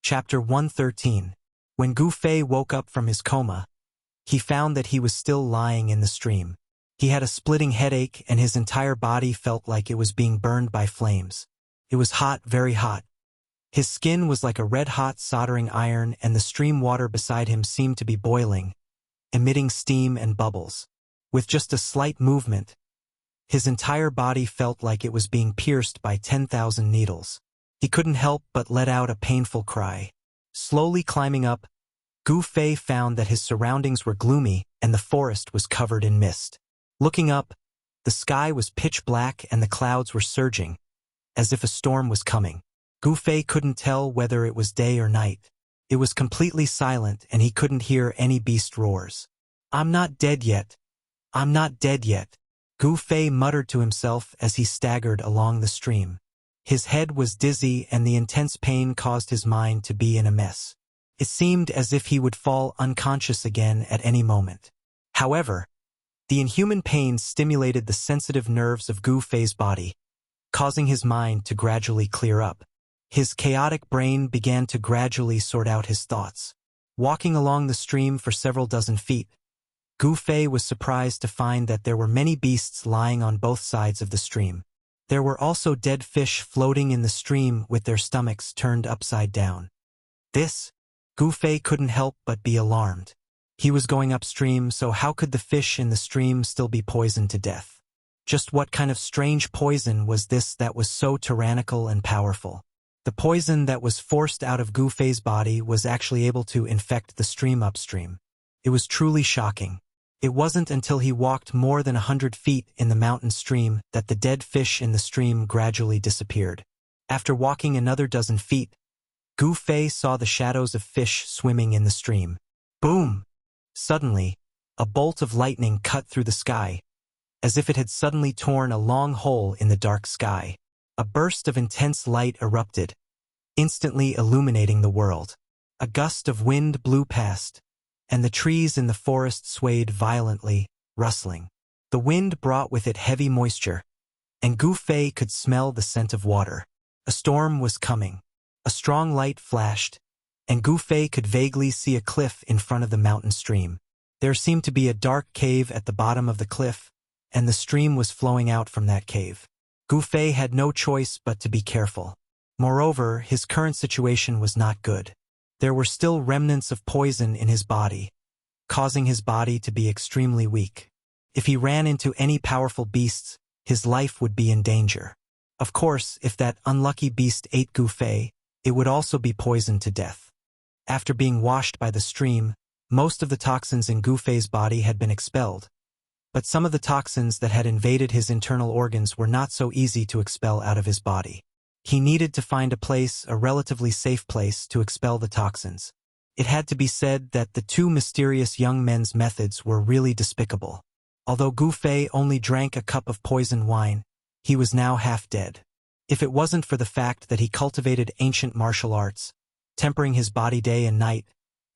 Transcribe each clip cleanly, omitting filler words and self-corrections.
Chapter 113. When Gu Fei woke up from his coma, he found that he was still lying in the stream. He had a splitting headache and his entire body felt like it was being burned by flames. It was hot, very hot. His skin was like a red-hot soldering iron and the stream water beside him seemed to be boiling, emitting steam and bubbles. With just a slight movement, his entire body felt like it was being pierced by 10,000 needles. He couldn't help but let out a painful cry. Slowly climbing up, Gu Fei found that his surroundings were gloomy and the forest was covered in mist. Looking up, the sky was pitch black and the clouds were surging, as if a storm was coming. Gu Fei couldn't tell whether it was day or night. It was completely silent and he couldn't hear any beast roars. "I'm not dead yet. I'm not dead yet," Gu Fei muttered to himself as he staggered along the stream. His head was dizzy and the intense pain caused his mind to be in a mess. It seemed as if he would fall unconscious again at any moment. However, the inhuman pain stimulated the sensitive nerves of Gu Fei's body, causing his mind to gradually clear up. His chaotic brain began to gradually sort out his thoughts. Walking along the stream for several dozen feet, Gu Fei was surprised to find that there were many beasts lying on both sides of the stream. There were also dead fish floating in the stream with their stomachs turned upside down. Gu Fei couldn't help but be alarmed. He was going upstream, so how could the fish in the stream still be poisoned to death? Just what kind of strange poison was this that was so tyrannical and powerful? The poison that was forced out of Gu Fei's body was actually able to infect the stream upstream. It was truly shocking. It wasn't until he walked more than 100 feet in the mountain stream that the dead fish in the stream gradually disappeared. After walking another dozen feet, Gu Fei saw the shadows of fish swimming in the stream. Boom! Suddenly, a bolt of lightning cut through the sky, as if it had suddenly torn a long hole in the dark sky. A burst of intense light erupted, instantly illuminating the world. A gust of wind blew past, and the trees in the forest swayed violently, rustling. The wind brought with it heavy moisture, and Gu Fei could smell the scent of water. A storm was coming. A strong light flashed, and Gu Fei could vaguely see a cliff in front of the mountain stream. There seemed to be a dark cave at the bottom of the cliff, and the stream was flowing out from that cave. Gu Fei had no choice but to be careful. Moreover, his current situation was not good. There were still remnants of poison in his body, causing his body to be extremely weak. If he ran into any powerful beasts, his life would be in danger. Of course, if that unlucky beast ate Gu Fei, it would also be poisoned to death. After being washed by the stream, most of the toxins in Gu Fei's body had been expelled, but some of the toxins that had invaded his internal organs were not so easy to expel out of his body. He needed to find a relatively safe place, to expel the toxins. It had to be said that the two mysterious young men's methods were really despicable. Although Gu Fei only drank a cup of poisoned wine, he was now half dead. If it wasn't for the fact that he cultivated ancient martial arts, tempering his body day and night,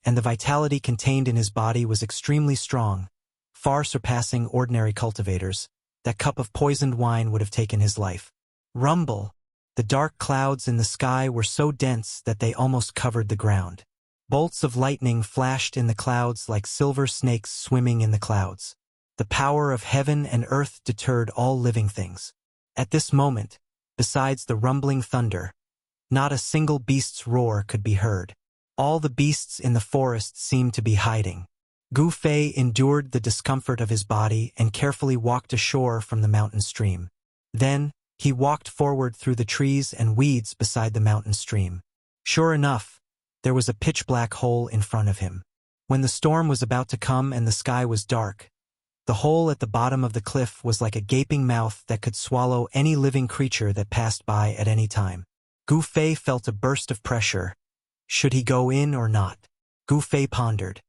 and the vitality contained in his body was extremely strong, far surpassing ordinary cultivators, that cup of poisoned wine would have taken his life. Rumble! The dark clouds in the sky were so dense that they almost covered the ground. Bolts of lightning flashed in the clouds like silver snakes swimming in the clouds. The power of heaven and earth deterred all living things. At this moment, besides the rumbling thunder, not a single beast's roar could be heard. All the beasts in the forest seemed to be hiding. Gu Fei endured the discomfort of his body and carefully walked ashore from the mountain stream. Then, he walked forward through the trees and weeds beside the mountain stream. Sure enough, there was a pitch-black hole in front of him. When the storm was about to come and the sky was dark, the hole at the bottom of the cliff was like a gaping mouth that could swallow any living creature that passed by at any time. Gu Fei felt a burst of pressure. Should he go in or not? Gu Fei pondered.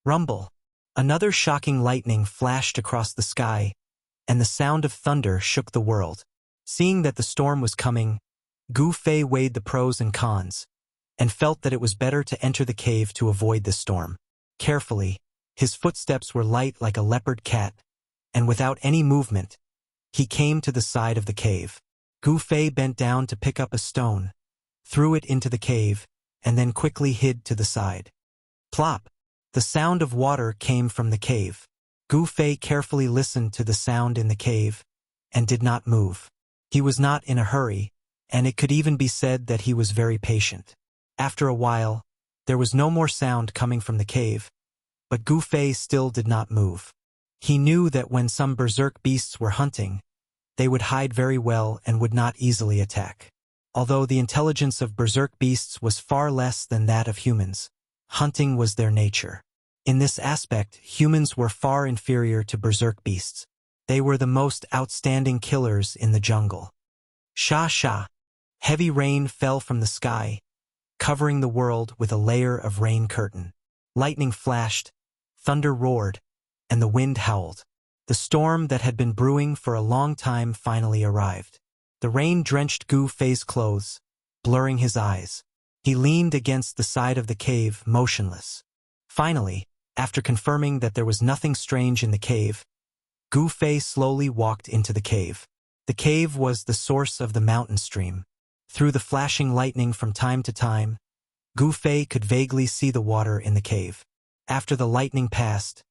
Rumble! Another shocking lightning flashed across the sky, and the sound of thunder shook the world. Seeing that the storm was coming, Gu Fei weighed the pros and cons, and felt that it was better to enter the cave to avoid the storm. Carefully, his footsteps were light like a leopard cat, and without any movement, he came to the side of the cave. Gu Fei bent down to pick up a stone, threw it into the cave, and then quickly hid to the side. Plop! The sound of water came from the cave. Gu Fei carefully listened to the sound in the cave, and did not move. He was not in a hurry, and it could even be said that he was very patient. After a while, there was no more sound coming from the cave, but Gu Fei still did not move. He knew that when some berserk beasts were hunting, they would hide very well and would not easily attack. Although the intelligence of berserk beasts was far less than that of humans, hunting was their nature. In this aspect, humans were far inferior to berserk beasts. They were the most outstanding killers in the jungle. Sha sha! Heavy rain fell from the sky, covering the world with a layer of rain curtain. Lightning flashed, thunder roared, and the wind howled. The storm that had been brewing for a long time finally arrived. The rain drenched Gu Fei's clothes, blurring his eyes. He leaned against the side of the cave, motionless. Finally, after confirming that there was nothing strange in the cave, Gu Fei slowly walked into the cave. The cave was the source of the mountain stream. Through the flashing lightning from time to time, Gu Fei could vaguely see the water in the cave. After the lightning passed,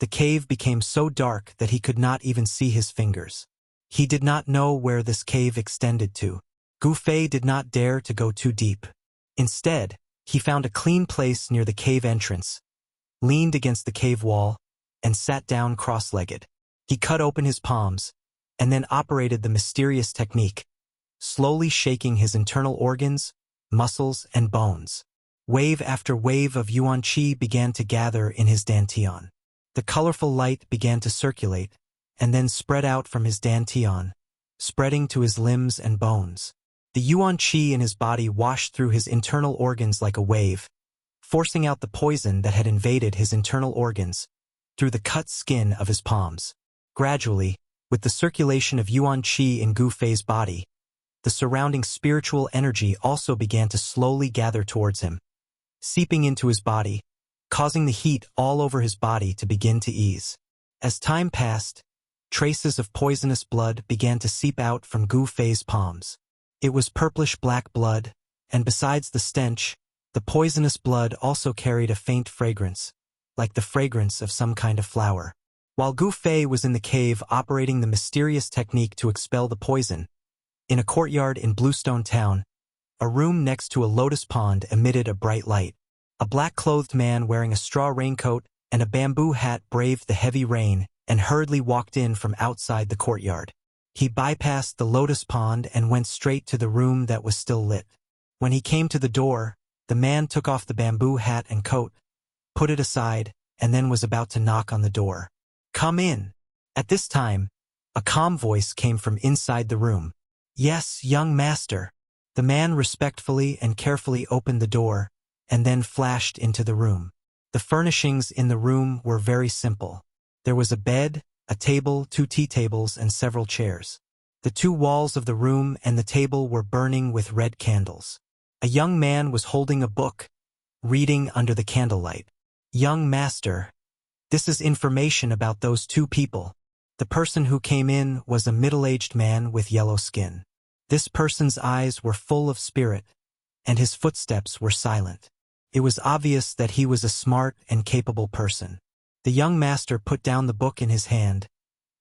the cave became so dark that he could not even see his fingers. He did not know where this cave extended to. Gu Fei did not dare to go too deep. Instead, he found a clean place near the cave entrance, leaned against the cave wall, and sat down cross-legged. He cut open his palms, and then operated the mysterious technique, slowly shaking his internal organs, muscles, and bones. Wave after wave of yuan qi began to gather in his dantian. The colorful light began to circulate, and then spread out from his dantian, spreading to his limbs and bones. The yuan qi in his body washed through his internal organs like a wave, forcing out the poison that had invaded his internal organs through the cut skin of his palms. Gradually, with the circulation of yuan qi in Gu Fei's body, the surrounding spiritual energy also began to slowly gather towards him, seeping into his body, causing the heat all over his body to begin to ease. As time passed, traces of poisonous blood began to seep out from Gu Fei's palms. It was purplish-black blood, and besides the stench, the poisonous blood also carried a faint fragrance, like the fragrance of some kind of flower. While Gu Fei was in the cave operating the mysterious technique to expel the poison, in a courtyard in Bluestone Town, a room next to a lotus pond emitted a bright light. A black-clothed man wearing a straw raincoat and a bamboo hat braved the heavy rain and hurriedly walked in from outside the courtyard. He bypassed the lotus pond and went straight to the room that was still lit. When he came to the door, the man took off the bamboo hat and coat, put it aside, and then was about to knock on the door. "Come in." At this time, a calm voice came from inside the room. "Yes, young master." The man respectfully and carefully opened the door, and then flashed into the room. The furnishings in the room were very simple. There was a bed, a table, 2 tea tables, and several chairs. The 2 walls of the room and the table were burning with red candles. A young man was holding a book, reading under the candlelight. "Young master, this is information about those 2 people." The person who came in was a middle-aged man with yellow skin. This person's eyes were full of spirit, and his footsteps were silent. It was obvious that he was a smart and capable person. The young master put down the book in his hand,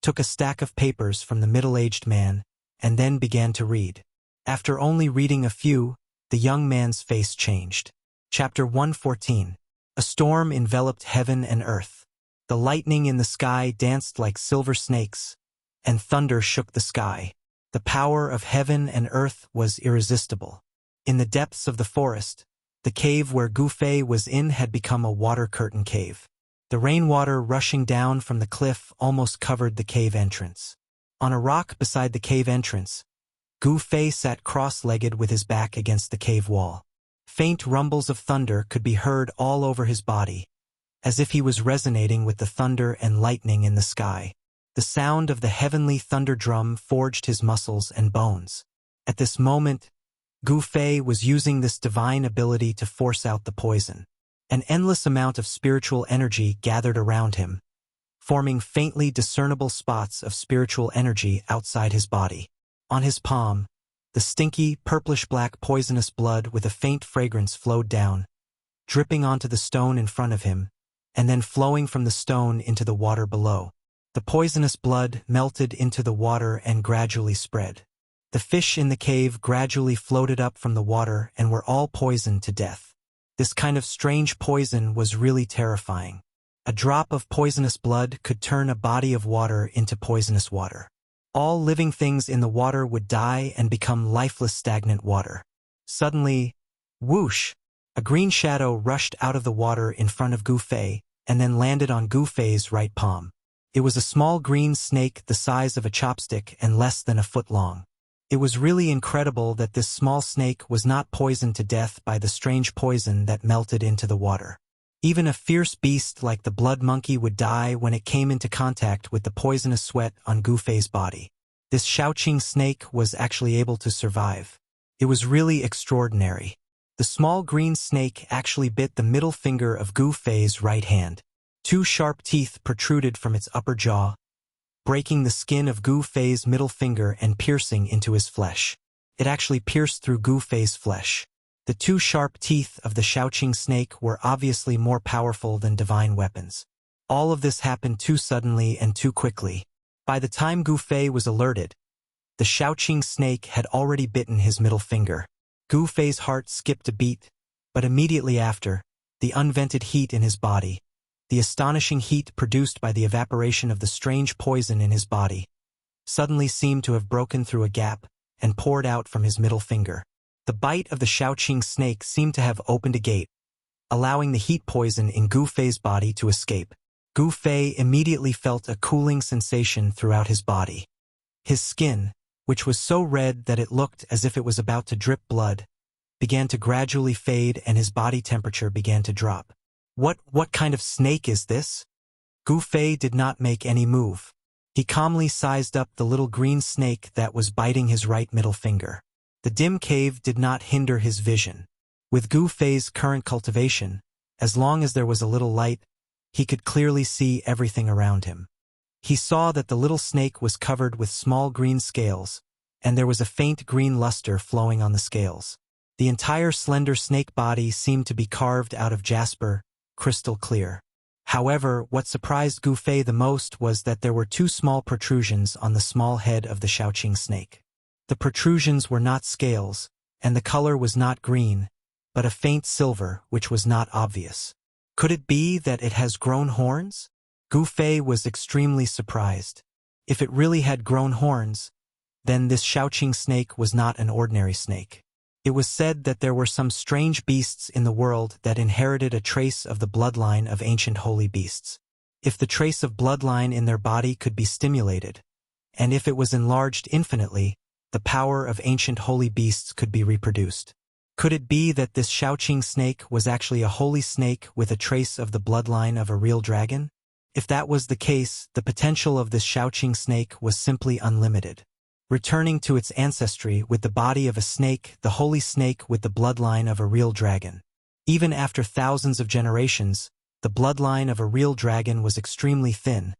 took a stack of papers from the middle-aged man, and then began to read. After only reading a few, the young man's face changed. Chapter 114. A storm enveloped heaven and earth. The lightning in the sky danced like silver snakes, and thunder shook the sky. The power of heaven and earth was irresistible. In the depths of the forest, the cave where Gu Fei was in had become a water curtain cave. The rainwater rushing down from the cliff almost covered the cave entrance. On a rock beside the cave entrance, Gu Fei sat cross-legged with his back against the cave wall. Faint rumbles of thunder could be heard all over his body, as if he was resonating with the thunder and lightning in the sky. The sound of the heavenly thunder drum forged his muscles and bones. At this moment, Gu Fei was using this divine ability to force out the poison. An endless amount of spiritual energy gathered around him, forming faintly discernible spots of spiritual energy outside his body. On his palm, The stinky, purplish-black poisonous blood with a faint fragrance flowed down, dripping onto the stone in front of him, and then flowing from the stone into the water below. The poisonous blood melted into the water and gradually spread. The fish in the cave gradually floated up from the water and were all poisoned to death. This kind of strange poison was really terrifying. A drop of poisonous blood could turn a body of water into poisonous water. All living things in the water would die and become lifeless stagnant water. Suddenly, whoosh! A green shadow rushed out of the water in front of Gu Fei and then landed on Gu Fei's right palm. It was a small green snake the size of a chopstick and less than a foot long. It was really incredible that this small snake was not poisoned to death by the strange poison that melted into the water. Even a fierce beast like the blood monkey would die when it came into contact with the poisonous sweat on Gu Fei's body. This Shaoqing snake was actually able to survive. It was really extraordinary. The small green snake actually bit the middle finger of Gu Fei's right hand. 2 sharp teeth protruded from its upper jaw, breaking the skin of Gu Fei's middle finger and piercing into his flesh. It actually pierced through Gu Fei's flesh. The 2 sharp teeth of the Shaoqing snake were obviously more powerful than divine weapons. All of this happened too suddenly and too quickly. By the time Gu Fei was alerted, the Shaoqing snake had already bitten his middle finger. Gu Fei's heart skipped a beat, but immediately after, the unvented heat in his body, the astonishing heat produced by the evaporation of the strange poison in his body, suddenly seemed to have broken through a gap and poured out from his middle finger. The bite of the Shaoqing snake seemed to have opened a gate, allowing the heat poison in Gu Fei's body to escape. Gu Fei immediately felt a cooling sensation throughout his body. His skin, which was so red that it looked as if it was about to drip blood, began to gradually fade and his body temperature began to drop. What kind of snake is this? Gu Fei did not make any move. He calmly sized up the little green snake that was biting his right middle finger. The dim cave did not hinder his vision. With Gu Fei's current cultivation, as long as there was a little light, he could clearly see everything around him. He saw that the little snake was covered with small green scales, and there was a faint green luster flowing on the scales. The entire slender snake body seemed to be carved out of jasper, crystal clear. However, what surprised Gu Fei the most was that there were 2 small protrusions on the small head of the Shaoqing snake. The protrusions were not scales, and the color was not green, but a faint silver, which was not obvious. Could it be that it has grown horns? Gu Fei was extremely surprised. If it really had grown horns, then this Shaoqing snake was not an ordinary snake. It was said that there were some strange beasts in the world that inherited a trace of the bloodline of ancient holy beasts. If the trace of bloodline in their body could be stimulated, and if it was enlarged infinitely, the power of ancient holy beasts could be reproduced. Could it be that this Shaoqing snake was actually a holy snake with a trace of the bloodline of a real dragon? If that was the case, the potential of this Shaoqing snake was simply unlimited. Returning to its ancestry with the body of a snake, the holy snake with the bloodline of a real dragon. Even after thousands of generations, the bloodline of a real dragon was extremely thin,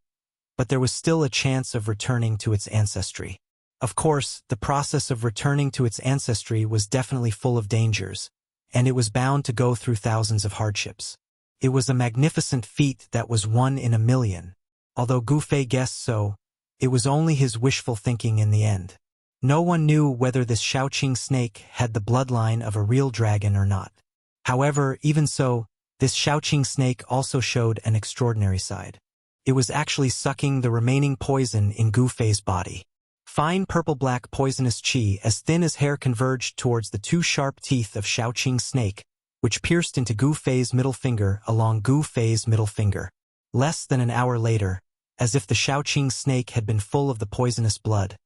but there was still a chance of returning to its ancestry. Of course, the process of returning to its ancestry was definitely full of dangers, and it was bound to go through thousands of hardships. It was a magnificent feat that was 1 in a million. Although Gu Fei guessed so, it was only his wishful thinking in the end. No one knew whether this Shaoqing snake had the bloodline of a real dragon or not. However, even so, this Shaoqing snake also showed an extraordinary side. It was actually sucking the remaining poison in Gu Fei's body. Fine purple-black poisonous qi as thin as hair converged towards the 2 sharp teeth of Shaoqing snake, which pierced into Gu Fei's middle finger along Gu Fei's middle finger. Less than an hour later, as if the Shaoqing snake had been full of the poisonous blood,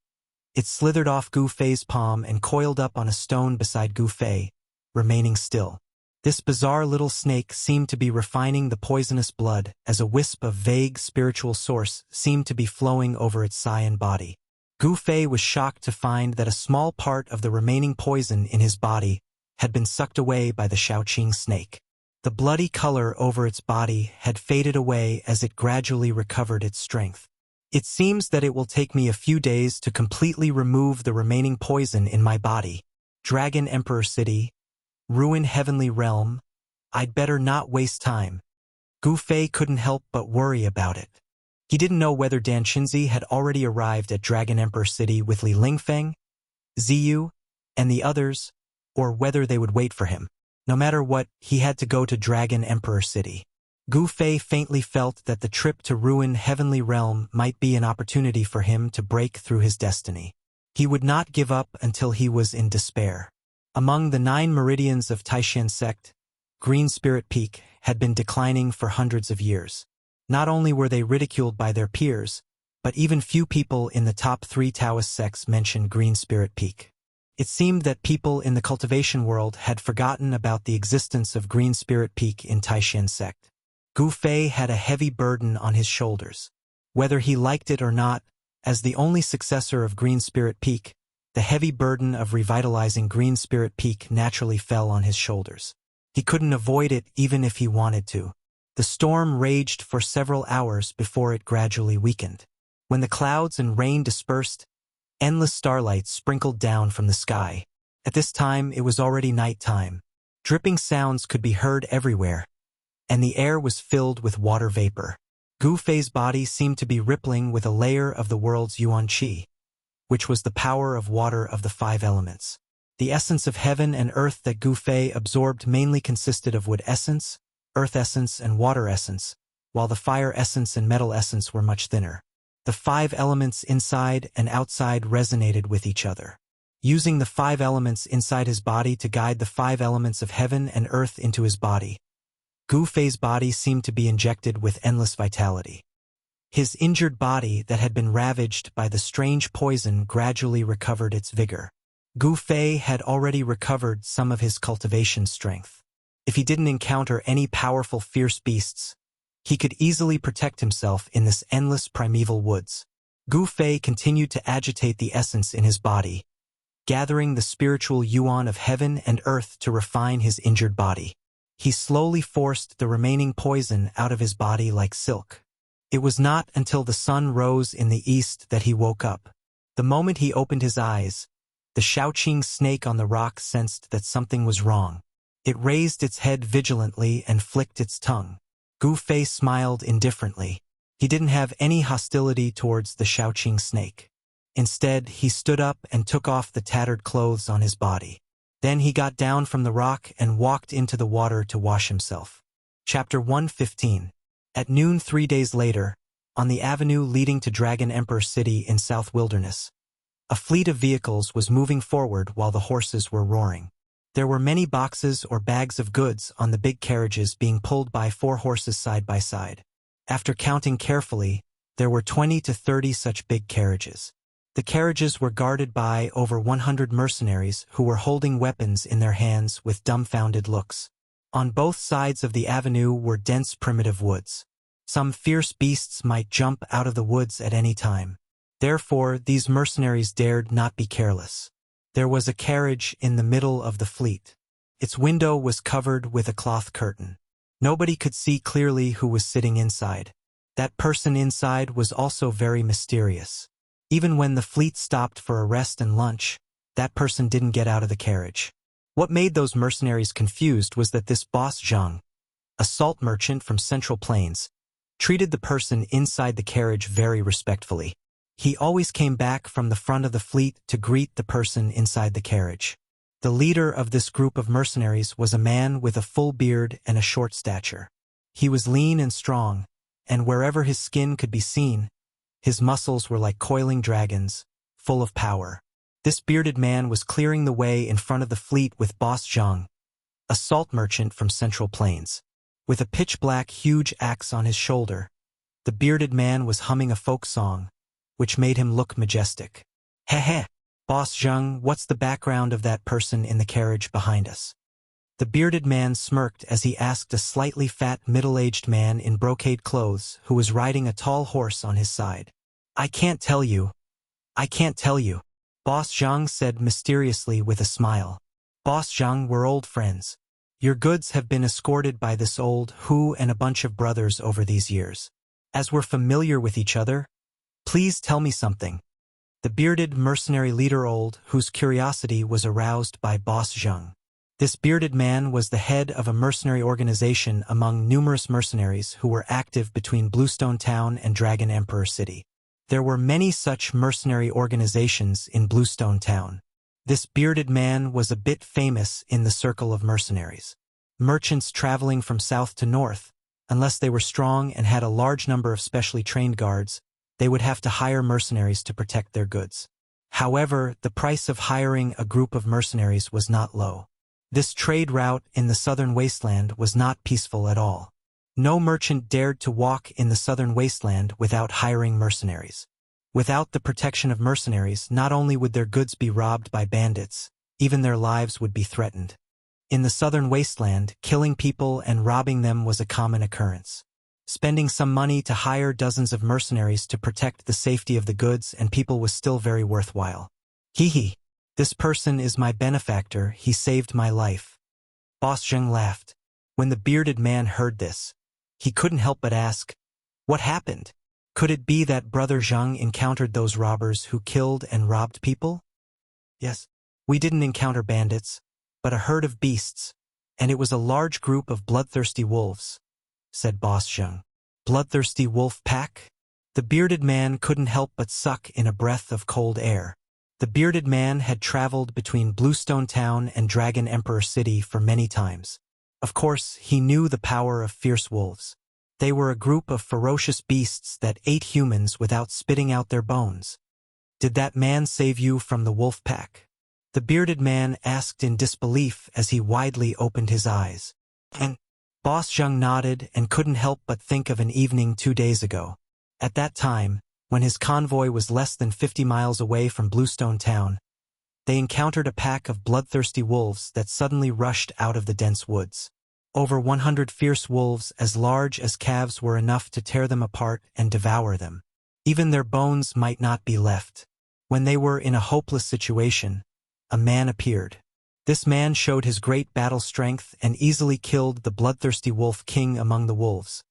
it slithered off Gu Fei's palm and coiled up on a stone beside Gu Fei, remaining still. This bizarre little snake seemed to be refining the poisonous blood as a wisp of vague spiritual source seemed to be flowing over its cyan body. Gu Fei was shocked to find that a small part of the remaining poison in his body had been sucked away by the Shaoqing snake. The bloody color over its body had faded away as it gradually recovered its strength. It seems that it will take me a few days to completely remove the remaining poison in my body. Dragon Emperor City, ruin Heavenly Realm. I'd better not waste time. Gu Fei couldn't help but worry about it. He didn't know whether Dan Xinzi had already arrived at Dragon Emperor City with Li Lingfeng, Ziyu, and the others, or whether they would wait for him. No matter what, he had to go to Dragon Emperor City. Gu Fei faintly felt that the trip to ruin Heavenly Realm might be an opportunity for him to break through his destiny. He would not give up until he was in despair. Among the 9 meridians of Taishan sect, Green Spirit Peak had been declining for hundreds of years. Not only were they ridiculed by their peers, but even few people in the top 3 Taoist sects mentioned Green Spirit Peak. It seemed that people in the cultivation world had forgotten about the existence of Green Spirit Peak in Taishan sect. Gu Fei had a heavy burden on his shoulders. Whether he liked it or not, as the only successor of Green Spirit Peak, the heavy burden of revitalizing Green Spirit Peak naturally fell on his shoulders. He couldn't avoid it even if he wanted to. The storm raged for several hours before it gradually weakened. When the clouds and rain dispersed, endless starlight sprinkled down from the sky. At this time, it was already night time. Dripping sounds could be heard everywhere, and the air was filled with water vapor. Gu Fei's body seemed to be rippling with a layer of the world's Yuan Qi, which was the power of water of the 5 elements. The essence of heaven and earth that Gu Fei absorbed mainly consisted of wood essence, earth essence, and water essence, while the fire essence and metal essence were much thinner. The 5 elements inside and outside resonated with each other. Using the 5 elements inside his body to guide the 5 elements of heaven and earth into his body, Gu Fei's body seemed to be injected with endless vitality. His injured body that had been ravaged by the strange poison gradually recovered its vigor. Gu Fei had already recovered some of his cultivation strength. If he didn't encounter any powerful fierce beasts, he could easily protect himself in this endless primeval woods. Gu Fei continued to agitate the essence in his body, gathering the spiritual yuan of heaven and earth to refine his injured body. He slowly forced the remaining poison out of his body like silk. It was not until the sun rose in the east that he woke up. The moment he opened his eyes, the Shaoqing snake on the rock sensed that something was wrong. It raised its head vigilantly and flicked its tongue. Gu Fei smiled indifferently. He didn't have any hostility towards the Shaoqing snake. Instead, he stood up and took off the tattered clothes on his body. Then he got down from the rock and walked into the water to wash himself. Chapter 115. At noon 3 days later, on the avenue leading to Dragon Emperor City in South Wilderness, a fleet of vehicles was moving forward while the horses were roaring. There were many boxes or bags of goods on the big carriages being pulled by 4 horses side by side. After counting carefully, there were 20 to 30 such big carriages. The carriages were guarded by over 100 mercenaries who were holding weapons in their hands with dumbfounded looks. On both sides of the avenue were dense primitive woods. Some fierce beasts might jump out of the woods at any time. Therefore, these mercenaries dared not be careless. There was a carriage in the middle of the fleet. Its window was covered with a cloth curtain. Nobody could see clearly who was sitting inside. That person inside was also very mysterious. Even when the fleet stopped for a rest and lunch, that person didn't get out of the carriage. What made those mercenaries confused was that this boss Zhang, a salt merchant from Central Plains, treated the person inside the carriage very respectfully. He always came back from the front of the fleet to greet the person inside the carriage. The leader of this group of mercenaries was a man with a full beard and a short stature. He was lean and strong, and wherever his skin could be seen, his muscles were like coiling dragons, full of power. This bearded man was clearing the way in front of the fleet with Boss Zhang, a salt merchant from Central Plains. With a pitch-black huge axe on his shoulder, the bearded man was humming a folk song, which made him look majestic. Heh, Boss Zhang, what's the background of that person in the carriage behind us? The bearded man smirked as he asked a slightly fat middle-aged man in brocade clothes who was riding a tall horse on his side. I can't tell you. Boss Zhang said mysteriously with a smile. Boss Zhang, we're old friends. Your goods have been escorted by this old Hu and a bunch of brothers over these years. As we're familiar with each other, Please tell me something. The bearded mercenary leader whose curiosity was aroused by Boss Zheng. This bearded man was the head of a mercenary organization among numerous mercenaries who were active between Bluestone Town and Dragon Emperor City. There were many such mercenary organizations in Bluestone Town. This bearded man was a bit famous in the circle of mercenaries. Merchants traveling from south to north, unless they were strong and had a large number of specially trained guards, they would have to hire mercenaries to protect their goods. However, the price of hiring a group of mercenaries was not low. This trade route in the southern wasteland was not peaceful at all. No merchant dared to walk in the southern wasteland without hiring mercenaries. Without the protection of mercenaries, not only would their goods be robbed by bandits, even their lives would be threatened. In the southern wasteland, killing people and robbing them was a common occurrence. Spending some money to hire dozens of mercenaries to protect the safety of the goods and people was still very worthwhile. Hee. This person is my benefactor, he saved my life. Boss Zheng laughed. When the bearded man heard this, he couldn't help but ask, what happened? Could it be that Brother Zheng encountered those robbers who killed and robbed people? Yes. We didn't encounter bandits, but a herd of beasts, and it was a large group of bloodthirsty wolves, said Boss Zheng. Bloodthirsty wolf pack? The bearded man couldn't help but suck in a breath of cold air. The bearded man had traveled between Bluestone Town and Dragon Emperor City for many times. Of course, he knew the power of fierce wolves. They were a group of ferocious beasts that ate humans without spitting out their bones. Did that man save you from the wolf pack? The bearded man asked in disbelief as he widely opened his eyes. And Boss Zheng nodded and couldn't help but think of an evening 2 days ago. At that time, when his convoy was less than 50 miles away from Bluestone Town, they encountered a pack of bloodthirsty wolves that suddenly rushed out of the dense woods. Over 100 fierce wolves as large as calves were enough to tear them apart and devour them. Even their bones might not be left. When they were in a hopeless situation, a man appeared. This man showed his great battle strength and easily killed the bloodthirsty wolf king among the wolves,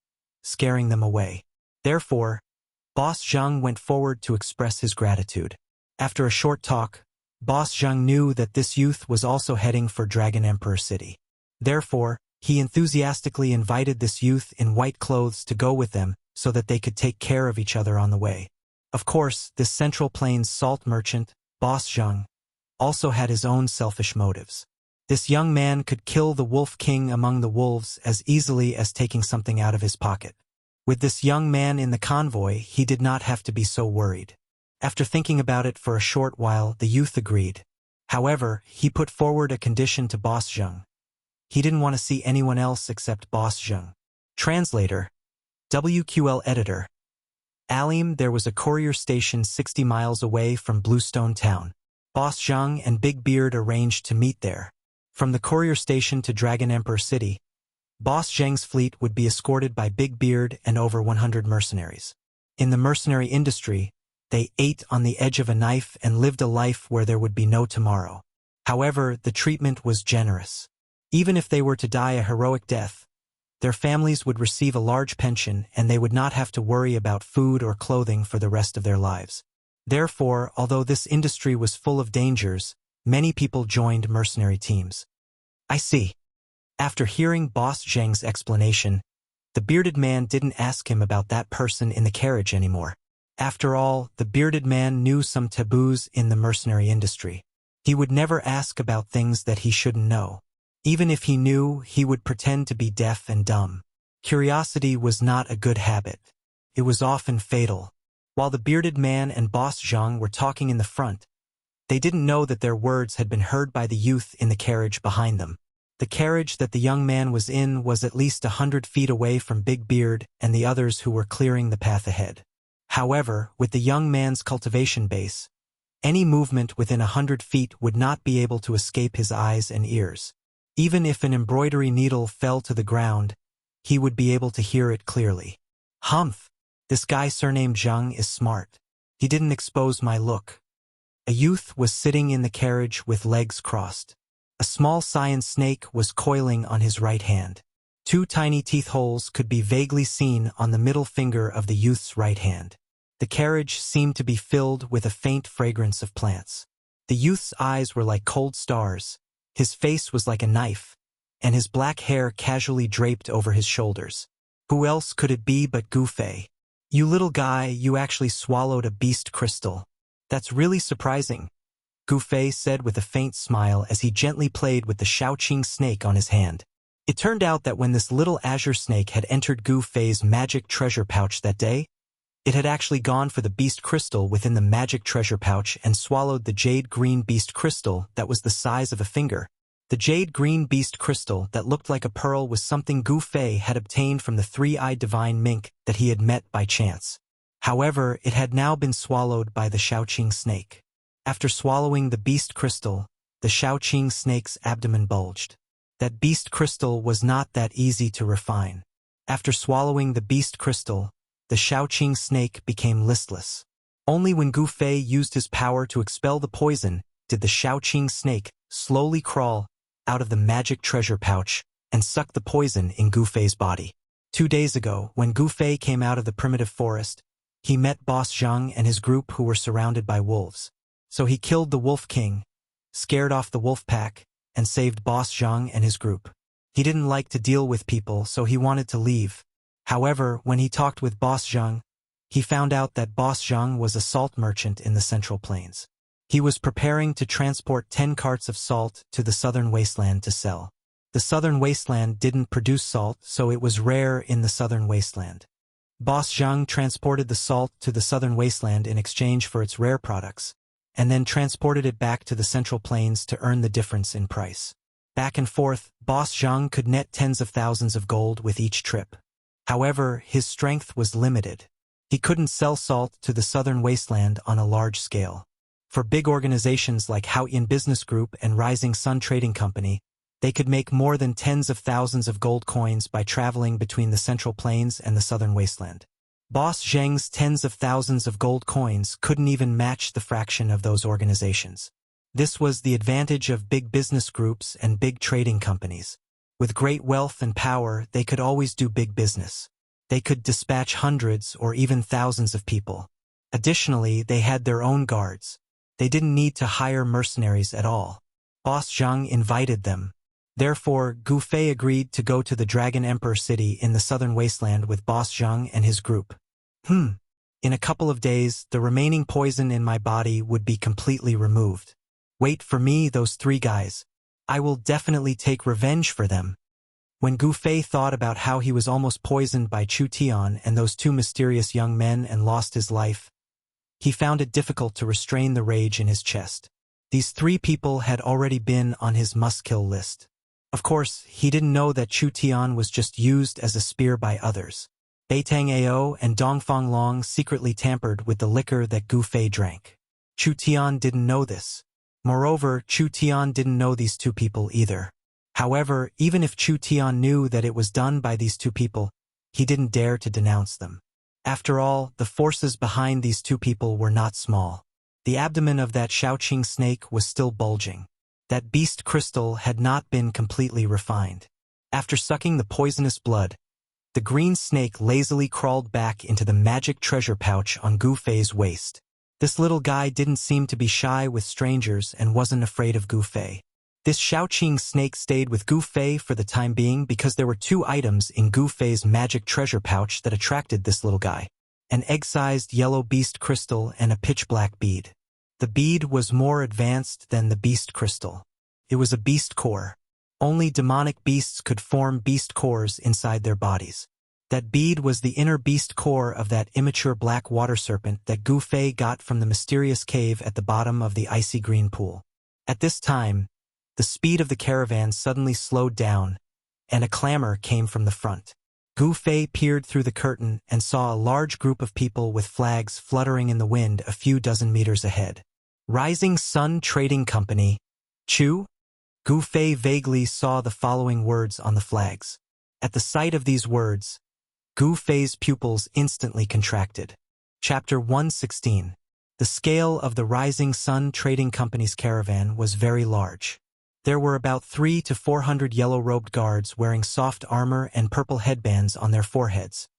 scaring them away. Therefore, Boss Zheng went forward to express his gratitude. After a short talk, Boss Zheng knew that this youth was also heading for Dragon Emperor City. Therefore, he enthusiastically invited this youth in white clothes to go with them so that they could take care of each other on the way. Of course, this Central Plains salt merchant, Boss Zheng, also had his own selfish motives. This young man could kill the wolf king among the wolves as easily as taking something out of his pocket. With this young man in the convoy, he did not have to be so worried. After thinking about it for a short while, the youth agreed. However, he put forward a condition to Boss Zheng. He didn't want to see anyone else except Boss Zheng. Translator, WQL Editor. Alim, there was a courier station 60 miles away from Bluestone Town. Boss Zheng and Big Beard arranged to meet there. From the courier station to Dragon Emperor City, Boss Zheng's fleet would be escorted by Big Beard and over 100 mercenaries. In the mercenary industry, they ate on the edge of a knife and lived a life where there would be no tomorrow. However, the treatment was generous. Even if they were to die a heroic death, their families would receive a large pension and they would not have to worry about food or clothing for the rest of their lives. Therefore, although this industry was full of dangers, many people joined mercenary teams. I see. After hearing Boss Zheng's explanation, the bearded man didn't ask him about that person in the carriage anymore. After all, the bearded man knew some taboos in the mercenary industry. He would never ask about things that he shouldn't know. Even if he knew, he would pretend to be deaf and dumb. Curiosity was not a good habit. It was often fatal. While the bearded man and Boss Zheng were talking in the front, they didn't know that their words had been heard by the youth in the carriage behind them. The carriage that the young man was in was at least 100 feet away from Big Beard and the others who were clearing the path ahead. However, with the young man's cultivation base, any movement within 100 feet would not be able to escape his eyes and ears. Even if an embroidery needle fell to the ground, he would be able to hear it clearly. Humph! This guy surnamed Zheng is smart. He didn't expose my look. A youth was sitting in the carriage with legs crossed. A small cyan snake was coiling on his right hand. 2 tiny teeth holes could be vaguely seen on the middle finger of the youth's right hand. The carriage seemed to be filled with a faint fragrance of plants. The youth's eyes were like cold stars, his face was like a knife, and his black hair casually draped over his shoulders. Who else could it be but Gu Fei? You little guy, you actually swallowed a beast crystal. That's really surprising, Gu Fei said with a faint smile as he gently played with the Shaoqing snake on his hand. It turned out that when this little azure snake had entered Gu Fei's magic treasure pouch that day, it had actually gone for the beast crystal within the magic treasure pouch and swallowed the jade green beast crystal that was the size of a finger. The jade green beast crystal that looked like a pearl was something Gu Fei had obtained from the three-eyed divine mink that he had met by chance. However, it had now been swallowed by the Shaoqing snake. After swallowing the beast crystal, the Shaoqing snake's abdomen bulged. That beast crystal was not that easy to refine. After swallowing the beast crystal, the Shaoqing snake became listless. Only when Gu Fei used his power to expel the poison did the Shaoqing snake slowly crawl out of the magic treasure pouch and suck the poison in Gu Fei's body. 2 days ago, when Gu Fei came out of the primitive forest, he met Boss Zhang and his group who were surrounded by wolves. So he killed the Wolf King, scared off the wolf pack, and saved Boss Zhang and his group. He didn't like to deal with people, so he wanted to leave. However, when he talked with Boss Zhang, he found out that Boss Zhang was a salt merchant in the Central Plains. He was preparing to transport 10 carts of salt to the southern wasteland to sell. The southern wasteland didn't produce salt, so it was rare in the southern wasteland. Boss Zhang transported the salt to the southern wasteland in exchange for its rare products, and then transported it back to the Central Plains to earn the difference in price. Back and forth, Boss Zhang could net tens of thousands of gold with each trip. However, his strength was limited. He couldn't sell salt to the southern wasteland on a large scale. For big organizations like Haoyan Business Group and Rising Sun Trading Company, they could make more than tens of thousands of gold coins by traveling between the Central Plains and the southern wasteland. Boss Zhang's tens of thousands of gold coins couldn't even match the fraction of those organizations. This was the advantage of big business groups and big trading companies. With great wealth and power, they could always do big business. They could dispatch hundreds or even thousands of people. Additionally, they had their own guards. They didn't need to hire mercenaries at all. Boss Zhang invited them. Therefore, Gu Fei agreed to go to the Dragon Emperor city in the southern wasteland with Boss Zhang and his group. In a couple of days, the remaining poison in my body would be completely removed. Wait for me, those 3 guys. I will definitely take revenge for them. When Gu Fei thought about how he was almost poisoned by Chu Tian and those 2 mysterious young men and lost his life, he found it difficult to restrain the rage in his chest. These 3 people had already been on his must-kill list. Of course, he didn't know that Chu Tian was just used as a spear by others. Beitang Ao and Dongfang Long secretly tampered with the liquor that Gu Fei drank. Chu Tian didn't know this. Moreover, Chu Tian didn't know these 2 people either. However, even if Chu Tian knew that it was done by these 2 people, he didn't dare to denounce them. After all, the forces behind these 2 people were not small. The abdomen of that Shaoqing snake was still bulging. That beast crystal had not been completely refined. After sucking the poisonous blood, the green snake lazily crawled back into the magic treasure pouch on Gu Fei's waist. This little guy didn't seem to be shy with strangers and wasn't afraid of Gu Fei. This Shaoqing snake stayed with Gu Fei for the time being because there were 2 items in Gu Fei's magic treasure pouch that attracted this little guy. An egg-sized yellow beast crystal and a pitch-black bead. The bead was more advanced than the beast crystal. It was a beast core. Only demonic beasts could form beast cores inside their bodies. That bead was the inner beast core of that immature black water serpent that Gu Fei got from the mysterious cave at the bottom of the icy green pool. At this time, the speed of the caravan suddenly slowed down, and a clamor came from the front. Gu Fei peered through the curtain and saw a large group of people with flags fluttering in the wind a few dozen meters ahead. Rising Sun Trading Company, Chu? Gu Fei vaguely saw the following words on the flags. At the sight of these words, Gu Fei's pupils instantly contracted. Chapter 116. The scale of the Rising Sun Trading Company's caravan was very large. There were about 300 to 400 yellow-robed guards wearing soft armor and purple headbands on their foreheads,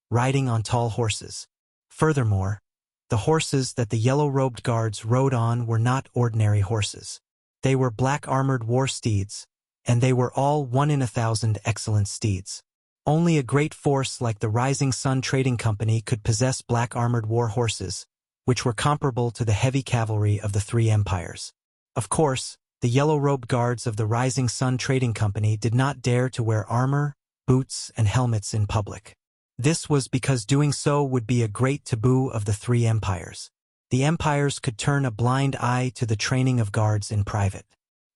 riding on tall horses. Furthermore, The horses that the yellow-robed guards rode on were not ordinary horses. They were black-armored war steeds, and they were all 1 in 1,000 excellent steeds. Only a great force like the Rising Sun Trading Company could possess black-armored war horses, which were comparable to the heavy cavalry of the three empires. Of course, the yellow-robed guards of the Rising Sun Trading Company did not dare to wear armor, boots, and helmets in public. This was because doing so would be a great taboo of the three empires. The empires could turn a blind eye to the training of guards in private.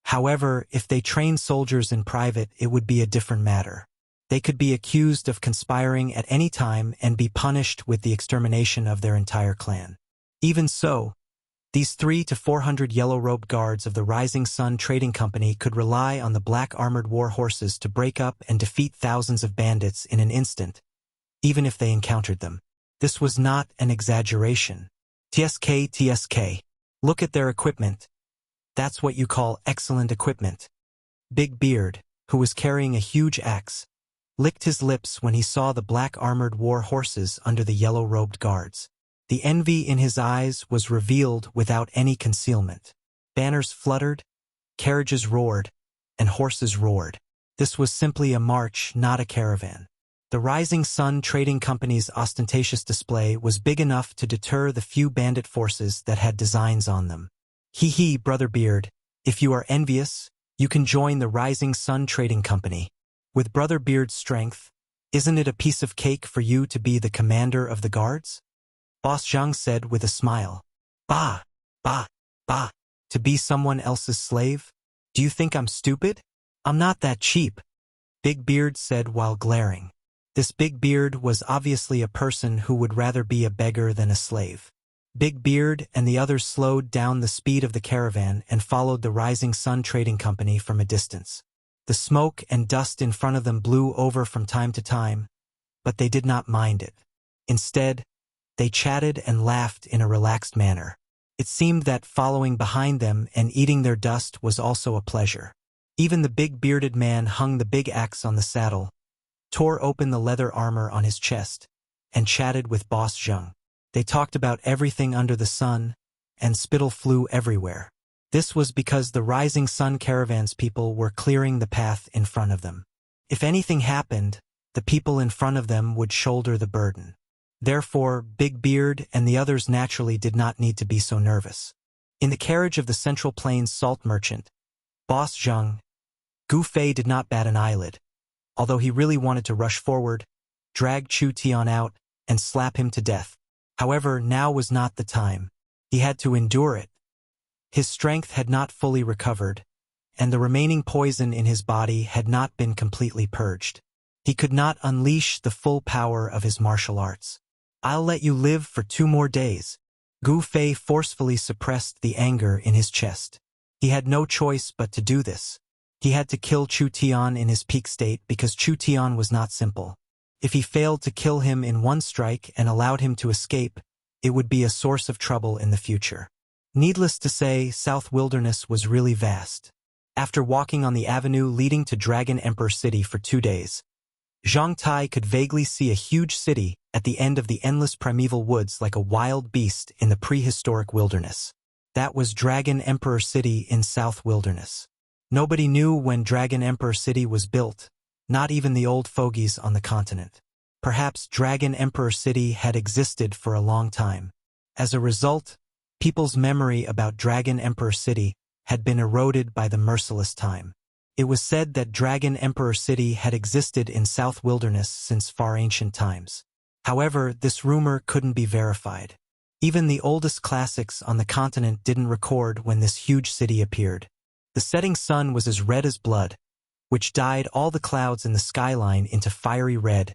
However, if they trained soldiers in private, it would be a different matter. They could be accused of conspiring at any time and be punished with the extermination of their entire clan. Even so, these 300 to 400 yellow-robed guards of the Rising Sun Trading Company could rely on the black-armored war horses to break up and defeat thousands of bandits in an instant, even if they encountered them. This was not an exaggeration. TSK. Look at their equipment. That's what you call excellent equipment. Big Beard, who was carrying a huge axe, licked his lips when he saw the black-armored war horses under the yellow-robed guards. The envy in his eyes was revealed without any concealment. Banners fluttered, carriages roared, and horses roared. This was simply a march, not a caravan. The Rising Sun Trading Company's ostentatious display was big enough to deter the few bandit forces that had designs on them. Hee, Brother Beard, if you are envious, you can join the Rising Sun Trading Company. With Brother Beard's strength, isn't it a piece of cake for you to be the commander of the guards? Boss Zhang said with a smile. Bah. To be someone else's slave? Do you think I'm stupid? I'm not that cheap, Big Beard said while glaring. This Big Beard was obviously a person who would rather be a beggar than a slave. Big Beard and the others slowed down the speed of the caravan and followed the Rising Sun Trading Company from a distance. The smoke and dust in front of them blew over from time to time, but they did not mind it. Instead, they chatted and laughed in a relaxed manner. It seemed that following behind them and eating their dust was also a pleasure. Even the big bearded man hung the big axe on the saddle, tore open the leather armor on his chest, and chatted with Boss Zhang. They talked about everything under the sun, and spittle flew everywhere. This was because the Rising Sun Caravan's people were clearing the path in front of them. If anything happened, the people in front of them would shoulder the burden. Therefore, Big Beard and the others naturally did not need to be so nervous. In the carriage of the Central Plains salt merchant, Boss Zhang, Gu Fei did not bat an eyelid, although he really wanted to rush forward, drag Chu Tian out, and slap him to death. However, now was not the time. He had to endure it. His strength had not fully recovered, and the remaining poison in his body had not been completely purged. He could not unleash the full power of his martial arts. I'll let you live for 2 more days. Gu Fei forcefully suppressed the anger in his chest. He had no choice but to do this. He had to kill Chu Tian in his peak state because Chu Tian was not simple. If he failed to kill him in one strike and allowed him to escape, it would be a source of trouble in the future. Needless to say, South Wilderness was really vast. After walking on the avenue leading to Dragon Emperor City for 2 days, Zhang Tai could vaguely see a huge city at the end of the endless primeval woods like a wild beast in the prehistoric wilderness. That was Dragon Emperor City in South Wilderness. Nobody knew when Dragon Emperor City was built, not even the old fogies on the continent. Perhaps Dragon Emperor City had existed for a long time. As a result, people's memory about Dragon Emperor City had been eroded by the merciless time. It was said that Dragon Emperor City had existed in South Wilderness since far ancient times. However, this rumor couldn't be verified. Even the oldest classics on the continent didn't record when this huge city appeared. The setting sun was as red as blood, which dyed all the clouds in the skyline into fiery red,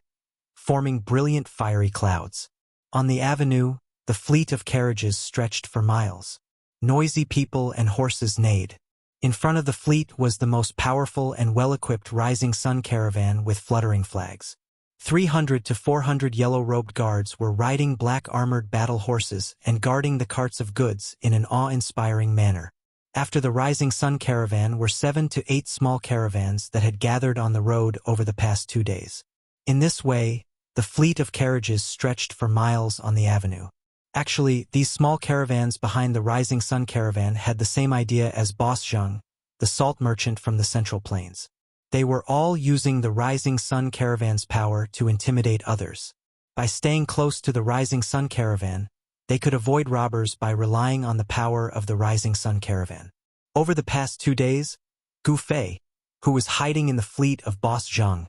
forming brilliant fiery clouds. On the avenue, the fleet of carriages stretched for miles. Noisy people and horses neighed. In front of the fleet was the most powerful and well-equipped Rising Sun caravan with fluttering flags. 300 to 400 yellow-robed guards were riding black-armored battle horses and guarding the carts of goods in an awe-inspiring manner. After the Rising Sun caravan were 7 to 8 small caravans that had gathered on the road over the past 2 days. In this way, the fleet of carriages stretched for miles on the avenue. Actually, these small caravans behind the Rising Sun caravan had the same idea as Boss Zheng, the salt merchant from the Central Plains. They were all using the Rising Sun caravan's power to intimidate others. By staying close to the Rising Sun caravan, they could avoid robbers by relying on the power of the Rising Sun caravan. Over the past 2 days, Gu Fei, who was hiding in the fleet of Boss Zheng,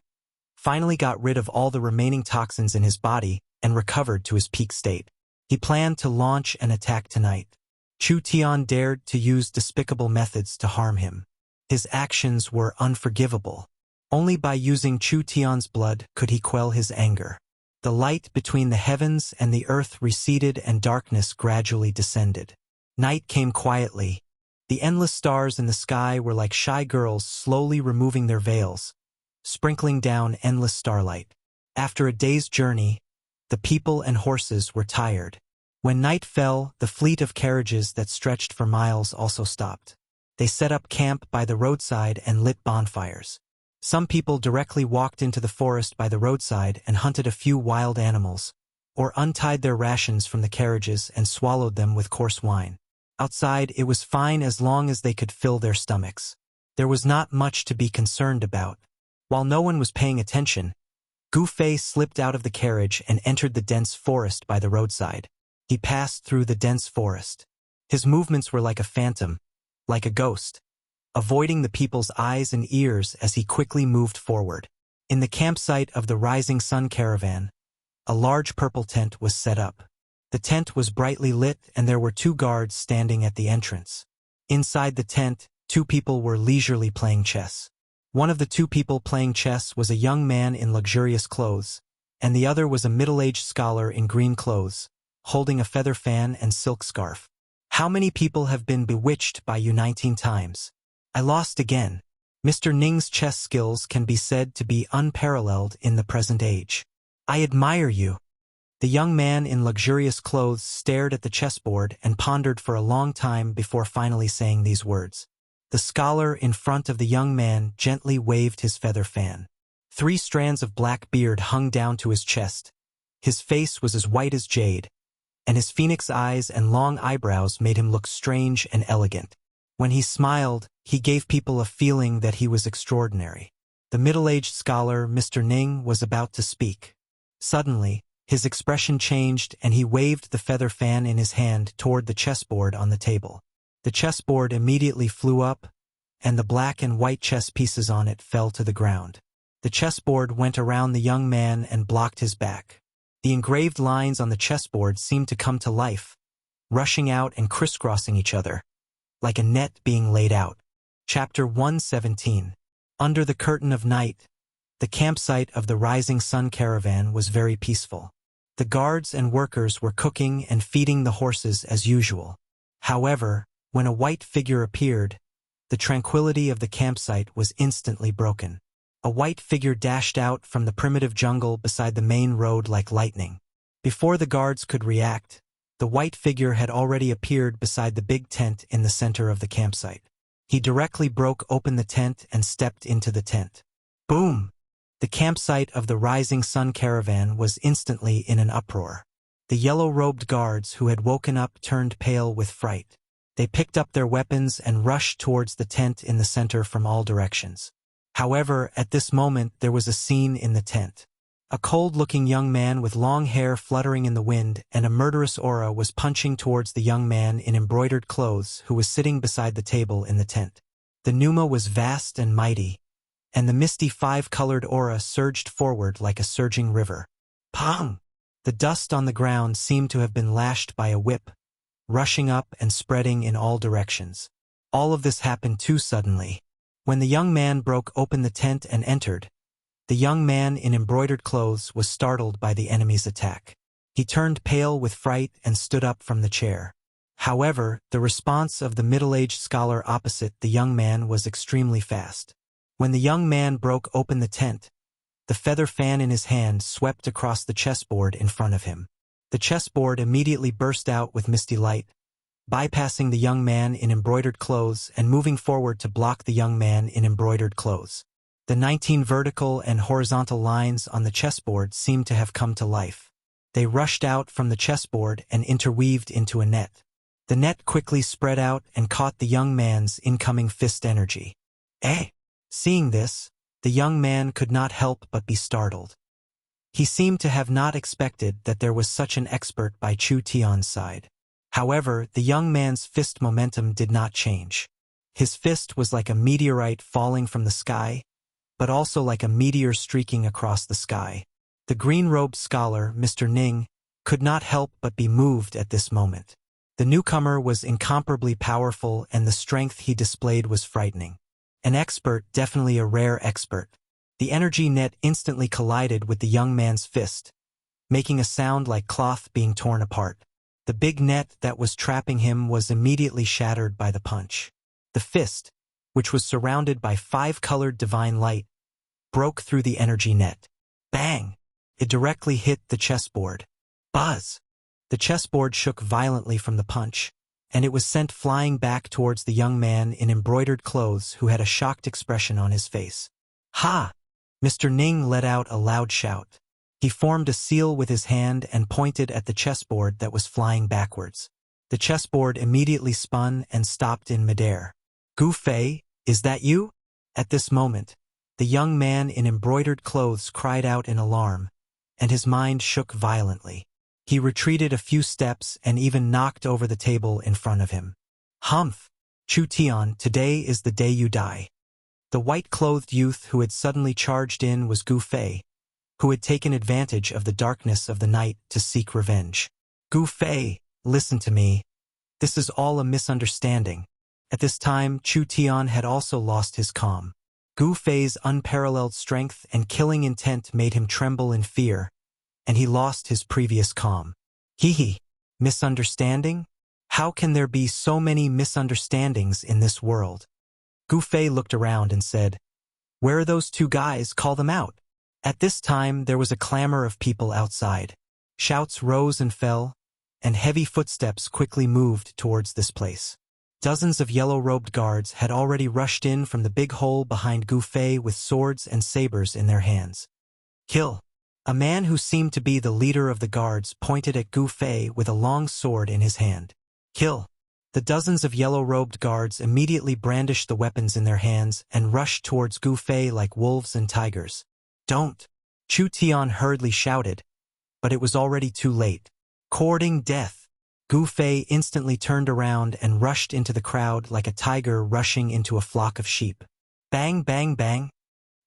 finally got rid of all the remaining toxins in his body and recovered to his peak state. He planned to launch an attack tonight. Chu Tian dared to use despicable methods to harm him. His actions were unforgivable. Only by using Chu Tian's blood could he quell his anger. The light between the heavens and the earth receded and darkness gradually descended. Night came quietly. The endless stars in the sky were like shy girls slowly removing their veils, sprinkling down endless starlight. After a day's journey, the people and horses were tired. When night fell, the fleet of carriages that stretched for miles also stopped. They set up camp by the roadside and lit bonfires. Some people directly walked into the forest by the roadside and hunted a few wild animals, or untied their rations from the carriages and swallowed them with coarse wine. Outside, it was fine as long as they could fill their stomachs. There was not much to be concerned about. While no one was paying attention, Gu Fei slipped out of the carriage and entered the dense forest by the roadside. He passed through the dense forest. His movements were like a phantom, like a ghost, avoiding the people's eyes and ears as he quickly moved forward. In the campsite of the Rising Sun caravan, a large purple tent was set up. The tent was brightly lit and there were 2 guards standing at the entrance. Inside the tent, 2 people were leisurely playing chess. One of the 2 people playing chess was a young man in luxurious clothes, and the other was a middle-aged scholar in green clothes, holding a feather fan and silk scarf. How many people have been bewitched by you 19 times? I lost again. Mr. Ning's chess skills can be said to be unparalleled in the present age. I admire you. The young man in luxurious clothes stared at the chessboard and pondered for a long time before finally saying these words. The scholar in front of the young man gently waved his feather fan. 3 strands of black beard hung down to his chest. His face was as white as jade, and his phoenix eyes and long eyebrows made him look strange and elegant. When he smiled, he gave people a feeling that he was extraordinary. The middle-aged scholar, Mr. Ning, was about to speak. Suddenly, his expression changed and he waved the feather fan in his hand toward the chessboard on the table. The chessboard immediately flew up, and the black and white chess pieces on it fell to the ground. The chessboard went around the young man and blocked his back. The engraved lines on the chessboard seemed to come to life, rushing out and crisscrossing each other, like a net being laid out. Chapter 117. Under the curtain of night, the campsite of the Rising Sun caravan was very peaceful. The guards and workers were cooking and feeding the horses as usual. However, when a white figure appeared, the tranquility of the campsite was instantly broken. A white figure dashed out from the primitive jungle beside the main road like lightning. Before the guards could react, the white figure had already appeared beside the big tent in the center of the campsite. He directly broke open the tent and stepped into the tent. Boom! The campsite of the Rising Sun caravan was instantly in an uproar. The yellow-robed guards who had woken up turned pale with fright. They picked up their weapons and rushed towards the tent in the center from all directions. However, at this moment there was a scene in the tent. A cold-looking young man with long hair fluttering in the wind and a murderous aura was punching towards the young man in embroidered clothes who was sitting beside the table in the tent. The pneuma was vast and mighty, and the misty 5-colored aura surged forward like a surging river. Pong! The dust on the ground seemed to have been lashed by a whip, rushing up and spreading in all directions. All of this happened too suddenly. When the young man broke open the tent and entered, the young man in embroidered clothes was startled by the enemy's attack. He turned pale with fright and stood up from the chair. However, the response of the middle-aged scholar opposite the young man was extremely fast. When the young man broke open the tent, the feather fan in his hand swept across the chessboard in front of him. The chessboard immediately burst out with misty light, bypassing the young man in embroidered clothes and moving forward to block the young man in embroidered clothes. The 19 vertical and horizontal lines on the chessboard seemed to have come to life. They rushed out from the chessboard and interweaved into a net. The net quickly spread out and caught the young man's incoming fist energy. Eh? Seeing this, the young man could not help but be startled. He seemed to have not expected that there was such an expert by Chu Tian's side. However, the young man's fist momentum did not change. His fist was like a meteorite falling from the sky, but also like a meteor streaking across the sky. The green-robed scholar, Mr. Ning, could not help but be moved at this moment. The newcomer was incomparably powerful, and the strength he displayed was frightening. An expert, definitely a rare expert. The energy net instantly collided with the young man's fist, making a sound like cloth being torn apart. The big net that was trapping him was immediately shattered by the punch. The fist, which was surrounded by 5-colored divine light, broke through the energy net. Bang! It directly hit the chessboard. Buzz! The chessboard shook violently from the punch, and it was sent flying back towards the young man in embroidered clothes who had a shocked expression on his face. Ha! Mr. Ning let out a loud shout. He formed a seal with his hand and pointed at the chessboard that was flying backwards. The chessboard immediately spun and stopped in midair. Gu Fei, is that you? At this moment, the young man in embroidered clothes cried out in alarm, and his mind shook violently. He retreated a few steps and even knocked over the table in front of him. Humph! Chu Tian, today is the day you die. The white-clothed youth who had suddenly charged in was Gu Fei, who had taken advantage of the darkness of the night to seek revenge. Gu Fei, listen to me. This is all a misunderstanding. At this time, Chu Tian had also lost his calm. Gu Fei's unparalleled strength and killing intent made him tremble in fear, and he lost his previous calm. Hee. Misunderstanding? How can there be so many misunderstandings in this world? Gu Fei looked around and said, Where are those two guys? Call them out. At this time, there was a clamor of people outside. Shouts rose and fell, and heavy footsteps quickly moved towards this place. Dozens of yellow-robed guards had already rushed in from the big hole behind Gu Fei with swords and sabers in their hands. Kill! A man who seemed to be the leader of the guards pointed at Gu Fei with a long sword in his hand. Kill! The dozens of yellow-robed guards immediately brandished the weapons in their hands and rushed towards Gu Fei like wolves and tigers. Don't! Chu Tian hurriedly shouted, but it was already too late. Courting death! Gu Fei instantly turned around and rushed into the crowd like a tiger rushing into a flock of sheep. Bang, bang, bang!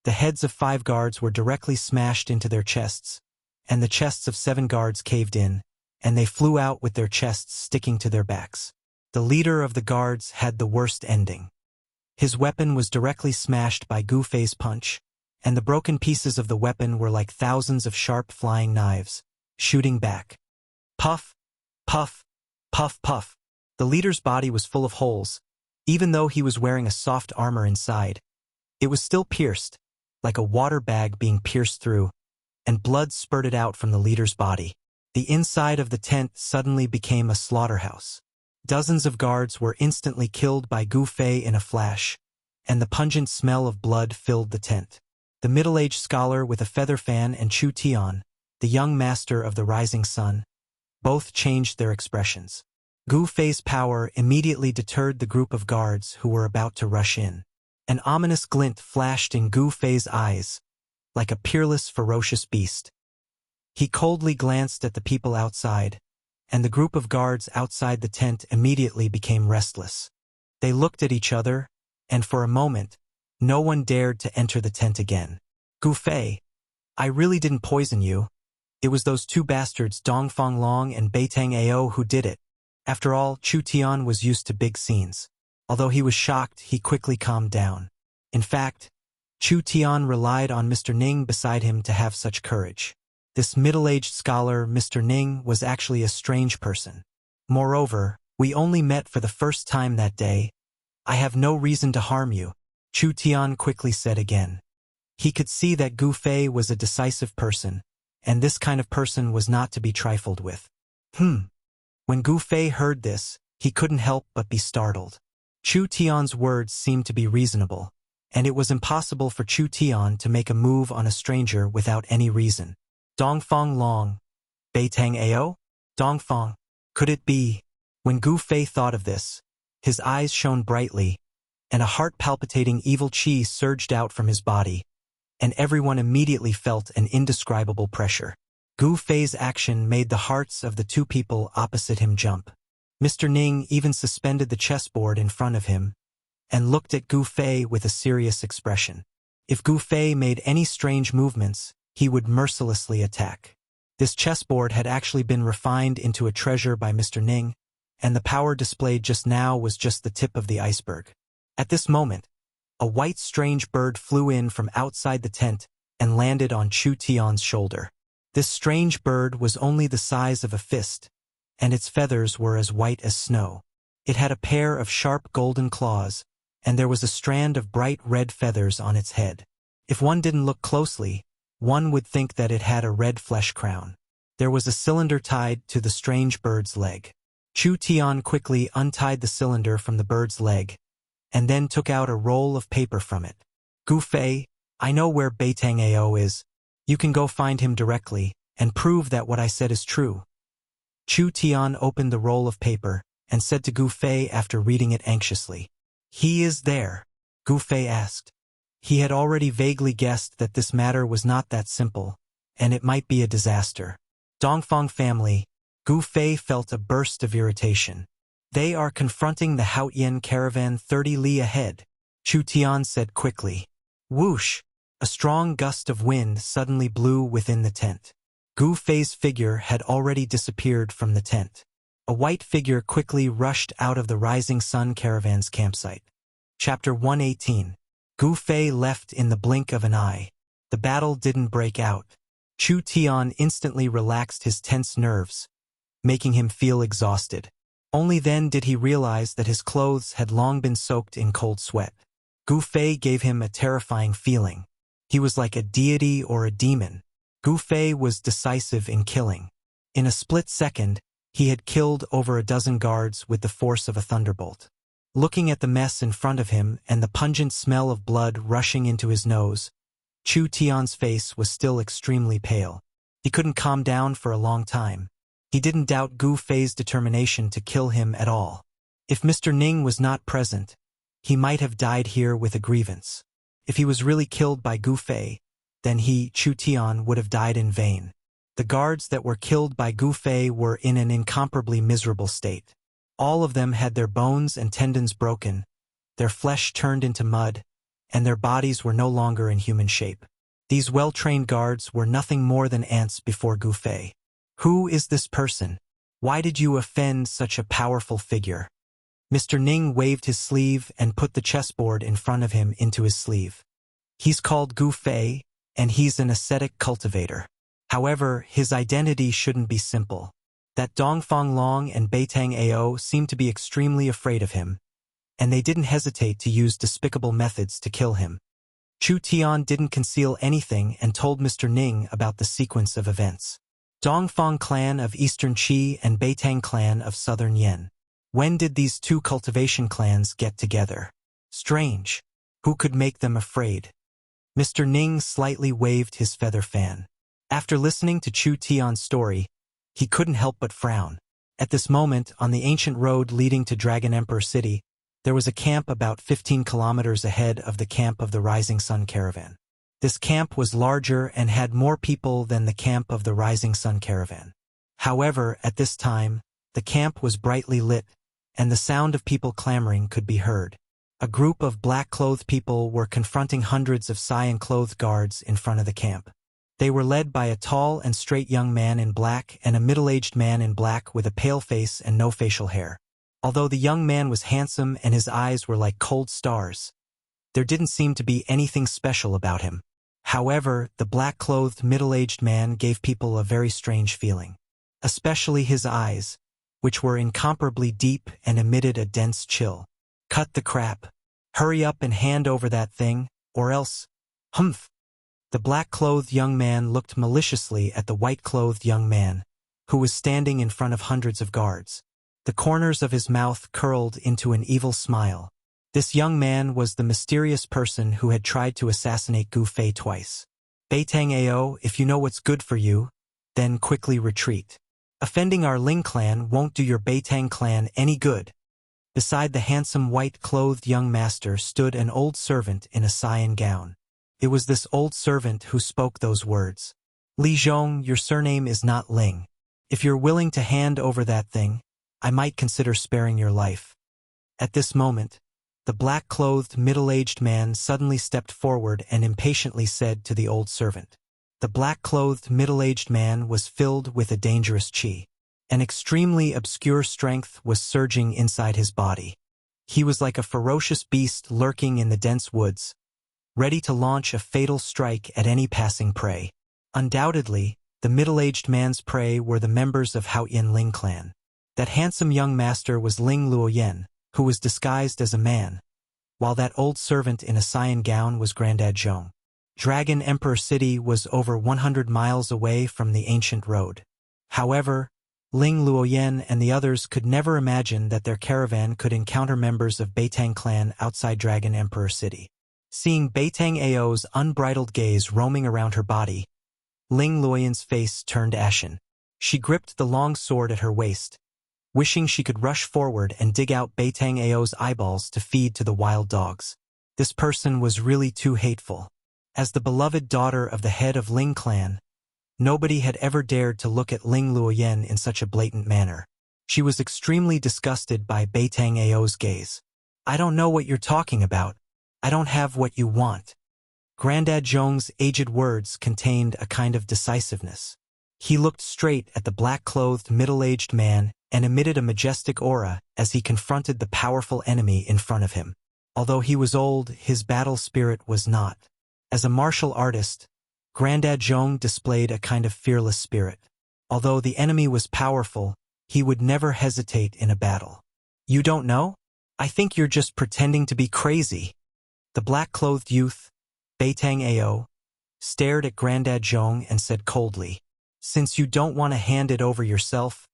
The heads of 5 guards were directly smashed into their chests, and the chests of 7 guards caved in, and they flew out with their chests sticking to their backs. The leader of the guards had the worst ending. His weapon was directly smashed by Gu Fei's punch, and the broken pieces of the weapon were like thousands of sharp flying knives, shooting back. Puff, puff, puff, puff. The leader's body was full of holes. Even though he was wearing a soft armor inside, it was still pierced, like a water bag being pierced through, and blood spurted out from the leader's body. The inside of the tent suddenly became a slaughterhouse. Dozens of guards were instantly killed by Gu Fei in a flash, and the pungent smell of blood filled the tent. The middle-aged scholar with a feather fan and Chu Tian, the young master of the rising sun, both changed their expressions. Gu Fei's power immediately deterred the group of guards who were about to rush in. An ominous glint flashed in Gu Fei's eyes, like a peerless, ferocious beast. He coldly glanced at the people outside, and the group of guards outside the tent immediately became restless. They looked at each other, and for a moment, no one dared to enter the tent again. Gu Fei, I really didn't poison you. It was those 2 bastards Dongfang Long and Beitang Ao who did it. After all, Chu Tian was used to big scenes. Although he was shocked, he quickly calmed down. In fact, Chu Tian relied on Mr. Ning beside him to have such courage. This middle-aged scholar, Mr. Ning, was actually a strange person. Moreover, we only met for the first time that day. I have no reason to harm you, Chu Tian quickly said again. He could see that Gu Fei was a decisive person, and this kind of person was not to be trifled with. When Gu Fei heard this, he couldn't help but be startled. Chu Tian's words seemed to be reasonable, and it was impossible for Chu Tian to make a move on a stranger without any reason. Dongfang Long, Beitang Ao? Dongfang. Could it be? When Gu Fei thought of this, his eyes shone brightly, and a heart-palpitating evil chi surged out from his body, and everyone immediately felt an indescribable pressure. Gu Fei's action made the hearts of the two people opposite him jump. Mr. Ning even suspended the chessboard in front of him and looked at Gu Fei with a serious expression. If Gu Fei made any strange movements, he would mercilessly attack. This chessboard had actually been refined into a treasure by Mr. Ning, and the power displayed just now was just the tip of the iceberg. At this moment, a white strange bird flew in from outside the tent and landed on Chu Tian's shoulder. This strange bird was only the size of a fist, and its feathers were as white as snow. It had a pair of sharp golden claws, and there was a strand of bright red feathers on its head. If one didn't look closely, one would think that it had a red flesh crown. There was a cylinder tied to the strange bird's leg. Chu Tian quickly untied the cylinder from the bird's leg, and then took out a roll of paper from it. Gu Fei, I know where Beitang Ao is. You can go find him directly, and prove that what I said is true. Chu Tian opened the roll of paper, and said to Gu Fei after reading it anxiously. He is there? Gu Fei asked. He had already vaguely guessed that this matter was not that simple, and it might be a disaster. Dongfang family, Gu Fei felt a burst of irritation. They are confronting the Haotian caravan 30 li ahead, Chu Tian said quickly. Whoosh! A strong gust of wind suddenly blew within the tent. Gu Fei's figure had already disappeared from the tent. A white figure quickly rushed out of the Rising Sun caravan's campsite. Chapter 118. Gu Fei left in the blink of an eye. The battle didn't break out. Chu Tian instantly relaxed his tense nerves, making him feel exhausted. Only then did he realize that his clothes had long been soaked in cold sweat. Gu Fei gave him a terrifying feeling. He was like a deity or a demon. Gu Fei was decisive in killing. In a split second, he had killed over a dozen guards with the force of a thunderbolt. Looking at the mess in front of him and the pungent smell of blood rushing into his nose, Chu Tian's face was still extremely pale. He couldn't calm down for a long time. He didn't doubt Gu Fei's determination to kill him at all. If Mr. Ning was not present, he might have died here with a grievance. If he was really killed by Gu Fei, then he, Chu Tian, would have died in vain. The guards that were killed by Gu Fei were in an incomparably miserable state. All of them had their bones and tendons broken, their flesh turned into mud, and their bodies were no longer in human shape. These well-trained guards were nothing more than ants before Gu Fei. Who is this person? Why did you offend such a powerful figure? Mr. Ning waved his sleeve and put the chessboard in front of him into his sleeve. He's called Gu Fei, and he's an ascetic cultivator. However, his identity shouldn't be simple. That Dongfang Long and Beitang Ao seemed to be extremely afraid of him, and they didn't hesitate to use despicable methods to kill him. Chu Tian didn't conceal anything and told Mr. Ning about the sequence of events. Dongfang clan of Eastern Qi and Beitang clan of Southern Yen. When did these two cultivation clans get together? Strange. Who could make them afraid? Mr. Ning slightly waved his feather fan. After listening to Chu Tian's story, he couldn't help but frown. At this moment, on the ancient road leading to Dragon Emperor City, there was a camp about 15 kilometers ahead of the camp of the Rising Sun caravan. This camp was larger and had more people than the camp of the Rising Sun caravan. However, at this time, the camp was brightly lit, and the sound of people clamoring could be heard. A group of black-clothed people were confronting hundreds of cyan-clothed guards in front of the camp. They were led by a tall and straight young man in black and a middle-aged man in black with a pale face and no facial hair. Although the young man was handsome and his eyes were like cold stars, there didn't seem to be anything special about him. However, the black-clothed middle-aged man gave people a very strange feeling. Especially his eyes, which were incomparably deep and emitted a dense chill. Cut the crap. Hurry up and hand over that thing, or else... Humph! The black-clothed young man looked maliciously at the white-clothed young man, who was standing in front of hundreds of guards. The corners of his mouth curled into an evil smile. This young man was the mysterious person who had tried to assassinate Gu Fei twice. Beitang Ao, if you know what's good for you, then quickly retreat. Offending our Ling clan won't do your Beitang clan any good. Beside the handsome white-clothed young master stood an old servant in a cyan gown. It was this old servant who spoke those words. Li Zhong, your surname is not Ling. If you're willing to hand over that thing, I might consider sparing your life. At this moment, the black-clothed middle-aged man suddenly stepped forward and impatiently said to the old servant. The black-clothed middle-aged man was filled with a dangerous qi. An extremely obscure strength was surging inside his body. He was like a ferocious beast lurking in the dense woods, ready to launch a fatal strike at any passing prey. Undoubtedly, the middle-aged man's prey were the members of Hao Yin Ling clan. That handsome young master was Ling Luoyen, who was disguised as a man, while that old servant in a cyan gown was Grandad Zhong. Dragon Emperor City was over 100 miles away from the ancient road. However, Ling Luoyen and the others could never imagine that their caravan could encounter members of Beitang clan outside Dragon Emperor City. Seeing Beitang Ao's unbridled gaze roaming around her body, Ling Luoyen's face turned ashen. She gripped the long sword at her waist, wishing she could rush forward and dig out Beitang Ao's eyeballs to feed to the wild dogs. This person was really too hateful. As the beloved daughter of the head of Ling clan, nobody had ever dared to look at Ling Luoyen in such a blatant manner. She was extremely disgusted by Beitang Ao's gaze. I don't know what you're talking about. I don't have what you want. Grandad Zhong's aged words contained a kind of decisiveness. He looked straight at the black-clothed middle-aged man and emitted a majestic aura as he confronted the powerful enemy in front of him. Although he was old, his battle spirit was not. As a martial artist, Grandad Zhong displayed a kind of fearless spirit. Although the enemy was powerful, he would never hesitate in a battle. You don't know? I think you're just pretending to be crazy. The black-clothed youth, Beitang Ao, stared at Grandad Zhong and said coldly, Since you don't want to hand it over yourself,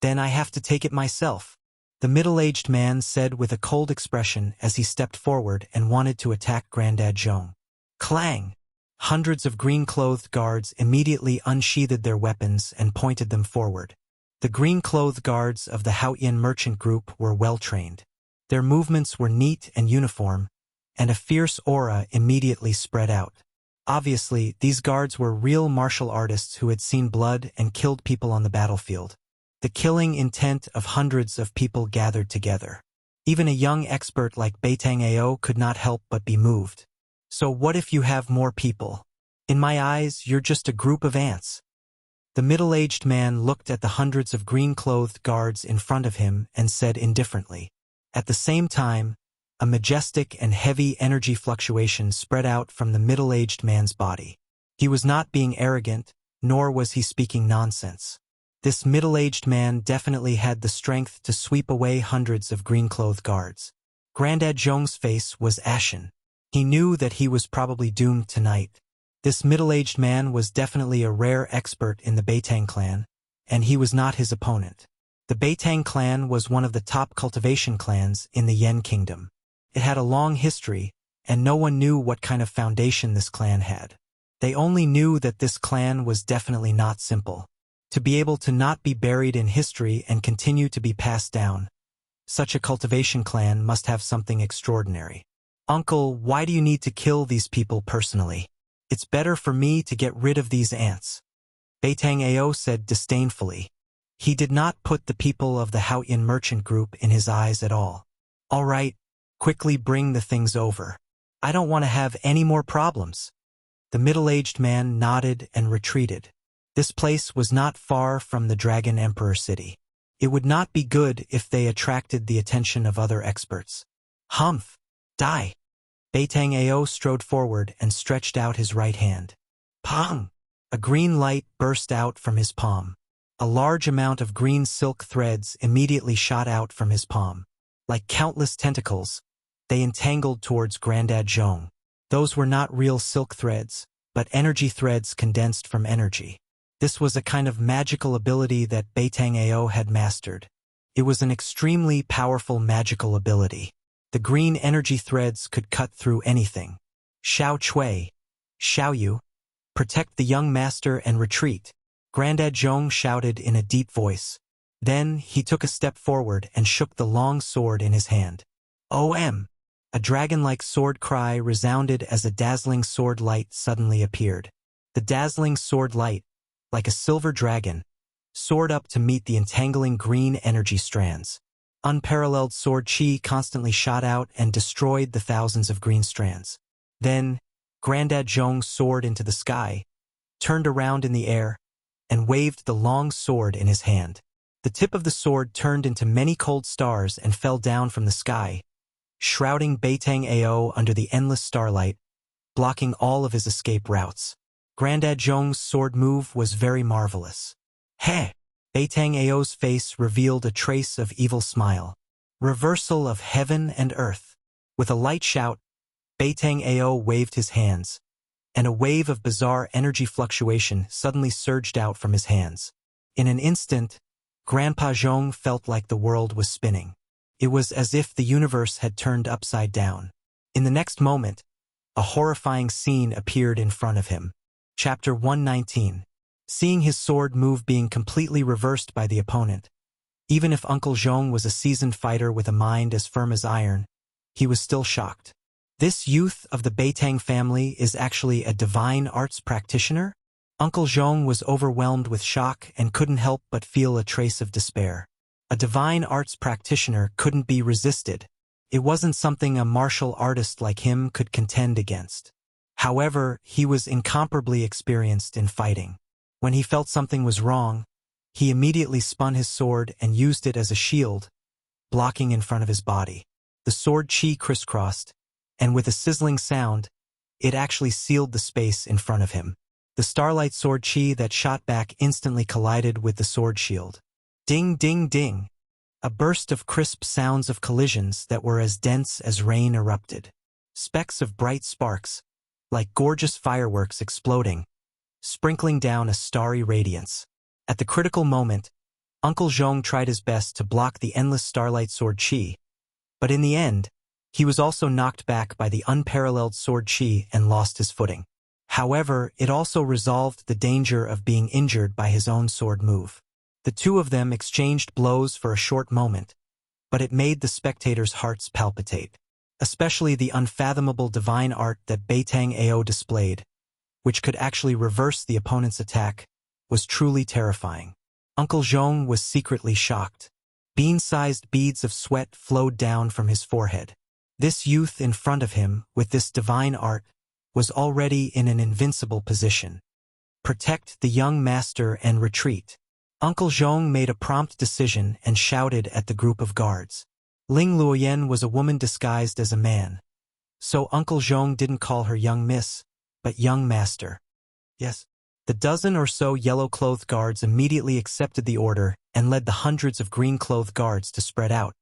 then I have to take it myself. The middle-aged man said with a cold expression as he stepped forward and wanted to attack Grandad Zhong. Clang! Hundreds of green-clothed guards immediately unsheathed their weapons and pointed them forward. The green-clothed guards of the Hao Yin merchant group were well-trained. Their movements were neat and uniform, and a fierce aura immediately spread out. Obviously, these guards were real martial artists who had seen blood and killed people on the battlefield. The killing intent of hundreds of people gathered together. Even a young expert like Beitang Ao could not help but be moved. So what if you have more people? In my eyes, you're just a group of ants. The middle-aged man looked at the hundreds of green-clothed guards in front of him and said indifferently. At the same time, a majestic and heavy energy fluctuation spread out from the middle-aged man's body. He was not being arrogant, nor was he speaking nonsense. This middle-aged man definitely had the strength to sweep away hundreds of green-clothed guards. Grandad Zhong's face was ashen. He knew that he was probably doomed tonight. This middle-aged man was definitely a rare expert in the Beitang clan, and he was not his opponent. The Beitang clan was one of the top cultivation clans in the Yen kingdom. It had a long history, and no one knew what kind of foundation this clan had. They only knew that this clan was definitely not simple. To be able to not be buried in history and continue to be passed down, such a cultivation clan must have something extraordinary. Uncle, why do you need to kill these people personally? It's better for me to get rid of these ants. Beitang Ao said disdainfully. He did not put the people of the Hao Yin merchant group in his eyes at all. All right, quickly bring the things over. I don't want to have any more problems. The middle-aged man nodded and retreated. This place was not far from the Dragon Emperor City. It would not be good if they attracted the attention of other experts. Humph! Die! Beitang Ao strode forward and stretched out his right hand. Pong! A green light burst out from his palm. A large amount of green silk threads immediately shot out from his palm. Like countless tentacles, they entangled towards Grandad Zhong. Those were not real silk threads, but energy threads condensed from energy. This was a kind of magical ability that Beitang Ao had mastered. It was an extremely powerful magical ability. The green energy threads could cut through anything. Xiao Cui, Xiao Yu, protect the young master and retreat. Grandad Zhong shouted in a deep voice. Then he took a step forward and shook the long sword in his hand. "OM!" A dragon-like sword cry resounded as a dazzling sword light suddenly appeared. The dazzling sword light, like a silver dragon, soared up to meet the entangling green energy strands. Unparalleled sword chi constantly shot out and destroyed the thousands of green strands. Then, Grandad Zhong soared into the sky, turned around in the air, and waved the long sword in his hand. The tip of the sword turned into many cold stars and fell down from the sky, shrouding Beitang Ao under the endless starlight, blocking all of his escape routes. Grandad Zhong's sword move was very marvelous. "Heh!" Beitang Ao's face revealed a trace of evil smile. Reversal of heaven and earth. With a light shout, Beitang Ao waved his hands, and a wave of bizarre energy fluctuation suddenly surged out from his hands. In an instant, Grandpa Zhong felt like the world was spinning. It was as if the universe had turned upside down. In the next moment, a horrifying scene appeared in front of him. Chapter 119. Seeing his sword move being completely reversed by the opponent. Even if Uncle Zhong was a seasoned fighter with a mind as firm as iron, he was still shocked. This youth of the Beitang family is actually a divine arts practitioner? Uncle Zhong was overwhelmed with shock and couldn't help but feel a trace of despair. A divine arts practitioner couldn't be resisted. It wasn't something a martial artist like him could contend against. However, he was incomparably experienced in fighting. When he felt something was wrong, he immediately spun his sword and used it as a shield, blocking in front of his body. The sword chi crisscrossed, and with a sizzling sound, it actually sealed the space in front of him. The starlight sword chi that shot back instantly collided with the sword shield. Ding, ding, ding! A burst of crisp sounds of collisions that were as dense as rain erupted. Specks of bright sparks, like gorgeous fireworks exploding, sprinkling down a starry radiance. At the critical moment, Uncle Zhong tried his best to block the endless starlight sword chi, but in the end, he was also knocked back by the unparalleled sword chi and lost his footing. However, it also resolved the danger of being injured by his own sword move. The two of them exchanged blows for a short moment, but it made the spectators' hearts palpitate. Especially the unfathomable divine art that Beitang Ao displayed, which could actually reverse the opponent's attack, was truly terrifying. Uncle Zhong was secretly shocked. Bean-sized beads of sweat flowed down from his forehead. This youth in front of him, with this divine art, was already in an invincible position. Protect the young master and retreat. Uncle Zhong made a prompt decision and shouted at the group of guards. Ling Luoyan was a woman disguised as a man, so Uncle Zhong didn't call her young miss, but young master. Yes. The dozen or so yellow-clothed guards immediately accepted the order and led the hundreds of green-clothed guards to spread out,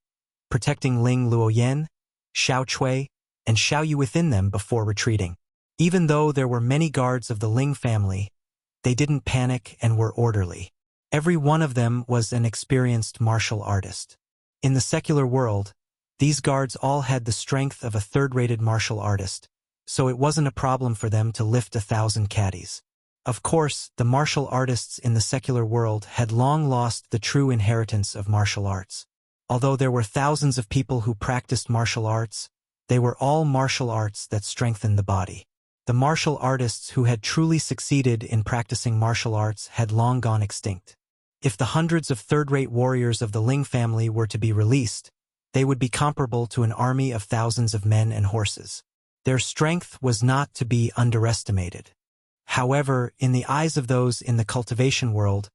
protecting Ling Luoyan, Xiao Chui, and Xiao Yu within them before retreating. Even though there were many guards of the Ling family, they didn't panic and were orderly. Every one of them was an experienced martial artist. In the secular world, these guards all had the strength of a third-rated martial artist, so it wasn't a problem for them to lift 1,000 caddies. Of course, the martial artists in the secular world had long lost the true inheritance of martial arts. Although there were thousands of people who practiced martial arts, they were all martial arts that strengthened the body. The martial artists who had truly succeeded in practicing martial arts had long gone extinct. If the hundreds of third-rate warriors of the Ling family were to be released, they would be comparable to an army of thousands of men and horses. Their strength was not to be underestimated. However, in the eyes of those in the cultivation world,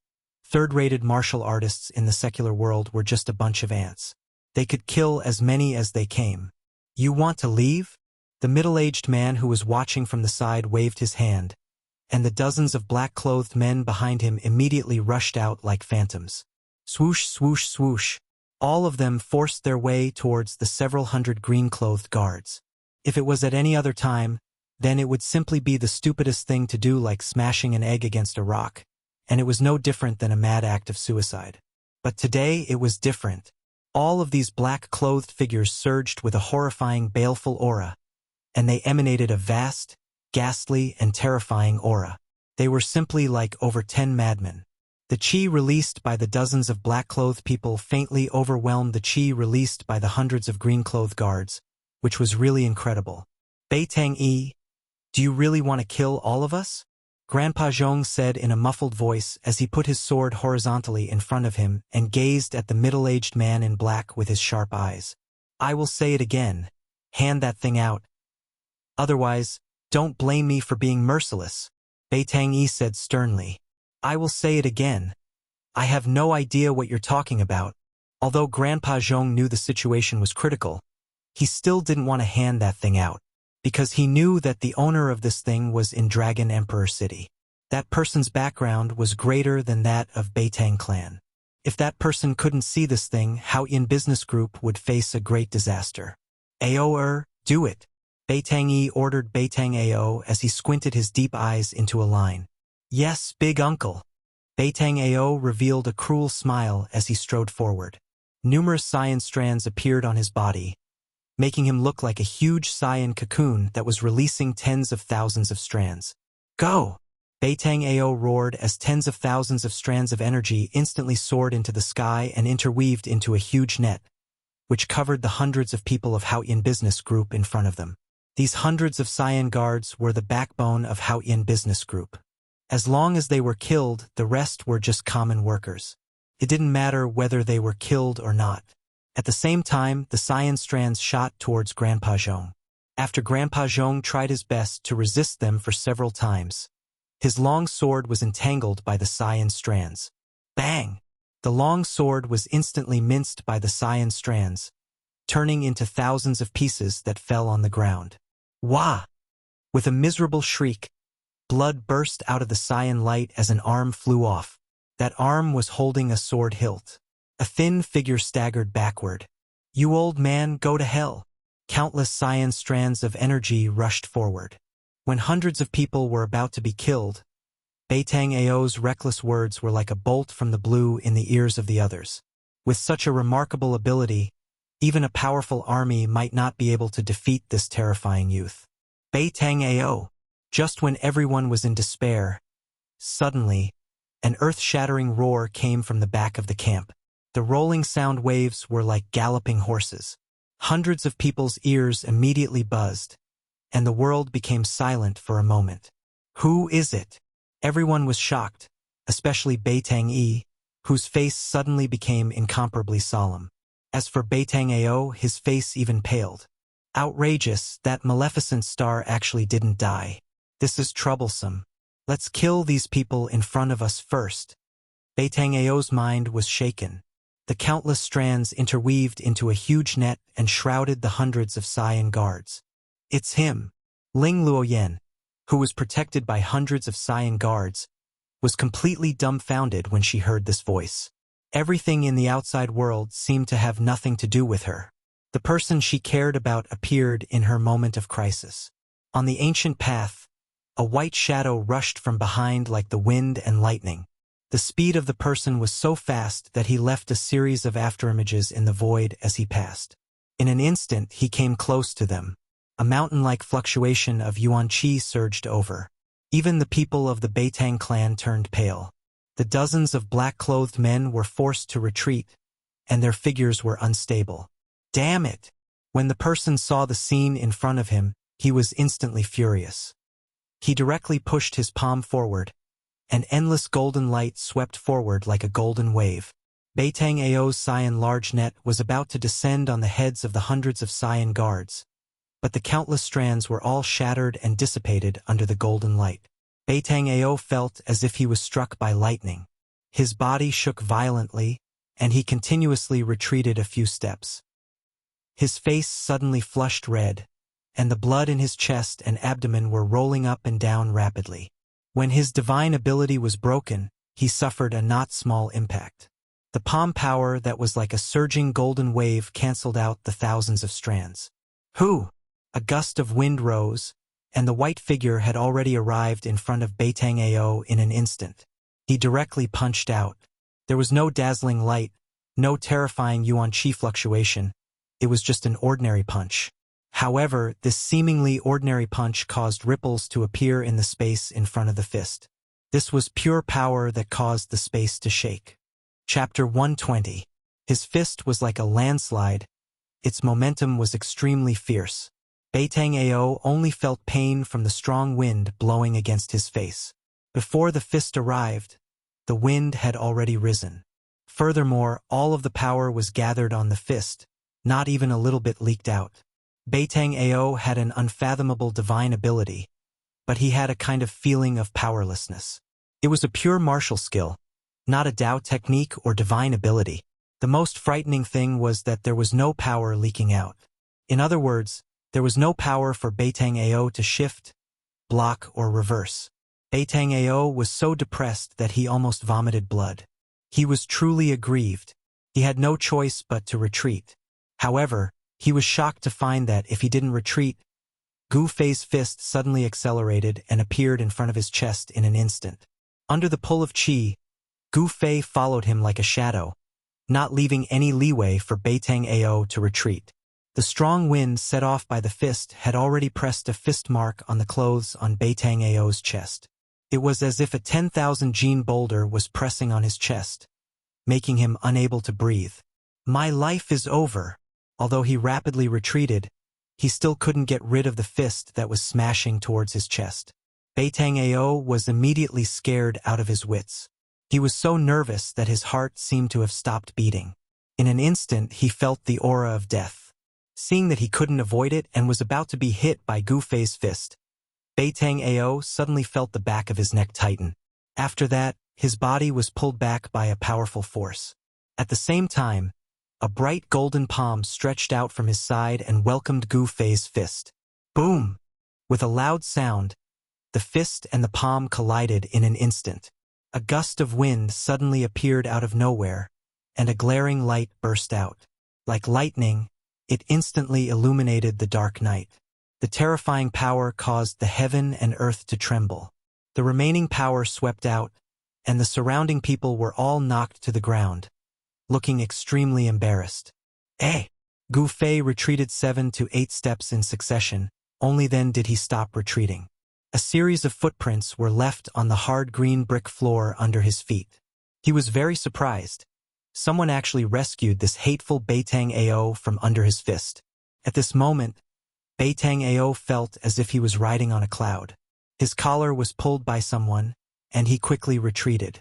third-rated martial artists in the secular world were just a bunch of ants. They could kill as many as they came. "You want to leave?" The middle-aged man who was watching from the side waved his hand, and the dozens of black-clothed men behind him immediately rushed out like phantoms. Swoosh, swoosh, swoosh. All of them forced their way towards the several hundred green-clothed guards. If it was at any other time, then it would simply be the stupidest thing to do, like smashing an egg against a rock, and it was no different than a mad act of suicide. But today it was different. All of these black-clothed figures surged with a horrifying, baleful aura, and they emanated a vast, ghastly, and terrifying aura. They were simply like over 10 madmen. The qi released by the dozens of black-clothed people faintly overwhelmed the qi released by the hundreds of green-clothed guards, which was really incredible. Beitang-yi, do you really want to kill all of us? Grandpa Zhong said in a muffled voice as he put his sword horizontally in front of him and gazed at the middle-aged man in black with his sharp eyes. I will say it again. Hand that thing out. Otherwise, don't blame me for being merciless, Beitang-yi said sternly. I will say it again. I have no idea what you're talking about. Although Grandpa Zhong knew the situation was critical, he still didn't want to hand that thing out, because he knew that the owner of this thing was in Dragon Emperor City. That person's background was greater than that of Beitang clan. If that person couldn't see this thing, Haoyan Business Group would face a great disaster. Ao, do it. Beitang-yi ordered Beitang Ao as he squinted his deep eyes into a line. Yes, big uncle. Beitang Ao revealed a cruel smile as he strode forward. Numerous cyan strands appeared on his body, making him look like a huge cyan cocoon that was releasing tens of thousands of strands. Go! Beitang Ao roared as tens of thousands of strands of energy instantly soared into the sky and interweaved into a huge net, which covered the hundreds of people of Haoyan Business Group in front of them. These hundreds of cyan guards were the backbone of Haoyan Business Group. As long as they were killed, the rest were just common workers. It didn't matter whether they were killed or not. At the same time, the cyan strands shot towards Grandpa Zhong. After Grandpa Zhong tried his best to resist them for several times, his long sword was entangled by the cyan strands. Bang! The long sword was instantly minced by the cyan strands, turning into thousands of pieces that fell on the ground. Wah! With a miserable shriek, blood burst out of the cyan light as an arm flew off. That arm was holding a sword hilt. A thin figure staggered backward. You old man, go to hell. Countless cyan strands of energy rushed forward. When hundreds of people were about to be killed, Beitang Ao's reckless words were like a bolt from the blue in the ears of the others. With such a remarkable ability, even a powerful army might not be able to defeat this terrifying youth. Beitang Ao. Just when everyone was in despair, suddenly, an earth-shattering roar came from the back of the camp. The rolling sound waves were like galloping horses. Hundreds of people's ears immediately buzzed, and the world became silent for a moment. Who is it? Everyone was shocked, especially Beitang-yi, whose face suddenly became incomparably solemn. As for Beitang Ao, his face even paled. Outrageous, that maleficent star actually didn't die. This is troublesome. Let's kill these people in front of us first. Beitang Ao's mind was shaken. The countless strands interweaved into a huge net and shrouded the hundreds of cyan guards. It's him. Ling Luoyan, who was protected by hundreds of cyan guards, was completely dumbfounded when she heard this voice. Everything in the outside world seemed to have nothing to do with her. The person she cared about appeared in her moment of crisis. On the ancient path, a white shadow rushed from behind like the wind and lightning. The speed of the person was so fast that he left a series of afterimages in the void as he passed. In an instant, he came close to them. A mountain-like fluctuation of yuan qi surged over. Even the people of the Beitang clan turned pale. The dozens of black-clothed men were forced to retreat, and their figures were unstable. Damn it! When the person saw the scene in front of him, he was instantly furious. He directly pushed his palm forward. An endless golden light swept forward like a golden wave. Beitang Ao's cyan large net was about to descend on the heads of the hundreds of cyan guards, but the countless strands were all shattered and dissipated under the golden light. Beitang Ao felt as if he was struck by lightning. His body shook violently, and he continuously retreated a few steps. His face suddenly flushed red, and the blood in his chest and abdomen were rolling up and down rapidly. When his divine ability was broken, he suffered a not small impact. The palm power that was like a surging golden wave canceled out the thousands of strands. Who? A gust of wind rose, and the white figure had already arrived in front of Beitang Ao in an instant. He directly punched out. There was no dazzling light, no terrifying yuan qi fluctuation. It was just an ordinary punch. However, this seemingly ordinary punch caused ripples to appear in the space in front of the fist. This was pure power that caused the space to shake. Chapter 120. His fist was like a landslide. Its momentum was extremely fierce. Beitang Ao only felt pain from the strong wind blowing against his face. Before the fist arrived, the wind had already risen. Furthermore, all of the power was gathered on the fist, not even a little bit leaked out. Beitang Ao had an unfathomable divine ability, but he had a kind of feeling of powerlessness. It was a pure martial skill, not a Dao technique or divine ability. The most frightening thing was that there was no power leaking out. In other words, there was no power for Beitang Ao to shift, block, or reverse. Beitang Ao was so depressed that he almost vomited blood. He was truly aggrieved. He had no choice but to retreat. However, he was shocked to find that if he didn't retreat, Gu Fei's fist suddenly accelerated and appeared in front of his chest in an instant. Under the pull of qi, Gu Fei followed him like a shadow, not leaving any leeway for Beitang Ao to retreat. The strong wind set off by the fist had already pressed a fist mark on the clothes on Beitang Ao's chest. It was as if a 10,000 gene boulder was pressing on his chest, making him unable to breathe. My life is over. Although he rapidly retreated, he still couldn't get rid of the fist that was smashing towards his chest. Beitang Ao was immediately scared out of his wits. He was so nervous that his heart seemed to have stopped beating. In an instant, he felt the aura of death. Seeing that he couldn't avoid it and was about to be hit by Gu Fei's fist, Beitang Ao suddenly felt the back of his neck tighten. After that, his body was pulled back by a powerful force. At the same time, a bright golden palm stretched out from his side and welcomed Gu Fei's fist. Boom! With a loud sound, the fist and the palm collided in an instant. A gust of wind suddenly appeared out of nowhere, and a glaring light burst out. Like lightning, it instantly illuminated the dark night. The terrifying power caused the heaven and earth to tremble. The remaining power swept out, and the surrounding people were all knocked to the ground, looking extremely embarrassed. Gu Fei retreated 7 to 8 steps in succession. Only then did he stop retreating. A series of footprints were left on the hard green brick floor under his feet. He was very surprised. Someone actually rescued this hateful Beitang Ao from under his fist. At this moment, Beitang Ao felt as if he was riding on a cloud. His collar was pulled by someone, and he quickly retreated.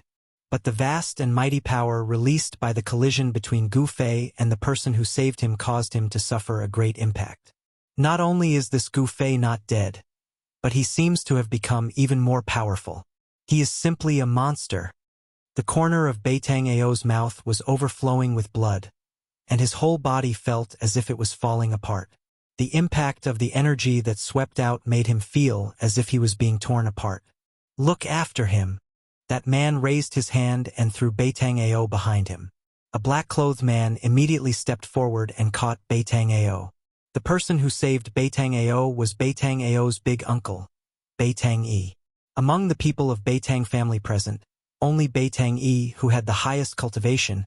But the vast and mighty power released by the collision between Gu Fei and the person who saved him caused him to suffer a great impact. Not only is this Gu Fei not dead, but he seems to have become even more powerful. He is simply a monster. The corner of Beitang Ao's mouth was overflowing with blood, and his whole body felt as if it was falling apart. The impact of the energy that swept out made him feel as if he was being torn apart. Look after him. That man raised his hand and threw Beitang Ao behind him. A black-clothed man immediately stepped forward and caught Beitang Ao. The person who saved Beitang Ao was Beitang Ao's big uncle, Beitang Yi. Among the people of Beitang family present, only Beitang Yi, who had the highest cultivation,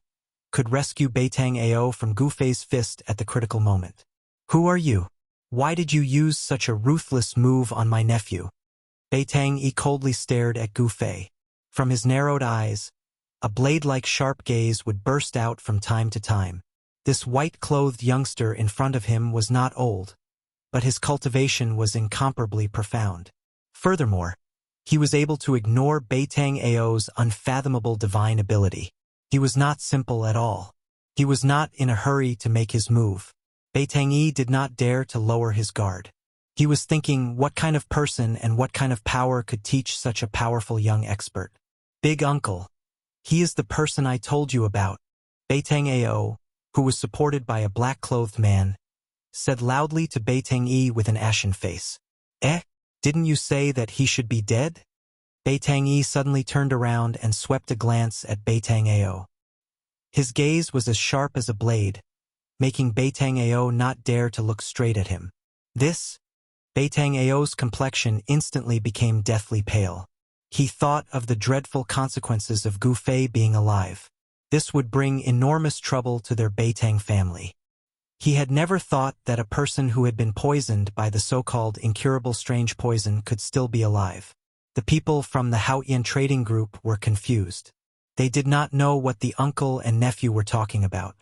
could rescue Beitang Ao from Gu Fei's fist at the critical moment. Who are you? Why did you use such a ruthless move on my nephew? Beitang Yi coldly stared at Gu Fei. From his narrowed eyes, a blade-like sharp gaze would burst out from time to time. This white-clothed youngster in front of him was not old, but his cultivation was incomparably profound. Furthermore, he was able to ignore Beitang Ao's unfathomable divine ability. He was not simple at all. He was not in a hurry to make his move. Beitang Yi did not dare to lower his guard. He was thinking, what kind of person and what kind of power could teach such a powerful young expert? Big uncle. He is the person I told you about. Beitang Ao, who was supported by a black-clothed man, said loudly to Beitang Yi with an ashen face. Didn't you say that he should be dead? Beitang Yi suddenly turned around and swept a glance at Beitang Ao. His gaze was as sharp as a blade, making Beitang Ao not dare to look straight at him. Beitang Ao's complexion instantly became deathly pale. He thought of the dreadful consequences of Gu Fei being alive. This would bring enormous trouble to their Beitang family. He had never thought that a person who had been poisoned by the so-called incurable strange poison could still be alive. The people from the Haotian trading group were confused. They did not know what the uncle and nephew were talking about.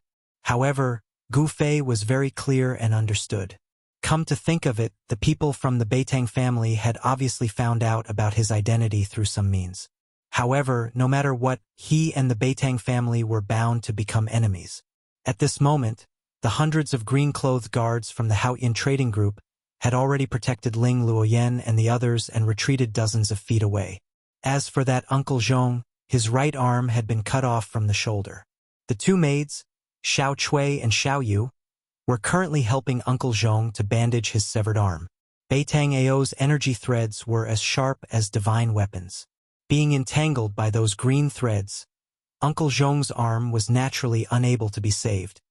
However, Gu Fei was very clear and understood. Come to think of it, the people from the Beitang family had obviously found out about his identity through some means. However, no matter what, he and the Beitang family were bound to become enemies. At this moment, the hundreds of green-clothed guards from the Haotian trading group had already protected Ling Luoyen and the others and retreated dozens of feet away. As for that Uncle Zhong, his right arm had been cut off from the shoulder. The two maids, Xiao Chui and Xiao Yu, were currently helping Uncle Zhong to bandage his severed arm. Beitang Ao's energy threads were as sharp as divine weapons. Being entangled by those green threads, Uncle Zhong's arm was naturally unable to be saved.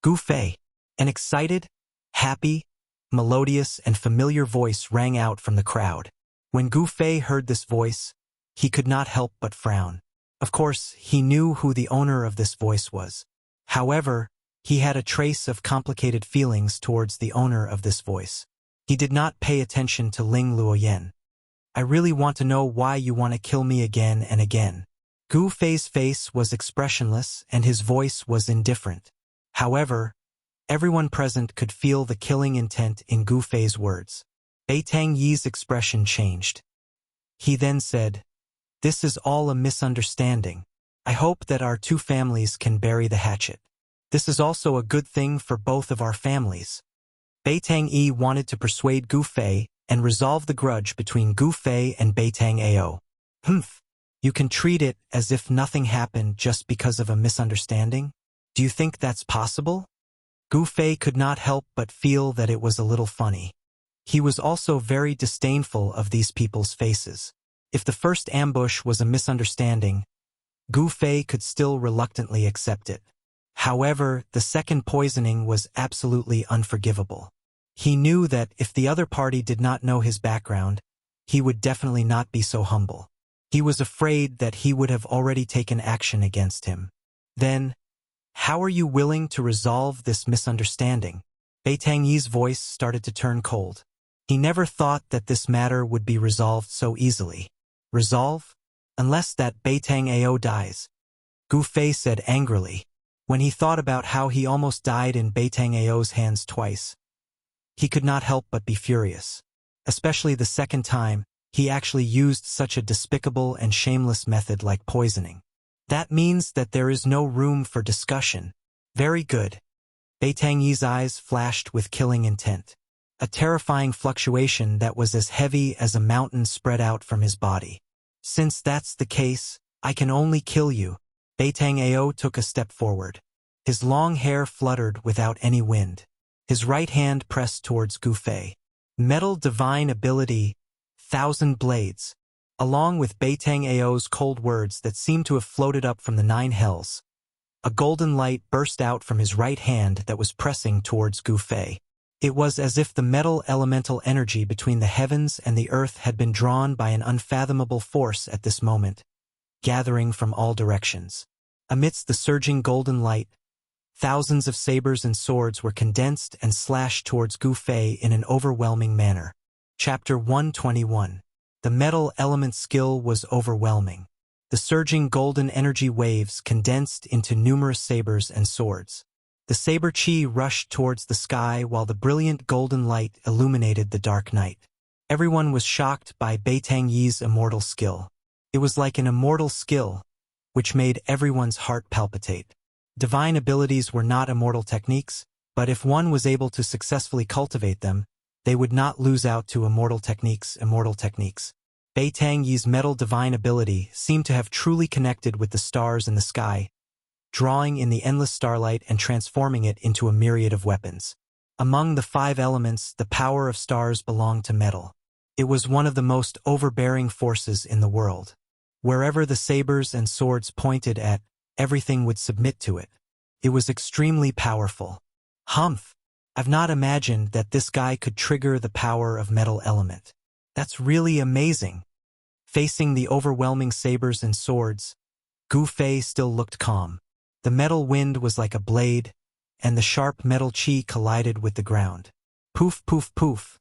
Gu Fei, an excited, happy, melodious and familiar voice rang out from the crowd. When Gu Fei heard this voice, he could not help but frown. Of course, he knew who the owner of this voice was. However, he had a trace of complicated feelings towards the owner of this voice. He did not pay attention to Ling Luoyen. I really want to know why you want to kill me again and again. Gu Fei's face was expressionless and his voice was indifferent. However, everyone present could feel the killing intent in Gu Fei's words. Beitang Yi's expression changed. He then said, "This is all a misunderstanding. I hope that our two families can bury the hatchet. This is also a good thing for both of our families." Beitang Yi wanted to persuade Gu Fei and resolve the grudge between Gu Fei and Beitang Ao. You can treat it as if nothing happened just because of a misunderstanding? Do you think that's possible? Gu Fei could not help but feel that it was a little funny. He was also very disdainful of these people's faces. If the first ambush was a misunderstanding, Gu Fei could still reluctantly accept it. However, the second poisoning was absolutely unforgivable. He knew that if the other party did not know his background, he would definitely not be so humble. He was afraid that he would have already taken action against him. Then, how are you willing to resolve this misunderstanding? Beitang Yi's voice started to turn cold. He never thought that this matter would be resolved so easily. Resolve? Unless that Beitang Ao dies, Gu Fei said angrily. When he thought about how he almost died in Beitang Ao's hands twice, he could not help but be furious. Especially the second time, he actually used such a despicable and shameless method like poisoning. That means that there is no room for discussion. Very good. Beitang Yi's eyes flashed with killing intent. A terrifying fluctuation that was as heavy as a mountain spread out from his body. Since that's the case, I can only kill you. Beitang Ao took a step forward. His long hair fluttered without any wind. His right hand pressed towards Gu Fei. Metal divine ability, 1,000 blades. Along with Beitang Ao's cold words that seemed to have floated up from the 9 hells, a golden light burst out from his right hand that was pressing towards Gu Fei. It was as if the metal elemental energy between the heavens and the earth had been drawn by an unfathomable force at this moment, gathering from all directions. Amidst the surging golden light, thousands of sabers and swords were condensed and slashed towards Gu Fei in an overwhelming manner. Chapter 121. The metal element skill was overwhelming. The surging golden energy waves condensed into numerous sabers and swords. The saber chi rushed towards the sky while the brilliant golden light illuminated the dark night. Everyone was shocked by Beitang Yi's immortal skill. It was like an immortal skill, which made everyone's heart palpitate. Divine abilities were not immortal techniques, but if one was able to successfully cultivate them, they would not lose out to immortal techniques. Beitang Yi's metal divine ability seemed to have truly connected with the stars in the sky, drawing in the endless starlight and transforming it into a myriad of weapons. Among the 5 elements, the power of stars belonged to metal. It was one of the most overbearing forces in the world. Wherever the sabers and swords pointed at, everything would submit to it. It was extremely powerful. I've not imagined that this guy could trigger the power of metal element. That's really amazing. Facing the overwhelming sabers and swords, Gu Fei still looked calm. The metal wind was like a blade, and the sharp metal chi collided with the ground. Poof, poof, poof.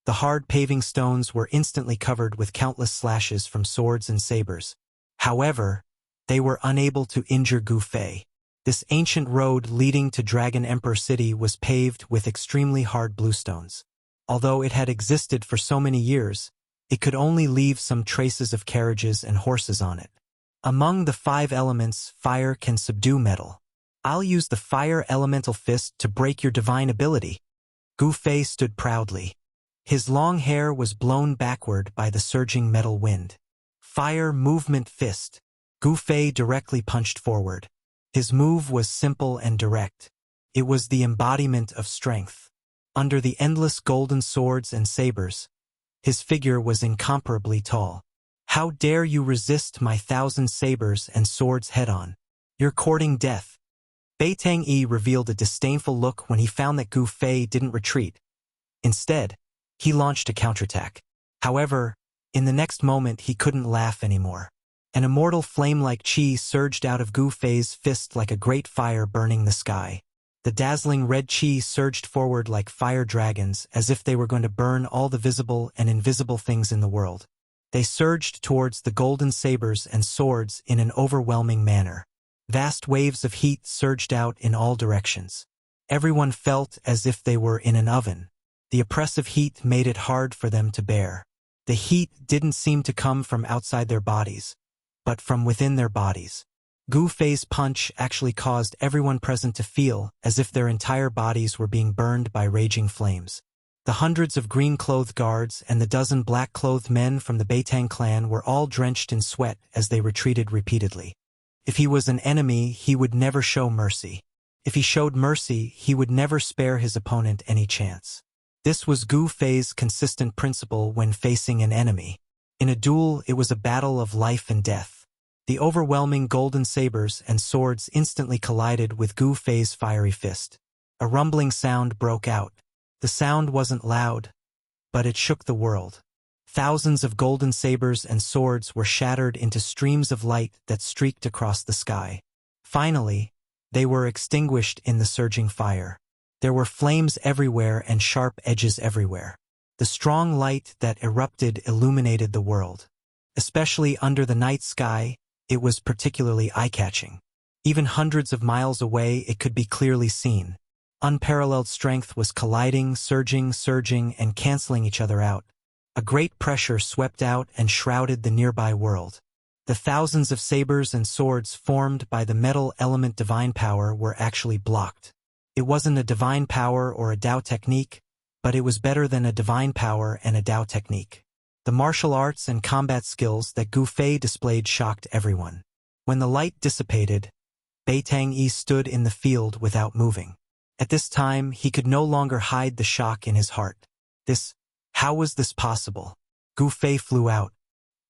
The hard paving stones were instantly covered with countless slashes from swords and sabers. However, they were unable to injure Gu Fei. This ancient road leading to Dragon Emperor City was paved with extremely hard bluestones. Although it had existed for so many years, it could only leave some traces of carriages and horses on it. Among the 5 elements, fire can subdue metal. I'll use the fire elemental fist to break your divine ability. Gu Fei stood proudly. His long hair was blown backward by the surging metal wind. Fire movement fist. Gu Fei directly punched forward. His move was simple and direct. It was the embodiment of strength. Under the endless golden swords and sabers, his figure was incomparably tall. How dare you resist my 1,000 sabers and swords head-on? You're courting death. Bei Tang-yi revealed a disdainful look when he found that Gu Fei didn't retreat. Instead, he launched a counterattack. However, in the next moment he couldn't laugh anymore. An immortal flame-like chi surged out of Gu Fei's fist like a great fire burning the sky. The dazzling red chi surged forward like fire dragons, as if they were going to burn all the visible and invisible things in the world. They surged towards the golden sabers and swords in an overwhelming manner. Vast waves of heat surged out in all directions. Everyone felt as if they were in an oven. The oppressive heat made it hard for them to bear. The heat didn't seem to come from outside their bodies, but from within their bodies. Gu Fei's punch actually caused everyone present to feel as if their entire bodies were being burned by raging flames. The hundreds of green-clothed guards and the dozen black-clothed men from the Beitang clan were all drenched in sweat as they retreated repeatedly. If he was an enemy, he would never show mercy. If he showed mercy, he would never spare his opponent any chance. This was Gu Fei's consistent principle when facing an enemy. In a duel, it was a battle of life and death. The overwhelming golden sabers and swords instantly collided with Gu Fei's fiery fist. A rumbling sound broke out. The sound wasn't loud, but it shook the world. Thousands of golden sabers and swords were shattered into streams of light that streaked across the sky. Finally, they were extinguished in the surging fire. There were flames everywhere and sharp edges everywhere. The strong light that erupted illuminated the world. Especially under the night sky, it was particularly eye-catching. Even hundreds of miles away, it could be clearly seen. Unparalleled strength was colliding, surging, and canceling each other out. A great pressure swept out and shrouded the nearby world. The thousands of sabers and swords formed by the metal element divine power were actually blocked. It wasn't a divine power or a Dao technique, but it was better than a divine power and a Dao technique. The martial arts and combat skills that Gu Fei displayed shocked everyone. When the light dissipated, Bei Tang-yi stood in the field without moving. At this time, he could no longer hide the shock in his heart. How was this possible? Gu Fei flew out.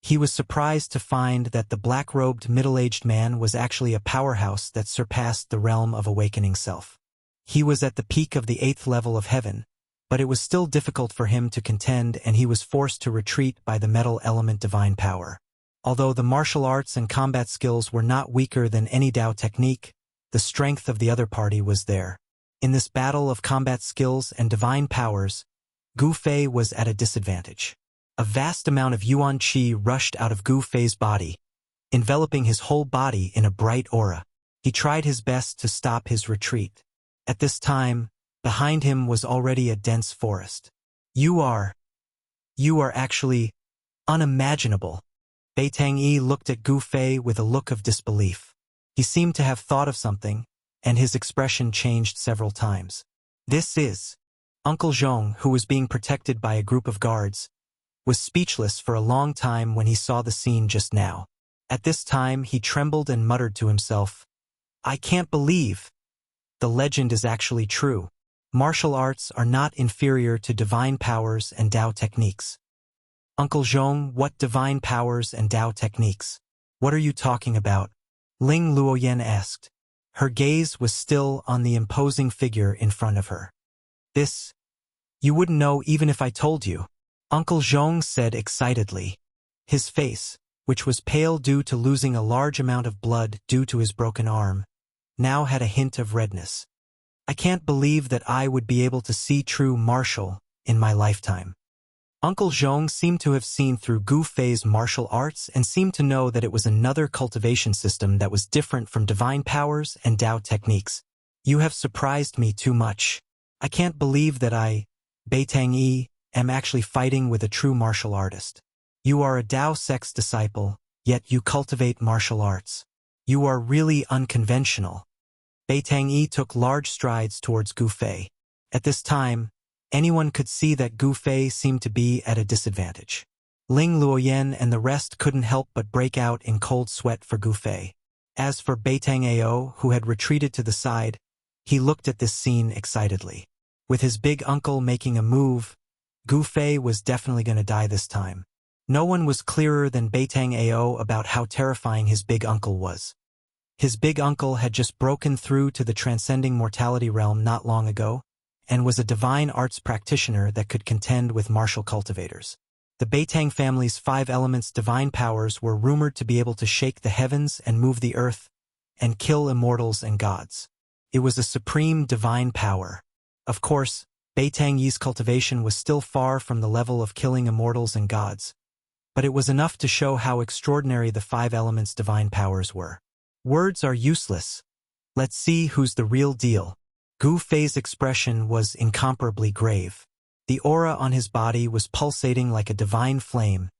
He was surprised to find that the black-robed middle-aged man was actually a powerhouse that surpassed the realm of awakening self. He was at the peak of the 8th level of heaven, but it was still difficult for him to contend and he was forced to retreat by the metal element divine power. Although the martial arts and combat skills were not weaker than any Dao technique, the strength of the other party was there. In this battle of combat skills and divine powers, Gu Fei was at a disadvantage. A vast amount of Yuan Qi rushed out of Gu Fei's body, enveloping his whole body in a bright aura. He tried his best to stop his retreat. At this time, behind him was already a dense forest. You are actually unimaginable. Bei Tang-yi looked at Gu Fei with a look of disbelief. He seemed to have thought of something, and his expression changed several times. This is Uncle Zhong, who was being protected by a group of guards, was speechless for a long time when he saw the scene just now. At this time, he trembled and muttered to himself, "I can't believe the legend is actually true. Martial arts are not inferior to divine powers and Dao techniques." "Uncle Zhong, what divine powers and Dao techniques? What are you talking about?" Ling Luoyan asked. Her gaze was still on the imposing figure in front of her. You wouldn't know even if I told you," Uncle Zhong said excitedly. His face, which was pale due to losing a large amount of blood due to his broken arm, now had a hint of redness. "I can't believe that I would be able to see true martial in my lifetime." Uncle Zhong seemed to have seen through Gu Fei's martial arts and seemed to know that it was another cultivation system that was different from divine powers and Dao techniques. You have surprised me too much. I can't believe that I, Bei Tangyi, am actually fighting with a true martial artist. You are a Dao sect's disciple, yet you cultivate martial arts. You are really unconventional. Bei Tangyi took large strides towards Gu Fei. At this time, anyone could see that Gu Fei seemed to be at a disadvantage. Ling Luoyan and the rest couldn't help but break out in cold sweat for Gu Fei. As for Bei Tangyi, who had retreated to the side, he looked at this scene excitedly. With his big uncle making a move, Gu Fei was definitely going to die this time. No one was clearer than Bei Tangyi about how terrifying his big uncle was. His big uncle had just broken through to the transcending mortality realm not long ago, and was a divine arts practitioner that could contend with martial cultivators. The Beitang family's 5 elements divine powers were rumored to be able to shake the heavens and move the earth, and kill immortals and gods. It was a supreme divine power. Of course, Bei Tangyi's cultivation was still far from the level of killing immortals and gods, but it was enough to show how extraordinary the 5 elements' divine powers were. Words are useless. Let's see who's the real deal. Gu Fei's expression was incomparably grave. The aura on his body was pulsating like a divine flame,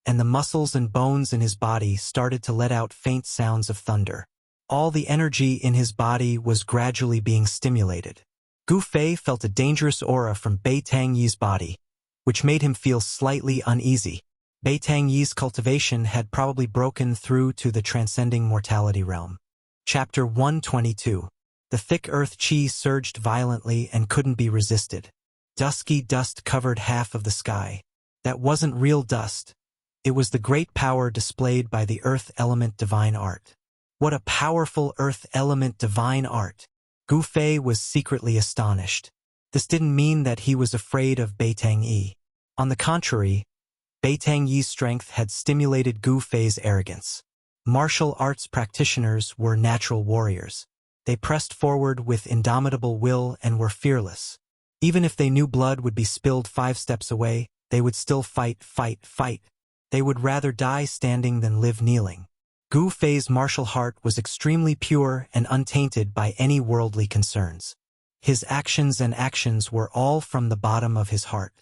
and the muscles and bones in his body started to let out faint sounds of thunder. All the energy in his body was gradually being stimulated. Gu Fei felt a dangerous aura from Bei Tangyi's body, which made him feel slightly uneasy. Bei Tangyi's cultivation had probably broken through to the transcending mortality realm. Chapter 122. The thick earth chi surged violently and couldn't be resisted. Dusky dust covered half of the sky. That wasn't real dust. It was the great power displayed by the earth element divine art. What a powerful earth element divine art! Gu Fei was secretly astonished. This didn't mean that he was afraid of Bei Tangyi. On the contrary, Bei Tangyi's strength had stimulated Gu Fei's arrogance. Martial arts practitioners were natural warriors. They pressed forward with indomitable will and were fearless. Even if they knew blood would be spilled 5 steps away, they would still fight. They would rather die standing than live kneeling. Gu Fei's martial heart was extremely pure and untainted by any worldly concerns. His actions were all from the bottom of his heart.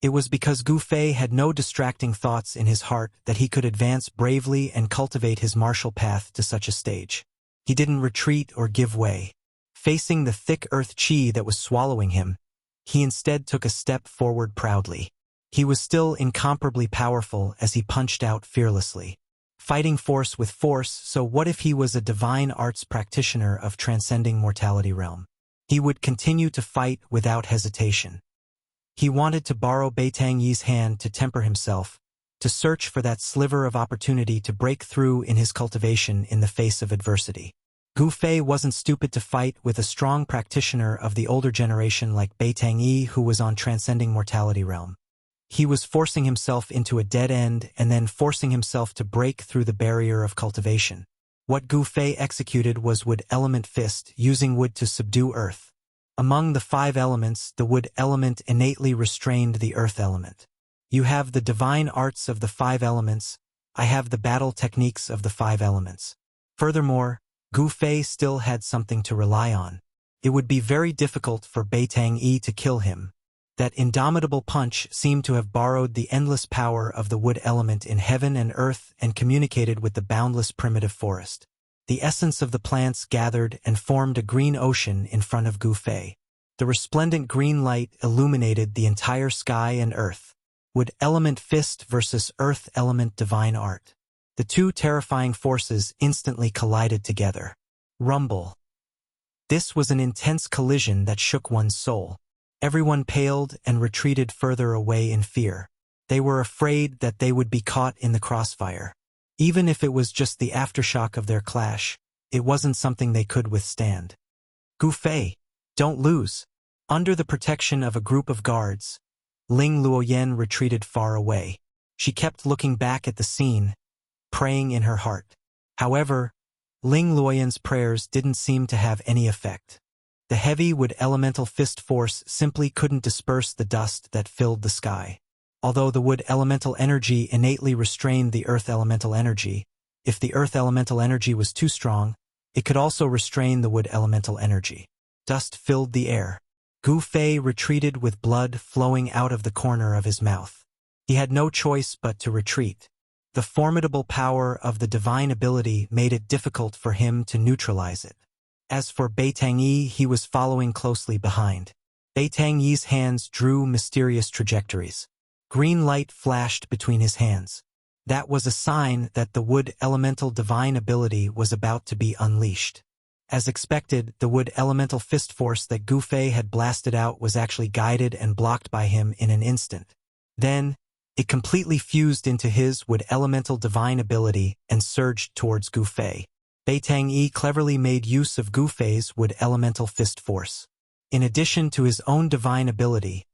It was because Gu Fei had no distracting thoughts in his heart that he could advance bravely and cultivate his martial path to such a stage. He didn't retreat or give way. Facing the thick earth chi that was swallowing him, he instead took a step forward proudly. He was still incomparably powerful as he punched out fearlessly. Fighting force with force, so what if he was a divine arts practitioner of transcending mortality realm? He would continue to fight without hesitation. He wanted to borrow Bei Tangyi's hand to temper himself, to search for that sliver of opportunity to break through in his cultivation in the face of adversity. Gu Fei wasn't stupid to fight with a strong practitioner of the older generation like Bei Tangyi who was on transcending mortality realm. He was forcing himself into a dead end and then forcing himself to break through the barrier of cultivation. What Gu Fei executed was Wood Element Fist, using wood to subdue earth. Among the 5 elements, the wood element innately restrained the earth element. You have the divine arts of the 5 elements, I have the battle techniques of the 5 elements. Furthermore, Gu Fei still had something to rely on. It would be very difficult for Bei Tangyi to kill him. That indomitable punch seemed to have borrowed the endless power of the wood element in heaven and earth and communicated with the boundless primitive forest. The essence of the plants gathered and formed a green ocean in front of Gu Fei. The resplendent green light illuminated the entire sky and earth. Wood element fist versus earth element divine art. The 2 terrifying forces instantly collided together. Rumble. This was an intense collision that shook one's soul. Everyone paled and retreated further away in fear. They were afraid that they would be caught in the crossfire. Even if it was just the aftershock of their clash, it wasn't something they could withstand. Gu Fei, don't lose. Under the protection of a group of guards, Ling Luoyan retreated far away. She kept looking back at the scene, praying in her heart. However, Ling Luoyan's prayers didn't seem to have any effect. The heavy wood elemental fist force simply couldn't disperse the dust that filled the sky. Although the wood elemental energy innately restrained the earth elemental energy, if the earth elemental energy was too strong, it could also restrain the wood elemental energy. Dust filled the air. Gu Fei retreated with blood flowing out of the corner of his mouth. He had no choice but to retreat. The formidable power of the divine ability made it difficult for him to neutralize it. As for Beitangyi, he was following closely behind. Beitangyi's hands drew mysterious trajectories. Green light flashed between his hands. That was a sign that the wood elemental divine ability was about to be unleashed. As expected, the wood elemental fist force that Gu Fei had blasted out was actually guided and blocked by him in an instant. Then, it completely fused into his wood elemental divine ability and surged towards Gu Fei. Beitangyi cleverly made use of Gu Fei's wood elemental fist force. In addition to his own divine ability,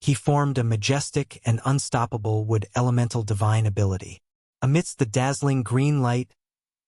he formed a majestic and unstoppable wood elemental divine ability. Amidst the dazzling green light,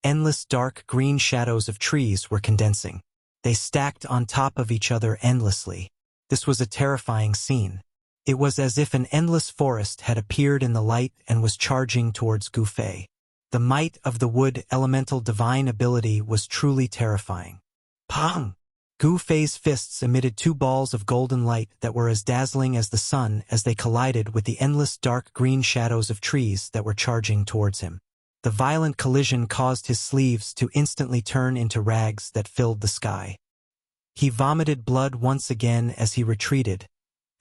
endless dark green shadows of trees were condensing. They stacked on top of each other endlessly. This was a terrifying scene. It was as if an endless forest had appeared in the light and was charging towards Gu Fei. The might of the wood elemental divine ability was truly terrifying. Pong! Gu Fei's fists emitted two balls of golden light that were as dazzling as the sun as they collided with the endless dark green shadows of trees that were charging towards him. The violent collision caused his sleeves to instantly turn into rags that filled the sky. He vomited blood once again as he retreated,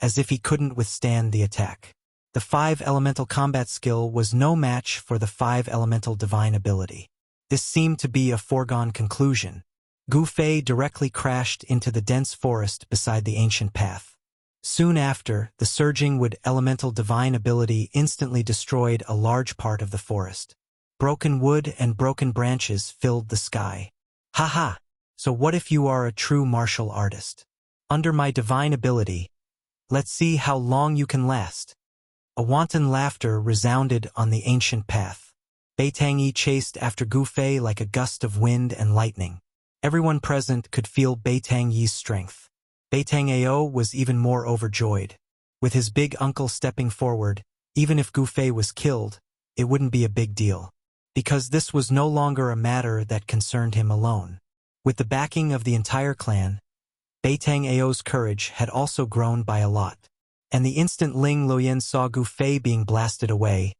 as if he couldn't withstand the attack. The 5 elemental combat skill was no match for the 5 elemental divine ability. This seemed to be a foregone conclusion. Gu Fei directly crashed into the dense forest beside the ancient path. Soon after, the surging wood elemental divine ability instantly destroyed a large part of the forest. Broken wood and broken branches filled the sky. Haha! So what if you are a true martial artist? Under my divine ability, let's see how long you can last. A wanton laughter resounded on the ancient path. Beitangyi chased after Gu Fei like a gust of wind and lightning. Everyone present could feel Beitangyi's strength. Beitangyi was even more overjoyed. With his big uncle stepping forward, even if Gu Fei was killed, it wouldn't be a big deal. Because this was no longer a matter that concerned him alone. With the backing of the entire clan, Beitangyi's courage had also grown by a lot. And the instant Ling Luoyan saw Gu Fei being blasted away,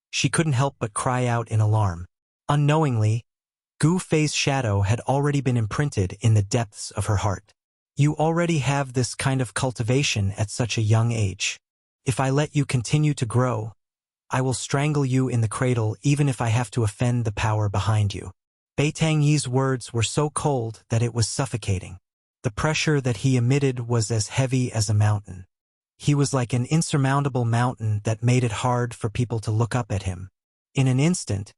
she couldn't help but cry out in alarm. Unknowingly, Gu Fei's shadow had already been imprinted in the depths of her heart. You already have this kind of cultivation at such a young age. If I let you continue to grow, I will strangle you in the cradle even if I have to offend the power behind you. Beitangyi's words were so cold that it was suffocating. The pressure that he emitted was as heavy as a mountain. He was like an insurmountable mountain that made it hard for people to look up at him. In an instant,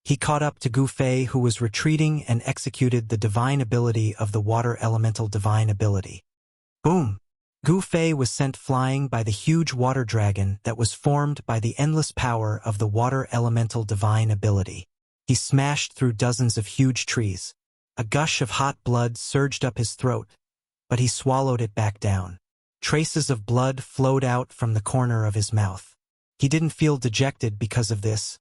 he caught up to Gu Fei, who was retreating, and executed the divine ability of the water elemental divine ability. Boom! Gu Fei was sent flying by the huge water dragon that was formed by the endless power of the water elemental divine ability. He smashed through dozens of huge trees. A gush of hot blood surged up his throat, but he swallowed it back down. Traces of blood flowed out from the corner of his mouth. He didn't feel dejected because of this,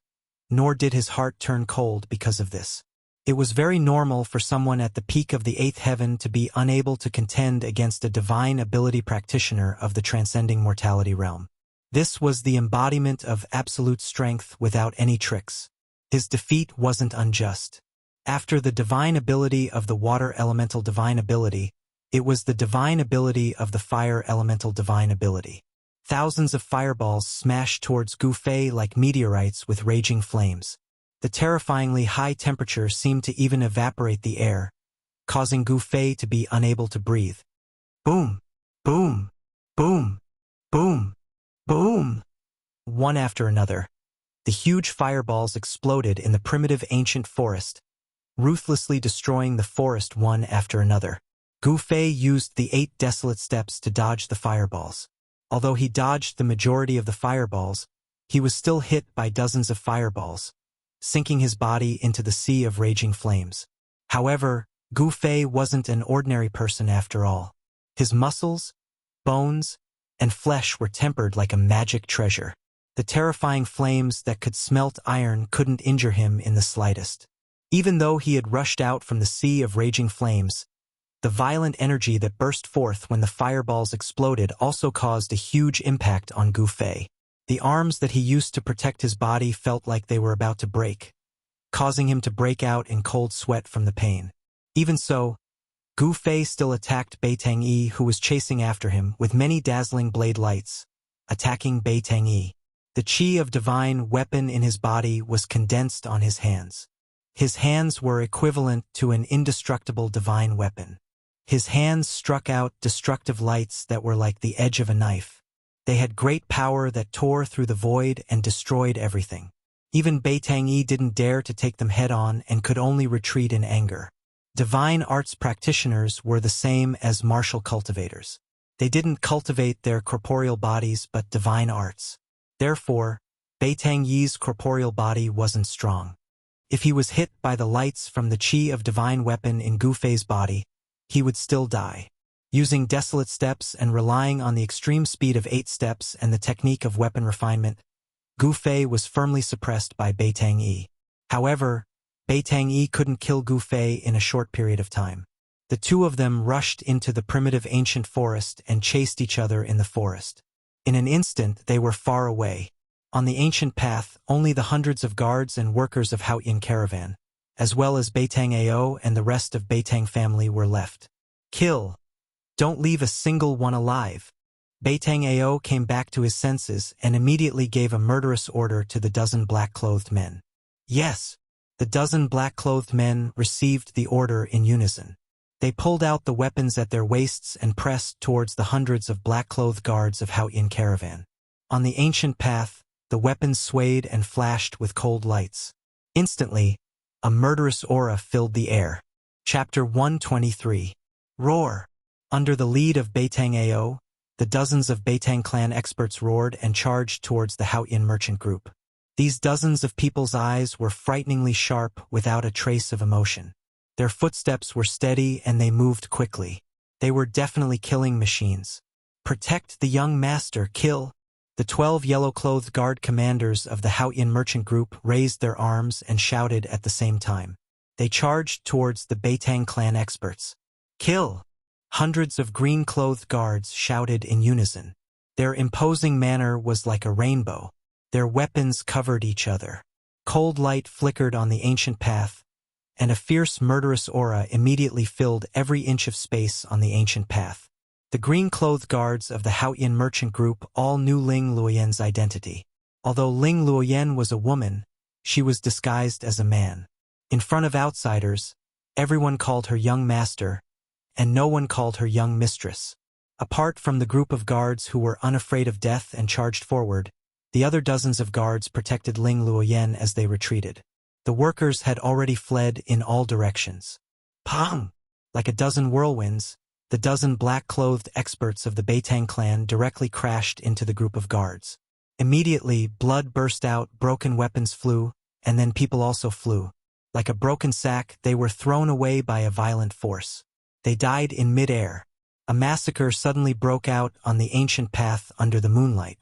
nor did his heart turn cold because of this. It was very normal for someone at the peak of the 8th heaven to be unable to contend against a divine ability practitioner of the transcending mortality realm. This was the embodiment of absolute strength without any tricks. His defeat wasn't unjust. After the divine ability of the water elemental divine ability, it was the divine ability of the fire elemental divine ability. Thousands of fireballs smashed towards Gu Fei like meteorites with raging flames. The terrifyingly high temperature seemed to even evaporate the air, causing Gu Fei to be unable to breathe. Boom! Boom! Boom! Boom! Boom! One after another, the huge fireballs exploded in the primitive ancient forest, ruthlessly destroying the forest one after another. Gu Fei used the 8 desolate steps to dodge the fireballs. Although he dodged the majority of the fireballs, he was still hit by dozens of fireballs, sinking his body into the sea of raging flames. However, Gu Fei wasn't an ordinary person after all. His muscles, bones, and flesh were tempered like a magic treasure. The terrifying flames that could smelt iron couldn't injure him in the slightest. Even though he had rushed out from the sea of raging flames, the violent energy that burst forth when the fireballs exploded also caused a huge impact on Gu Fei. The arms that he used to protect his body felt like they were about to break, causing him to break out in cold sweat from the pain. Even so, Gu Fei still attacked Bai Tangyi, who was chasing after him with many dazzling blade lights, attacking Bai Tangyi. The chi of divine weapon in his body was condensed on his hands. His hands were equivalent to an indestructible divine weapon. His hands struck out destructive lights that were like the edge of a knife. They had great power that tore through the void and destroyed everything. Even Bai Tangyi didn't dare to take them head-on and could only retreat in anger. Divine arts practitioners were the same as martial cultivators. They didn't cultivate their corporeal bodies but divine arts. Therefore, Bai Tangyi's corporeal body wasn't strong. If he was hit by the lights from the chi of divine weapon in Gu Fei's body, he would still die. Using desolate steps and relying on the extreme speed of 8 steps and the technique of weapon refinement, Gu Fei was firmly suppressed by Bai Tangyi. However, Bai Tangyi couldn't kill Gu Fei in a short period of time. The two of them rushed into the primitive ancient forest and chased each other in the forest. In an instant, they were far away. On the ancient path, only the hundreds of guards and workers of Haoyin caravan, as well as Bai Tangyo and the rest of Bai Tang family were left. Kill! Don't leave a single one alive. Bai Tangyo came back to his senses and immediately gave a murderous order to the dozen black-clothed men. Yes, the dozen black-clothed men received the order in unison. They pulled out the weapons at their waists and pressed towards the hundreds of black-clothed guards of Haoyin caravan. On the ancient path, the weapons swayed and flashed with cold lights. Instantly, a murderous aura filled the air. Chapter 123. Roar! Under the lead of Bai Tangyo, the dozens of Bai Tang clan experts roared and charged towards the Haoyin merchant group. These dozens of people's eyes were frighteningly sharp without a trace of emotion. Their footsteps were steady and they moved quickly. They were definitely killing machines. Protect the young master, kill! The 12 yellow-clothed guard commanders of the Haoyin merchant group raised their arms and shouted at the same time. They charged towards the Bai Tang clan experts. Kill! Hundreds of green-clothed guards shouted in unison. Their imposing manner was like a rainbow. Their weapons covered each other. Cold light flickered on the ancient path, and a fierce murderous aura immediately filled every inch of space on the ancient path. The green-clothed guards of the Haoyin merchant group all knew Ling Luoyan's identity. Although Ling Luoyan was a woman, she was disguised as a man. In front of outsiders, everyone called her young master, and no one called her young mistress. Apart from the group of guards who were unafraid of death and charged forward, the other dozens of guards protected Ling Luoyan as they retreated. The workers had already fled in all directions. Pong! Like a dozen whirlwinds, the dozen black-clothed experts of the Bai Tang clan directly crashed into the group of guards. Immediately, blood burst out, broken weapons flew, and then people also flew. Like a broken sack, they were thrown away by a violent force. They died in mid-air. A massacre suddenly broke out on the ancient path under the moonlight.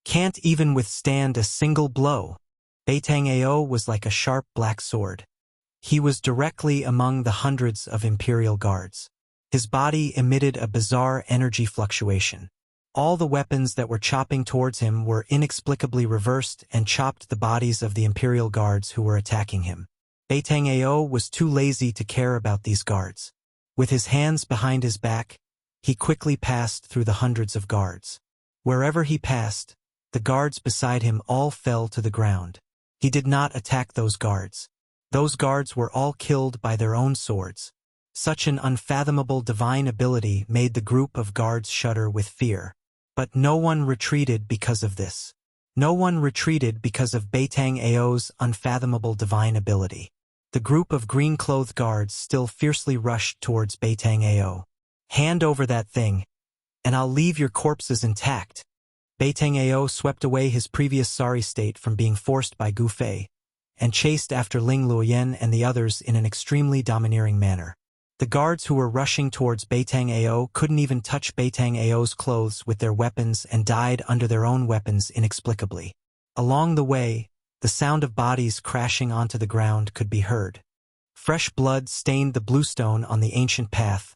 Can't even withstand a single blow. Bai Tangyo was like a sharp black sword. He was directly among the hundreds of imperial guards. His body emitted a bizarre energy fluctuation. All the weapons that were chopping towards him were inexplicably reversed and chopped the bodies of the imperial guards who were attacking him. Bai Tangyo was too lazy to care about these guards. With his hands behind his back, he quickly passed through the hundreds of guards. Wherever he passed, the guards beside him all fell to the ground. He did not attack those guards. Those guards were all killed by their own swords. Such an unfathomable divine ability made the group of guards shudder with fear. But no one retreated because of this. No one retreated because of Bai Tangyo's unfathomable divine ability. The group of green-clothed guards still fiercely rushed towards Bai Tangyo. Hand over that thing, and I'll leave your corpses intact. Bai Tangyo swept away his previous sorry state from being forced by Gu Fei, and chased after Ling Luoyan and the others in an extremely domineering manner. The guards who were rushing towards Bai Tangyo couldn't even touch Bai Tangyo's clothes with their weapons and died under their own weapons inexplicably. Along the way, the sound of bodies crashing onto the ground could be heard. Fresh blood stained the bluestone on the ancient path,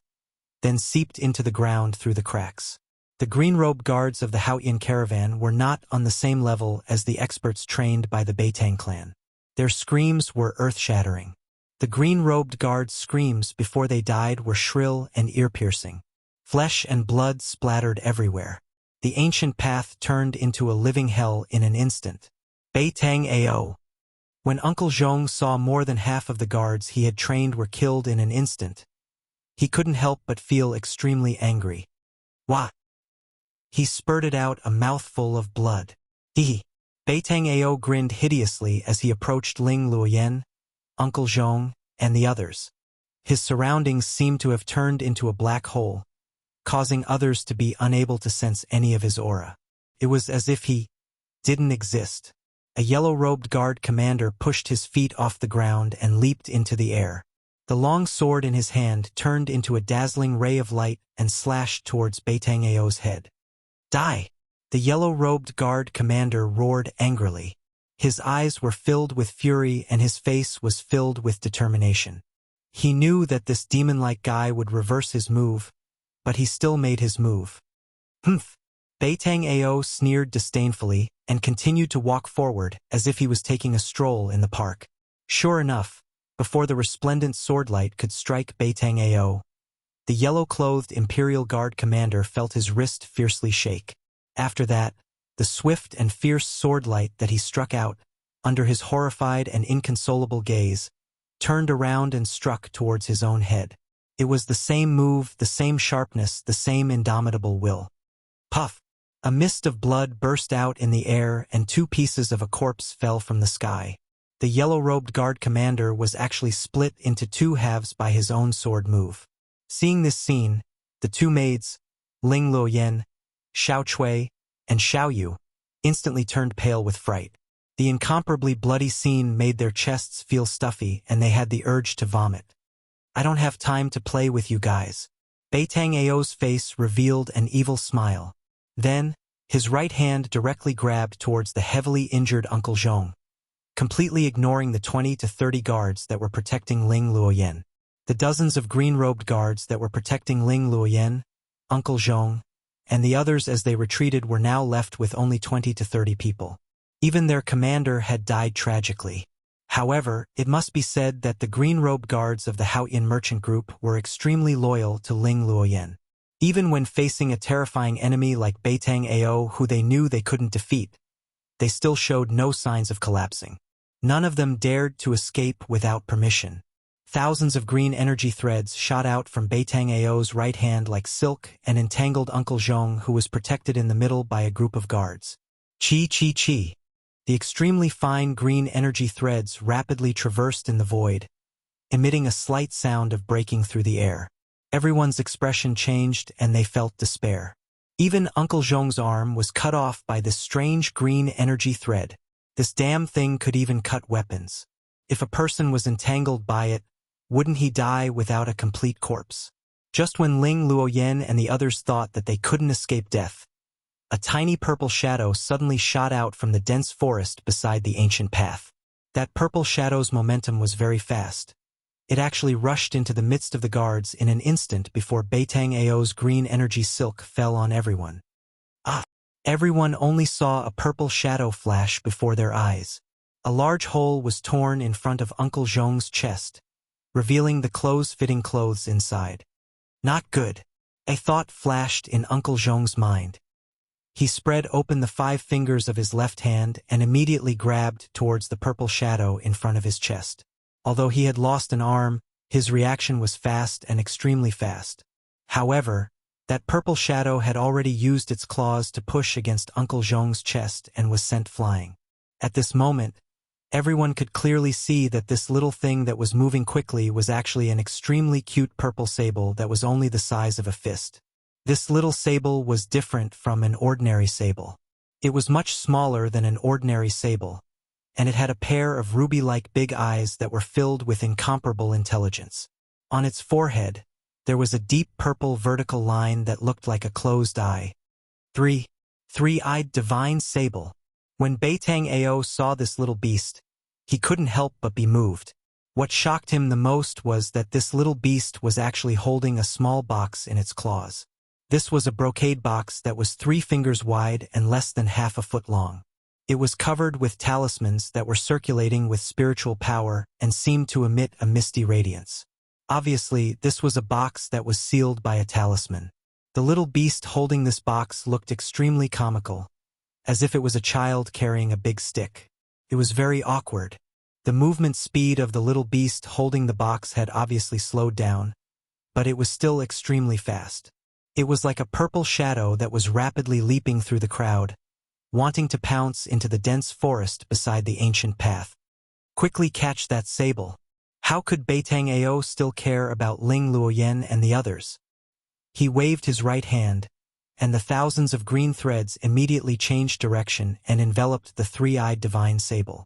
then seeped into the ground through the cracks. The green-robed guards of the Haotian caravan were not on the same level as the experts trained by the Beitang clan. Their screams were earth-shattering. The green-robed guards' screams before they died were shrill and ear-piercing. Flesh and blood splattered everywhere. The ancient path turned into a living hell in an instant. Beitang Ao. When Uncle Zhong saw more than half of the guards he had trained were killed in an instant, he couldn't help but feel extremely angry. What? He spurted out a mouthful of blood. He. Beitang Ao grinned hideously as he approached Ling Luoyan, Uncle Zhong, and the others. His surroundings seemed to have turned into a black hole, causing others to be unable to sense any of his aura. It was as if he didn't exist. A yellow-robed guard commander pushed his feet off the ground and leaped into the air. The long sword in his hand turned into a dazzling ray of light and slashed towards Beitang Ao's head. Die! The yellow-robed guard commander roared angrily. His eyes were filled with fury and his face was filled with determination. He knew that this demon-like guy would reverse his move, but he still made his move. Humph! Beitang Ao sneered disdainfully and continued to walk forward as if he was taking a stroll in the park. Sure enough, before the resplendent swordlight could strike Beitang Ao, the yellow-clothed Imperial Guard commander felt his wrist fiercely shake. After that, the swift and fierce swordlight that he struck out, under his horrified and inconsolable gaze, turned around and struck towards his own head. It was the same move, the same sharpness, the same indomitable will. Puff! A mist of blood burst out in the air and 2 pieces of a corpse fell from the sky. The yellow-robed guard commander was actually split into 2 halves by his own sword move. Seeing this scene, the 2 maids, Ling Luoyan, Xiao Chui, and Xiao Yu, instantly turned pale with fright. The incomparably bloody scene made their chests feel stuffy and they had the urge to vomit. I don't have time to play with you guys. Beitang Ao's face revealed an evil smile. Then, his right hand directly grabbed towards the heavily injured Uncle Zhong, completely ignoring the 20 to 30 guards that were protecting Ling Luoyan. The dozens of green-robed guards that were protecting Ling Luoyan, Uncle Zhong, and the others as they retreated were now left with only 20 to 30 people. Even their commander had died tragically. However, it must be said that the green-robed guards of the Haotian merchant group were extremely loyal to Ling Luoyan. Even when facing a terrifying enemy like Beitang Ao who they knew they couldn't defeat, they still showed no signs of collapsing. None of them dared to escape without permission. Thousands of green energy threads shot out from Beitang Ao's right hand like silk and entangled Uncle Zhong who was protected in the middle by a group of guards. Chi chi chi. The extremely fine green energy threads rapidly traversed in the void, emitting a slight sound of breaking through the air. Everyone's expression changed and they felt despair. Even Uncle Zhong's arm was cut off by this strange green energy thread. This damn thing could even cut weapons. If a person was entangled by it, wouldn't he die without a complete corpse? Just when Ling Luoyan and the others thought that they couldn't escape death, a tiny purple shadow suddenly shot out from the dense forest beside the ancient path. That purple shadow's momentum was very fast. It actually rushed into the midst of the guards in an instant before Beitang Ao's green energy silk fell on everyone. Everyone only saw a purple shadow flash before their eyes. A large hole was torn in front of Uncle Zhong's chest, revealing the clothes-fitting clothes inside. Not good. A thought flashed in Uncle Zhong's mind. He spread open the 5 fingers of his left hand and immediately grabbed towards the purple shadow in front of his chest. Although he had lost an arm, his reaction was fast and extremely fast. However, that purple shadow had already used its claws to push against Uncle Zhong's chest and was sent flying. At this moment, everyone could clearly see that this little thing that was moving quickly was actually an extremely cute purple sable that was only the size of a fist. This little sable was different from an ordinary sable. It was much smaller than an ordinary sable, and it had a pair of ruby-like big eyes that were filled with incomparable intelligence. On its forehead, there was a deep purple vertical line that looked like a closed eye. Three-eyed divine sable. When Beitang Ao saw this little beast, he couldn't help but be moved. What shocked him the most was that this little beast was actually holding a small box in its claws. This was a brocade box that was 3 fingers wide and less than half a foot long. It was covered with talismans that were circulating with spiritual power and seemed to emit a misty radiance. Obviously, this was a box that was sealed by a talisman. The little beast holding this box looked extremely comical, as if it was a child carrying a big stick. It was very awkward. The movement speed of the little beast holding the box had obviously slowed down, but it was still extremely fast. It was like a purple shadow that was rapidly leaping through the crowd, wanting to pounce into the dense forest beside the ancient path. Quickly catch that sable. How could Beitang Ao still care about Ling Luoyan and the others? He waved his right hand, and the thousands of green threads immediately changed direction and enveloped the 3-eyed divine sable.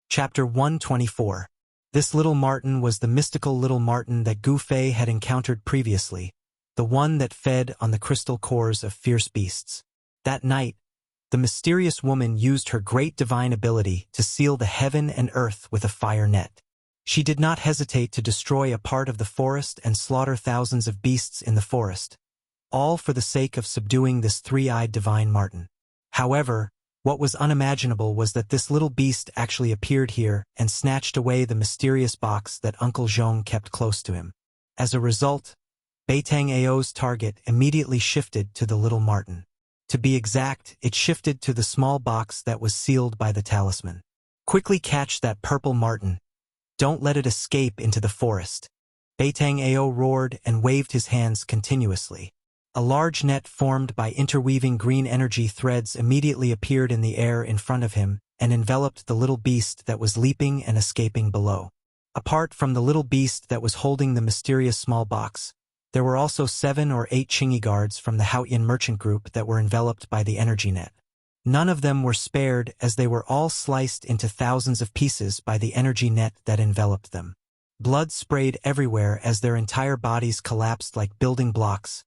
Chapter 124. This little marten was the mystical little marten that Gu Fei had encountered previously, the one that fed on the crystal cores of fierce beasts. That night, the mysterious woman used her great divine ability to seal the heaven and earth with a fire net. She did not hesitate to destroy a part of the forest and slaughter thousands of beasts in the forest, all for the sake of subduing this 3-eyed divine marten. However, what was unimaginable was that this little beast actually appeared here and snatched away the mysterious box that Uncle Zhong kept close to him. As a result, Beitang Ao's target immediately shifted to the little marten. To be exact, it shifted to the small box that was sealed by the talisman. Quickly catch that purple marten. Don't let it escape into the forest. Beitang Ao roared and waved his hands continuously. A large net formed by interweaving green energy threads immediately appeared in the air in front of him and enveloped the little beast that was leaping and escaping below. Apart from the little beast that was holding the mysterious small box, there were also 7 or 8 Qingyi guards from the Haotian merchant group that were enveloped by the energy net. None of them were spared as they were all sliced into thousands of pieces by the energy net that enveloped them. Blood sprayed everywhere as their entire bodies collapsed like building blocks,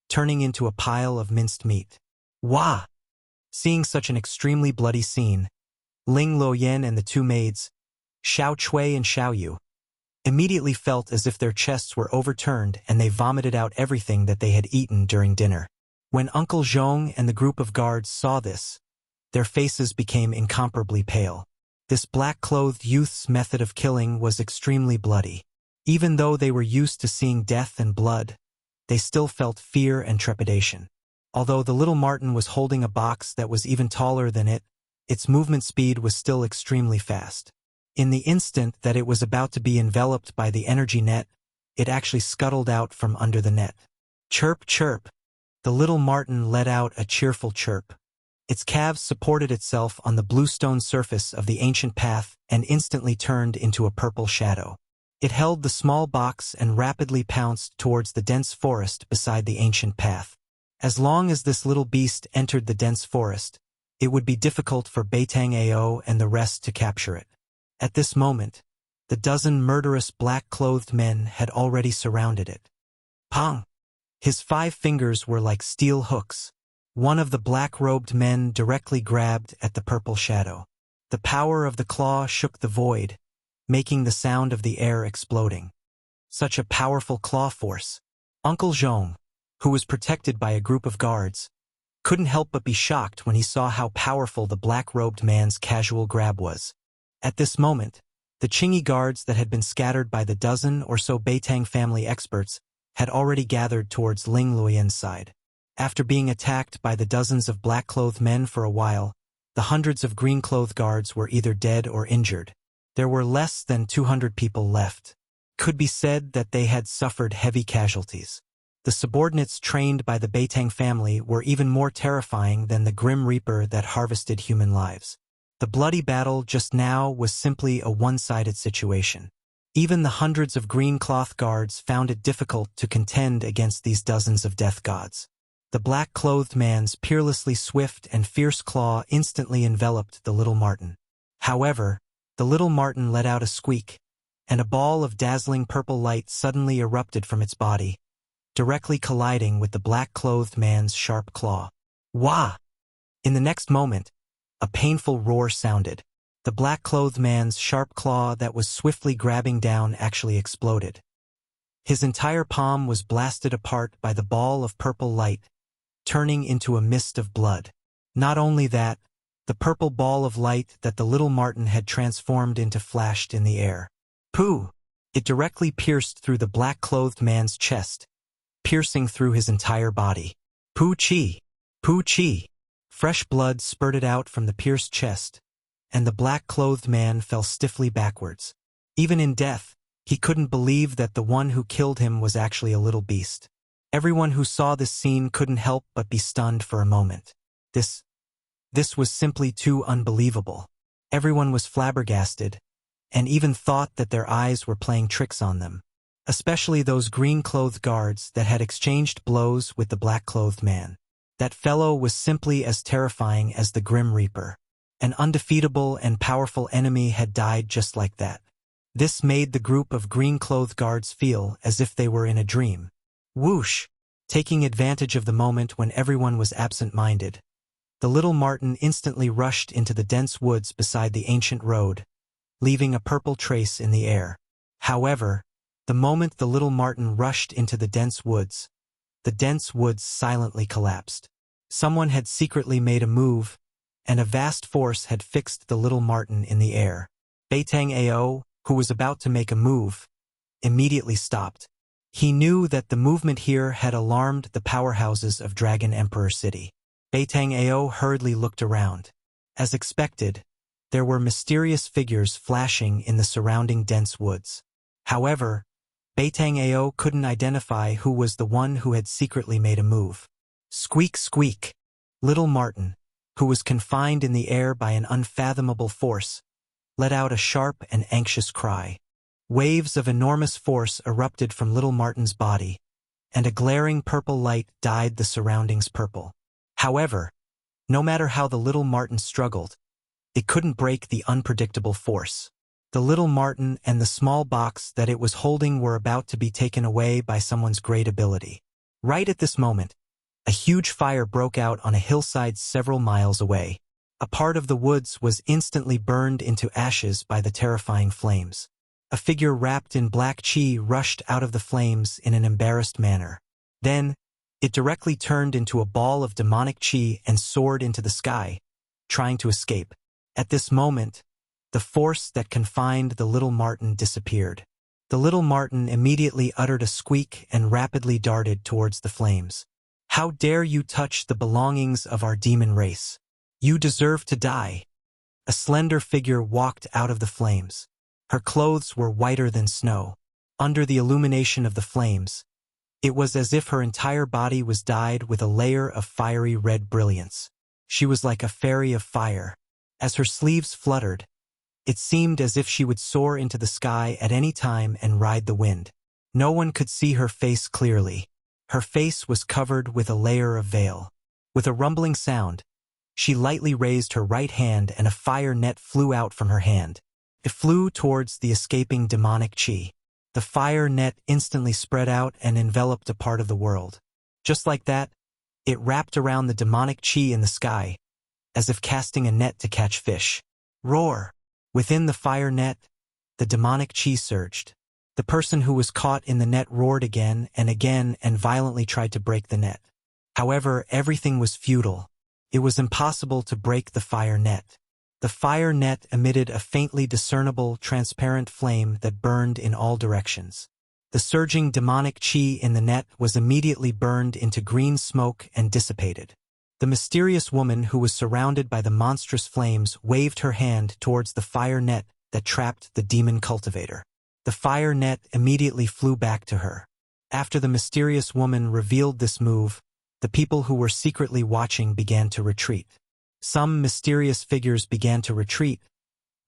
turning into a pile of minced meat. Wah! Seeing such an extremely bloody scene, Ling Luoyan and the 2 maids, Xiao Chui and Xiao Yu, immediately felt as if their chests were overturned and they vomited out everything that they had eaten during dinner. When Uncle Zhong and the group of guards saw this, their faces became incomparably pale. This black-clothed youth's method of killing was extremely bloody. Even though they were used to seeing death and blood, they still felt fear and trepidation. Although the little marten was holding a box that was even taller than it, its movement speed was still extremely fast. In the instant that it was about to be enveloped by the energy net, it actually scuttled out from under the net. Chirp, chirp. The little marten let out a cheerful chirp. Its calves supported itself on the bluestone surface of the ancient path and instantly turned into a purple shadow. It held the small box and rapidly pounced towards the dense forest beside the ancient path. As long as this little beast entered the dense forest, it would be difficult for Beitang Ao and the rest to capture it. At this moment, the dozen murderous black-clothed men had already surrounded it. Pong! His 5 fingers were like steel hooks. One of the black-robed men directly grabbed at the purple shadow. The power of the claw shook the void, making the sound of the air exploding. Such a powerful claw force. Uncle Zhong, who was protected by a group of guards, couldn't help but be shocked when he saw how powerful the black-robed man's casual grab was. At this moment, the Qingyi guards that had been scattered by the dozen or so Beitang family experts had already gathered towards Ling Luoyan's side. After being attacked by the dozens of black-clothed men for a while, the hundreds of green-clothed guards were either dead or injured. There were less than 200 people left. Could be said that they had suffered heavy casualties. The subordinates trained by the Beitang family were even more terrifying than the Grim Reaper that harvested human lives. The bloody battle just now was simply a one-sided situation. Even the hundreds of green cloth guards found it difficult to contend against these dozens of death gods. The black-clothed man's peerlessly swift and fierce claw instantly enveloped the little marten. However, the little marten let out a squeak, and a ball of dazzling purple light suddenly erupted from its body, directly colliding with the black-clothed man's sharp claw. Wah! In the next moment, a painful roar sounded. The black-clothed man's sharp claw that was swiftly grabbing down actually exploded. His entire palm was blasted apart by the ball of purple light, turning into a mist of blood. Not only that, the purple ball of light that the little Martin had transformed into flashed in the air. Pooh! It directly pierced through the black-clothed man's chest, piercing through his entire body. Pooh-chee! Pooh-chee! Fresh blood spurted out from the pierced chest, and the black-clothed man fell stiffly backwards. Even in death, he couldn't believe that the one who killed him was actually a little beast. Everyone who saw this scene couldn't help but be stunned for a moment. This was simply too unbelievable. Everyone was flabbergasted, and even thought that their eyes were playing tricks on them, especially those green-clothed guards that had exchanged blows with the black-clothed man. That fellow was simply as terrifying as the Grim Reaper. An undefeatable and powerful enemy had died just like that. This made the group of green-clothed guards feel as if they were in a dream. Whoosh! Taking advantage of the moment when everyone was absent-minded, the little Martin instantly rushed into the dense woods beside the ancient road, leaving a purple trace in the air. However, the moment the little Martin rushed into the dense woods silently collapsed. Someone had secretly made a move, and a vast force had fixed the little Martin in the air. Beitang Ao, who was about to make a move, immediately stopped. He knew that the movement here had alarmed the powerhouses of Dragon Emperor City. Beitang Ao hurriedly looked around. As expected, there were mysterious figures flashing in the surrounding dense woods. However, Beitang Ao couldn't identify who was the one who had secretly made a move. Squeak, squeak! Little Martin, who was confined in the air by an unfathomable force, let out a sharp and anxious cry. Waves of enormous force erupted from little Martin's body, and a glaring purple light dyed the surroundings purple. However, no matter how the little Martin struggled, it couldn't break the unpredictable force. The little Martin and the small box that it was holding were about to be taken away by someone's great ability. Right at this moment, a huge fire broke out on a hillside several miles away. A part of the woods was instantly burned into ashes by the terrifying flames. A figure wrapped in black chi rushed out of the flames in an embarrassed manner. Then, it directly turned into a ball of demonic chi and soared into the sky, trying to escape. At this moment, the force that confined the little Martin disappeared. The little Martin immediately uttered a squeak and rapidly darted towards the flames. "How dare you touch the belongings of our demon race? You deserve to die." A slender figure walked out of the flames. Her clothes were whiter than snow. Under the illumination of the flames, it was as if her entire body was dyed with a layer of fiery red brilliance. She was like a fairy of fire. As her sleeves fluttered, it seemed as if she would soar into the sky at any time and ride the wind. No one could see her face clearly. Her face was covered with a layer of veil. With a rumbling sound, she lightly raised her right hand and a fire net flew out from her hand. It flew towards the escaping demonic chi. The fire net instantly spread out and enveloped a part of the world. Just like that, it wrapped around the demonic chi in the sky, as if casting a net to catch fish. Roar! Within the fire net, the demonic chi surged. The person who was caught in the net roared again and violently tried to break the net. However, everything was futile. It was impossible to break the fire net. The fire net emitted a faintly discernible, transparent flame that burned in all directions. The surging demonic chi in the net was immediately burned into green smoke and dissipated. The mysterious woman who was surrounded by the monstrous flames waved her hand towards the fire net that trapped the demon cultivator. The fire net immediately flew back to her. After the mysterious woman revealed this move, the people who were secretly watching began to retreat. Some mysterious figures began to retreat,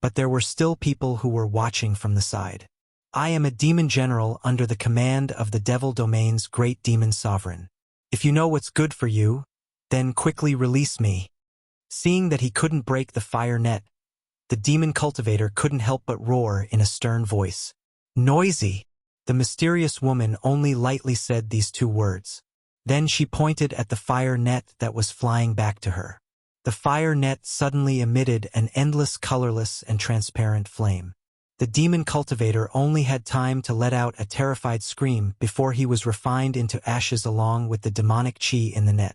but there were still people who were watching from the side. "I am a demon general under the command of the Devil Domain's great demon sovereign. If you know what's good for you, then quickly release me." Seeing that he couldn't break the fire net, the demon cultivator couldn't help but roar in a stern voice. "Noisy!" The mysterious woman only lightly said these two words. Then she pointed at the fire net that was flying back to her. The fire net suddenly emitted an endless colorless and transparent flame. The demon cultivator only had time to let out a terrified scream before he was refined into ashes along with the demonic chi in the net.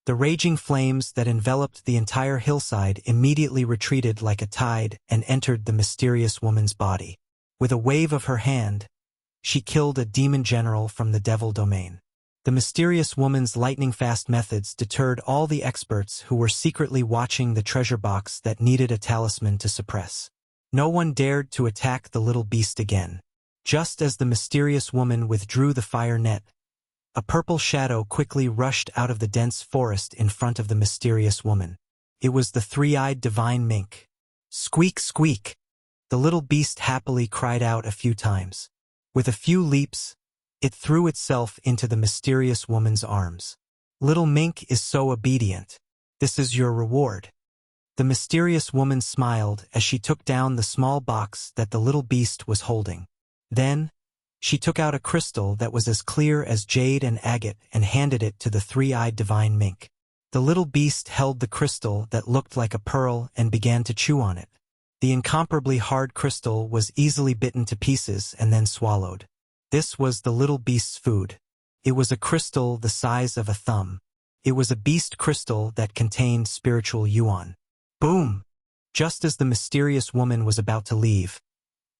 The raging flames that enveloped the entire hillside immediately retreated like a tide and entered the mysterious woman's body. With a wave of her hand, she killed a demon general from the devil domain. The mysterious woman's lightning-fast methods deterred all the experts who were secretly watching the treasure box that needed a talisman to suppress. No one dared to attack the little beast again. Just as the mysterious woman withdrew the fire net, a purple shadow quickly rushed out of the dense forest in front of the mysterious woman. It was the three-eyed divine mink. Squeak, squeak! The little beast happily cried out a few times. With a few leaps, it threw itself into the mysterious woman's arms. Little mink is so obedient. This is your reward. The mysterious woman smiled as she took down the small box that the little beast was holding. Then, she took out a crystal that was as clear as jade and agate and handed it to the three-eyed divine mink. The little beast held the crystal that looked like a pearl and began to chew on it. The incomparably hard crystal was easily bitten to pieces and then swallowed. This was the little beast's food. It was a crystal the size of a thumb. It was a beast crystal that contained spiritual yuan. Boom! Just as the mysterious woman was about to leave,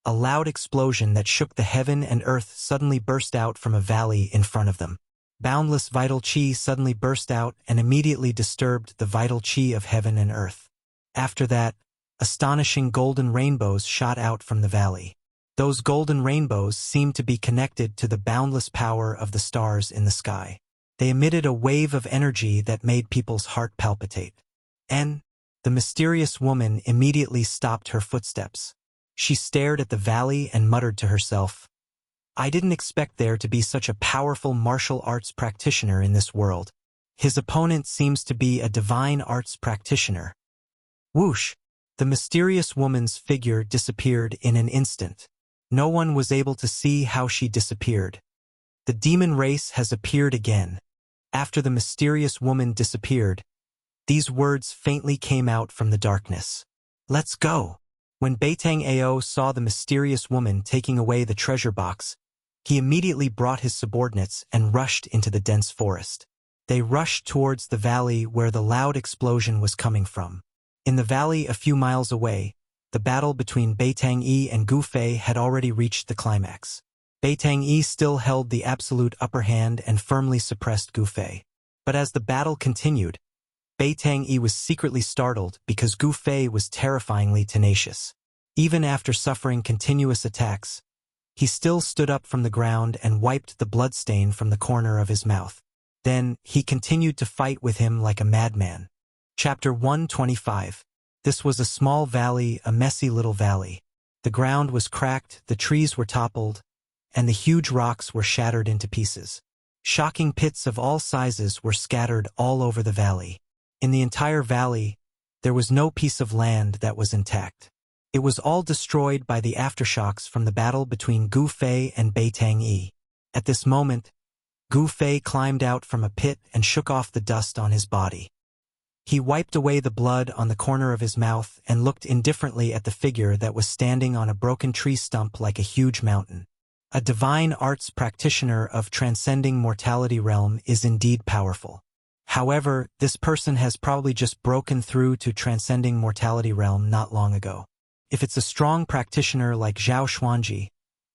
a loud explosion that shook the heaven and earth suddenly burst out from a valley in front of them. Boundless vital chi suddenly burst out and immediately disturbed the vital chi of heaven and earth. After that, astonishing golden rainbows shot out from the valley. Those golden rainbows seemed to be connected to the boundless power of the stars in the sky. They emitted a wave of energy that made people's heart palpitate. And the mysterious woman immediately stopped her footsteps. She stared at the valley and muttered to herself, "I didn't expect there to be such a powerful martial arts practitioner in this world. His opponent seems to be a divine arts practitioner." Whoosh! The mysterious woman's figure disappeared in an instant. No one was able to see how she disappeared. The demon race has appeared again. After the mysterious woman disappeared, these words faintly came out from the darkness. "Let's go." When Beitang Ao saw the mysterious woman taking away the treasure box, he immediately brought his subordinates and rushed into the dense forest. They rushed towards the valley where the loud explosion was coming from. In the valley a few miles away, the battle between Beitang Yi and Gu Fei had already reached the climax. Beitang Yi still held the absolute upper hand and firmly suppressed Gu Fei. But as the battle continued, Beitang Yi was secretly startled because Gu Fei was terrifyingly tenacious. Even after suffering continuous attacks, he still stood up from the ground and wiped the bloodstain from the corner of his mouth. Then, he continued to fight with him like a madman. Chapter 125. This was a small valley, a messy little valley. The ground was cracked, the trees were toppled, and the huge rocks were shattered into pieces. Shocking pits of all sizes were scattered all over the valley. In the entire valley, there was no piece of land that was intact. It was all destroyed by the aftershocks from the battle between Gu Fei and Beitang Yi. At this moment, Gu Fei climbed out from a pit and shook off the dust on his body. He wiped away the blood on the corner of his mouth and looked indifferently at the figure that was standing on a broken tree stump like a huge mountain. A divine arts practitioner of transcending mortality realm is indeed powerful. However, this person has probably just broken through to transcending mortality realm not long ago. If it's a strong practitioner like Zhao Xuanji,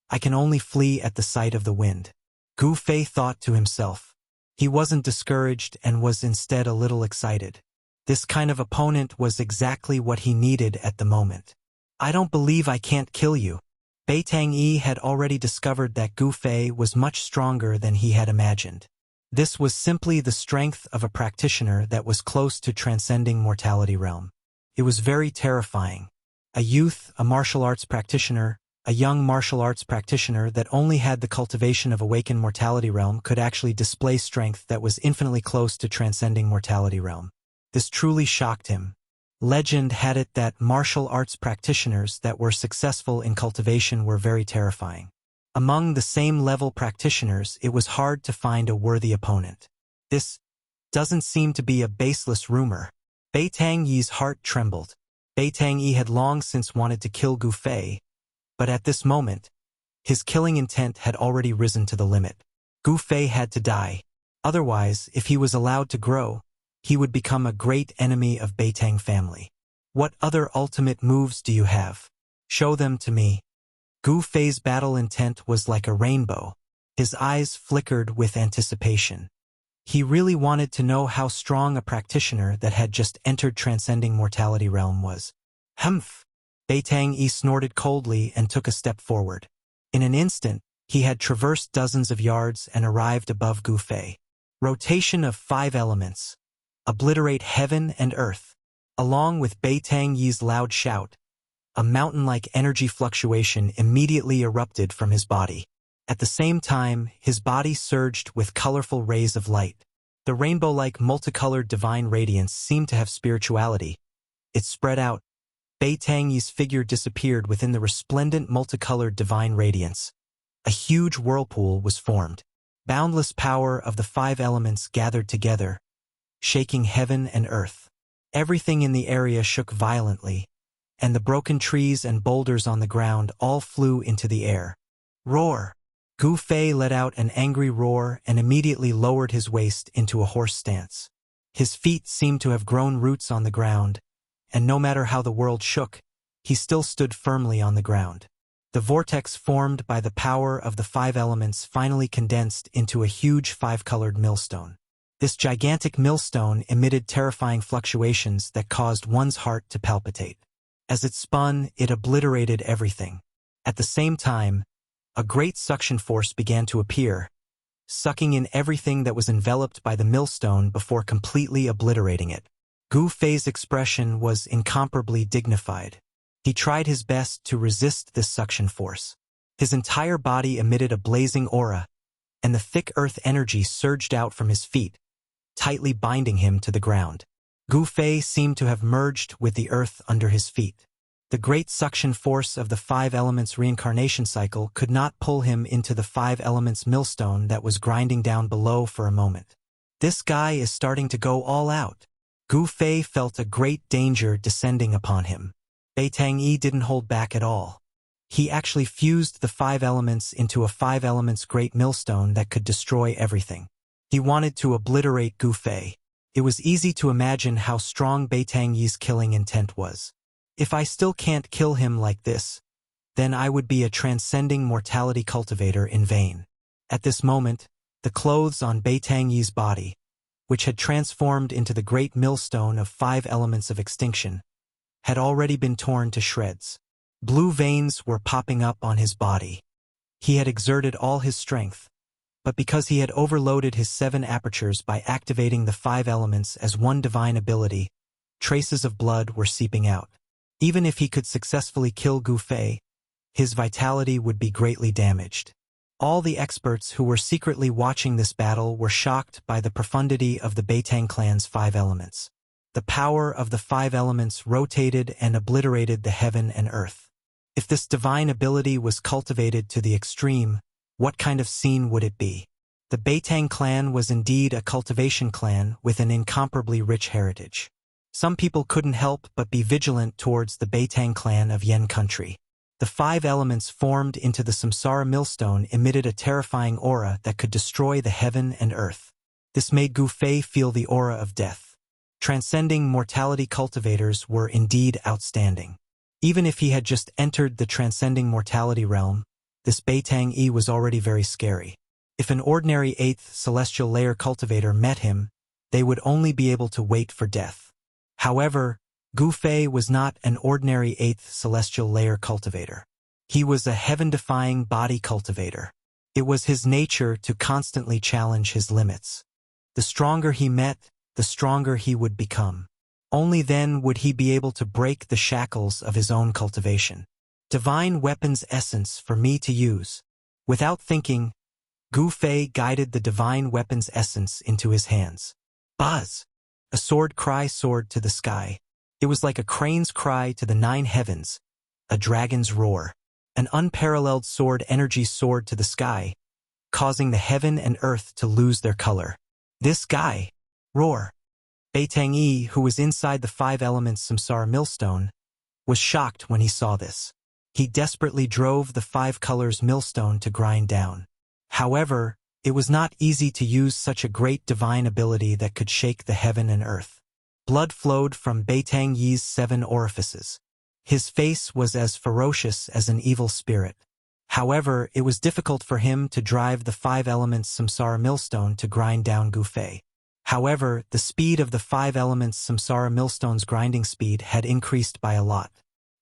I can only flee at the sight of the wind. Gu Fei thought to himself. He wasn't discouraged and was instead a little excited. This kind of opponent was exactly what he needed at the moment. "I don't believe I can't kill you." Beitang Yi had already discovered that Gu Fei was much stronger than he had imagined. This was simply the strength of a practitioner that was close to transcending mortality realm. It was very terrifying. A youth, a martial arts practitioner, a young martial arts practitioner that only had the cultivation of awakened mortality realm could actually display strength that was infinitely close to transcending mortality realm. This truly shocked him. Legend had it that martial arts practitioners that were successful in cultivation were very terrifying. Among the same level practitioners, it was hard to find a worthy opponent. This doesn't seem to be a baseless rumor. Bei Tang Yi's heart trembled. Bei Tang Yi had long since wanted to kill Gu Fei, but at this moment, his killing intent had already risen to the limit. Gu Fei had to die. Otherwise, if he was allowed to grow, he would become a great enemy of Bei Tang family. What other ultimate moves do you have? Show them to me. Gu Fei's battle intent was like a rainbow. His eyes flickered with anticipation. He really wanted to know how strong a practitioner that had just entered transcending mortality realm was. Humph! Bei Tang Yi snorted coldly and took a step forward. In an instant, he had traversed dozens of yards and arrived above Gu Fei. Rotation of 5 elements. Obliterate heaven and earth. Along with Bei Tang Yi's loud shout, a mountain-like energy fluctuation immediately erupted from his body. At the same time, his body surged with colorful rays of light. The rainbow-like multicolored divine radiance seemed to have spirituality. It spread out. Bei Tang Yi's figure disappeared within the resplendent multicolored divine radiance. A huge whirlpool was formed. Boundless power of the 5 elements gathered together, shaking heaven and earth. Everything in the area shook violently, and the broken trees and boulders on the ground all flew into the air. Roar! Gu Fei let out an angry roar and immediately lowered his waist into a horse stance. His feet seemed to have grown roots on the ground, and no matter how the world shook, he still stood firmly on the ground. The vortex formed by the power of the 5 elements finally condensed into a huge 5-colored millstone. This gigantic millstone emitted terrifying fluctuations that caused one's heart to palpitate. As it spun, it obliterated everything. At the same time, a great suction force began to appear, sucking in everything that was enveloped by the millstone before completely obliterating it. Gu Fei's expression was incomparably dignified. He tried his best to resist this suction force. His entire body emitted a blazing aura, and the thick earth energy surged out from his feet, tightly binding him to the ground. Gu Fei seemed to have merged with the earth under his feet. The great suction force of the 5 elements reincarnation cycle could not pull him into the 5 elements millstone that was grinding down below for a moment. This guy is starting to go all out. Gu Fei felt a great danger descending upon him. Bei Tang Yi didn't hold back at all. He actually fused the 5 elements into a 5 elements great millstone that could destroy everything. He wanted to obliterate Gu Fei. It was easy to imagine how strong Bei Tang Yi's killing intent was. If I still can't kill him like this, then I would be a transcending mortality cultivator in vain. At this moment, the clothes on Bei Tang Yi's body, which had transformed into the great millstone of 5 elements of extinction, had already been torn to shreds. Blue veins were popping up on his body. He had exerted all his strength, but because he had overloaded his 7 apertures by activating the 5 elements as one divine ability, traces of blood were seeping out. Even if he could successfully kill Gu Fei, his vitality would be greatly damaged. All the experts who were secretly watching this battle were shocked by the profundity of the Bei Tang clan's 5 elements. The power of the 5 elements rotated and obliterated the heaven and earth. If this divine ability was cultivated to the extreme, what kind of scene would it be? The Bei Tang clan was indeed a cultivation clan with an incomparably rich heritage. Some people couldn't help but be vigilant towards the Bei Tang clan of Yen country. The 5 elements formed into the Samsara millstone emitted a terrifying aura that could destroy the heaven and earth. This made Gu Fei feel the aura of death. Transcending mortality cultivators were indeed outstanding. Even if he had just entered the transcending mortality realm, this Bei Tang Yi was already very scary. If an ordinary 8th celestial layer cultivator met him, they would only be able to wait for death. However, Gu Fei was not an ordinary 8th celestial layer cultivator. He was a heaven-defying body cultivator. It was his nature to constantly challenge his limits. The stronger he met, the stronger he would become. Only then would he be able to break the shackles of his own cultivation. Divine weapon's essence for me to use. Without thinking, Gu Fei guided the divine weapon's essence into his hands. Buzz! A sword cry soared to the sky. It was like a crane's cry to the 9 heavens, a dragon's roar. An unparalleled sword energy soared to the sky, causing the heaven and earth to lose their color. This guy! Roar! Beitang, who was inside the five elements samsara millstone, was shocked when he saw this. He desperately drove the five colors millstone to grind down. However, it was not easy to use such a great divine ability that could shake the heaven and earth. Blood flowed from Beitang's 7 orifices. His face was as ferocious as an evil spirit. However, it was difficult for him to drive the five elements samsara millstone to grind down Gu Fei. However, the speed of the five elements samsara millstone's grinding speed had increased by a lot.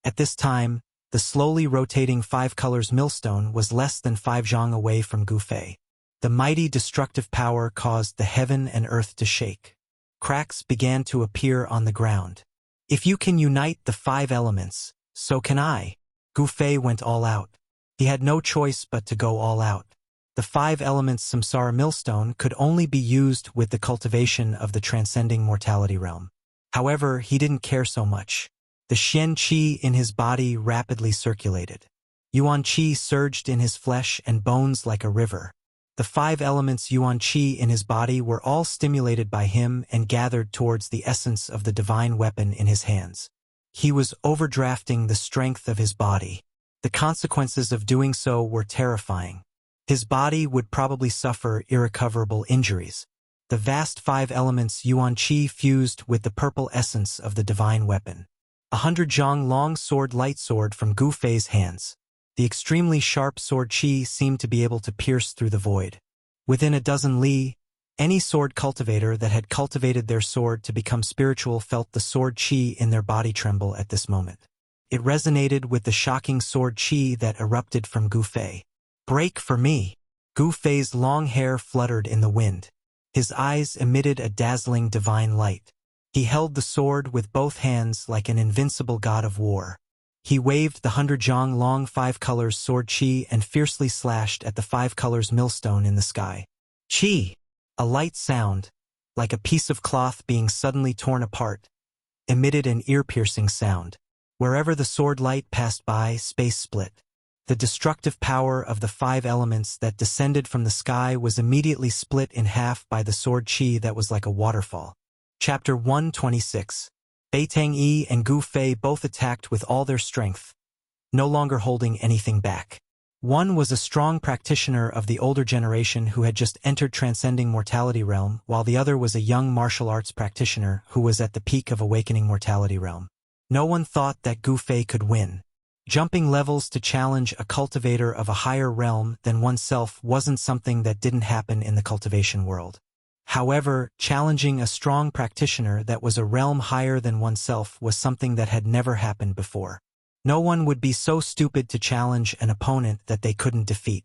At this time, the slowly rotating five colors millstone was less than 5 zhang away from Gu Fei. The mighty destructive power caused the heaven and earth to shake. Cracks began to appear on the ground. If you can unite the five elements, so can I. Gu Fei went all out. He had no choice but to go all out. The five elements samsara millstone could only be used with the cultivation of the transcending mortality realm. However, he didn't care so much. The Xian Qi in his body rapidly circulated. Yuan Qi surged in his flesh and bones like a river. The five elements Yuan Qi in his body were all stimulated by him and gathered towards the essence of the divine weapon in his hands. He was overdrafting the strength of his body. The consequences of doing so were terrifying. His body would probably suffer irrecoverable injuries. The vast five elements Yuan Qi fused with the purple essence of the divine weapon. 100 zhang long sword light sword from Gu Fei's hands. The extremely sharp sword Qi seemed to be able to pierce through the void. Within a dozen li, any sword cultivator that had cultivated their sword to become spiritual felt the sword Qi in their body tremble at this moment. It resonated with the shocking sword Qi that erupted from Gu Fei. Break for me! Gu Fei's long hair fluttered in the wind. His eyes emitted a dazzling divine light. He held the sword with both hands like an invincible god of war. He waved the 100 zhang long five colors sword Qi and fiercely slashed at the five colors millstone in the sky. Qi! A light sound, like a piece of cloth being suddenly torn apart, emitted an ear-piercing sound. Wherever the sword light passed by, space split. The destructive power of the five elements that descended from the sky was immediately split in half by the sword Qi that was like a waterfall. Chapter 126. Beitang and Gu Fei both attacked with all their strength, no longer holding anything back. One was a strong practitioner of the older generation who had just entered transcending mortality realm, while the other was a young martial arts practitioner who was at the peak of awakening mortality realm. No one thought that Gu Fei could win. Jumping levels to challenge a cultivator of a higher realm than oneself wasn't something that didn't happen in the cultivation world. However, challenging a strong practitioner that was a realm higher than oneself was something that had never happened before. No one would be so stupid to challenge an opponent that they couldn't defeat.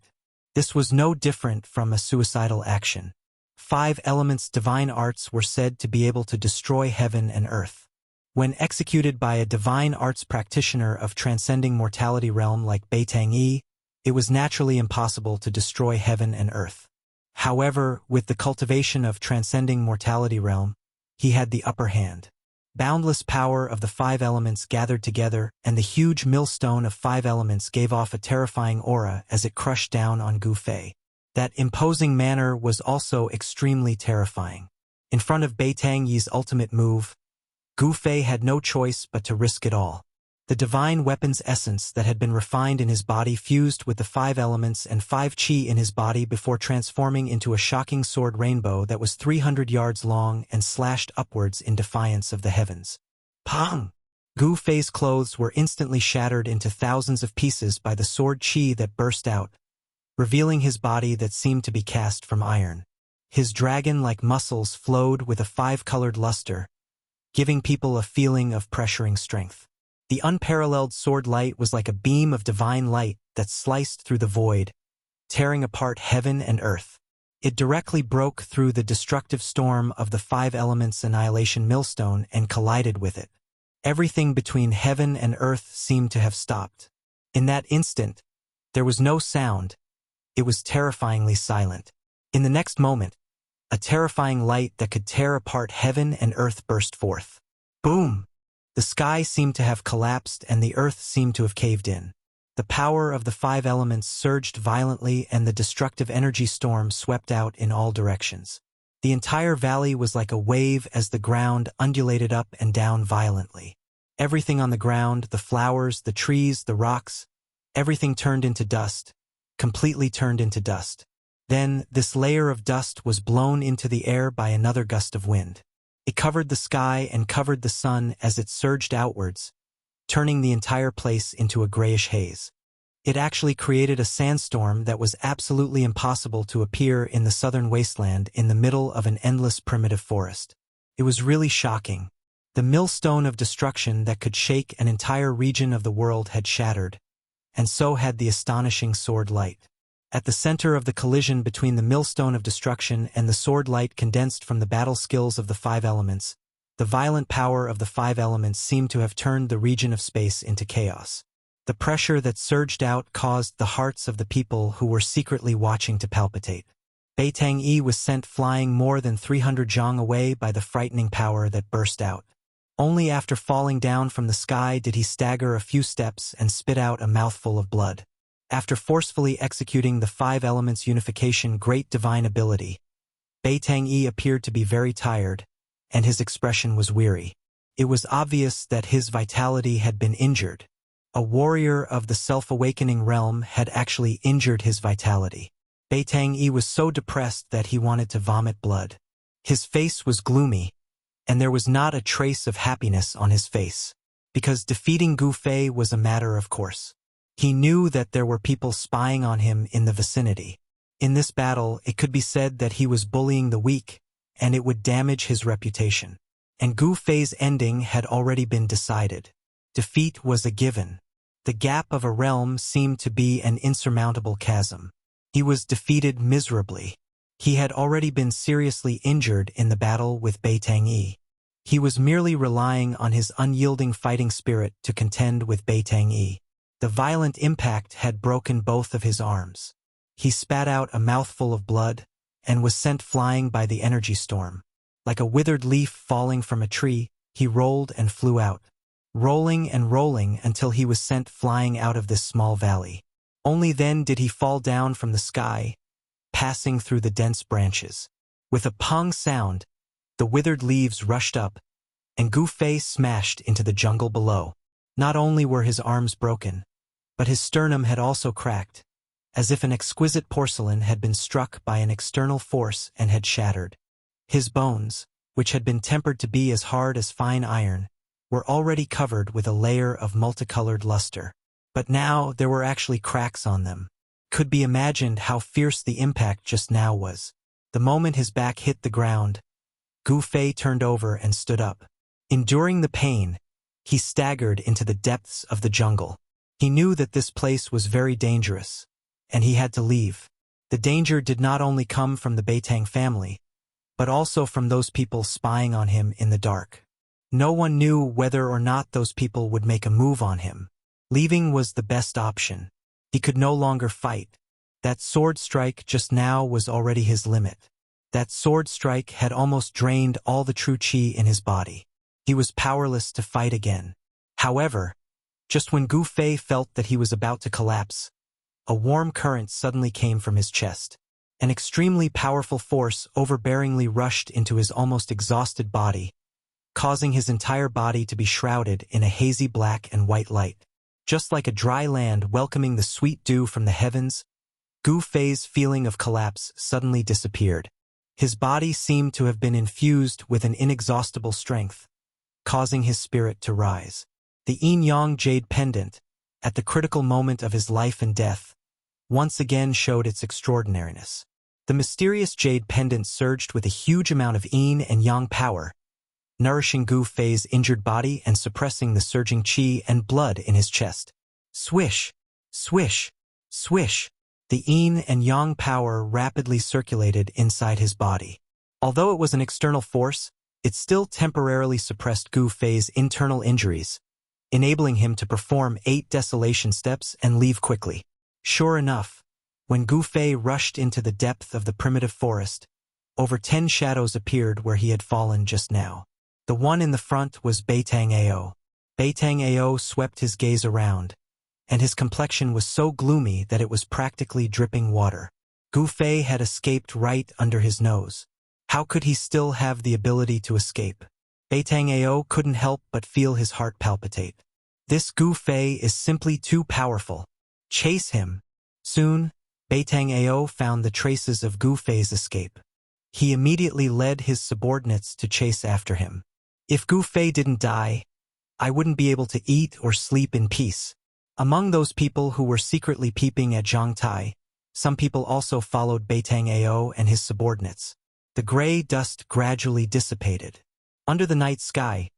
This was no different from a suicidal action. Five elements divine arts were said to be able to destroy heaven and earth. When executed by a divine arts practitioner of transcending mortality realm like Beitang, it was naturally impossible to destroy heaven and earth. However, with the cultivation of transcending mortality realm, he had the upper hand. Boundless power of the five elements gathered together, and the huge millstone of five elements gave off a terrifying aura as it crushed down on Gu Fei. That imposing manner was also extremely terrifying. In front of Beitang's ultimate move, Gu Fei had no choice but to risk it all. The divine weapon's essence that had been refined in his body fused with the five elements and 5 Qi in his body before transforming into a shocking sword rainbow that was 300 yards long and slashed upwards in defiance of the heavens. Pang! Gu Fei's clothes were instantly shattered into thousands of pieces by the sword Qi that burst out, revealing his body that seemed to be cast from iron. His dragon-like muscles flowed with a five-colored luster, giving people a feeling of pressuring strength. The unparalleled sword light was like a beam of divine light that sliced through the void, tearing apart heaven and earth. It directly broke through the destructive storm of the five elements annihilation millstone and collided with it. Everything between heaven and earth seemed to have stopped. In that instant, there was no sound. It was terrifyingly silent. In the next moment, a terrifying light that could tear apart heaven and earth burst forth. Boom! The sky seemed to have collapsed and the earth seemed to have caved in. The power of the five elements surged violently and the destructive energy storm swept out in all directions. The entire valley was like a wave as the ground undulated up and down violently. Everything on the ground, the flowers, the trees, the rocks, everything turned into dust, completely turned into dust. Then, this layer of dust was blown into the air by another gust of wind. It covered the sky and covered the sun as it surged outwards, turning the entire place into a grayish haze. It actually created a sandstorm that was absolutely impossible to appear in the southern wasteland in the middle of an endless primitive forest. It was really shocking. The millstone of destruction that could shake an entire region of the world had shattered, and so had the astonishing sword light. At the center of the collision between the millstone of destruction and the sword light condensed from the battle skills of the five elements, the violent power of the five elements seemed to have turned the region of space into chaos. The pressure that surged out caused the hearts of the people who were secretly watching to palpitate. Beitang-yi was sent flying more than 300 zhang away by the frightening power that burst out. Only after falling down from the sky did he stagger a few steps and spit out a mouthful of blood. After forcefully executing the five elements unification great divine ability, Beitang-yi appeared to be very tired, and his expression was weary. It was obvious that his vitality had been injured. A warrior of the self-awakening realm had actually injured his vitality. Beitang-yi was so depressed that he wanted to vomit blood. His face was gloomy, and there was not a trace of happiness on his face, because defeating Gu Fei was a matter of course. He knew that there were people spying on him in the vicinity. In this battle, it could be said that he was bullying the weak, and it would damage his reputation. And Gu Fei's ending had already been decided. Defeat was a given. The gap of a realm seemed to be an insurmountable chasm. He was defeated miserably. He had already been seriously injured in the battle with Beitang-yi. He was merely relying on his unyielding fighting spirit to contend with Beitang-yi. The violent impact had broken both of his arms. He spat out a mouthful of blood and was sent flying by the energy storm. Like a withered leaf falling from a tree, he rolled and flew out, rolling and rolling until he was sent flying out of this small valley. Only then did he fall down from the sky, passing through the dense branches. With a pong sound, the withered leaves rushed up, and Gu Fei smashed into the jungle below. Not only were his arms broken, but his sternum had also cracked, as if an exquisite porcelain had been struck by an external force and had shattered. His bones, which had been tempered to be as hard as fine iron, were already covered with a layer of multicolored luster. But now there were actually cracks on them. Could be imagined how fierce the impact just now was. The moment his back hit the ground, Gu Fei turned over and stood up. Enduring the pain, he staggered into the depths of the jungle. He knew that this place was very dangerous, and he had to leave. The danger did not only come from the Beitang family, but also from those people spying on him in the dark. No one knew whether or not those people would make a move on him. Leaving was the best option. He could no longer fight. That sword strike just now was already his limit. That sword strike had almost drained all the true qi in his body. He was powerless to fight again. However, just when Gu Fei felt that he was about to collapse, a warm current suddenly came from his chest. An extremely powerful force overbearingly rushed into his almost exhausted body, causing his entire body to be shrouded in a hazy black and white light. Just like a dry land welcoming the sweet dew from the heavens, Gu Fei's feeling of collapse suddenly disappeared. His body seemed to have been infused with an inexhaustible strength, causing his spirit to rise. The yin-yang jade pendant, at the critical moment of his life and death, once again showed its extraordinariness. The mysterious jade pendant surged with a huge amount of yin and yang power, nourishing Gu Fei's injured body and suppressing the surging qi and blood in his chest. Swish, swish, swish. The yin and yang power rapidly circulated inside his body. Although it was an external force, it still temporarily suppressed Gu Fei's internal injuries, enabling him to perform 8 desolation steps and leave quickly. Sure enough, when Gu Fei rushed into the depth of the primitive forest, over 10 shadows appeared where he had fallen just now. The one in the front was Beitang-ao. Beitang-ao swept his gaze around, and his complexion was so gloomy that it was practically dripping water. Gu Fei had escaped right under his nose. How could he still have the ability to escape? Beitang Ao couldn't help but feel his heart palpitate. This Gu Fei is simply too powerful. Chase him. Soon, Beitang Ao found the traces of Gu Fei's escape. He immediately led his subordinates to chase after him. If Gu Fei didn't die, I wouldn't be able to eat or sleep in peace. Among those people who were secretly peeping at Zhang Tai, some people also followed Beitang Ao and his subordinates. The gray dust gradually dissipated. Under the night sky,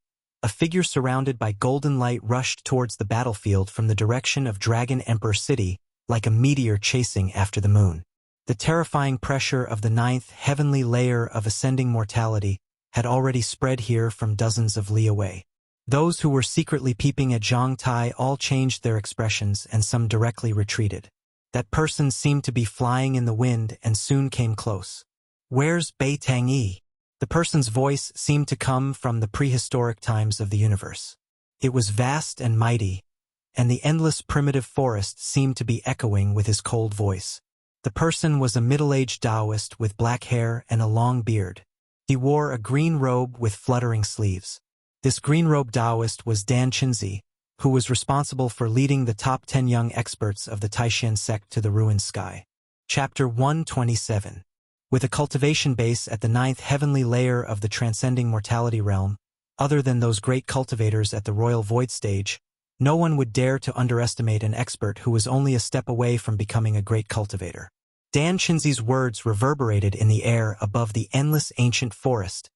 a figure surrounded by golden light rushed towards the battlefield from the direction of Dragon Emperor City, like a meteor chasing after the moon. The terrifying pressure of the ninth heavenly layer of ascending mortality had already spread here from dozens of li away. Those who were secretly peeping at Zhang Tai all changed their expressions and some directly retreated. That person seemed to be flying in the wind and soon came close. Where's Beitang Yi? The person's voice seemed to come from the prehistoric times of the universe. It was vast and mighty, and the endless primitive forest seemed to be echoing with his cold voice. The person was a middle-aged Taoist with black hair and a long beard. He wore a green robe with fluttering sleeves. This green-robed Taoist was Dan Qinzi, who was responsible for leading the top 10 young experts of the Taishan sect to the ruined sky. Chapter 127. With a cultivation base at the ninth heavenly layer of the transcending mortality realm, other than those great cultivators at the royal void stage, no one would dare to underestimate an expert who was only a step away from becoming a great cultivator. Dan Qinzi's words reverberated in the air above the endless ancient forest,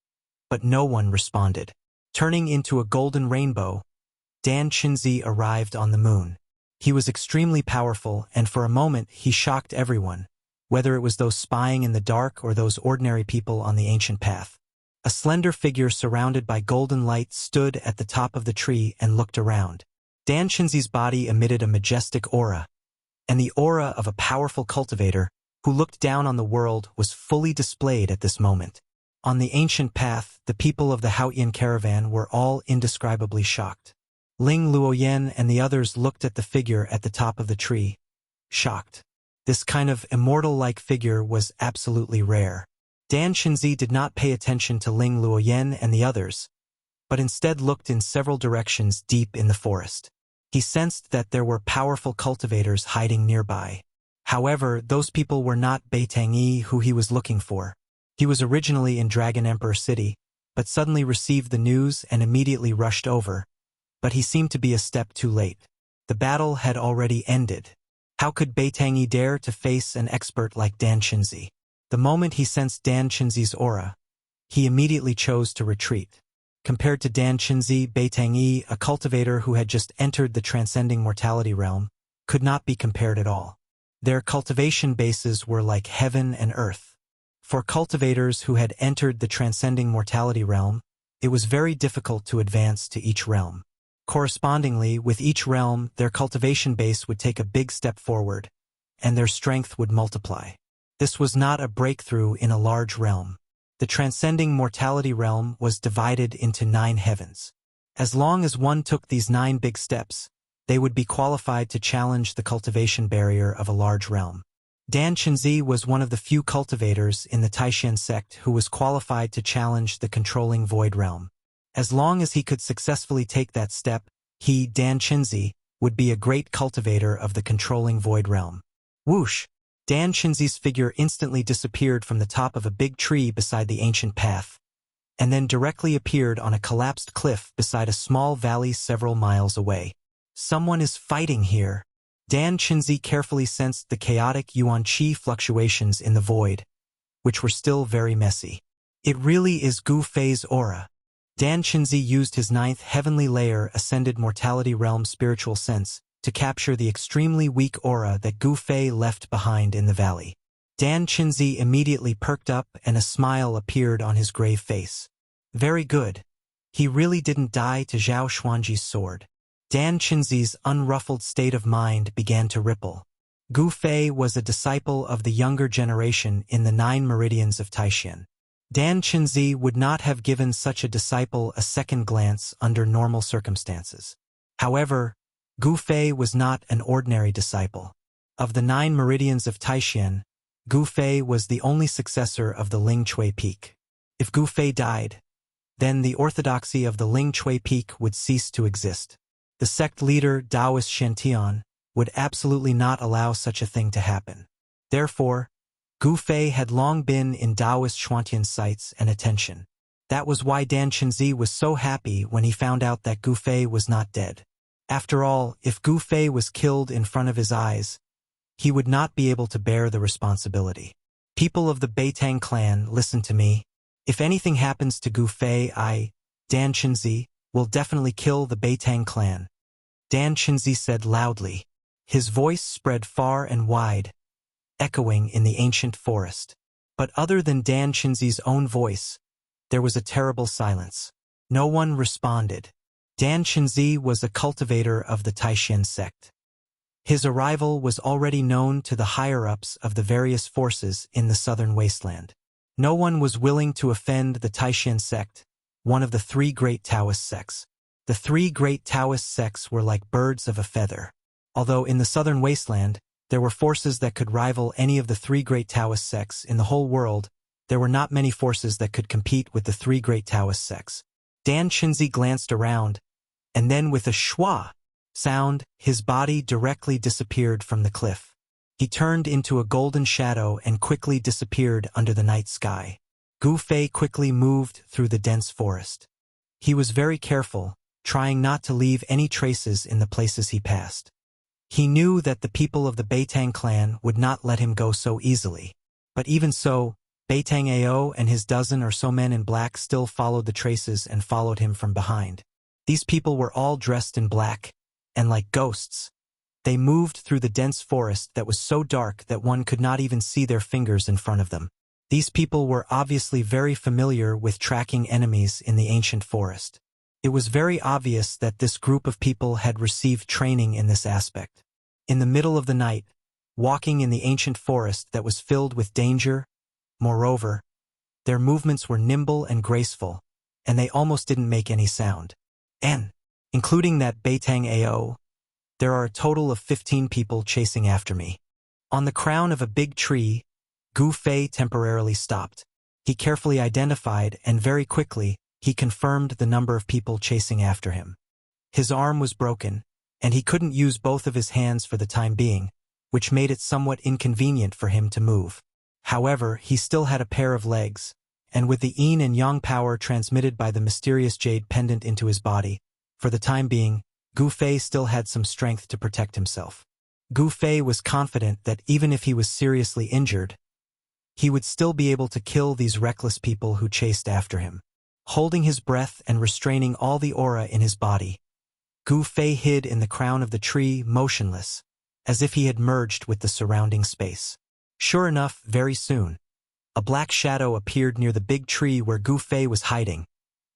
but no one responded. Turning into a golden rainbow, Dan Qinzi arrived on the moon. He was extremely powerful, and for a moment he shocked everyone, whether it was those spying in the dark or those ordinary people on the ancient path. A slender figure surrounded by golden light stood at the top of the tree and looked around. Dan Qinzi's body emitted a majestic aura, and the aura of a powerful cultivator who looked down on the world was fully displayed at this moment. On the ancient path, the people of the Haotian caravan were all indescribably shocked. Ling Luoyan and the others looked at the figure at the top of the tree, shocked. This kind of immortal-like figure was absolutely rare. Dan Qinzi did not pay attention to Ling Luoyan and the others, but instead looked in several directions deep in the forest. He sensed that there were powerful cultivators hiding nearby. However, those people were not Beitang Yi who he was looking for. He was originally in Dragon Emperor City, but suddenly received the news and immediately rushed over. But he seemed to be a step too late. The battle had already ended. How could Beitang Yi dare to face an expert like Dan Qinzi? The moment he sensed Dan Qinzi's aura, he immediately chose to retreat. Compared to Dan Qinzi, Beitang Yi, a cultivator who had just entered the transcending mortality realm, could not be compared at all. Their cultivation bases were like heaven and earth. For cultivators who had entered the transcending mortality realm, it was very difficult to advance to each realm. Correspondingly, with each realm, their cultivation base would take a big step forward, and their strength would multiply. This was not a breakthrough in a large realm. The transcending mortality realm was divided into 9 heavens. As long as one took these 9 big steps, they would be qualified to challenge the cultivation barrier of a large realm. Dan Qinzi was one of the few cultivators in the Taishan sect who was qualified to challenge the controlling void realm. As long as he could successfully take that step, he, Dan Qinzi, would be a great cultivator of the controlling void realm. Whoosh! Dan Qinzi's figure instantly disappeared from the top of a big tree beside the ancient path, and then directly appeared on a collapsed cliff beside a small valley several miles away. Someone is fighting here. Dan Qinzi carefully sensed the chaotic yuan qi fluctuations in the void, which were still very messy. It really is Gu Fei's aura. Dan Qinzi used his 9th heavenly layer ascended mortality realm spiritual sense to capture the extremely weak aura that Gu Fei left behind in the valley. Dan Qinzi immediately perked up and a smile appeared on his grave face. Very good. He really didn't die to Zhao Xuanji's sword. Dan Qinzi's unruffled state of mind began to ripple. Gu Fei was a disciple of the younger generation in the 9 meridians of Taishan. Dan Qinzi would not have given such a disciple a second glance under normal circumstances. However, Gu Fei was not an ordinary disciple. Of the 9 meridians of Taishan, Gu Fei was the only successor of the Ling Chui Peak. If Gu Fei died, then the orthodoxy of the Ling Chui Peak would cease to exist. The sect leader, Taoist Shantian, would absolutely not allow such a thing to happen. Therefore, Gu Fei had long been in Taoist Shantian's sights and attention. That was why Dan Chenzi was so happy when he found out that Gu Fei was not dead. After all, if Gu Fei was killed in front of his eyes, he would not be able to bear the responsibility. People of the Beitang clan, listen to me. If anything happens to Gu Fei, Dan Chenzi, will definitely kill the Beitang clan. Dan Chenzi said loudly. His voice spread far and wide, echoing in the ancient forest. But other than Dan Chenzi's own voice, there was a terrible silence. No one responded. Dan Chenzi was a cultivator of the Taishan sect. His arrival was already known to the higher-ups of the various forces in the southern wasteland. No one was willing to offend the Taishan sect, one of the three great Taoist sects. The three great Taoist sects were like birds of a feather. Although in the southern wasteland, there were forces that could rival any of the three great Taoist sects in the whole world, there were not many forces that could compete with the three great Taoist sects. Dan Chenzi glanced around, and then with a schwa sound, his body directly disappeared from the cliff. He turned into a golden shadow and quickly disappeared under the night sky. Gu Fei quickly moved through the dense forest. He was very careful, trying not to leave any traces in the places he passed. He knew that the people of the Beitang clan would not let him go so easily. But even so, Beitang Ao and his dozen or so men in black still followed the traces and followed him from behind. These people were all dressed in black, and like ghosts, they moved through the dense forest that was so dark that one could not even see their fingers in front of them. These people were obviously very familiar with tracking enemies in the ancient forest. It was very obvious that this group of people had received training in this aspect. In the middle of the night, walking in the ancient forest that was filled with danger, moreover, their movements were nimble and graceful, and they almost didn't make any sound. And, including that Beitang Ao, there are a total of 15 people chasing after me. On the crown of a big tree, Gu Fei temporarily stopped. He carefully identified, and very quickly, he confirmed the number of people chasing after him. His arm was broken, and he couldn't use both of his hands for the time being, which made it somewhat inconvenient for him to move. However, he still had a pair of legs, and with the yin and yang power transmitted by the mysterious jade pendant into his body, for the time being, Gu Fei still had some strength to protect himself. Gu Fei was confident that even if he was seriously injured, he would still be able to kill these reckless people who chased after him. Holding his breath and restraining all the aura in his body, Gu Fei hid in the crown of the tree, motionless, as if he had merged with the surrounding space. Sure enough, very soon, a black shadow appeared near the big tree where Gu Fei was hiding,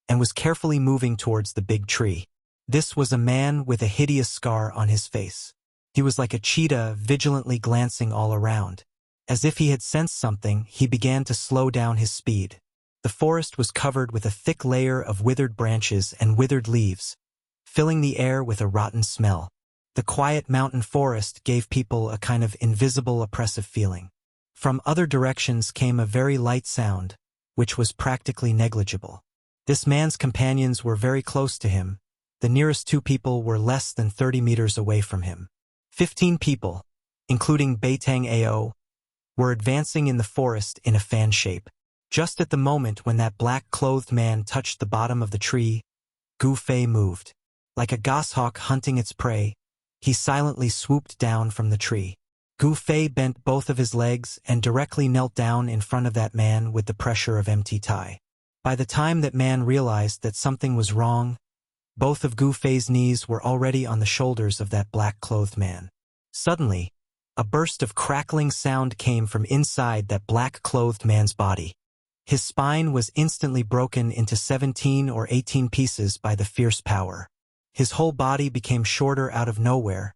and was carefully moving towards the big tree. This was a man with a hideous scar on his face. He was like a cheetah, vigilantly glancing all around. As if he had sensed something, he began to slow down his speed. The forest was covered with a thick layer of withered branches and withered leaves, filling the air with a rotten smell. The quiet mountain forest gave people a kind of invisible, oppressive feeling. From other directions came a very light sound, which was practically negligible. This man's companions were very close to him. The nearest two people were less than 30 meters away from him. 15 people, including Beitang Ao, were advancing in the forest in a fan shape. Just at the moment when that black-clothed man touched the bottom of the tree, Gu Fei moved. Like a goshawk hunting its prey, he silently swooped down from the tree. Gu Fei bent both of his legs and directly knelt down in front of that man with the pressure of empty tie. By the time that man realized that something was wrong, both of Gu Fei's knees were already on the shoulders of that black-clothed man. Suddenly, a burst of crackling sound came from inside that black-clothed man's body. His spine was instantly broken into 17 or 18 pieces by the fierce power. His whole body became shorter out of nowhere,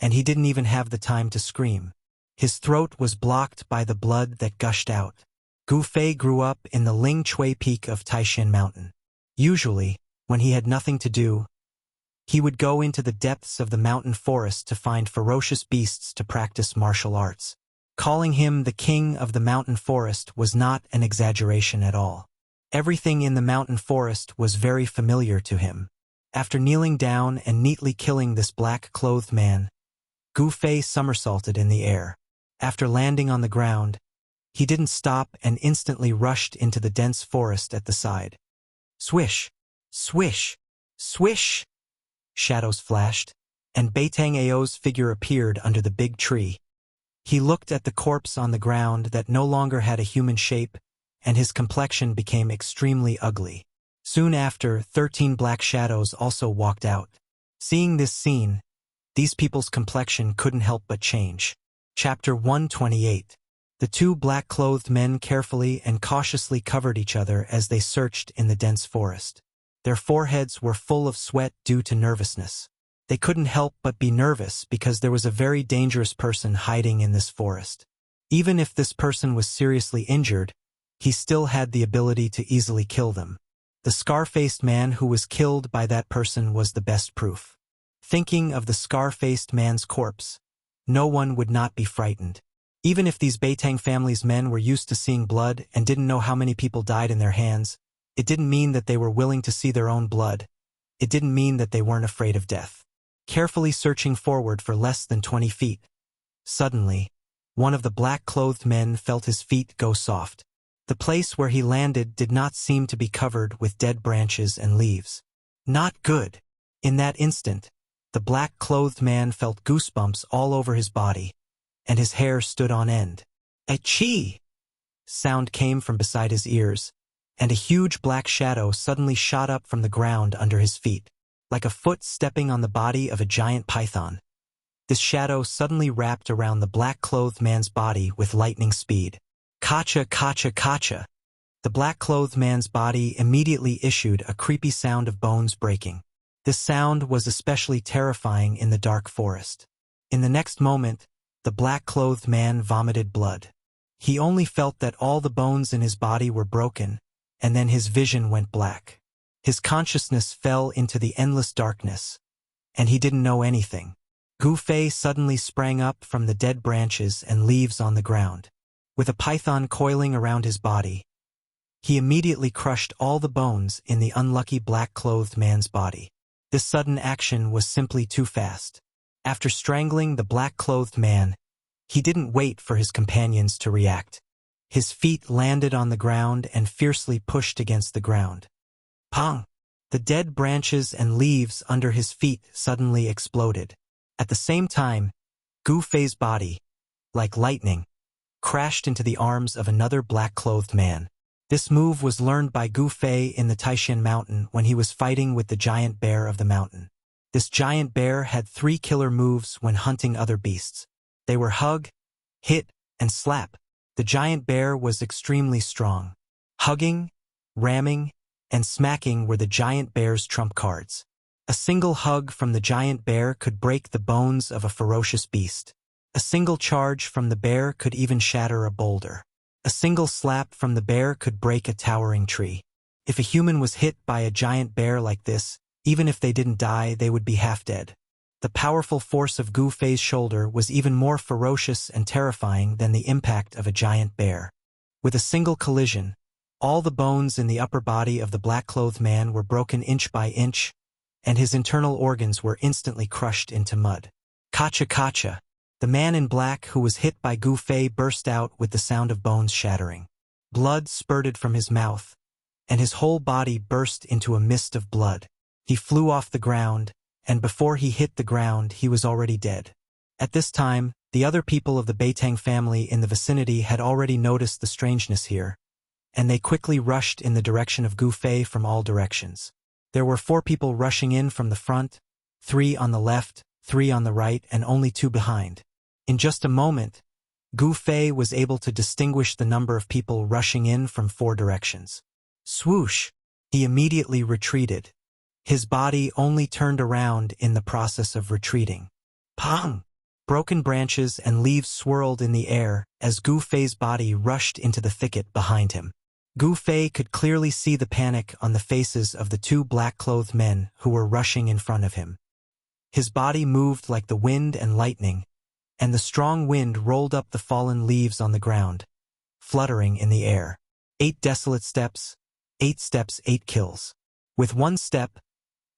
and he didn't even have the time to scream. His throat was blocked by the blood that gushed out. Gu Fei grew up in the Ling Chui Peak of Taishan Mountain. Usually, when he had nothing to do, he would go into the depths of the mountain forest to find ferocious beasts to practice martial arts. Calling him the king of the mountain forest was not an exaggeration at all. Everything in the mountain forest was very familiar to him. After kneeling down and neatly killing this black-clothed man, Gu Fei somersaulted in the air. After landing on the ground, he didn't stop and instantly rushed into the dense forest at the side. Swish! Swish! Swish! Shadows flashed, and Beitang Ao's figure appeared under the big tree. He looked at the corpse on the ground that no longer had a human shape, and his complexion became extremely ugly. Soon after, 13 black shadows also walked out. Seeing this scene, these people's complexion couldn't help but change. Chapter 128. The two black-clothed men carefully and cautiously covered each other as they searched in the dense forest. Their foreheads were full of sweat due to nervousness. They couldn't help but be nervous because there was a very dangerous person hiding in this forest. Even if this person was seriously injured, he still had the ability to easily kill them. The scar-faced man who was killed by that person was the best proof. Thinking of the scar-faced man's corpse, no one would not be frightened. Even if these Beitang family's men were used to seeing blood and didn't know how many people died in their hands, it didn't mean that they were willing to see their own blood. It didn't mean that they weren't afraid of death. Carefully searching forward for less than 20 feet, suddenly, one of the black-clothed men felt his feet go soft. The place where he landed did not seem to be covered with dead branches and leaves. Not good. In that instant, the black-clothed man felt goosebumps all over his body, and his hair stood on end. "Achoo!" sound came from beside his ears, and a huge black shadow suddenly shot up from the ground under his feet, like a foot stepping on the body of a giant python. This shadow suddenly wrapped around the black-clothed man's body with lightning speed. Kacha, kacha, kacha. The black-clothed man's body immediately issued a creepy sound of bones breaking. This sound was especially terrifying in the dark forest. In the next moment, the black-clothed man vomited blood. He only felt that all the bones in his body were broken, and then his vision went black. His consciousness fell into the endless darkness, and he didn't know anything. Gu Fei suddenly sprang up from the dead branches and leaves on the ground. With a python coiling around his body, he immediately crushed all the bones in the unlucky black-clothed man's body. This sudden action was simply too fast. After strangling the black-clothed man, he didn't wait for his companions to react. His feet landed on the ground and fiercely pushed against the ground. Pong! The dead branches and leaves under his feet suddenly exploded. At the same time, Gu Fei's body, like lightning, crashed into the arms of another black-clothed man. This move was learned by Gu Fei in the Taishan Mountain when he was fighting with the giant bear of the mountain. This giant bear had 3 killer moves when hunting other beasts. They were hug, hit, and slap. The giant bear was extremely strong. Hugging, ramming, and smacking were the giant bear's trump cards. A single hug from the giant bear could break the bones of a ferocious beast. A single charge from the bear could even shatter a boulder. A single slap from the bear could break a towering tree. If a human was hit by a giant bear like this, even if they didn't die, they would be half dead. The powerful force of Gu Fei's shoulder was even more ferocious and terrifying than the impact of a giant bear. With a single collision, all the bones in the upper body of the black-clothed man were broken inch by inch, and his internal organs were instantly crushed into mud. Kacha kacha! The man in black who was hit by Gu Fei burst out with the sound of bones shattering. Blood spurted from his mouth, and his whole body burst into a mist of blood. He flew off the ground, and before he hit the ground, he was already dead. At this time, the other people of the Beitang family in the vicinity had already noticed the strangeness here, and they quickly rushed in the direction of Gu Fei from all directions. There were 4 people rushing in from the front, 3 on the left, 3 on the right, and only 2 behind. In just a moment, Gu Fei was able to distinguish the number of people rushing in from 4 directions. Swoosh! He immediately retreated. His body only turned around in the process of retreating. Pong! Broken branches and leaves swirled in the air as Gu Fei's body rushed into the thicket behind him. Gu Fei could clearly see the panic on the faces of the 2 black-clothed men who were rushing in front of him. His body moved like the wind and lightning, and the strong wind rolled up the fallen leaves on the ground, fluttering in the air. 8 desolate steps, 8 steps, 8 kills. With 1 step,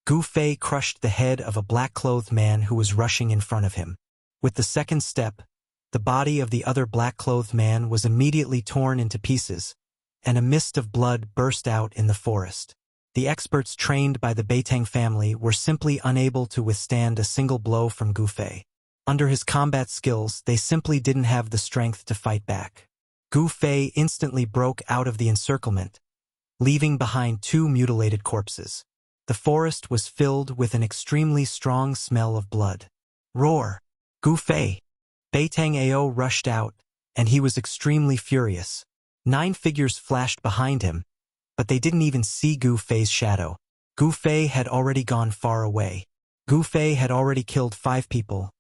Gu Fei crushed the head of a black-clothed man who was rushing in front of him. With the 2nd step, the body of the other black-clothed man was immediately torn into pieces, and a mist of blood burst out in the forest. The experts trained by the Beitang family were simply unable to withstand a single blow from Gu Fei. Under his combat skills, they simply didn't have the strength to fight back. Gu Fei instantly broke out of the encirclement, leaving behind 2 mutilated corpses. The forest was filled with an extremely strong smell of blood. Roar! Gu Fei! Beitang Ao rushed out, and he was extremely furious. 9 figures flashed behind him, but they didn't even see Gu Fei's shadow. Gu Fei had already gone far away. Gu Fei had already killed 5 people,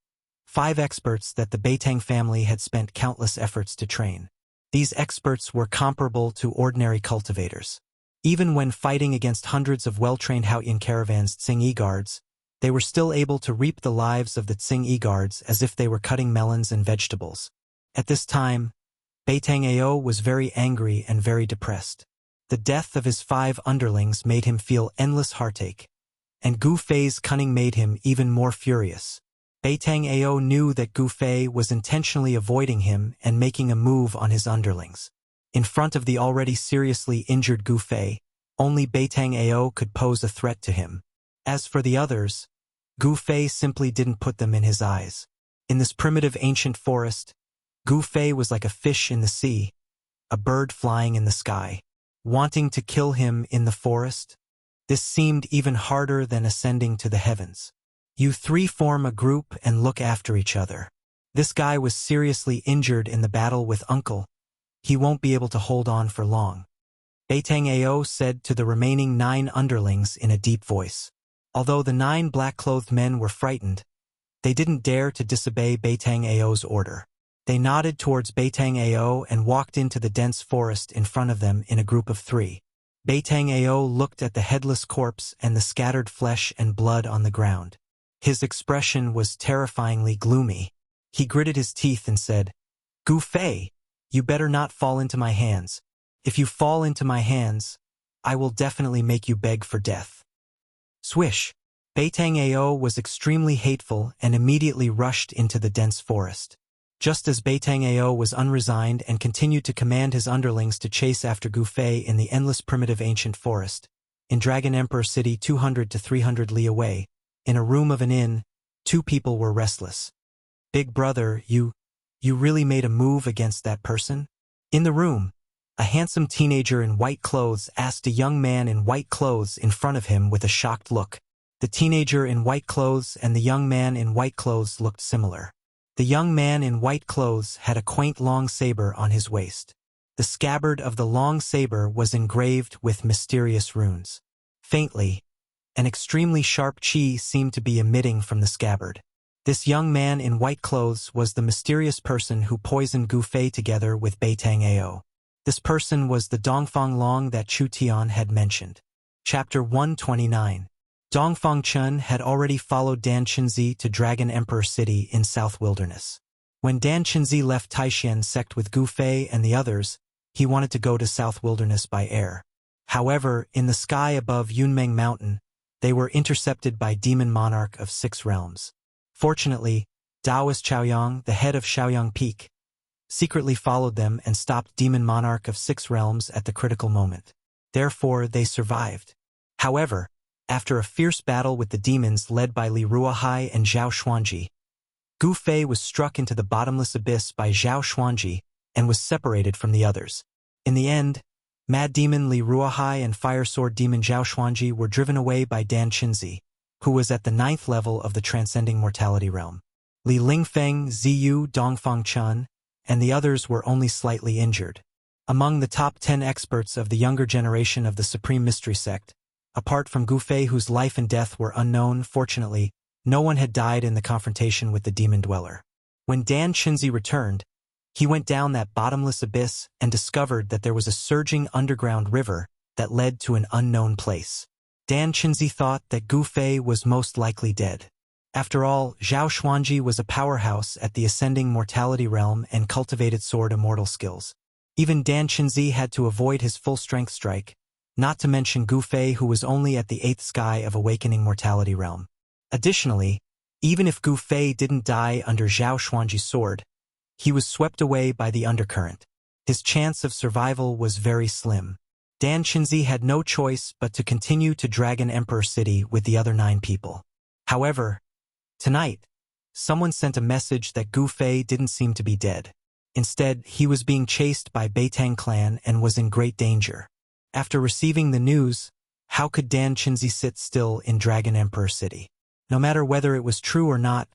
5 experts that the Beitang family had spent countless efforts to train. These experts were comparable to ordinary cultivators. Even when fighting against hundreds of well-trained Haoyan caravans Tsing-Yi guards, they were still able to reap the lives of the Tsing-Yi guards as if they were cutting melons and vegetables. At this time, Beitang Ao was very angry and very depressed. The death of his 5 underlings made him feel endless heartache, and Gu Fei's cunning made him even more furious. Beitang Ao knew that Gu Fei was intentionally avoiding him and making a move on his underlings. In front of the already seriously injured Gu Fei, only Beitang Ao could pose a threat to him. As for the others, Gu Fei simply didn't put them in his eyes. In this primitive ancient forest, Gu Fei was like a fish in the sea, a bird flying in the sky. Wanting to kill him in the forest? This seemed even harder than ascending to the heavens. You 3 form a group and look after each other. This guy was seriously injured in the battle with Uncle. He won't be able to hold on for long. Beitang Ao said to the remaining 9 underlings in a deep voice. Although the 9 black-clothed men were frightened, they didn't dare to disobey Beitang Ao's order. They nodded towards Beitang Ao and walked into the dense forest in front of them in a group of 3. Beitang Ao looked at the headless corpse and the scattered flesh and blood on the ground. His expression was terrifyingly gloomy. He gritted his teeth and said, "Gu Fei, you better not fall into my hands. If you fall into my hands, I will definitely make you beg for death." Swish! Beitang Ao was extremely hateful and immediately rushed into the dense forest. Just as Beitang Ao was unresigned and continued to command his underlings to chase after Gu Fei in the endless primitive ancient forest, in Dragon Emperor City 200 to 300 li away, in a room of an inn, 2 people were restless. "Big brother, you really made a move against that person?" In the room, a handsome teenager in white clothes asked a young man in white clothes in front of him with a shocked look. The teenager in white clothes and the young man in white clothes looked similar. The young man in white clothes had a quaint long saber on his waist. The scabbard of the long saber was engraved with mysterious runes. Faintly, an extremely sharp chi seemed to be emitting from the scabbard. This young man in white clothes was the mysterious person who poisoned Gu Fei together with Beitang Ao. This person was the Dongfang Long that Chu Tian had mentioned. Chapter 129. Dongfang Chun had already followed Dan Qinzi to Dragon Emperor City in South Wilderness. When Dan Qinzi left Taishan sect with Gu Fei and the others, he wanted to go to South Wilderness by air. However, in the sky above Yunmeng Mountain, they were intercepted by Demon Monarch of 6 realms. Fortunately, Taoist Chaoyang, the head of Shaoyang Peak, secretly followed them and stopped Demon Monarch of 6 realms at the critical moment. Therefore, they survived. However, after a fierce battle with the demons led by Li Ruohai and Zhao Xuanji, Gu Fei was struck into the bottomless abyss by Zhao Xuanji and was separated from the others. In the end, Mad Demon Li Ruohai and Fire Sword Demon Zhao Xuanji were driven away by Dan Qinzi, who was at the 9th level of the Transcending Mortality Realm. Li Lingfeng, Ziyu, Dongfang Chun, and the others were only slightly injured. Among the top 10 experts of the younger generation of the Supreme Mystery Sect, apart from Gu Fei, whose life and death were unknown, fortunately, no one had died in the confrontation with the demon dweller. When Dan Qinzi returned, he went down that bottomless abyss and discovered that there was a surging underground river that led to an unknown place. Dan Qinzi thought that Gu Fei was most likely dead. After all, Zhao Xuanji was a powerhouse at the Ascending Mortality Realm and cultivated sword immortal skills. Even Dan Qinzi had to avoid his full-strength strike, not to mention Gu Fei, who was only at the 8th sky of awakening mortality realm. Additionally, even if Gu Fei didn't die under Zhao Xuanji's sword, he was swept away by the undercurrent. His chance of survival was very slim. Dan Qinzi had no choice but to continue to Dragon Emperor City with the other 9 people. However, tonight, someone sent a message that Gu Fei didn't seem to be dead. Instead, he was being chased by Beitang clan and was in great danger. After receiving the news, how could Dan Qinzi sit still in Dragon Emperor City? No matter whether it was true or not,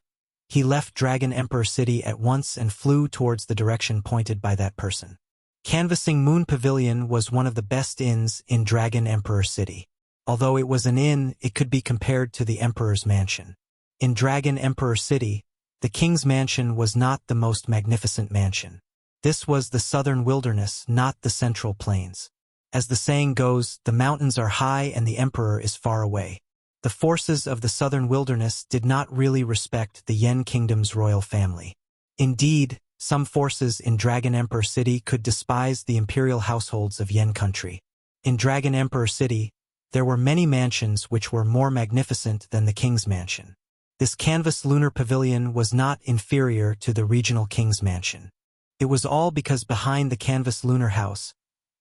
he left Dragon Emperor City at once and flew towards the direction pointed by that person. Canvassing Moon Pavilion was one of the best inns in Dragon Emperor City. Although it was an inn, it could be compared to the Emperor's mansion. In Dragon Emperor City, the king's mansion was not the most magnificent mansion. This was the southern wilderness, not the central plains. As the saying goes, the mountains are high and the emperor is far away. The forces of the southern wilderness did not really respect the Yen kingdom's royal family. Indeed, some forces in Dragon Emperor City could despise the imperial households of Yen country. In Dragon Emperor City, there were many mansions which were more magnificent than the king's mansion. This canvas lunar pavilion was not inferior to the regional king's mansion. It was all because behind the canvas lunar house,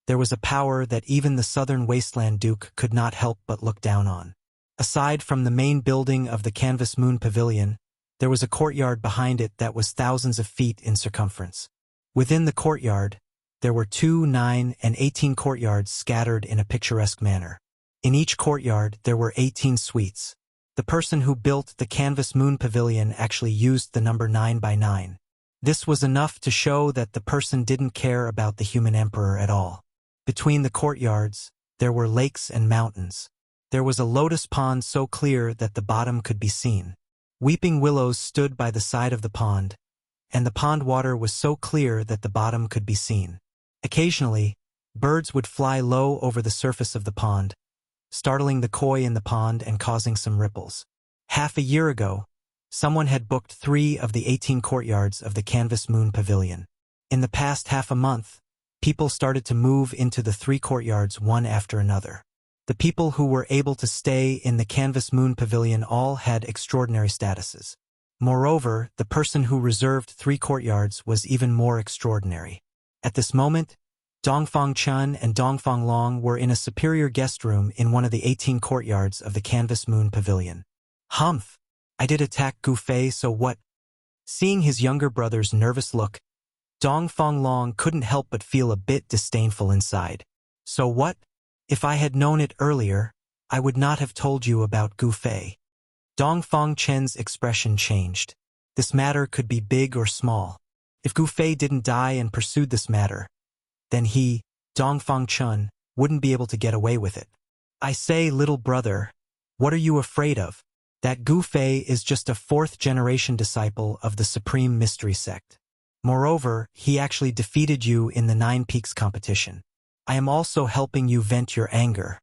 there was a power that even the southern wasteland duke could not help but look down on. Aside from the main building of the canvas moon pavilion, there was a courtyard behind it that was thousands of feet in circumference. Within the courtyard, there were 2, 9, and 18 courtyards scattered in a picturesque manner. In each courtyard, there were 18 suites. The person who built the canvas moon pavilion actually used the number 9 by 9. This was enough to show that the person didn't care about the human emperor at all. Between the courtyards, there were lakes and mountains. There was a lotus pond so clear that the bottom could be seen. Weeping willows stood by the side of the pond, and the pond water was so clear that the bottom could be seen. Occasionally, birds would fly low over the surface of the pond, startling the koi in the pond and causing some ripples. Half a year ago, someone had booked 3 of the 18 courtyards of the Canvas Moon Pavilion. In the past half a month, people started to move into the 3 courtyards one after another. The people who were able to stay in the Canvas Moon Pavilion all had extraordinary statuses. Moreover, the person who reserved 3 courtyards was even more extraordinary. At this moment, Dongfang Chun and Dongfang Long were in a superior guest room in one of the 18 courtyards of the Canvas Moon Pavilion. Humph! I did attack Gu Fei, so what? Seeing his younger brother's nervous look, Dongfang Long couldn't help but feel a bit disdainful inside. So what? If I had known it earlier, I would not have told you about Gu Fei. Dongfang Chen's expression changed. This matter could be big or small. If Gu Fei didn't die and pursued this matter, then he, Dongfang Chun, wouldn't be able to get away with it. I say, little brother, what are you afraid of? That Gu Fei is just a 4th-generation disciple of the Supreme Mystery Sect. Moreover, he actually defeated you in the 9 Peaks competition. I am also helping you vent your anger.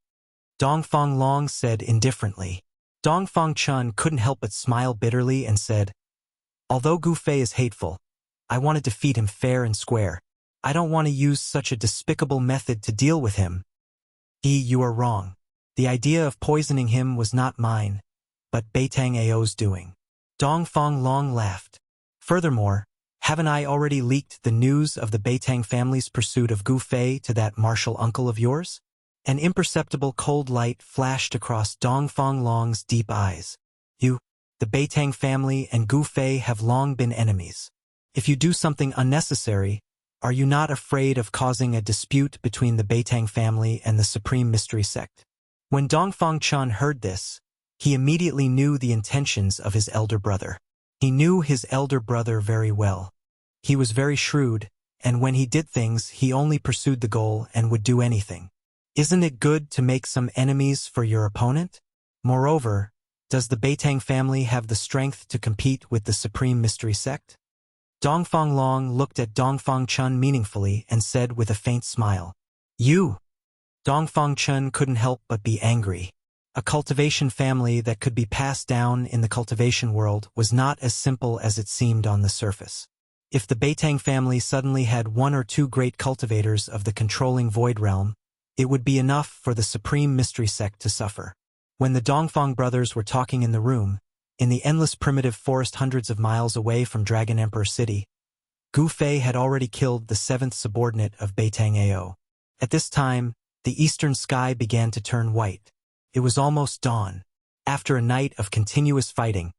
Dongfang Long said indifferently. Dongfang Chun couldn't help but smile bitterly and said, although Gu Fei is hateful, I want to defeat him fair and square. I don't want to use such a despicable method to deal with him. You are wrong. The idea of poisoning him was not mine, but Beitang Ao's doing. Dongfang Long laughed. Furthermore, haven't I already leaked the news of the Beitang family's pursuit of Gu Fei to that martial uncle of yours? An imperceptible cold light flashed across Dongfang Long's deep eyes. You, the Beitang family and Gu Fei have long been enemies. If you do something unnecessary, are you not afraid of causing a dispute between the Beitang family and the Supreme Mystery Sect? When Dongfang Chun heard this, he immediately knew the intentions of his elder brother. He knew his elder brother very well. He was very shrewd, and when he did things, he only pursued the goal and would do anything. Isn't it good to make some enemies for your opponent? Moreover, does the Beitang family have the strength to compete with the Supreme Mystery Sect? Dongfang Long looked at Dongfang Chun meaningfully and said with a faint smile, You! Dongfang Chun couldn't help but be angry. A cultivation family that could be passed down in the cultivation world was not as simple as it seemed on the surface. If the Beitang family suddenly had 1 or 2 great cultivators of the controlling void realm, It would be enough for the supreme mystery sect to suffer. When the Dongfang brothers were talking in the room, in the endless primitive forest hundreds of miles away from Dragon Emperor City, Gu Fei had already killed the seventh subordinate of Beitang Ao. At this time, the eastern sky began to turn white. It was almost dawn. After a night of continuous fighting,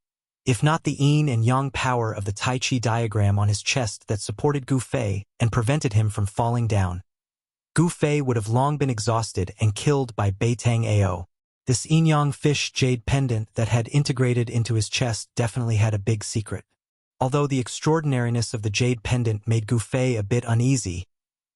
if not the yin and yang power of the Tai Chi diagram on his chest that supported Gu Fei and prevented him from falling down, Gu Fei would have long been exhausted and killed by Beitang Ao. This yin-yang fish jade pendant that had integrated into his chest definitely had a big secret. Although the extraordinariness of the jade pendant made Gu Fei a bit uneasy,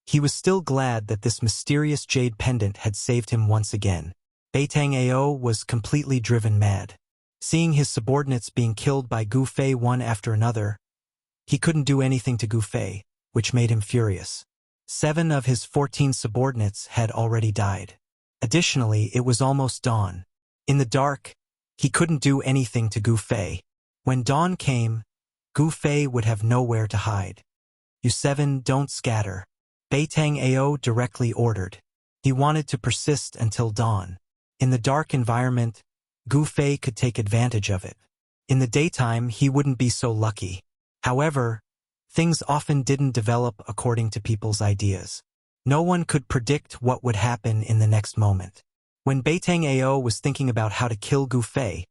he was still glad that this mysterious jade pendant had saved him once again. Beitang Ao was completely driven mad. Seeing his subordinates being killed by Gu Fei one after another, he couldn't do anything to Gu Fei, which made him furious. 7 of his 14 subordinates had already died. Additionally, it was almost dawn. In the dark, he couldn't do anything to Gu Fei. When dawn came, Gu Fei would have nowhere to hide. "You 7 don't scatter," Beitang Ao directly ordered. He wanted to persist until dawn. In the dark environment, Gu Fei could take advantage of it. In the daytime, he wouldn't be so lucky. However, things often didn't develop according to people's ideas. No one could predict what would happen in the next moment. When Beitang Ao was thinking about how to kill Gu Fei,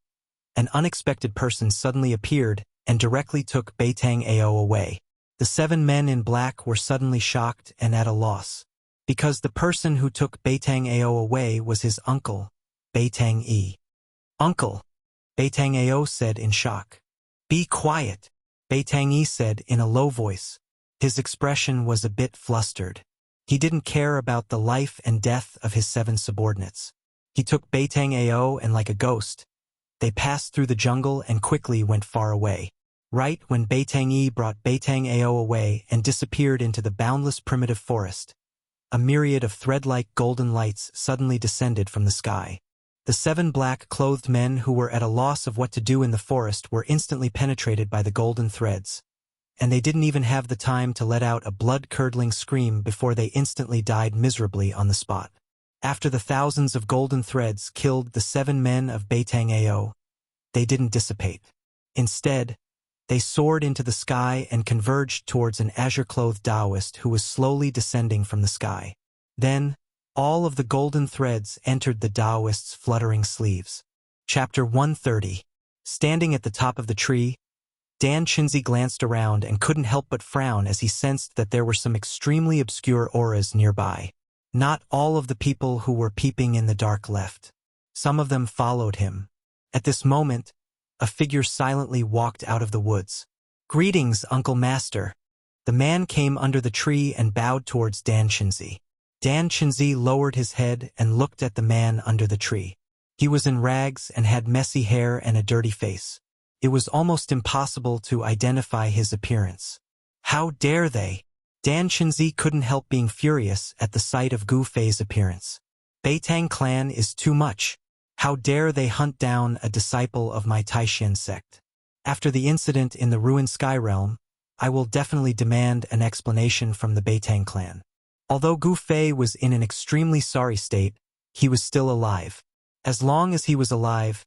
an unexpected person suddenly appeared and directly took Beitang Ao away. The 7 men in black were suddenly shocked and at a loss, because the person who took Beitang Ao away was his uncle, Beitang Yi. "Uncle," Beitang Ao said in shock. "Be quiet," Beitang Yi said in a low voice. His expression was a bit flustered. He didn't care about the life and death of his 7 subordinates. He took Beitang Ao and like a ghost, they passed through the jungle and quickly went far away. Right when Beitang Yi brought Beitang Ao away and disappeared into the boundless primitive forest, a myriad of thread-like golden lights suddenly descended from the sky. The 7 black-clothed men who were at a loss of what to do in the forest were instantly penetrated by the golden threads, and they didn't even have the time to let out a blood-curdling scream before they instantly died miserably on the spot. After the thousands of golden threads killed the 7 men of Beitang Ao, they didn't dissipate. Instead, they soared into the sky and converged towards an azure-clothed Taoist who was slowly descending from the sky. Then, all of the golden threads entered the Taoist's fluttering sleeves. Chapter 130. Standing at the top of the tree, Dan Chinzi glanced around and couldn't help but frown as he sensed that there were some extremely obscure auras nearby. Not all of the people who were peeping in the dark left. Some of them followed him. At this moment, a figure silently walked out of the woods. "Greetings, Uncle Master." The man came under the tree and bowed towards Dan Chinzi. Dan Chinzi lowered his head and looked at the man under the tree. He was in rags and had messy hair and a dirty face. It was almost impossible to identify his appearance. How dare they? Dan Chinzi couldn't help being furious at the sight of Gu Fei's appearance. Beitang clan is too much. How dare they hunt down a disciple of my Taishan sect? After the incident in the ruined Sky Realm, I will definitely demand an explanation from the Beitang clan. Although Gu Fei was in an extremely sorry state, he was still alive. As long as he was alive,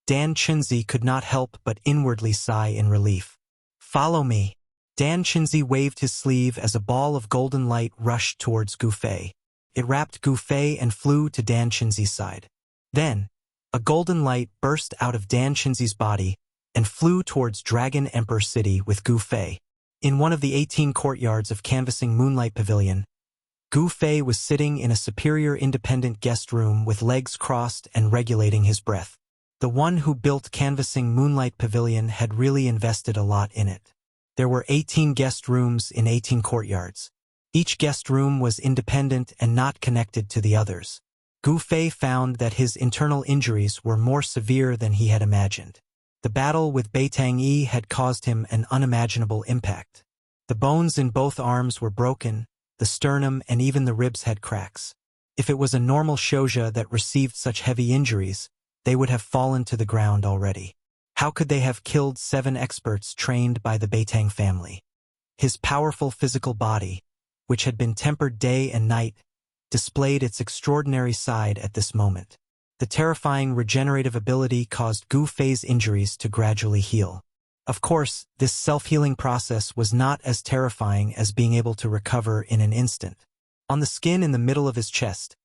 Dan Chinzi could not help but inwardly sigh in relief. "Follow me." Dan Chinzi waved his sleeve as a ball of golden light rushed towards Gu Fei. It wrapped Gu Fei and flew to Dan Chinzi's side. Then, a golden light burst out of Dan Chinzi's body and flew towards Dragon Emperor City with Gu Fei. In one of the 18 courtyards of Canvassing Moonlight Pavilion, Gu Fei was sitting in a superior independent guest room with legs crossed and regulating his breath. The one who built Canvassing Moonlight Pavilion had really invested a lot in it. There were 18 guest rooms in 18 courtyards. Each guest room was independent and not connected to the others. Gu Fei found that his internal injuries were more severe than he had imagined. The battle with Beitang Yi had caused him an unimaginable impact. The bones in both arms were broken, the sternum and even the ribs had cracks. If it was a normal shoja that received such heavy injuries, they would have fallen to the ground already. How could they have killed 7 experts trained by the Beitang family? His powerful physical body, which had been tempered day and night, displayed its extraordinary side at this moment. The terrifying regenerative ability caused Gu Fei's injuries to gradually heal. Of course, this self-healing process was not as terrifying as being able to recover in an instant. On the skin in the middle of his chest,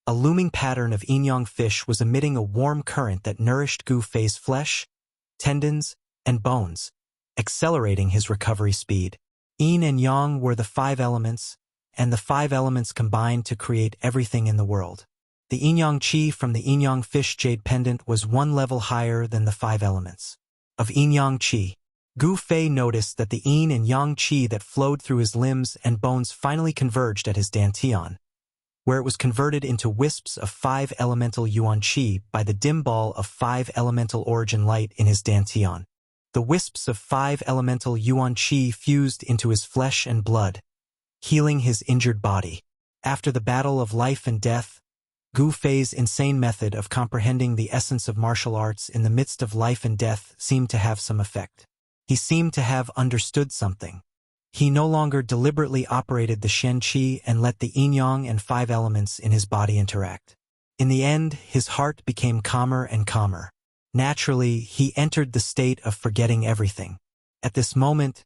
a looming pattern of yin-yang fish was emitting a warm current that nourished Gu Fei's flesh, tendons, and bones, accelerating his recovery speed. Yin and yang were the 5 elements, and the 5 elements combined to create everything in the world. The yin-yang qi from the yin-yang fish jade pendant was 1 level higher than the 5 elements. Of yin-yang qi, Gu Fei noticed that the yin and yang qi that flowed through his limbs and bones finally converged at his dantian, where it was converted into wisps of 5 elemental yuan qi by the dim ball of 5 elemental origin light in his dantian. The wisps of 5 elemental yuan qi fused into his flesh and blood, healing his injured body. After the battle of life and death, Gu Fei's insane method of comprehending the essence of martial arts in the midst of life and death seemed to have some effect. He seemed to have understood something. He no longer deliberately operated the Shen Qi and let the yin-yang and 5 elements in his body interact. In the end, his heart became calmer and calmer. Naturally, he entered the state of forgetting everything. At this moment,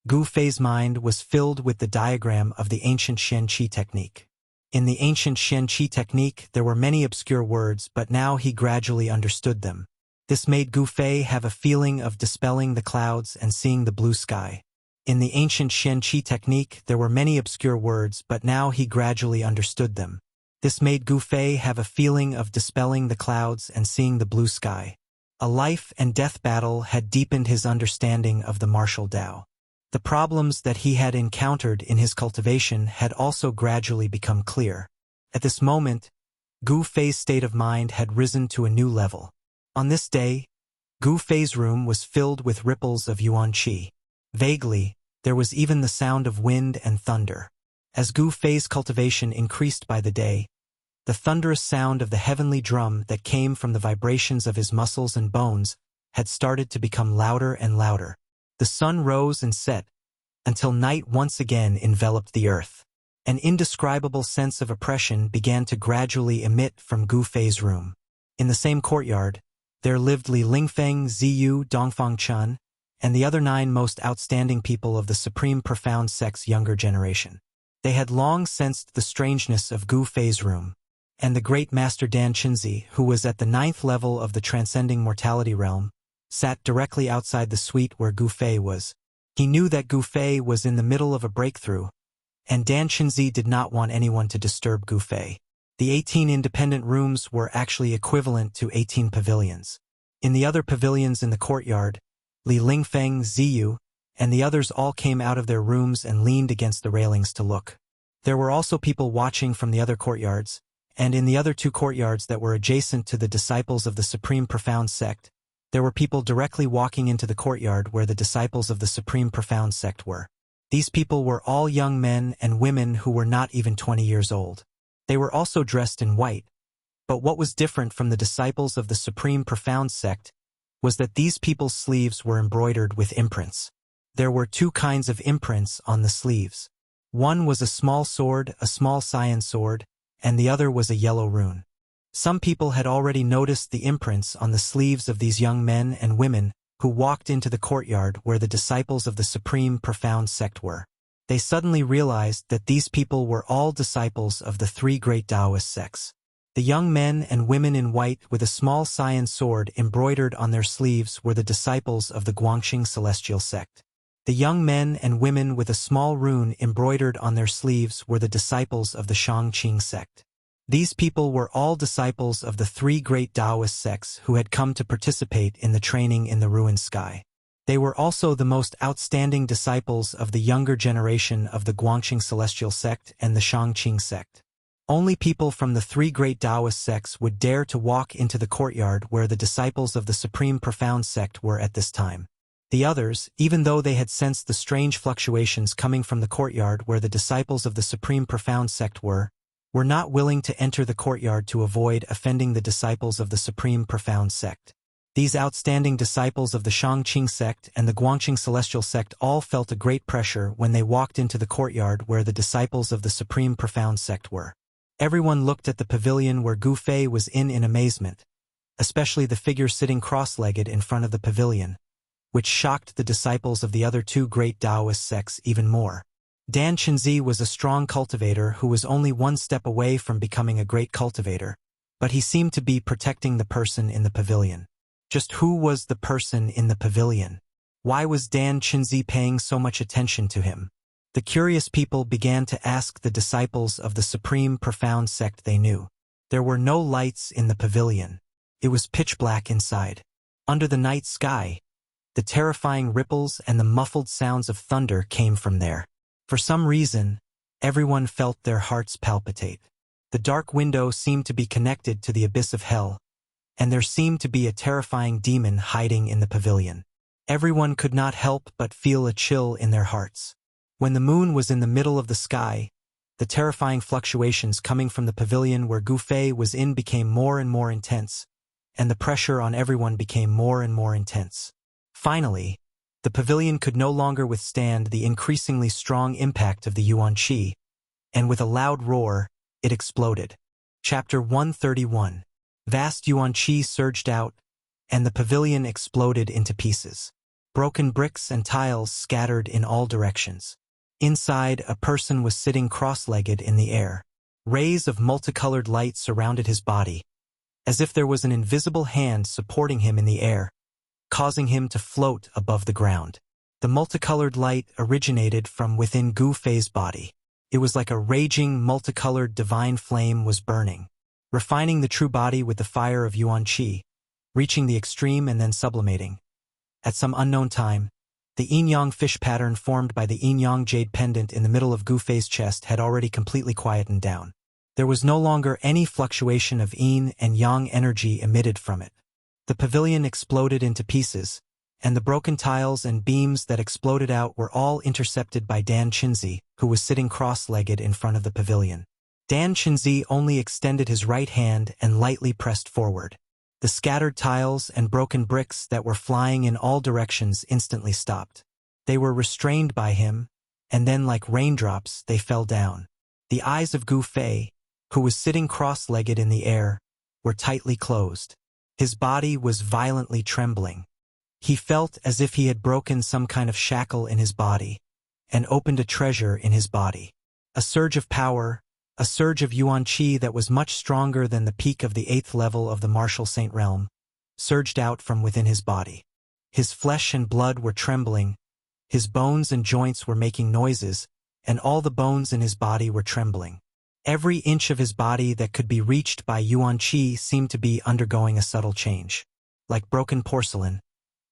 Gu Fei's mind was filled with the diagram of the ancient Shen Qi technique. In the ancient Shen Qi technique, there were many obscure words, but now he gradually understood them. This made Gu Fei have a feeling of dispelling the clouds and seeing the blue sky. In the ancient Shen Qi technique, there were many obscure words, but now he gradually understood them. This made Gu Fei have a feeling of dispelling the clouds and seeing the blue sky. A life and death battle had deepened his understanding of the martial Tao. The problems that he had encountered in his cultivation had also gradually become clear. At this moment, Gu Fei's state of mind had risen to a new level. On this day, Gu Fei's room was filled with ripples of yuan qi. Vaguely, there was even the sound of wind and thunder. As Gu Fei's cultivation increased by the day, the thunderous sound of the heavenly drum that came from the vibrations of his muscles and bones had started to become louder and louder. The sun rose and set, until night once again enveloped the earth. An indescribable sense of oppression began to gradually emit from Gu Fei's room. In the same courtyard, there lived Li Lingfeng, Ziyu, Dongfang Chun, and the other 9 most outstanding people of the Supreme Profound Sect's younger generation. They had long sensed the strangeness of Gu Fei's room, and the great master Dan Qinzi, who was at the 9th level of the transcending mortality realm, sat directly outside the suite where Gu Fei was. He knew that Gu Fei was in the middle of a breakthrough, and Dan Qinzi did not want anyone to disturb Gu Fei. The 18 independent rooms were actually equivalent to 18 pavilions. In the other pavilions in the courtyard, Li Lingfeng, Ziyu, and the others all came out of their rooms and leaned against the railings to look. There were also people watching from the other courtyards, and in the other 2 courtyards that were adjacent to the disciples of the Supreme Profound Sect, there were people directly walking into the courtyard where the disciples of the Supreme Profound Sect were. These people were all young men and women who were not even 20 years old. They were also dressed in white. But what was different from the disciples of the Supreme Profound Sect was that these people's sleeves were embroidered with imprints. There were 2 kinds of imprints on the sleeves. One was a small sword, a small cyan sword, and the other was a yellow rune. Some people had already noticed the imprints on the sleeves of these young men and women who walked into the courtyard where the disciples of the Supreme Profound Sect were. They suddenly realized that these people were all disciples of the 3 great Taoist sects. The young men and women in white with a small cyan sword embroidered on their sleeves were the disciples of the Guangxing Celestial Sect. The young men and women with a small rune embroidered on their sleeves were the disciples of the Shangqing Sect. These people were all disciples of the 3 great Taoist sects who had come to participate in the training in the ruined sky. They were also the most outstanding disciples of the younger generation of the Guangxing Celestial Sect and the Shangqing Sect. Only people from the 3 great Taoist sects would dare to walk into the courtyard where the disciples of the Supreme Profound Sect were at this time. The others, even though they had sensed the strange fluctuations coming from the courtyard where the disciples of the Supreme Profound Sect were not willing to enter the courtyard to avoid offending the disciples of the Supreme Profound Sect. These outstanding disciples of the Shangqing Sect and the Guangxing Celestial Sect all felt a great pressure when they walked into the courtyard where the disciples of the Supreme Profound Sect were. Everyone looked at the pavilion where Gu Fei was in amazement, especially the figure sitting cross-legged in front of the pavilion, which shocked the disciples of the other two great Taoist sects even more. Dan Qinzi was a strong cultivator who was only one step away from becoming a great cultivator, but he seemed to be protecting the person in the pavilion. Just who was the person in the pavilion? Why was Dan Qinzi paying so much attention to him? The curious people began to ask the disciples of the supreme profound sect they knew. There were no lights in the pavilion. It was pitch black inside. Under the night sky, the terrifying ripples and the muffled sounds of thunder came from there. For some reason, everyone felt their hearts palpitate. The dark window seemed to be connected to the abyss of hell, and there seemed to be a terrifying demon hiding in the pavilion. Everyone could not help but feel a chill in their hearts. When the moon was in the middle of the sky, the terrifying fluctuations coming from the pavilion where Gu Fei was in became more and more intense, and the pressure on everyone became more and more intense. Finally, the pavilion could no longer withstand the increasingly strong impact of the Yuan Qi, and with a loud roar, it exploded. Chapter 131. Vast Yuan Qi surged out, and the pavilion exploded into pieces. Broken bricks and tiles scattered in all directions. Inside, a person was sitting cross-legged in the air. Rays of multicolored light surrounded his body, as if there was an invisible hand supporting him in the air, causing him to float above the ground. The multicolored light originated from within Gu Fei's body. It was like a raging, multicolored divine flame was burning, refining the true body with the fire of Yuan Qi, reaching the extreme and then sublimating. At some unknown time, the yin-yang fish pattern formed by the yin-yang jade pendant in the middle of Gu Fei's chest had already completely quietened down. There was no longer any fluctuation of yin and yang energy emitted from it. The pavilion exploded into pieces, and the broken tiles and beams that exploded out were all intercepted by Dan Qinzi, who was sitting cross-legged in front of the pavilion. Dan Qinzi only extended his right hand and lightly pressed forward. The scattered tiles and broken bricks that were flying in all directions instantly stopped. They were restrained by him, and then like raindrops they fell down. The eyes of Gu Fei, who was sitting cross-legged in the air, were tightly closed. His body was violently trembling. He felt as if he had broken some kind of shackle in his body and opened a treasure in his body. A surge of power, a surge of Yuan Qi that was much stronger than the peak of the 8th level of the martial saint realm, surged out from within his body. His flesh and blood were trembling, his bones and joints were making noises, and all the bones in his body were trembling. Every inch of his body that could be reached by Yuan Qi seemed to be undergoing a subtle change. Like broken porcelain,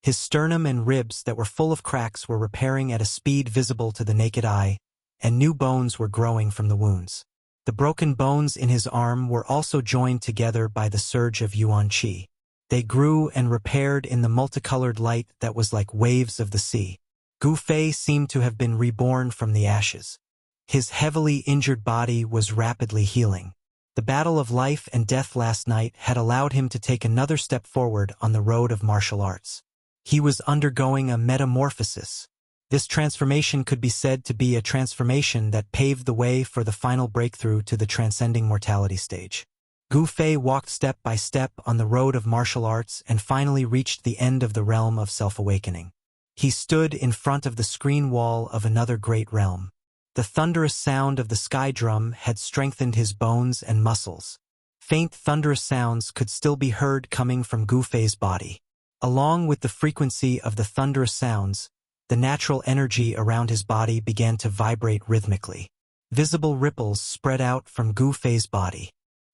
his sternum and ribs that were full of cracks were repairing at a speed visible to the naked eye, and new bones were growing from the wounds. The broken bones in his arm were also joined together by the surge of Yuan Qi. They grew and repaired in the multicolored light that was like waves of the sea. Gu Fei seemed to have been reborn from the ashes. His heavily injured body was rapidly healing. The battle of life and death last night had allowed him to take another step forward on the road of martial arts. He was undergoing a metamorphosis. This transformation could be said to be a transformation that paved the way for the final breakthrough to the transcending mortality stage. Gu Fei walked step by step on the road of martial arts and finally reached the end of the realm of self-awakening. He stood in front of the screen wall of another great realm. The thunderous sound of the sky drum had strengthened his bones and muscles. Faint thunderous sounds could still be heard coming from Gu Fei's body. Along with the frequency of the thunderous sounds, the natural energy around his body began to vibrate rhythmically. Visible ripples spread out from Gu Fei's body.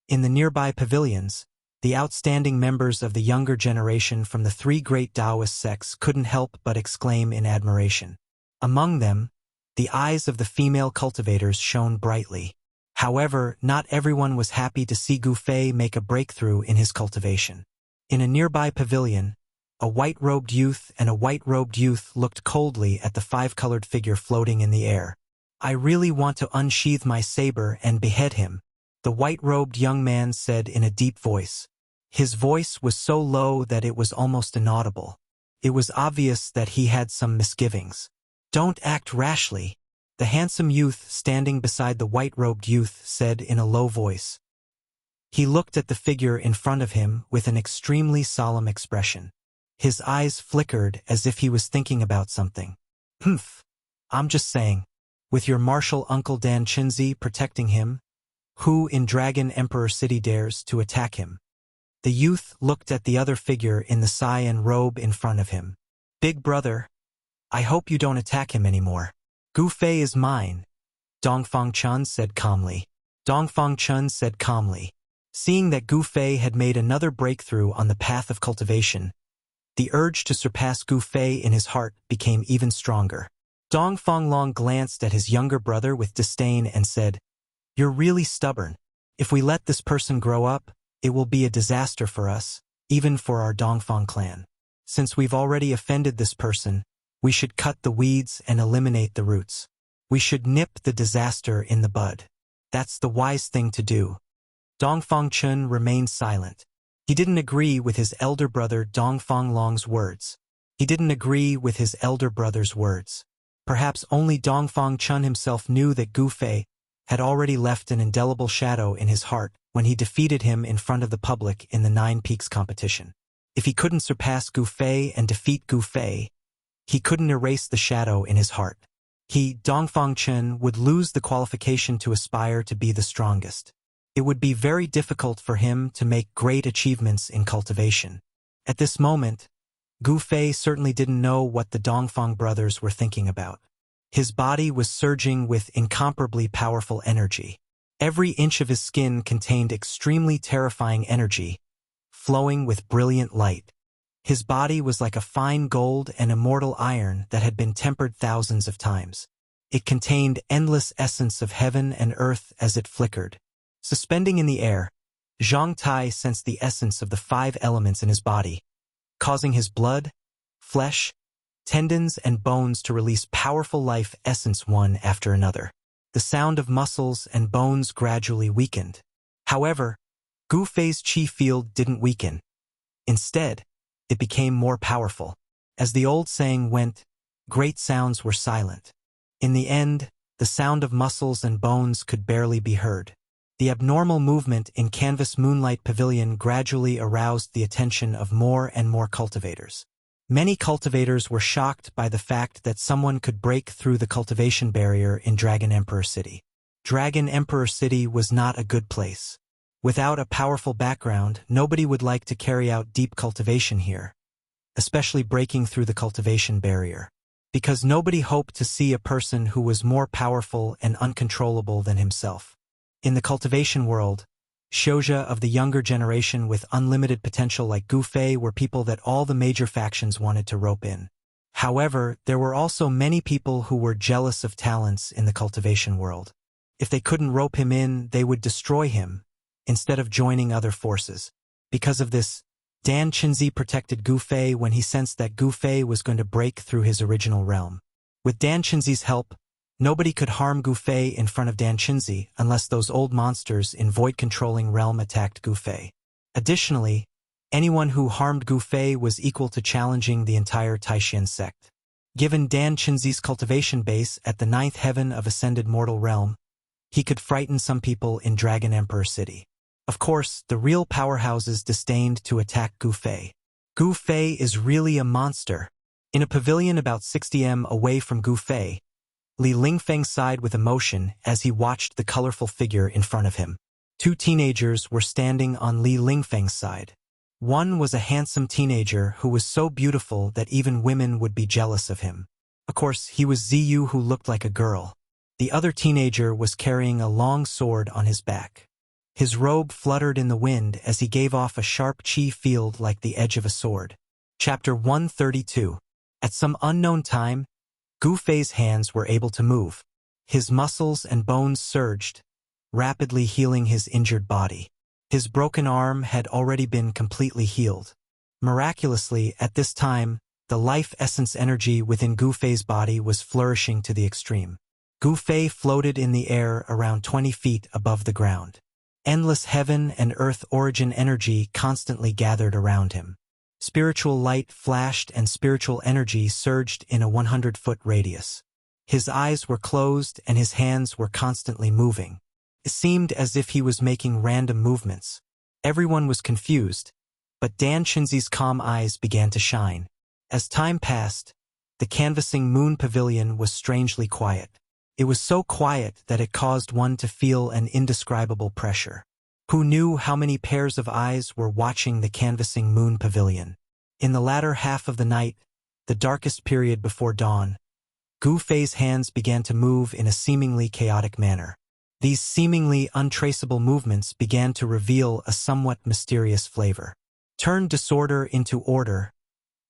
In the nearby pavilions, the outstanding members of the younger generation from the three great Taoist sects couldn't help but exclaim in admiration. Among them, the eyes of the female cultivators shone brightly. However, not everyone was happy to see Gu Fei make a breakthrough in his cultivation. In a nearby pavilion, a white-robed youth and a white-robed youth looked coldly at the five-colored figure floating in the air. "I really want to unsheath my saber and behead him," the white-robed young man said in a deep voice. His voice was so low that it was almost inaudible. It was obvious that he had some misgivings. "Don't act rashly," The handsome youth standing beside the white-robed youth said in a low voice. He looked at the figure in front of him with an extremely solemn expression. His eyes flickered as if he was thinking about something. Humph. I'm just saying. With your martial uncle Dan Chinzi protecting him, who in Dragon Emperor City dares to attack him? The youth looked at the other figure in the cyan robe in front of him. Big brother, I hope you don't attack him anymore. Gu Fei is mine, Dongfang Chun said calmly. Dongfang Chun said calmly. Seeing that Gu Fei had made another breakthrough on the path of cultivation, the urge to surpass Gu Fei in his heart became even stronger. Dongfang Long glanced at his younger brother with disdain and said, You're really stubborn. If we let this person grow up, it will be a disaster for us, even for our Dongfang clan. Since we've already offended this person, we should cut the weeds and eliminate the roots. We should nip the disaster in the bud. That's the wise thing to do. Dongfang Chun remained silent. He didn't agree with his elder brother Dongfang Long's words. He didn't agree with his elder brother's words. Perhaps only Dongfang Chun himself knew that Gu Fei had already left an indelible shadow in his heart when he defeated him in front of the public in the Nine Peaks competition. If he couldn't surpass Gu Fei and defeat Gu Fei, he couldn't erase the shadow in his heart. He, Dongfang Chun, would lose the qualification to aspire to be the strongest. It would be very difficult for him to make great achievements in cultivation. At this moment, Gu Fei certainly didn't know what the Dongfang brothers were thinking about. His body was surging with incomparably powerful energy. Every inch of his skin contained extremely terrifying energy, flowing with brilliant light. His body was like a fine gold and immortal iron that had been tempered thousands of times. It contained endless essence of heaven and earth as it flickered. Suspending in the air, Zhang Tai sensed the essence of the 5 elements in his body, causing his blood, flesh, tendons, and bones to release powerful life essence one after another. The sound of muscles and bones gradually weakened. However, Gu Fei's chi field didn't weaken. Instead, it became more powerful. As the old saying went, great sounds were silent. In the end, the sound of muscles and bones could barely be heard. The abnormal movement in Canvas Moonlight Pavilion gradually aroused the attention of more and more cultivators. Many cultivators were shocked by the fact that someone could break through the cultivation barrier in Dragon Emperor City. Dragon Emperor City was not a good place. Without a powerful background, nobody would like to carry out deep cultivation here, especially breaking through the cultivation barrier, because nobody hoped to see a person who was more powerful and uncontrollable than himself. In the cultivation world, Shouja of the younger generation with unlimited potential like Gu Fei were people that all the major factions wanted to rope in. However, there were also many people who were jealous of talents in the cultivation world. If they couldn't rope him in, they would destroy him, instead of joining other forces. Because of this, Dan Chinzi protected Gu Fei when he sensed that Gu Fei was going to break through his original realm. With Dan Chinzi's help, nobody could harm Gu Fei in front of Dan Chinzi unless those old monsters in void-controlling realm attacked Gu Fei. Additionally, anyone who harmed Gu Fei was equal to challenging the entire Taishan sect. Given Dan Chinzi's cultivation base at the 9th heaven of Ascended Mortal Realm, he could frighten some people in Dragon Emperor City. Of course, the real powerhouses disdained to attack Gu Fei. Gu Fei is really a monster. In a pavilion about 60 m away from Gu Fei, Li Lingfeng sighed with emotion as he watched the colorful figure in front of him. 2 teenagers were standing on Li Lingfeng's side. One was a handsome teenager who was so beautiful that even women would be jealous of him. Of course, he was Ziyu, who looked like a girl. The other teenager was carrying a long sword on his back. His robe fluttered in the wind as he gave off a sharp chi field like the edge of a sword. Chapter 132. At some unknown time, Gu Fei's hands were able to move. His muscles and bones surged, rapidly healing his injured body. His broken arm had already been completely healed. Miraculously, at this time, the life essence energy within Gu Fei's body was flourishing to the extreme. Gu Fei floated in the air around 20 feet above the ground. Endless heaven and earth origin energy constantly gathered around him. Spiritual light flashed and spiritual energy surged in a 100-foot radius. His eyes were closed and his hands were constantly moving. It seemed as if he was making random movements. Everyone was confused, but Dan Chinzi's calm eyes began to shine. As time passed, the canvassing moon pavilion was strangely quiet. It was so quiet that it caused one to feel an indescribable pressure. Who knew how many pairs of eyes were watching the canvassing moon pavilion? In the latter half of the night, the darkest period before dawn, Gu Fei's hands began to move in a seemingly chaotic manner. These seemingly untraceable movements began to reveal a somewhat mysterious flavor. Turn disorder into order.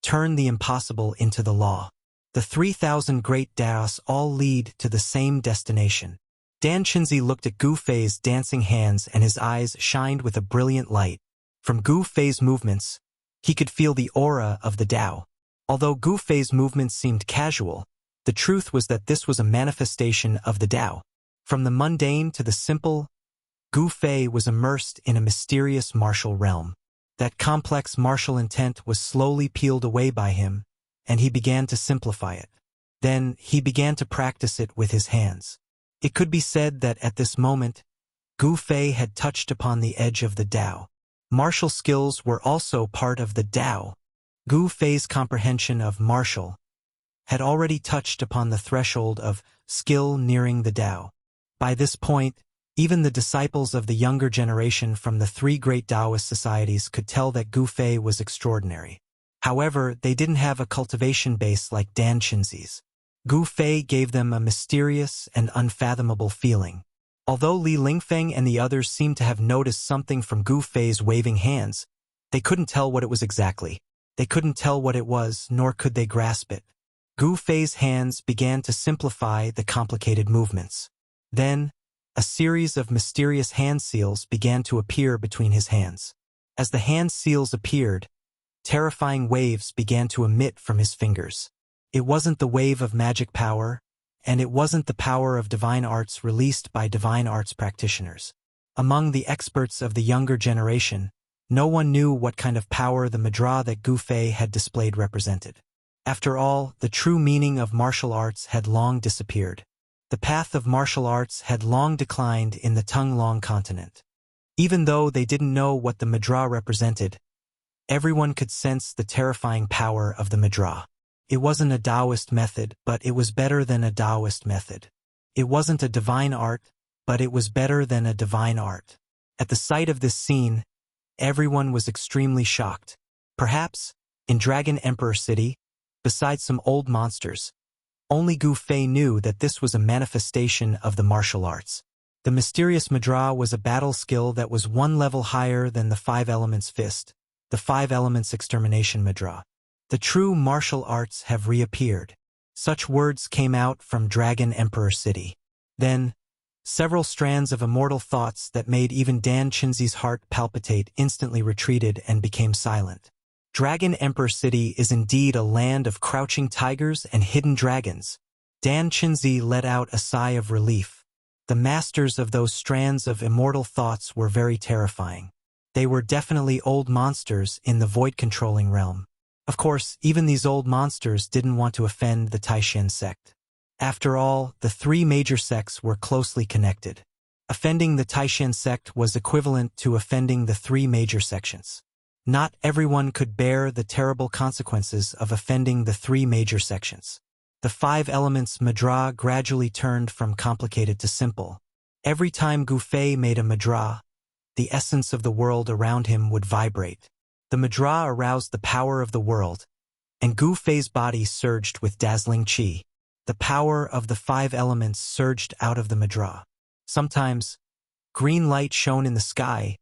Turn the impossible into the law. The 3,000 great Daos all lead to the same destination. Dan Chinzi looked at Gu Fei's dancing hands and his eyes shined with a brilliant light. From Gu Fei's movements, he could feel the aura of the Tao. Although Gu Fei's movements seemed casual, the truth was that this was a manifestation of the Tao. From the mundane to the simple, Gu Fei was immersed in a mysterious martial realm. That complex martial intent was slowly peeled away by him, and he began to simplify it. Then he began to practice it with his hands. It could be said that at this moment, Gu Fei had touched upon the edge of the Tao. Martial skills were also part of the Tao. Gu Fei's comprehension of martial had already touched upon the threshold of skill nearing the Tao. By this point, even the disciples of the younger generation from the three great Taoist societies could tell that Gu Fei was extraordinary. However, they didn't have a cultivation base like Dan Chinzi's. Gu Fei gave them a mysterious and unfathomable feeling. Although Li Lingfeng and the others seemed to have noticed something from Gu Fei's waving hands, they couldn't tell what it was exactly. They couldn't tell what it was, nor could they grasp it. Gu Fei's hands began to simplify the complicated movements. Then, a series of mysterious hand seals began to appear between his hands. As the hand seals appeared, terrifying waves began to emit from his fingers. It wasn't the wave of magic power, and it wasn't the power of divine arts released by divine arts practitioners. Among the experts of the younger generation, no one knew what kind of power the madra that Gu Fei had displayed represented. After all, the true meaning of martial arts had long disappeared. The path of martial arts had long declined in the Tunglong continent. Even though they didn't know what the madra represented, everyone could sense the terrifying power of the madra. It wasn't a Taoist method, but it was better than a Taoist method. It wasn't a divine art, but it was better than a divine art. At the sight of this scene, everyone was extremely shocked. Perhaps, in Dragon Emperor City, besides some old monsters, only Gu Fei knew that this was a manifestation of the martial arts. The mysterious madra was a battle skill that was one level higher than the Five Elements Fist, the Five Elements Extermination madra. The true martial arts have reappeared. Such words came out from Dragon Emperor City. Then, several strands of immortal thoughts that made even Dan Chinzi's heart palpitate instantly retreated and became silent. Dragon Emperor City is indeed a land of crouching tigers and hidden dragons. Dan Chinzi let out a sigh of relief. The masters of those strands of immortal thoughts were very terrifying. They were definitely old monsters in the void-controlling realm. Of course, even these old monsters didn't want to offend the Taishan sect. After all, the three major sects were closely connected. Offending the Taishan sect was equivalent to offending the three major sections. Not everyone could bear the terrible consequences of offending the three major sections. The Five Elements madra gradually turned from complicated to simple. Every time Gu Fei made a madra, the essence of the world around him would vibrate. The madra aroused the power of the world, and Gu Fei's body surged with dazzling qi. The power of the five elements surged out of the madra. Sometimes, green light shone in the sky,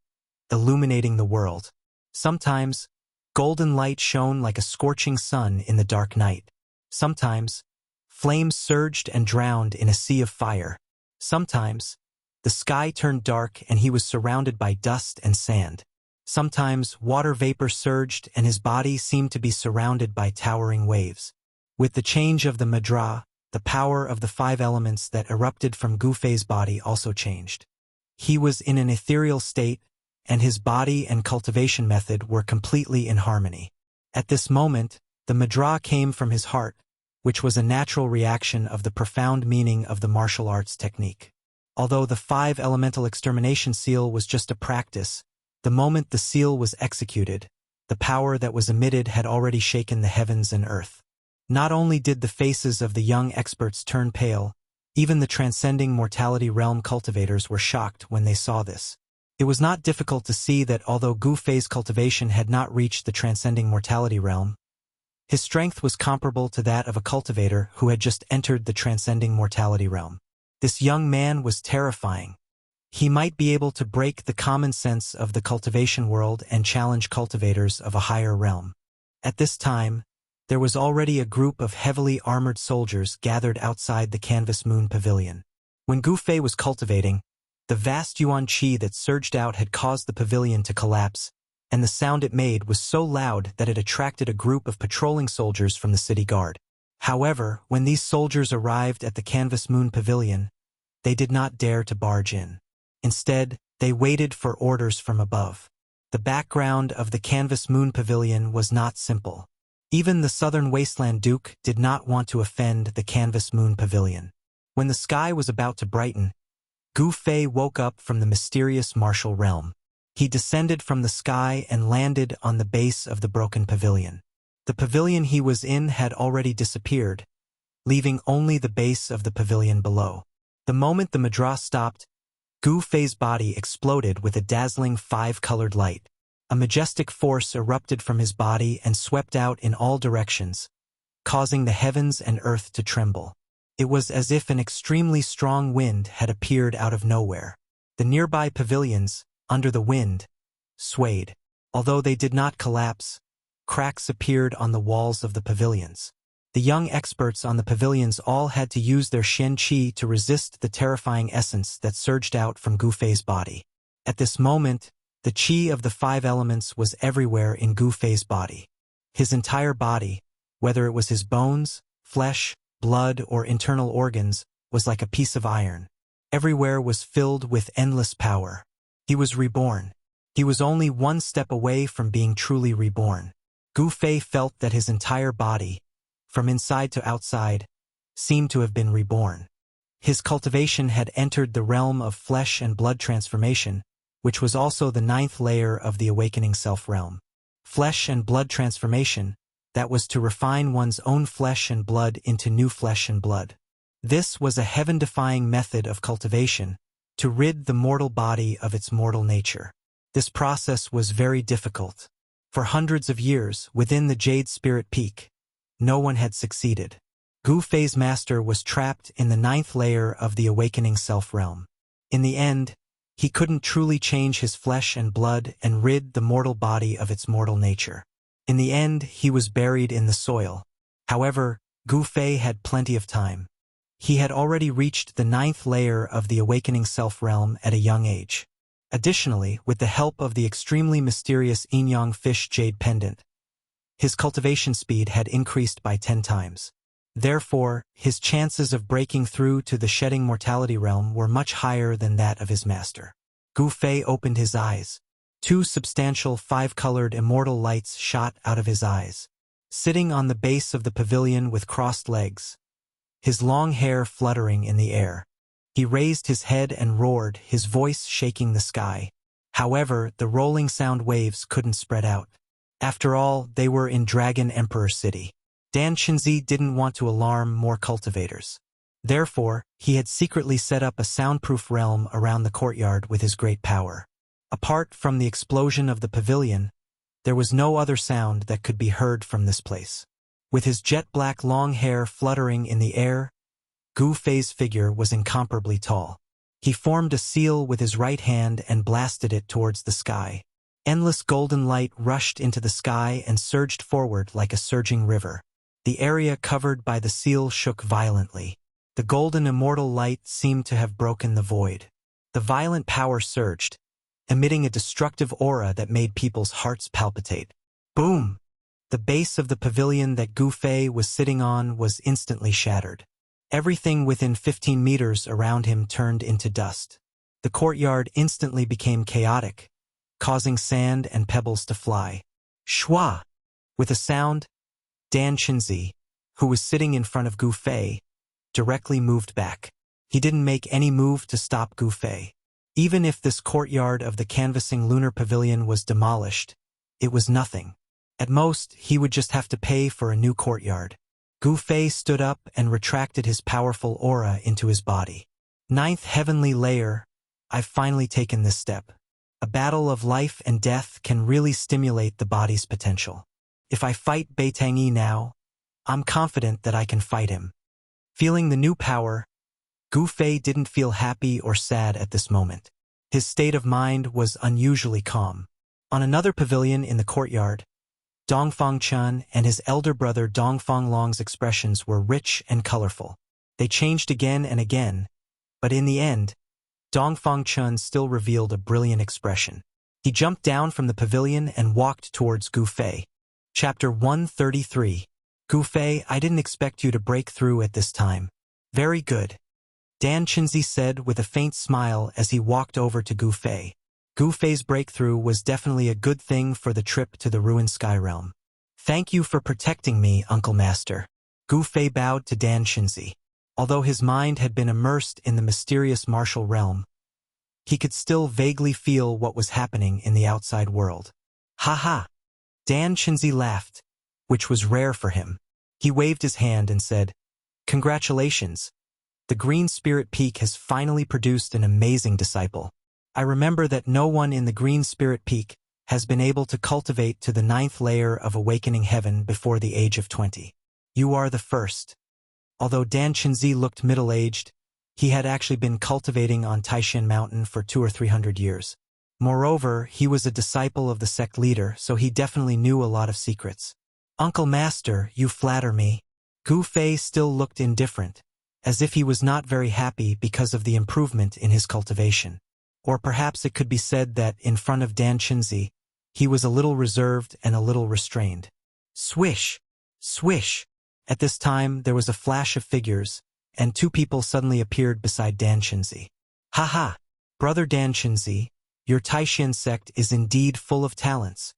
illuminating the world. Sometimes, golden light shone like a scorching sun in the dark night. Sometimes, flames surged and drowned in a sea of fire. Sometimes, the sky turned dark and he was surrounded by dust and sand. Sometimes, water vapor surged and his body seemed to be surrounded by towering waves. With the change of the madra, the power of the five elements that erupted from Gu Fei's body also changed. He was in an ethereal state, and his body and cultivation method were completely in harmony. At this moment, the madra came from his heart, which was a natural reaction of the profound meaning of the martial arts technique. Although the 5-elemental extermination seal was just a practice, the moment the seal was executed, the power that was emitted had already shaken the heavens and earth. Not only did the faces of the young experts turn pale, even the transcending mortality realm cultivators were shocked when they saw this. It was not difficult to see that although Gu Fei's cultivation had not reached the transcending mortality realm, his strength was comparable to that of a cultivator who had just entered the transcending mortality realm. This young man was terrifying. He might be able to break the common sense of the cultivation world and challenge cultivators of a higher realm. At this time, there was already a group of heavily armored soldiers gathered outside the Canvas Moon Pavilion. When Gu Fei was cultivating, the vast yuan qi that surged out had caused the pavilion to collapse, and the sound it made was so loud that it attracted a group of patrolling soldiers from the city guard. However, when these soldiers arrived at the Canvas Moon Pavilion, they did not dare to barge in. Instead, they waited for orders from above. The background of the Canvas Moon Pavilion was not simple. Even the Southern Wasteland Duke did not want to offend the Canvas Moon Pavilion. When the sky was about to brighten, Gu Fei woke up from the mysterious martial realm. He descended from the sky and landed on the base of the broken pavilion. The pavilion he was in had already disappeared, leaving only the base of the pavilion below. The moment the madras stopped, Gu Fei's body exploded with a dazzling 5-colored light. A majestic force erupted from his body and swept out in all directions, causing the heavens and earth to tremble. It was as if an extremely strong wind had appeared out of nowhere. The nearby pavilions, under the wind, swayed. Although they did not collapse, cracks appeared on the walls of the pavilions. The young experts on the pavilions all had to use their Xian Qi to resist the terrifying essence that surged out from Gu Fei's body. At this moment, the Qi of the 5 elements was everywhere in Gu Fei's body. His entire body, whether it was his bones, flesh, blood, or internal organs, was like a piece of iron. Everywhere was filled with endless power. He was reborn. He was only one step away from being truly reborn. Gu Fei felt that his entire body, from inside to outside, seemed to have been reborn. His cultivation had entered the realm of flesh and blood transformation, which was also the 9th layer of the awakening self-realm. Flesh and blood transformation, that was to refine one's own flesh and blood into new flesh and blood. This was a heaven-defying method of cultivation, to rid the mortal body of its mortal nature. This process was very difficult. For hundreds of years, within the Jade Spirit Peak, no one had succeeded. Gu Fei's master was trapped in the 9th layer of the awakening self-realm. In the end, he couldn't truly change his flesh and blood and rid the mortal body of its mortal nature. In the end, he was buried in the soil. However, Gu Fei had plenty of time. He had already reached the 9th layer of the awakening self-realm at a young age. Additionally, with the help of the extremely mysterious yin-yang fish jade pendant, his cultivation speed had increased by 10 times. Therefore, his chances of breaking through to the shedding mortality realm were much higher than that of his master. Gu Fei opened his eyes. 2 substantial 5-colored immortal lights shot out of his eyes. Sitting on the base of the pavilion with crossed legs, his long hair fluttering in the air, he raised his head and roared, his voice shaking the sky. However, the rolling sound waves couldn't spread out. After all, they were in Dragon Emperor City. Dan Qinzi didn't want to alarm more cultivators. Therefore, he had secretly set up a soundproof realm around the courtyard with his great power. Apart from the explosion of the pavilion, there was no other sound that could be heard from this place. With his jet-black long hair fluttering in the air, Gu Fei's figure was incomparably tall. He formed a seal with his right hand and blasted it towards the sky. Endless golden light rushed into the sky and surged forward like a surging river. The area covered by the seal shook violently. The golden immortal light seemed to have broken the void. The violent power surged, emitting a destructive aura that made people's hearts palpitate. Boom! The base of the pavilion that Gu Fei was sitting on was instantly shattered. Everything within 15 meters around him turned into dust. The courtyard instantly became chaotic, causing sand and pebbles to fly. Shwa! With a sound, Dan Qinzi, who was sitting in front of Gu Fei, directly moved back. He didn't make any move to stop Gu Fei. Even if this courtyard of the canvassing lunar pavilion was demolished, it was nothing. At most, he would just have to pay for a new courtyard. Gu Fei stood up and retracted his powerful aura into his body. Ninth heavenly layer, I've finally taken this step. A battle of life and death can really stimulate the body's potential. If I fight Beitangi now, I'm confident that I can fight him. Feeling the new power, Gu Fei didn't feel happy or sad at this moment. His state of mind was unusually calm. On another pavilion in the courtyard, Dongfang Chun and his elder brother Dongfang Long's expressions were rich and colorful. They changed again and again, but in the end, Dongfang Chun still revealed a brilliant expression. He jumped down from the pavilion and walked towards Gu Fei. Chapter 133. Gu Fei, I didn't expect you to break through at this time. Very good. Dan Chinzi said with a faint smile as he walked over to Gu Fei. Gu Fei's breakthrough was definitely a good thing for the trip to the ruined sky realm. Thank you for protecting me, Uncle Master. Gu Fei bowed to Dan Chinzi. Although his mind had been immersed in the mysterious martial realm, he could still vaguely feel what was happening in the outside world. Ha ha! Dan Chinzi laughed, which was rare for him. He waved his hand and said, Congratulations! The Green Spirit Peak has finally produced an amazing disciple. I remember that no one in the Green Spirit Peak has been able to cultivate to the 9th layer of awakening heaven before the age of 20. You are the first. Although Dan Chinzi looked middle-aged, he had actually been cultivating on Taishan Mountain for 200 or 300 years. Moreover, he was a disciple of the sect leader, so he definitely knew a lot of secrets. Uncle Master, you flatter me. Gu Fei still looked indifferent, as if he was not very happy because of the improvement in his cultivation. Or perhaps it could be said that, in front of Dan Chinzi, he was a little reserved and a little restrained. Swish! Swish! At this time, there was a flash of figures, and two people suddenly appeared beside Dan Chinzi. Ha ha! Brother Dan Chinzi, your Taishan sect is indeed full of talents.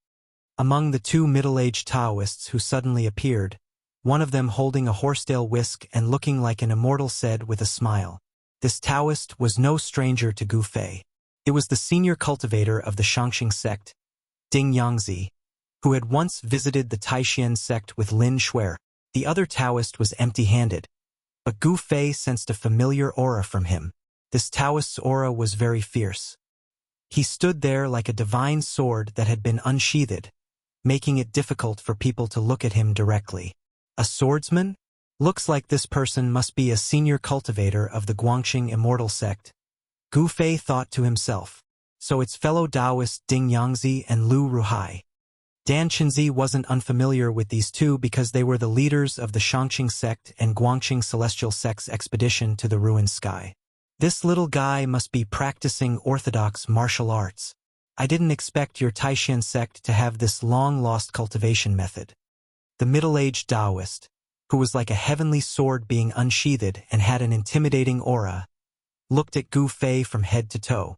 Among the two middle-aged Taoists who suddenly appeared, one of them holding a horsetail whisk and looking like an immortal said with a smile. This Taoist was no stranger to Gu Fei. It was the senior cultivator of the Shangxing sect, Ding Yangzi, who had once visited the Taishan sect with Lin Shuer. The other Taoist was empty-handed, but Gu Fei sensed a familiar aura from him. This Taoist's aura was very fierce. He stood there like a divine sword that had been unsheathed, making it difficult for people to look at him directly. A swordsman? Looks like this person must be a senior cultivator of the Guangxing Immortal sect. Gu Fei thought to himself. So it's fellow Taoists Ding Yangzi and Lu Ruhai. Dan Chinzi wasn't unfamiliar with these two because they were the leaders of the Shangxing sect and Guangxing Celestial sect's expedition to the ruined sky. This little guy must be practicing orthodox martial arts. I didn't expect your Taishan sect to have this long-lost cultivation method. The middle-aged Taoist, who was like a heavenly sword being unsheathed and had an intimidating aura, looked at Gu Fei from head to toe.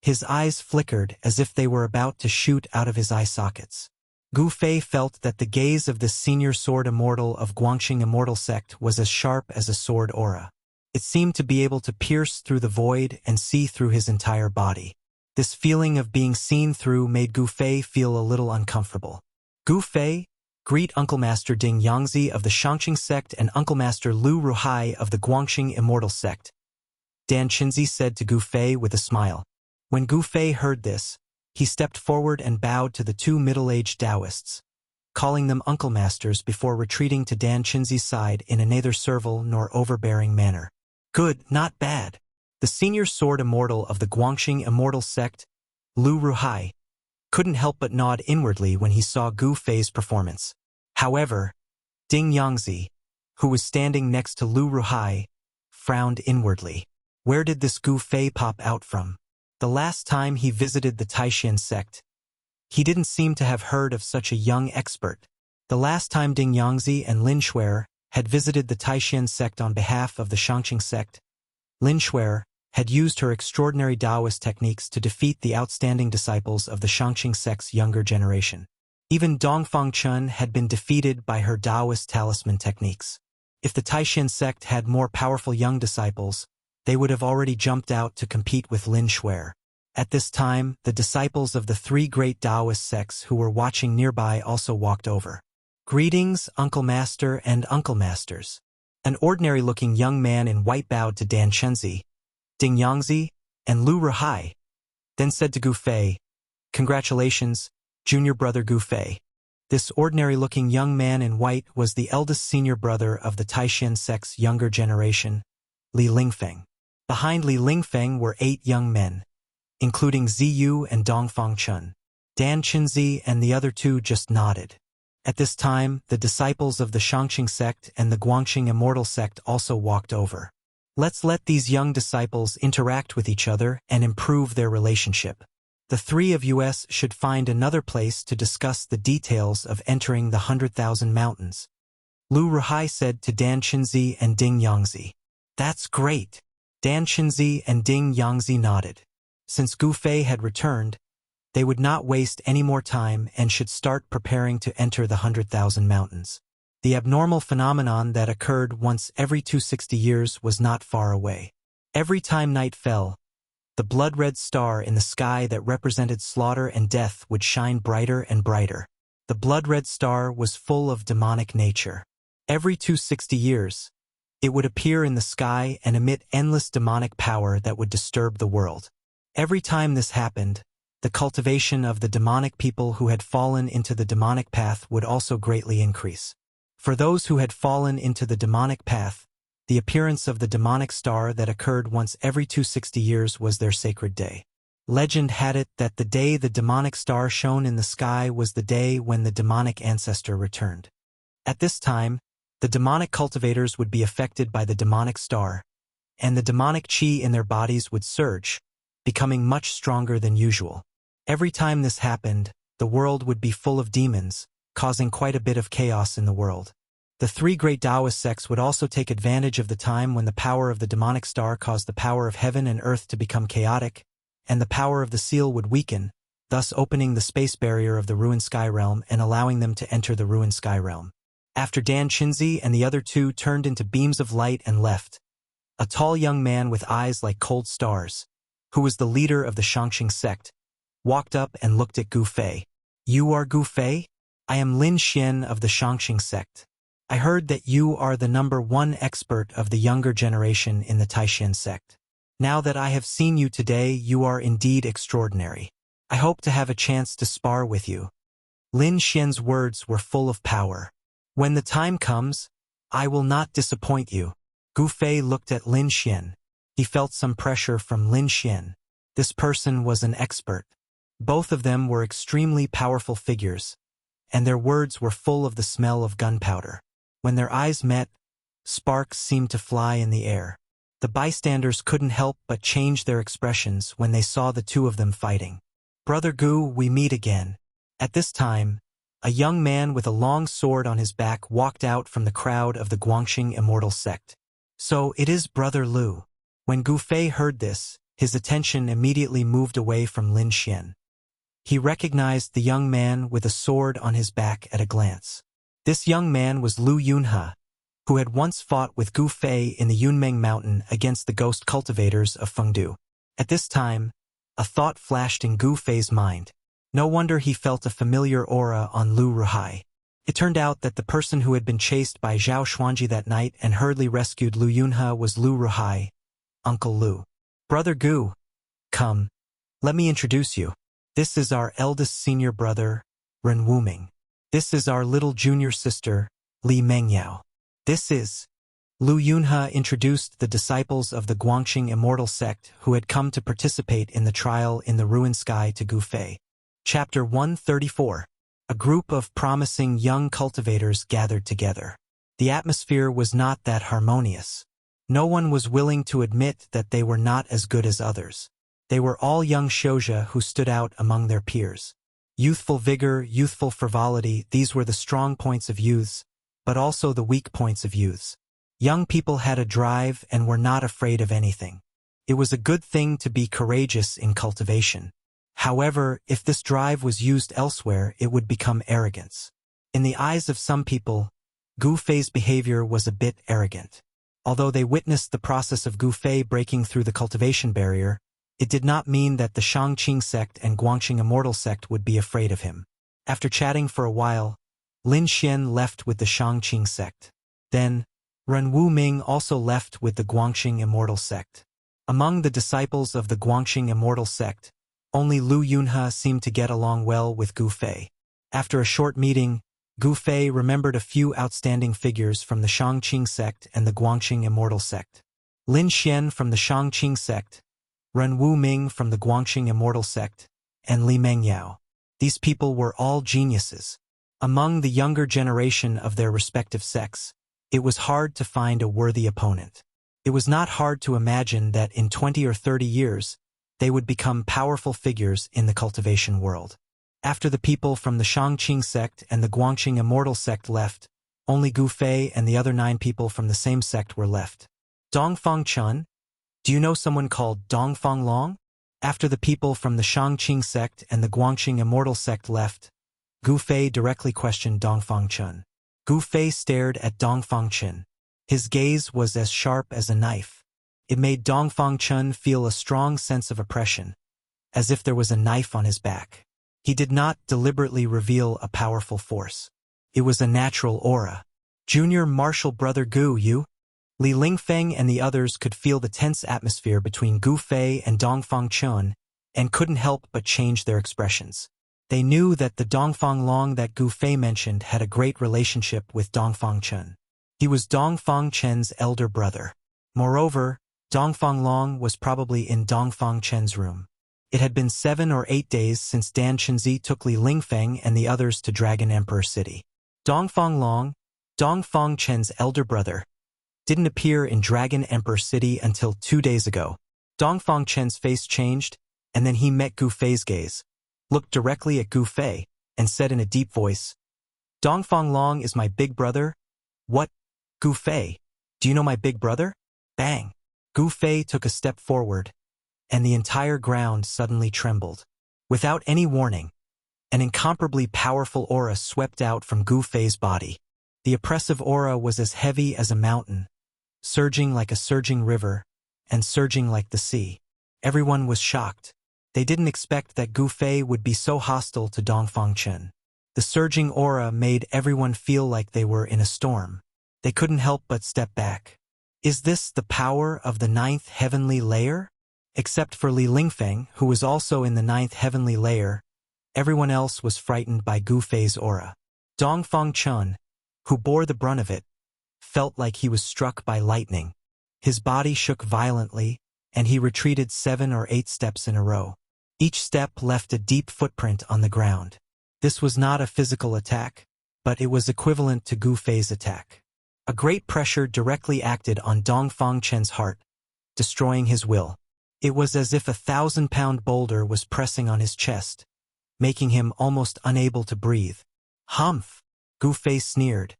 His eyes flickered as if they were about to shoot out of his eye sockets. Gu Fei felt that the gaze of this senior sword immortal of Guangxing Immortal sect was as sharp as a sword aura. It seemed to be able to pierce through the void and see through his entire body. This feeling of being seen through made Gu Fei feel a little uncomfortable. Gu Fei, greet Uncle Master Ding Yangzi of the Shangxing sect and Uncle Master Lu Ruhai of the Guangxing Immortal sect, Dan Chinzi said to Gu Fei with a smile. When Gu Fei heard this, he stepped forward and bowed to the two middle-aged Taoists, calling them Uncle Masters before retreating to Dan Chinzi's side in a neither servile nor overbearing manner. Good, not bad. The senior sword immortal of the Guangxing Immortal sect, Lu Ruhai, couldn't help but nod inwardly when he saw Gu Fei's performance. However, Ding Yangzi, who was standing next to Lu Ruhai, frowned inwardly. Where did this Gu Fei pop out from? The last time he visited the Taishan sect, he didn't seem to have heard of such a young expert. The last time Ding Yangzi and Lin Shuer had visited the Taishan sect on behalf of the Shangxing sect, Lin Shuer had used her extraordinary Taoist techniques to defeat the outstanding disciples of the Shangxing sect's younger generation. Even Dongfang Chun had been defeated by her Taoist talisman techniques. If the Taishan sect had more powerful young disciples, they would have already jumped out to compete with Lin Shuer. At this time, the disciples of the three great Taoist sects who were watching nearby also walked over. "Greetings, Uncle Master and Uncle Masters." An ordinary-looking young man in white bowed to Dan Chenzi, Ding Yangzi, and Lu Ruhai, then said to Gu Fei, "Congratulations, junior brother Gu Fei." This ordinary-looking young man in white was the eldest senior brother of the Taishan sect's younger generation, Li Lingfeng. Behind Li Lingfeng were 8 young men, including Ziyu and Dongfang Chun. Dan Chenzi and the other 2 just nodded. At this time, the disciples of the Shangqing sect and the Guangxing Immortal sect also walked over. Let's let these young disciples interact with each other and improve their relationship. The 3 of us should find another place to discuss the details of entering the 100,000 mountains. Lu Ruhai said to Dan Chenzi and Ding Yangzi. "That's great." Dan Chenzi and Ding Yangzi nodded. Since Gu Fei had returned, they would not waste any more time and should start preparing to enter the 100,000 mountains. The abnormal phenomenon that occurred once every 260 years was not far away. Every time night fell, the blood-red star in the sky that represented slaughter and death would shine brighter and brighter. The blood-red star was full of demonic nature. Every 260 years, it would appear in the sky and emit endless demonic power that would disturb the world. Every time this happened, the cultivation of the demonic people who had fallen into the demonic path would also greatly increase. For those who had fallen into the demonic path, the appearance of the demonic star that occurred once every 260 years was their sacred day. Legend had it that the day the demonic star shone in the sky was the day when the demonic ancestor returned. At this time, the demonic cultivators would be affected by the demonic star, and the demonic chi in their bodies would surge, becoming much stronger than usual. Every time this happened, the world would be full of demons, causing quite a bit of chaos in the world. The 3 great Taoist sects would also take advantage of the time when the power of the demonic star caused the power of heaven and earth to become chaotic, and the power of the seal would weaken, thus opening the space barrier of the ruined sky realm and allowing them to enter the ruined sky realm. After Dan Chenzi and the other 2 turned into beams of light and left, a tall young man with eyes like cold stars, who was the leader of the Shangqing sect, walked up and looked at Gu Fei. "You are Gu Fei? I am Lin Xian of the Shangqing sect. I heard that you are the #1 expert of the younger generation in the Taishan sect. Now that I have seen you today, you are indeed extraordinary. I hope to have a chance to spar with you." Lin Xian's words were full of power. "When the time comes, I will not disappoint you." Gu Fei looked at Lin Xian. He felt some pressure from Lin Xian. This person was an expert. Both of them were extremely powerful figures, and their words were full of the smell of gunpowder. When their eyes met, sparks seemed to fly in the air. The bystanders couldn't help but change their expressions when they saw the 2 of them fighting. "Brother Gu, we meet again." At this time, a young man with a long sword on his back walked out from the crowd of the Guangxing Immortal sect. "So it is Brother Lu." When Gu Fei heard this, his attention immediately moved away from Lin Xian. He recognized the young man with a sword on his back at a glance. This young man was Lu Yunhe, who had once fought with Gu Fei in the Yunmeng Mountain against the ghost cultivators of Fengdu. At this time, a thought flashed in Gu Fei's mind. No wonder he felt a familiar aura on Lu Ruhai. It turned out that the person who had been chased by Zhao Xuanji that night and hurriedly rescued Lu Yunhe was Lu Ruhai, Uncle Lu. "Brother Gu, come, let me introduce you. This is our eldest senior brother, Ren Wuming. This is our little junior sister, Li Mengyao. This is..." Lu Yunhe introduced the disciples of the Guangxing Immortal sect who had come to participate in the trial in the ruined sky to Gu Fei. Chapter 134. A group of promising young cultivators gathered together. The atmosphere was not that harmonious. No one was willing to admit that they were not as good as others. They were all young shouja who stood out among their peers. Youthful vigor, youthful frivolity, these were the strong points of youths, but also the weak points of youths. Young people had a drive and were not afraid of anything. It was a good thing to be courageous in cultivation. However, if this drive was used elsewhere, it would become arrogance. In the eyes of some people, Gu Fei's behavior was a bit arrogant. Although they witnessed the process of Gu Fei breaking through the cultivation barrier, it did not mean that the Shangqing sect and Guangxing Immortal sect would be afraid of him. After chatting for a while, Lin Xian left with the Shangqing sect. Then, Ren Wu Ming also left with the Guangxing Immortal sect. Among the disciples of the Guangxing Immortal sect, only Lu Yunhe seemed to get along well with Gu Fei. After a short meeting, Gu Fei remembered a few outstanding figures from the Shangqing sect and the Guangxing Immortal sect. Lin Xian from the Shangqing sect, Ren Wu Ming from the Guangxing Immortal sect, and Li Mengyao. These people were all geniuses. Among the younger generation of their respective sects, it was hard to find a worthy opponent. It was not hard to imagine that in 20 or 30 years, they would become powerful figures in the cultivation world. After the people from the Shangqing sect and the Guangxing Immortal sect left, only Gu Fei and the other 9 people from the same sect were left. Dongfang Chun? Do you know someone called Dongfang Long? After the people from the Shangqing sect and the Guangxing Immortal sect left, Gu Fei directly questioned Dongfang Chun. Gu Fei stared at Dongfang Chun. His gaze was as sharp as a knife. It made Dongfang Chun feel a strong sense of oppression, as if there was a knife on his back. He did not deliberately reveal a powerful force. It was a natural aura. Junior Martial Brother Gu Yu? Li Lingfeng and the others could feel the tense atmosphere between Gu Fei and Dongfang Chun and couldn't help but change their expressions. They knew that the Dongfang Long that Gu Fei mentioned had a great relationship with Dongfang Chun. He was Dongfang Chen's elder brother. Moreover, Dongfang Long was probably in Dongfang Chen's room. It had been 7 or 8 days since Dan Chenzi took Li Lingfeng and the others to Dragon Emperor City. Dongfang Long, Dongfang Chen's elder brother, didn't appear in Dragon Emperor City until 2 days ago. Dongfang Chen's face changed, and then he met Gu Fei's gaze, looked directly at Gu Fei, and said in a deep voice, "Dongfang Long is my big brother?" "What? Gu Fei? Do you know my big brother?" Bang! Gu Fei took a step forward, and the entire ground suddenly trembled. Without any warning, an incomparably powerful aura swept out from Gu Fei's body. The oppressive aura was as heavy as a mountain, surging like a surging river, and surging like the sea. Everyone was shocked. They didn't expect that Gu Fei would be so hostile to Dongfang Chen. The surging aura made everyone feel like they were in a storm. They couldn't help but step back. Is this the power of the 9th heavenly layer? Except for Li Lingfeng, who was also in the 9th heavenly layer, everyone else was frightened by Gu Fei's aura. Dongfang Chun, who bore the brunt of it, felt like he was struck by lightning. His body shook violently, and he retreated 7 or 8 steps in a row. Each step left a deep footprint on the ground. This was not a physical attack, but it was equivalent to Gu Fei's attack. A great pressure directly acted on Dongfang Chen's heart, destroying his will. It was as if a 1,000-pound boulder was pressing on his chest, making him almost unable to breathe. "Humph!" Gu Fei sneered.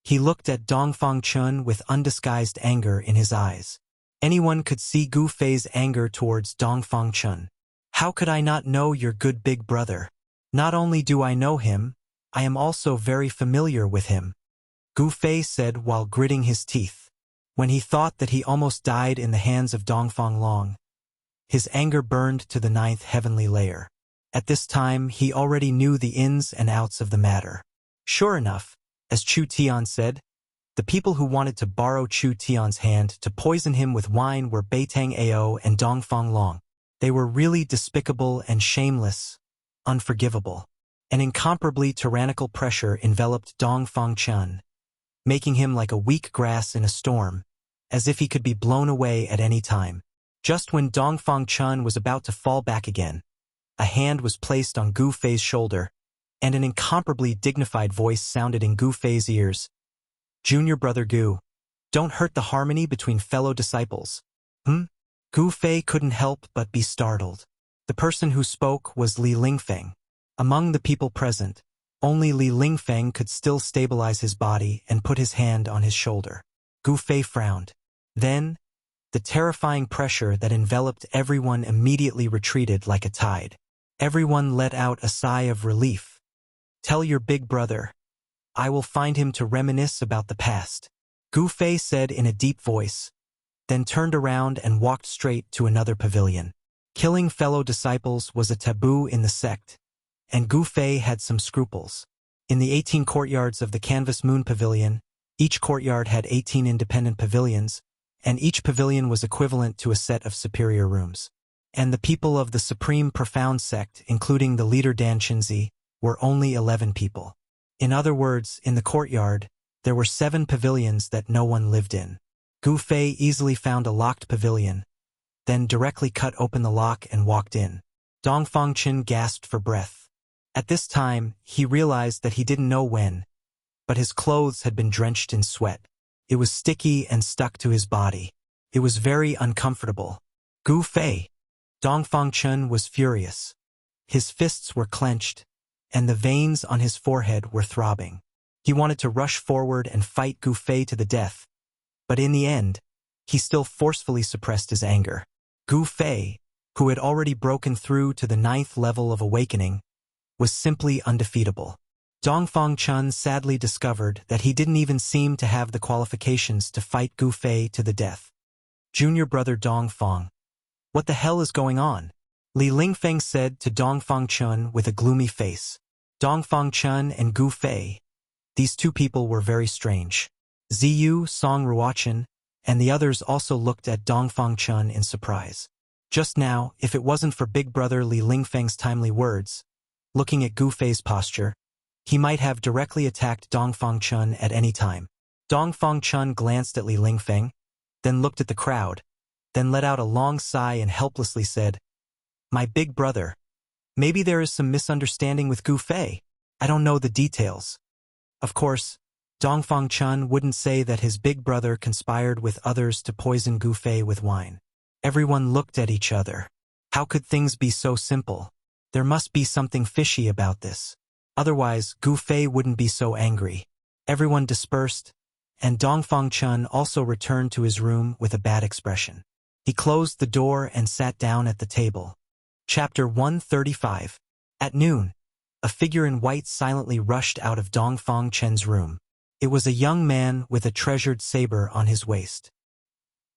He looked at Dongfang Chun with undisguised anger in his eyes. Anyone could see Gu Fei's anger towards Dongfang Chun. "How could I not know your good big brother? Not only do I know him, I am also very familiar with him," Gu Fei said while gritting his teeth. When he thought that he almost died in the hands of Dongfang Long, his anger burned to the 9th heavenly layer. At this time, he already knew the ins and outs of the matter. Sure enough, as Chu Tian said, the people who wanted to borrow Chu Tian's hand to poison him with wine were Beitang Ao and Dongfang Long. They were really despicable and shameless, unforgivable. An incomparably tyrannical pressure enveloped Dongfang Chun, making him like a weak grass in a storm, as if he could be blown away at any time. Just when Dongfang Chun was about to fall back again, a hand was placed on Gu Fei's shoulder, and an incomparably dignified voice sounded in Gu Fei's ears. "Junior brother Gu, don't hurt the harmony between fellow disciples." Gu Fei couldn't help but be startled. The person who spoke was Li Lingfeng. Among the people present, only Li Lingfeng could still stabilize his body and put his hand on his shoulder. Gu Fei frowned. Then, the terrifying pressure that enveloped everyone immediately retreated like a tide. Everyone let out a sigh of relief. "Tell your big brother. I will find him to reminisce about the past," Gu Fei said in a deep voice, then turned around and walked straight to another pavilion. Killing fellow disciples was a taboo in the sect, and Gu Fei had some scruples. In the 18 courtyards of the Canvas Moon Pavilion, each courtyard had 18 independent pavilions, and each pavilion was equivalent to a set of superior rooms. And the people of the Supreme Profound Sect, including the leader Dan Chinzi, were only 11 people. In other words, in the courtyard, there were 7 pavilions that no one lived in. Gu Fei easily found a locked pavilion, then directly cut open the lock and walked in. Dong Fangchen gasped for breath. At this time, he realized that he didn't know when, but his clothes had been drenched in sweat. It was sticky and stuck to his body. It was very uncomfortable. Gu Fei! Dong Fangchen was furious. His fists were clenched, and the veins on his forehead were throbbing. He wanted to rush forward and fight Gu Fei to the death, but in the end, he still forcefully suppressed his anger. Gu Fei, who had already broken through to the 9th level of awakening, was simply undefeatable. Dong Fangchen sadly discovered that he didn't even seem to have the qualifications to fight Gu Fei to the death. Junior brother Dong Fang. "What the hell is going on?" Li Lingfeng said to Dong Fangchen with a gloomy face. Dong Fangchen and Gu Fei. These two people were very strange. Ziyu, Song Ruochen, and the others also looked at Dong Fangchen in surprise. Just now, if it wasn't for big brother Li Lingfeng's timely words, looking at Gu Fei's posture, he might have directly attacked Dong Fangchen at any time. Dong Fangchen glanced at Li Lingfeng, then looked at the crowd, then let out a long sigh and helplessly said, "My big brother. Maybe there is some misunderstanding with Gu Fei. I don't know the details." Of course, Dong Fangchen wouldn't say that his big brother conspired with others to poison Gu Fei with wine. Everyone looked at each other. How could things be so simple? There must be something fishy about this. Otherwise, Gu Fei wouldn't be so angry. Everyone dispersed, and Dong Fangchen also returned to his room with a bad expression. He closed the door and sat down at the table. Chapter 135. At noon, a figure in white silently rushed out of Dong Fangchen's room. It was a young man with a treasured saber on his waist.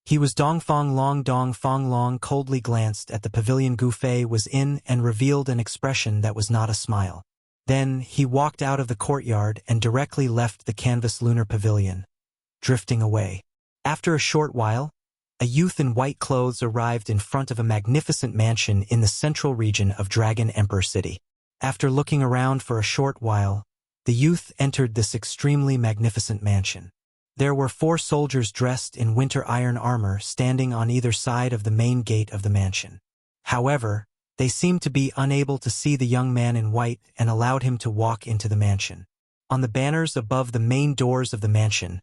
He was Dong Fang Long. Dong Fang Long coldly glanced at the pavilion Gu Fei was in and revealed an expression that was not a smile. Then he walked out of the courtyard and directly left the canvas lunar pavilion, drifting away. After a short while, a youth in white clothes arrived in front of a magnificent mansion in the central region of Dragon Emperor City. After looking around for a short while, the youth entered this extremely magnificent mansion. There were 4 soldiers dressed in winter iron armor standing on either side of the main gate of the mansion. However, they seemed to be unable to see the young man in white and allowed him to walk into the mansion. On the banners above the main doors of the mansion,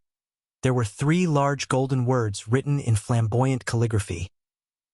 there were 3 large golden words written in flamboyant calligraphy.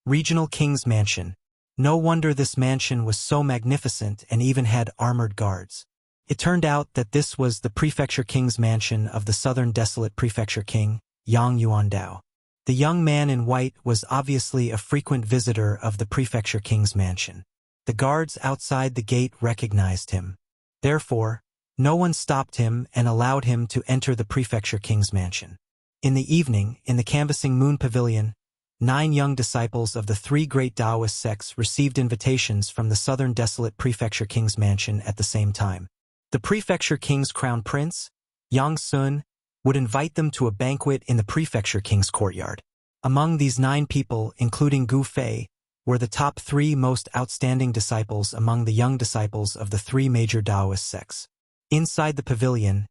Regional King's Mansion. No wonder this mansion was so magnificent and even had armored guards. It turned out that this was the Prefecture King's mansion of the Southern Desolate Prefecture King, Yang Yuandao. The young man in white was obviously a frequent visitor of the Prefecture King's mansion. The guards outside the gate recognized him. Therefore, no one stopped him and allowed him to enter the Prefecture King's mansion. In the evening, in the Canvassing Moon Pavilion, 9 young disciples of the 3 great Taoist sects received invitations from the Southern Desolate Prefecture King's mansion at the same time. The Prefecture King's Crown Prince, Yang Sun, would invite them to a banquet in the Prefecture King's courtyard. Among these 9 people, including Gu Fei, were the top 3 most outstanding disciples among the young disciples of the 3 major Taoist sects. Inside the pavilion,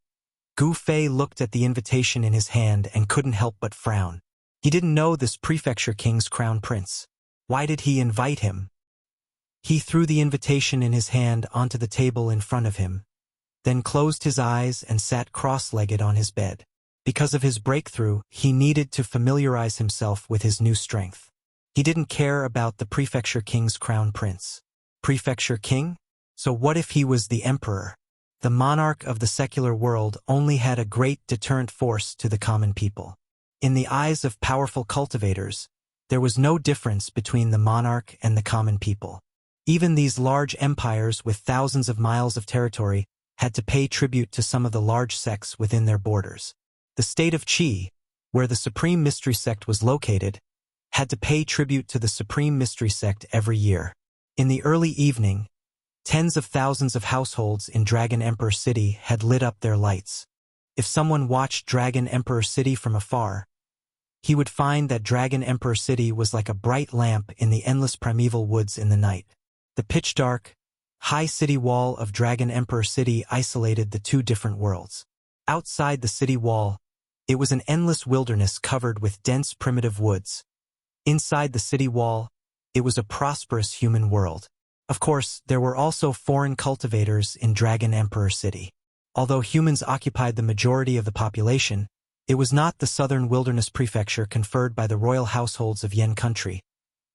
Gu Fei looked at the invitation in his hand and couldn't help but frown. He didn't know this Prefecture King's Crown Prince. Why did he invite him? He threw the invitation in his hand onto the table in front of him, then closed his eyes and sat cross-legged on his bed. Because of his breakthrough, he needed to familiarize himself with his new strength. He didn't care about the Prefecture King's Crown Prince. Prefecture King? So what if he was the Emperor? The monarch of the secular world only had a great deterrent force to the common people. In the eyes of powerful cultivators, there was no difference between the monarch and the common people. Even these large empires with thousands of miles of territory had to pay tribute to some of the large sects within their borders. The state of Qi, where the Supreme Mystery Sect was located, had to pay tribute to the Supreme Mystery Sect every year. In the early evening, tens of thousands of households in Dragon Emperor City had lit up their lights. If someone watched Dragon Emperor City from afar, he would find that Dragon Emperor City was like a bright lamp in the endless primeval woods in the night. The pitch-dark, high city wall of Dragon Emperor City isolated the two different worlds. Outside the city wall, it was an endless wilderness covered with dense primitive woods. Inside the city wall, it was a prosperous human world. Of course, there were also foreign cultivators in Dragon Emperor City. Although humans occupied the majority of the population, it was not the southern wilderness prefecture conferred by the royal households of Yen country,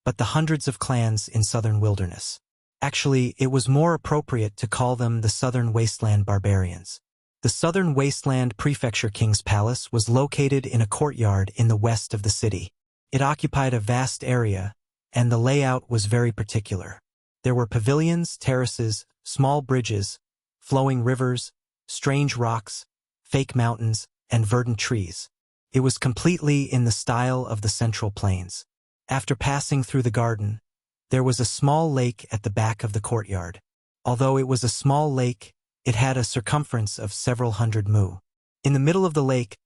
but the hundreds of clans in southern wilderness. Actually, it was more appropriate to call them the Southern Wasteland Barbarians. The Southern Wasteland Prefecture King's Palace was located in a courtyard in the west of the city. It occupied a vast area, and the layout was very particular. There were pavilions, terraces, small bridges, flowing rivers, strange rocks, fake mountains, and verdant trees. It was completely in the style of the Central Plains. After passing through the garden, there was a small lake at the back of the courtyard. Although it was a small lake, it had a circumference of several hundred mu. In the middle of the lake,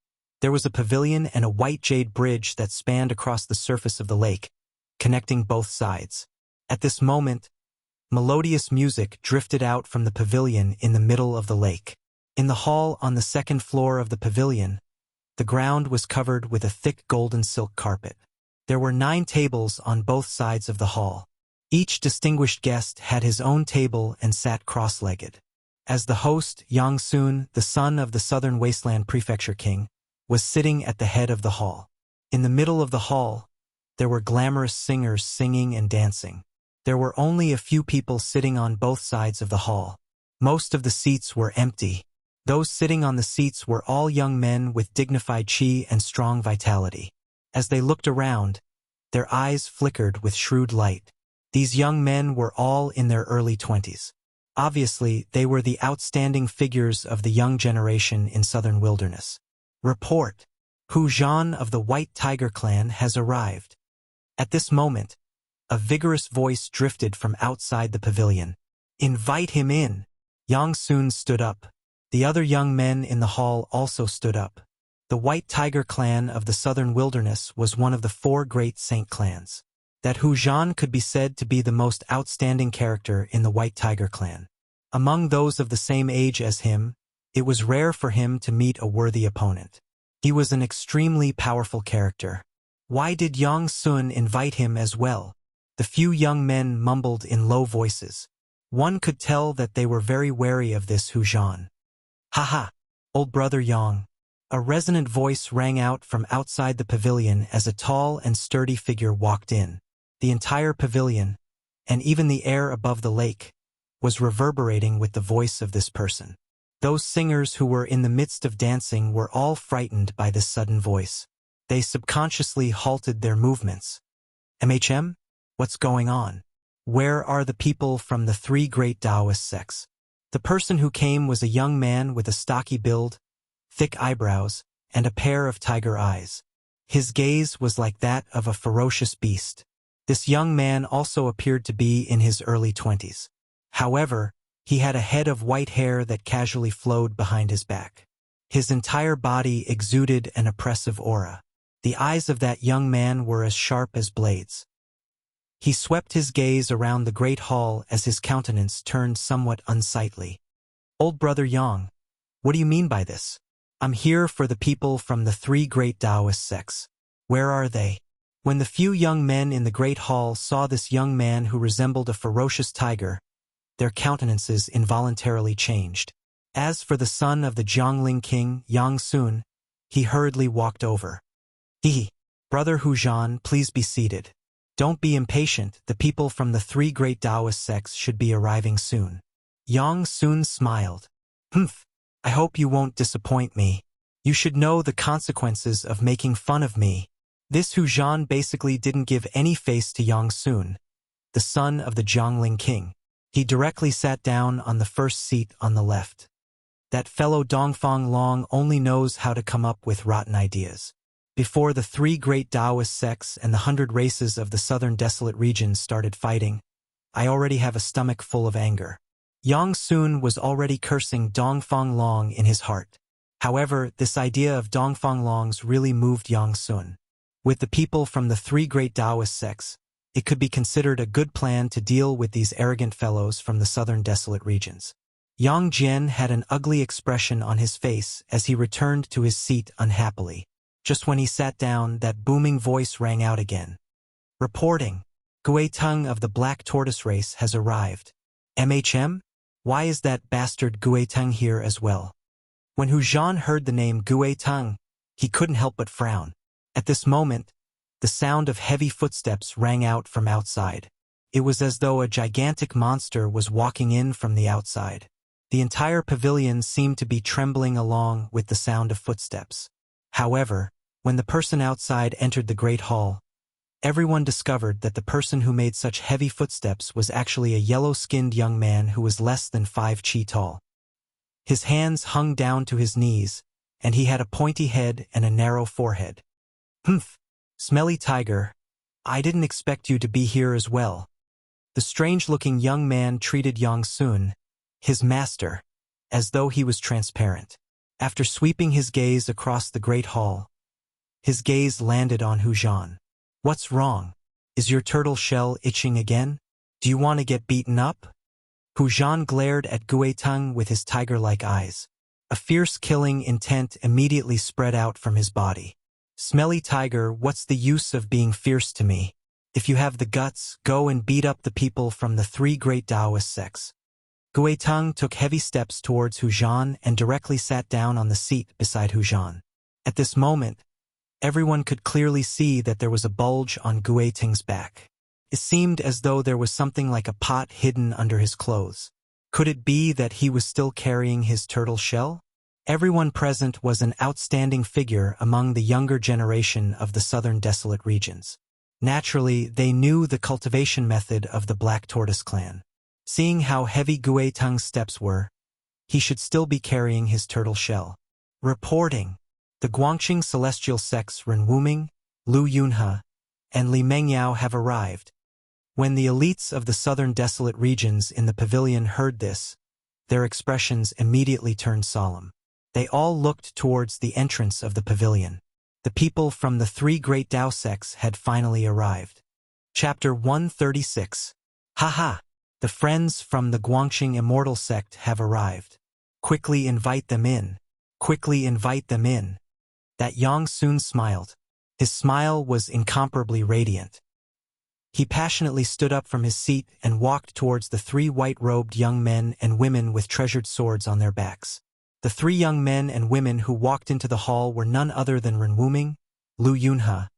there was a pavilion and a white jade bridge that spanned across the surface of the lake, connecting both sides. At this moment, melodious music drifted out from the pavilion in the middle of the lake. In the hall on the second floor of the pavilion, the ground was covered with a thick golden silk carpet. There were 9 tables on both sides of the hall. Each distinguished guest had his own table and sat cross-legged. As the host, Yang Sun, the son of the Southern Wasteland Prefecture King, was sitting at the head of the hall. In the middle of the hall, there were glamorous singers singing and dancing. There were only a few people sitting on both sides of the hall. Most of the seats were empty. Those sitting on the seats were all young men with dignified qi and strong vitality. As they looked around, their eyes flickered with shrewd light. These young men were all in their early 20s. Obviously, they were the outstanding figures of the young generation in southern wilderness. Report: Hu Zhan of the White Tiger clan has arrived. At this moment, a vigorous voice drifted from outside the pavilion. Invite him in. Yang Sun stood up. The other young men in the hall also stood up. The White Tiger clan of the southern wilderness was one of the 4 great saint clans. That Hu Zhan could be said to be the most outstanding character in the White Tiger clan. Among those of the same age as him, it was rare for him to meet a worthy opponent. He was an extremely powerful character. Why did Yang Sun invite him as well? The few young men mumbled in low voices. One could tell that they were very wary of this Hu Zhan. "Haha, old brother Yang." A resonant voice rang out from outside the pavilion as a tall and sturdy figure walked in. The entire pavilion, and even the air above the lake, was reverberating with the voice of this person. Those singers who were in the midst of dancing were all frightened by this sudden voice. They subconsciously halted their movements. "MHM? What's going on? Where are the people from the 3 great Taoist sects?" The person who came was a young man with a stocky build, thick eyebrows, and a pair of tiger eyes. His gaze was like that of a ferocious beast. This young man also appeared to be in his early 20s. However, he had a head of white hair that casually flowed behind his back. His entire body exuded an oppressive aura. The eyes of that young man were as sharp as blades. He swept his gaze around the great hall as his countenance turned somewhat unsightly. "Old brother Yang, what do you mean by this? I'm here for the people from the 3 great Taoist sects. Where are they?" When the few young men in the great hall saw this young man who resembled a ferocious tiger, their countenances involuntarily changed. As for the son of the Jiangling king, Yang Sun, he hurriedly walked over. Brother Hu Zhan, please be seated. Don't be impatient, the people from the 3 great Taoist sects should be arriving soon." Yang Sun smiled. "Humph, I hope you won't disappoint me. You should know the consequences of making fun of me." This Hu Zhan basically didn't give any face to Yang Sun. The the son of the Jiangling king. He directly sat down on the first seat on the left. That fellow Dongfang Long only knows how to come up with rotten ideas. Before the 3 great Taoist sects and the 100 races of the southern desolate regions started fighting, I already have a stomach full of anger. Yang Sun was already cursing Dongfang Long in his heart. However, this idea of Dongfang Long's really moved Yang Sun. With the people from the 3 great Taoist sects, it could be considered a good plan to deal with these arrogant fellows from the southern desolate regions. Yang Jian had an ugly expression on his face as he returned to his seat unhappily. Just when he sat down, that booming voice rang out again. Reporting. Gui Tung of the Black Tortoise race has arrived. MHM? Why is that bastard Gui Tung here as well? When Hu Zhan heard the name Gui Tung, he couldn't help but frown. At this moment, the sound of heavy footsteps rang out from outside. It was as though a gigantic monster was walking in from the outside. The entire pavilion seemed to be trembling along with the sound of footsteps. However, when the person outside entered the great hall, everyone discovered that the person who made such heavy footsteps was actually a yellow-skinned young man who was less than 5 chi tall. His hands hung down to his knees, and he had a pointy head and a narrow forehead. Humph, smelly tiger, I didn't expect you to be here as well. The strange-looking young man treated Yang Sun, his master, as though he was transparent. After sweeping his gaze across the great hall, his gaze landed on Hu Zhan. What's wrong? Is your turtle shell itching again? Do you want to get beaten up? Hu Zhan glared at Gui Tung with his tiger-like eyes. A fierce killing intent immediately spread out from his body. Smelly tiger, what's the use of being fierce to me? If you have the guts, go and beat up the people from the 3 great Taoist sects. Gui Tung took heavy steps towards Hu Zhan and directly sat down on the seat beside Hu Zhan. At this moment, everyone could clearly see that there was a bulge on Gui Tung's back. It seemed as though there was something like a pot hidden under his clothes. Could it be that he was still carrying his turtle shell? Everyone present was an outstanding figure among the younger generation of the southern desolate regions. Naturally, they knew the cultivation method of the Black Tortoise clan. Seeing how heavy Gui Tung's steps were, he should still be carrying his turtle shell. Reporting. The Guangxing celestial sects Ren Wuming, Lu Yunhe, and Li Mengyao have arrived. When the elites of the southern desolate regions in the pavilion heard this, their expressions immediately turned solemn. They all looked towards the entrance of the pavilion. The people from the 3 great Tao sects had finally arrived. Chapter 136. Haha! The friends from the Guangxing Immortal sect have arrived. Quickly invite them in. Quickly invite them in. That Yang Sun smiled. His smile was incomparably radiant. He passionately stood up from his seat and walked towards the 3 white-robed young men and women with treasured swords on their backs. The 3 young men and women who walked into the hall were none other than Ren Wuming, Lu Yunhe,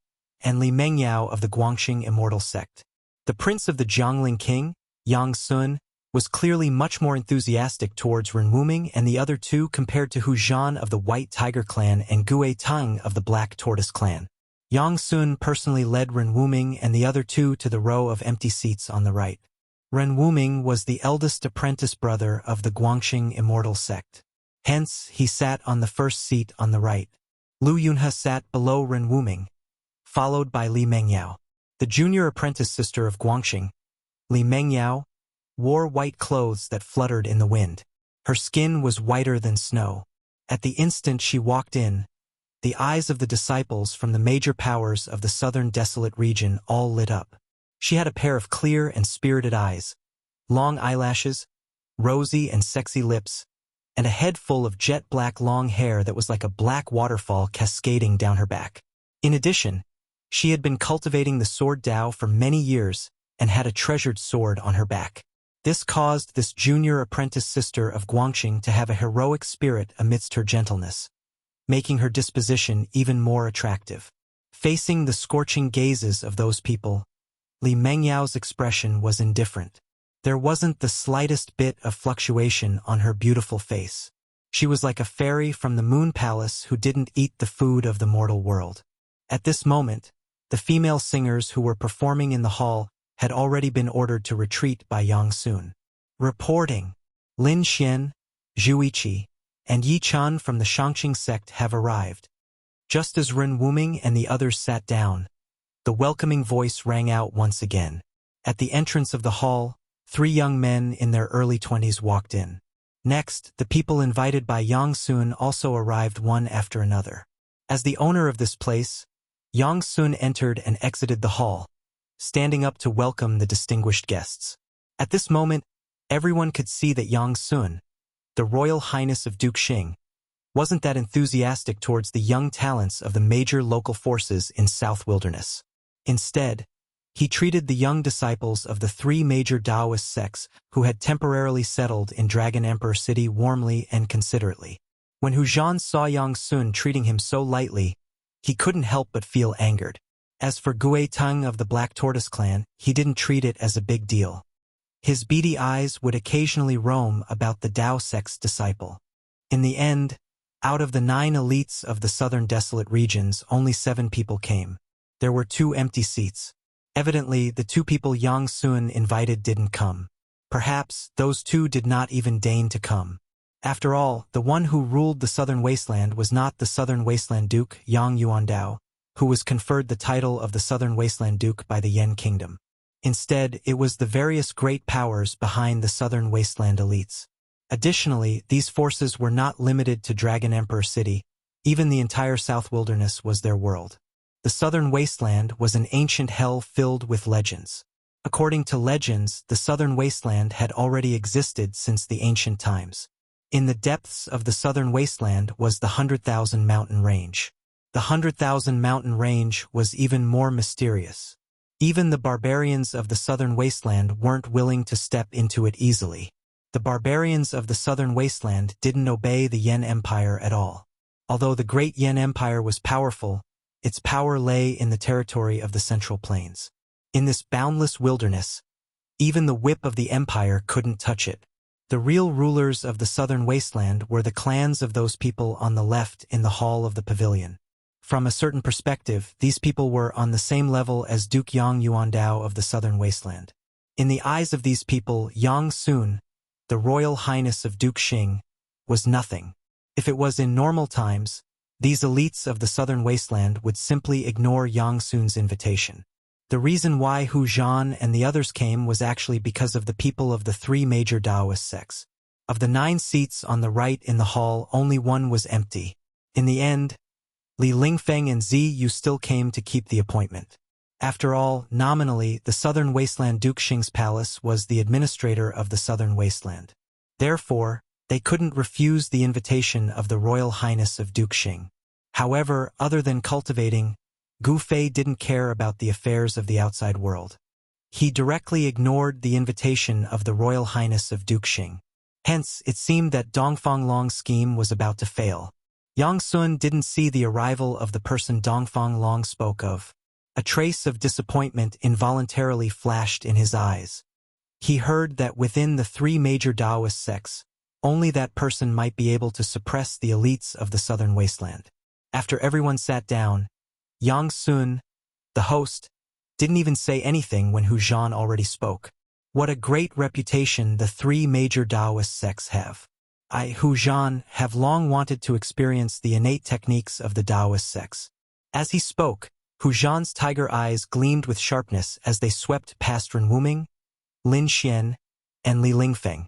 and Li Mengyao of the Guangxing Immortal sect. The prince of the Jiangling king, Yang Sun, was clearly much more enthusiastic towards Ren Wuming and the other 2 compared to Hu Zhan of the White Tiger clan and Gui Tung of the Black Tortoise clan. Yang Sun personally led Ren Wuming and the other 2 to the row of empty seats on the right. Ren Wuming was the eldest apprentice brother of the Guangxing Immortal sect. Hence, he sat on the first seat on the right. Lu Yunhe sat below Ren Wuming, followed by Li Mengyao. The junior apprentice sister of Guangxing, Li Mengyao, wore white clothes that fluttered in the wind. Her skin was whiter than snow. At the instant she walked in, the eyes of the disciples from the major powers of the southern desolate region all lit up. She had a pair of clear and spirited eyes, long eyelashes, rosy and sexy lips, and a head full of jet-black long hair that was like a black waterfall cascading down her back. In addition, she had been cultivating the sword Dao for many years and had a treasured sword on her back. This caused this junior apprentice sister of Guangxing to have a heroic spirit amidst her gentleness, making her disposition even more attractive. Facing the scorching gazes of those people, Li Mengyao's expression was indifferent. There wasn't the slightest bit of fluctuation on her beautiful face. She was like a fairy from the moon palace who didn't eat the food of the mortal world. At this moment, the female singers who were performing in the hall had already been ordered to retreat by Yang Sun. Reporting. Lin Xian, Zhu Yiqi, and Yi Chun from the Shangqing sect have arrived. Just as Ren Wuming and the others sat down, the welcoming voice rang out once again. At the entrance of the hall, 3 young men in their early 20s walked in. Next, the people invited by Yang Sun also arrived one after another. As the owner of this place, Yang Sun entered and exited the hall, standing up to welcome the distinguished guests. At this moment, everyone could see that Yang Sun, the Royal Highness of Duke Xing, wasn't that enthusiastic towards the young talents of the major local forces in South Wilderness. Instead, he treated the young disciples of the 3 major Taoist sects who had temporarily settled in Dragon Emperor City warmly and considerately. When Hu Zhan saw Yang Sun treating him so lightly, he couldn't help but feel angered. As for Gue Tung of the Black Tortoise clan, he didn't treat it as a big deal. His beady eyes would occasionally roam about the Dao sect's disciple. In the end, out of the 9 elites of the southern desolate regions, only 7 people came. There were 2 empty seats. Evidently, the 2 people Yang Sun invited didn't come. Perhaps those 2 did not even deign to come. After all, the one who ruled the southern wasteland was not the southern wasteland duke, Yang Yuandao, who was conferred the title of the southern wasteland duke by the Yen kingdom. Instead, it was the various great powers behind the southern wasteland elites. Additionally, these forces were not limited to Dragon Emperor City. Even the entire South Wilderness was their world. The southern wasteland was an ancient hell filled with legends. According to legends, the southern wasteland had already existed since the ancient times. In the depths of the southern wasteland was the 100,000 mountain range. The 100,000 mountain range was even more mysterious. Even the barbarians of the southern wasteland weren't willing to step into it easily. The barbarians of the southern wasteland didn't obey the Yen Empire at all. Although the great Yen Empire was powerful, its power lay in the territory of the Central Plains. In this boundless wilderness, even the whip of the empire couldn't touch it. The real rulers of the southern wasteland were the clans of those people on the left in the hall of the pavilion. From a certain perspective, these people were on the same level as Duke Yang Yuandao of the southern wasteland. In the eyes of these people, Yang Sun, the Royal Highness of Duke Xing, was nothing. If it was in normal times, these elites of the southern wasteland would simply ignore Yang Sun's invitation. The reason why Hu Zhan and the others came was actually because of the people of the 3 major Taoist sects. Of the 9 seats on the right in the hall, only 1 was empty. In the end, Li Lingfeng and Zi Yu still came to keep the appointment. After all, nominally, the southern wasteland Duke Xing's palace was the administrator of the southern wasteland. Therefore, they couldn't refuse the invitation of the Royal Highness of Duke Xing. However, other than cultivating, Gu Fei didn't care about the affairs of the outside world. He directly ignored the invitation of the Royal Highness of Duke Xing. Hence, it seemed that Dongfang Long's scheme was about to fail. Yang Sun didn't see the arrival of the person Dongfang Long spoke of. A trace of disappointment involuntarily flashed in his eyes. He heard that within the 3 major Taoist sects, only that person might be able to suppress the elites of the southern wasteland. After everyone sat down, Yang Sun, the host, didn't even say anything when Hu Zhan already spoke. What a great reputation the 3 major Taoist sects have. I, Hu Zhan, have long wanted to experience the innate techniques of the Taoist sects. As he spoke, Hu Zhan's tiger eyes gleamed with sharpness as they swept past Ren Wuming, Lin Xian, and Li Lingfeng.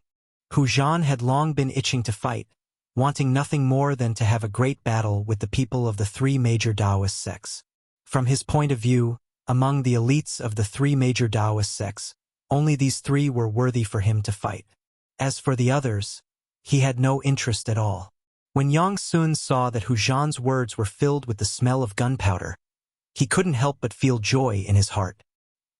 Hu Zhan had long been itching to fight, wanting nothing more than to have a great battle with the people of the 3 major Taoist sects. From his point of view, among the elites of the 3 major Taoist sects, only these 3 were worthy for him to fight. As for the others, he had no interest at all. When Yang Sun saw that Hu Zhan's words were filled with the smell of gunpowder, he couldn't help but feel joy in his heart.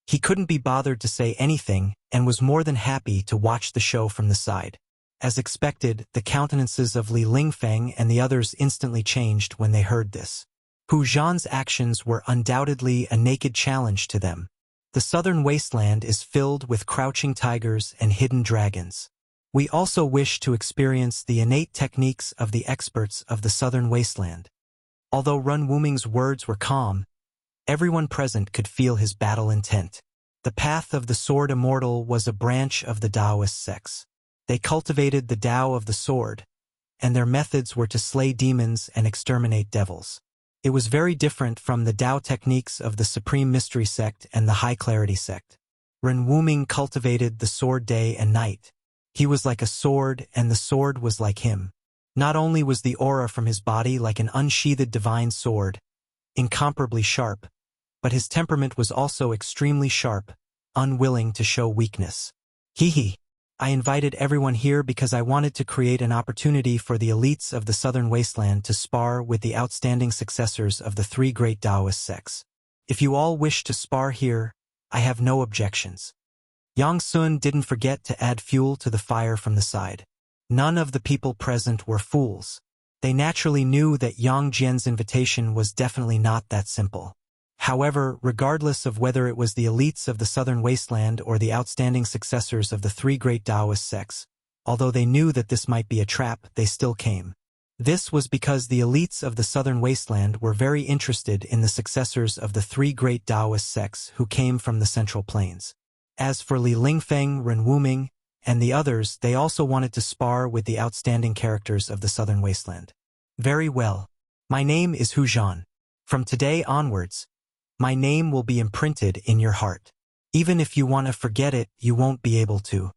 He couldn't be bothered to say anything and was more than happy to watch the show from the side. As expected, the countenances of Li Lingfeng and the others instantly changed when they heard this. Hu Zhan's actions were undoubtedly a naked challenge to them. The southern wasteland is filled with crouching tigers and hidden dragons. We also wish to experience the innate techniques of the experts of the southern wasteland. Although Ren Wuming's words were calm, everyone present could feel his battle intent. The path of the sword Immortal was a branch of the Taoist sects. They cultivated the Tao of the sword, and their methods were to slay demons and exterminate devils. It was very different from the Tao techniques of the Supreme Mystery sect and the High Clarity sect. Ren Wuming cultivated the sword day and night. He was like a sword, and the sword was like him. Not only was the aura from his body like an unsheathed divine sword, incomparably sharp, but his temperament was also extremely sharp, unwilling to show weakness. Hee. I invited everyone here because I wanted to create an opportunity for the elites of the Southern Wasteland to spar with the outstanding successors of the three great Taoist sects. If you all wish to spar here, I have no objections. Yang Sun didn't forget to add fuel to the fire from the side. None of the people present were fools. They naturally knew that Yang Jian's invitation was definitely not that simple. However, regardless of whether it was the elites of the Southern Wasteland or the outstanding successors of the three great Taoist sects, although they knew that this might be a trap, they still came. This was because the elites of the Southern Wasteland were very interested in the successors of the three great Taoist sects who came from the Central Plains. As for Li Lingfeng, Ren Wuming, and the others, they also wanted to spar with the outstanding characters of the Southern Wasteland. Very well. My name is Hu Zhan. From today onwards, my name will be imprinted in your heart. Even if you want to forget it, you won't be able to.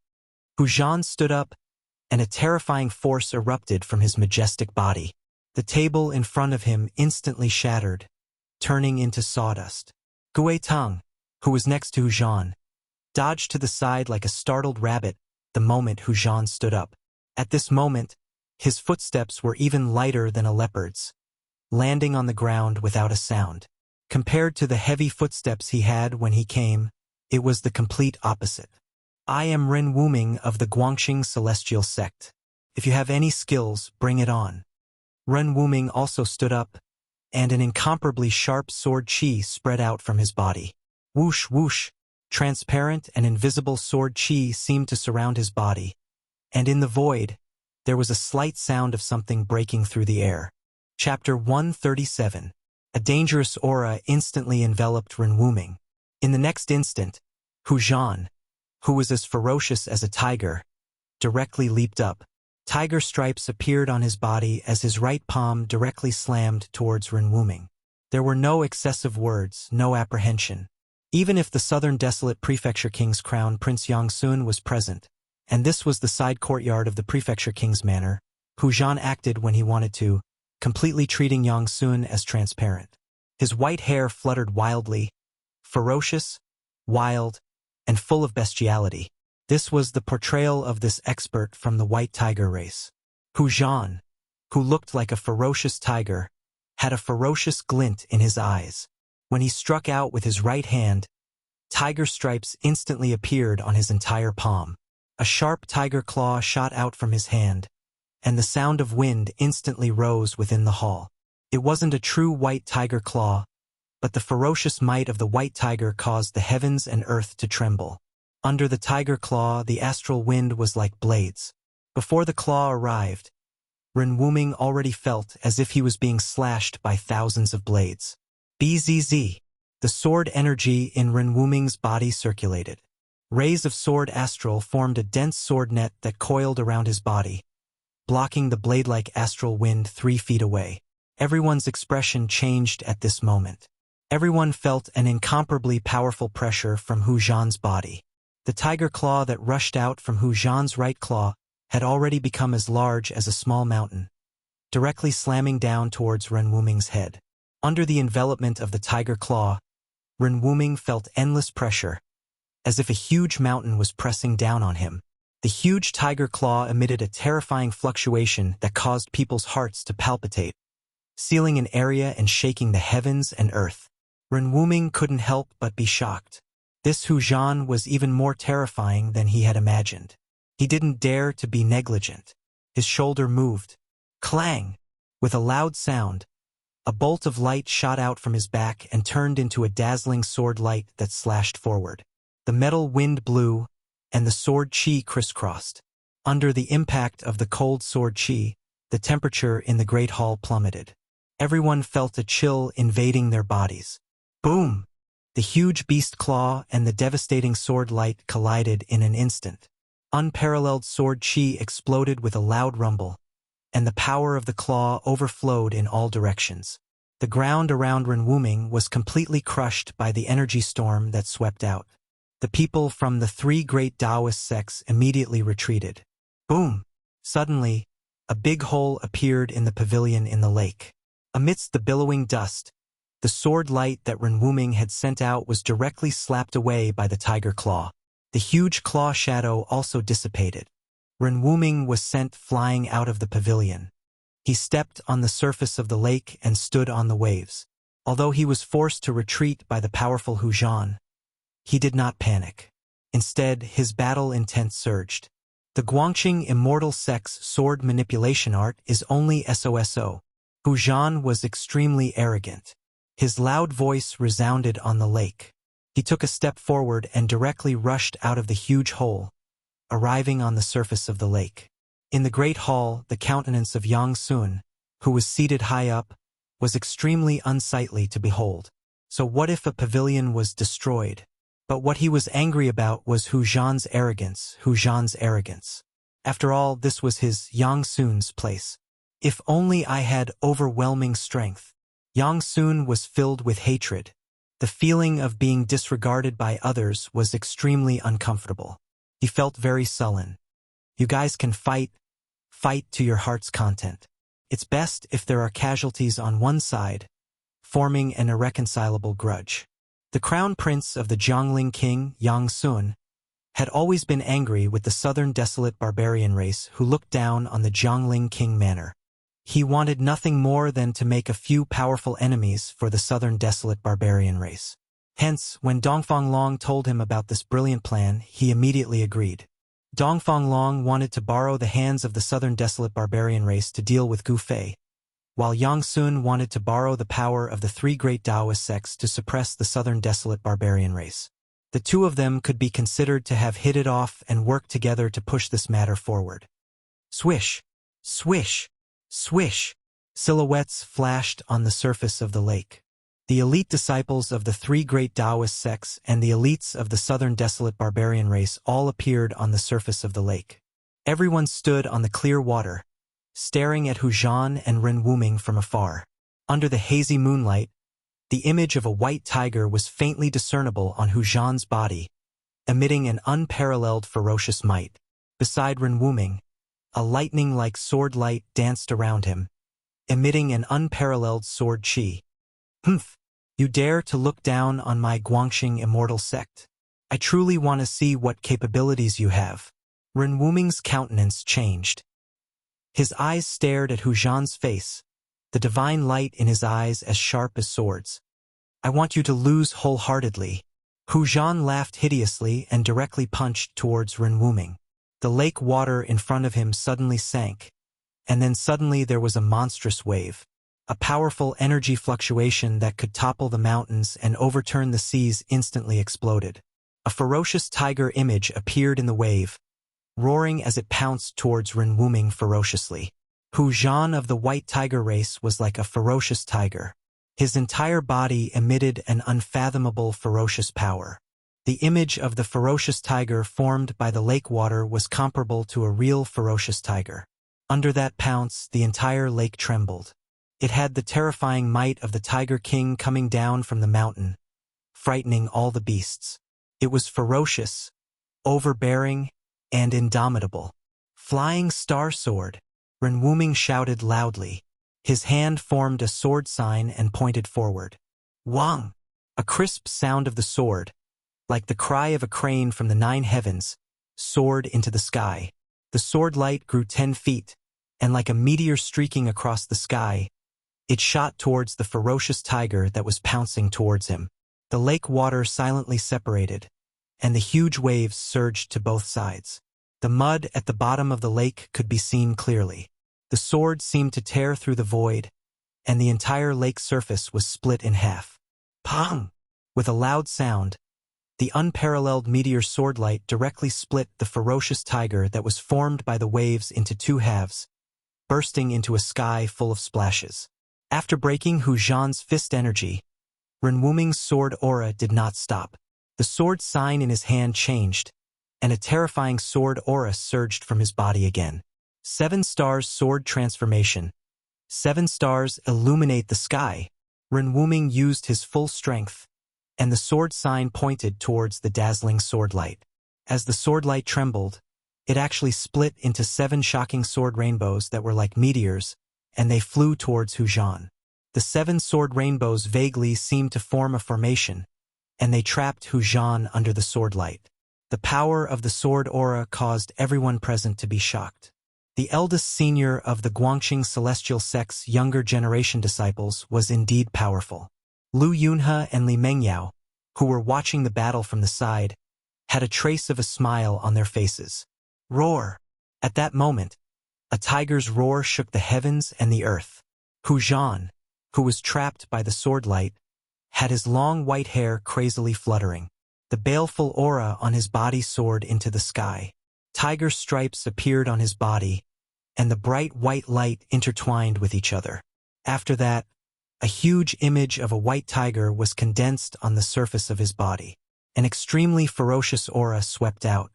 Hu Zhan stood up, and a terrifying force erupted from his majestic body. The table in front of him instantly shattered, turning into sawdust. Gui Tang, who was next to Hu Zhan, dodged to the side like a startled rabbit the moment Hu Zhan stood up. At this moment, his footsteps were even lighter than a leopard's, landing on the ground without a sound. Compared to the heavy footsteps he had when he came, it was the complete opposite. I am Ren Wuming of the Guangxing Celestial Sect. If you have any skills, bring it on. Ren Wuming also stood up, and an incomparably sharp sword chi spread out from his body. Whoosh, whoosh, transparent and invisible sword chi seemed to surround his body, and in the void, there was a slight sound of something breaking through the air. Chapter 137. A dangerous aura instantly enveloped Ren Wuming. In the next instant, Hu Zhan, who was as ferocious as a tiger, directly leaped up. Tiger stripes appeared on his body as his right palm directly slammed towards Ren Wuming. There were no excessive words, no apprehension. Even if the Southern Desolate Prefecture King's crown Prince Yang Sun was present, and this was the side courtyard of the Prefecture King's manor, Hu Zhan acted when he wanted to, completely treating Yang Sun as transparent. His white hair fluttered wildly, ferocious, wild, and full of bestiality. This was the portrayal of this expert from the white tiger race. Hu Zhan, who looked like a ferocious tiger, had a ferocious glint in his eyes. When he struck out with his right hand, tiger stripes instantly appeared on his entire palm. A sharp tiger claw shot out from his hand, and the sound of wind instantly rose within the hall. It wasn't a true white tiger claw, but the ferocious might of the white tiger caused the heavens and earth to tremble. Under the tiger claw, the astral wind was like blades. Before the claw arrived, Ren Wuming already felt as if he was being slashed by thousands of blades. Bzz. The sword energy in Ren Wuming's body circulated. Rays of sword astral formed a dense sword net that coiled around his body, blocking the blade-like astral wind 3 feet away. Everyone's expression changed at this moment. Everyone felt an incomparably powerful pressure from Hu Zhan's body. The tiger claw that rushed out from Hu Zhan's right claw had already become as large as a small mountain, directly slamming down towards Ren Wuming's head. Under the envelopment of the tiger claw, Ren Wuming felt endless pressure, as if a huge mountain was pressing down on him. The huge tiger claw emitted a terrifying fluctuation that caused people's hearts to palpitate, sealing an area and shaking the heavens and earth. Ren Wuming couldn't help but be shocked. This Hu Zhan was even more terrifying than he had imagined. He didn't dare to be negligent. His shoulder moved. Clang! With a loud sound, a bolt of light shot out from his back and turned into a dazzling sword light that slashed forward. The metal wind blew, and the sword chi crisscrossed. Under the impact of the cold sword chi, the temperature in the great hall plummeted. Everyone felt a chill invading their bodies. Boom! The huge beast claw and the devastating sword light collided in an instant. Unparalleled sword chi exploded with a loud rumble, and the power of the claw overflowed in all directions. The ground around Renwuming was completely crushed by the energy storm that swept out. The people from the three great Taoist sects immediately retreated. Boom! Suddenly, a big hole appeared in the pavilion in the lake. Amidst the billowing dust, the sword light that Renwuming had sent out was directly slapped away by the tiger claw. The huge claw shadow also dissipated. Renwuming was sent flying out of the pavilion. He stepped on the surface of the lake and stood on the waves. Although he was forced to retreat by the powerful Hu Zhan, he did not panic. Instead, his battle intent surged. The Guangqing Immortal sect's sword manipulation art is only SOSO. Hu Zhan was extremely arrogant. His loud voice resounded on the lake. He took a step forward and directly rushed out of the huge hole, arriving on the surface of the lake. In the great hall, the countenance of Yang Sun, who was seated high up, was extremely unsightly to behold. So what if a pavilion was destroyed? But what he was angry about was Hu Zhan's arrogance, After all, this was his, Yang Sun's, place. If only I had overwhelming strength. Yang Sun was filled with hatred. The feeling of being disregarded by others was extremely uncomfortable. He felt very sullen. You guys can fight to your heart's content. It's best if there are casualties on one side, forming an irreconcilable grudge. The crown prince of the Jiangling king, Yang Sun, had always been angry with the southern desolate barbarian race who looked down on the Jiangling king manor. He wanted nothing more than to make a few powerful enemies for the southern desolate barbarian race. Hence, when Dongfang Long told him about this brilliant plan, he immediately agreed. Dongfang Long wanted to borrow the hands of the southern desolate barbarian race to deal with Gu Fei, while Yang Sun wanted to borrow the power of the three great Taoist sects to suppress the southern desolate barbarian race. The two of them could be considered to have hit it off and worked together to push this matter forward. Swish! Swish! Swish! Silhouettes flashed on the surface of the lake. The elite disciples of the three great Taoist sects and the elites of the southern desolate barbarian race all appeared on the surface of the lake. Everyone stood on the clear water, staring at Hu Zhan and Renwuming from afar. Under the hazy moonlight, the image of a white tiger was faintly discernible on Hu Zhan's body, emitting an unparalleled ferocious might. Beside Renwuming, a lightning-like sword light danced around him, emitting an unparalleled sword chi. Humph! You dare to look down on my Guangqing Immortal sect? I truly want to see what capabilities you have. Renwuming's countenance changed. His eyes stared at Hu Zhan's face, the divine light in his eyes as sharp as swords. I want you to lose wholeheartedly. Hu Zhan laughed hideously and directly punched towards Renwuming. The lake water in front of him suddenly sank, and then suddenly there was a monstrous wave. A powerful energy fluctuation that could topple the mountains and overturn the seas instantly exploded. A ferocious tiger image appeared in the wave, roaring as it pounced towards Renwuming ferociously. Hu Zhan of the white tiger race was like a ferocious tiger. His entire body emitted an unfathomable ferocious power. The image of the ferocious tiger formed by the lake water was comparable to a real ferocious tiger. Under that pounce, the entire lake trembled. It had the terrifying might of the Tiger King coming down from the mountain, frightening all the beasts. It was ferocious, overbearing, and indomitable. Flying Star Sword! Renwuming shouted loudly. His hand formed a sword sign and pointed forward. Wang! A crisp sound of the sword, like the cry of a crane from the 9 heavens, soared into the sky. The sword light grew 10 feet, and like a meteor streaking across the sky, it shot towards the ferocious tiger that was pouncing towards him. The lake water silently separated, and the huge waves surged to both sides. The mud at the bottom of the lake could be seen clearly. The sword seemed to tear through the void, and the entire lake surface was split in half. Pong! With a loud sound, the unparalleled meteor sword light directly split the ferocious tiger that was formed by the waves into 2 halves, bursting into a sky full of splashes. After breaking Hu Zhan's fist energy, Renwuming's sword aura did not stop. The sword sign in his hand changed, and a terrifying sword aura surged from his body again. 7 stars sword transformation. 7 stars illuminate the sky. Renwuming used his full strength, and the sword sign pointed towards the dazzling sword light. As the sword light trembled, it actually split into 7 shocking sword rainbows that were like meteors, and they flew towards Hu Zhan. The 7 sword rainbows vaguely seemed to form a formation, and they trapped Hu Zhan under the sword light. The power of the sword aura caused everyone present to be shocked. The eldest senior of the Guangxing Celestial Sect's younger generation disciples was indeed powerful. Lu Yunhe and Li Mengyao, who were watching the battle from the side, had a trace of a smile on their faces. Roar! At that moment, a tiger's roar shook the heavens and the earth. Hu Zhan, who was trapped by the sword light, had his long white hair crazily fluttering. The baleful aura on his body soared into the sky. Tiger stripes appeared on his body, and the bright white light intertwined with each other. After that, a huge image of a white tiger was condensed on the surface of his body. An extremely ferocious aura swept out.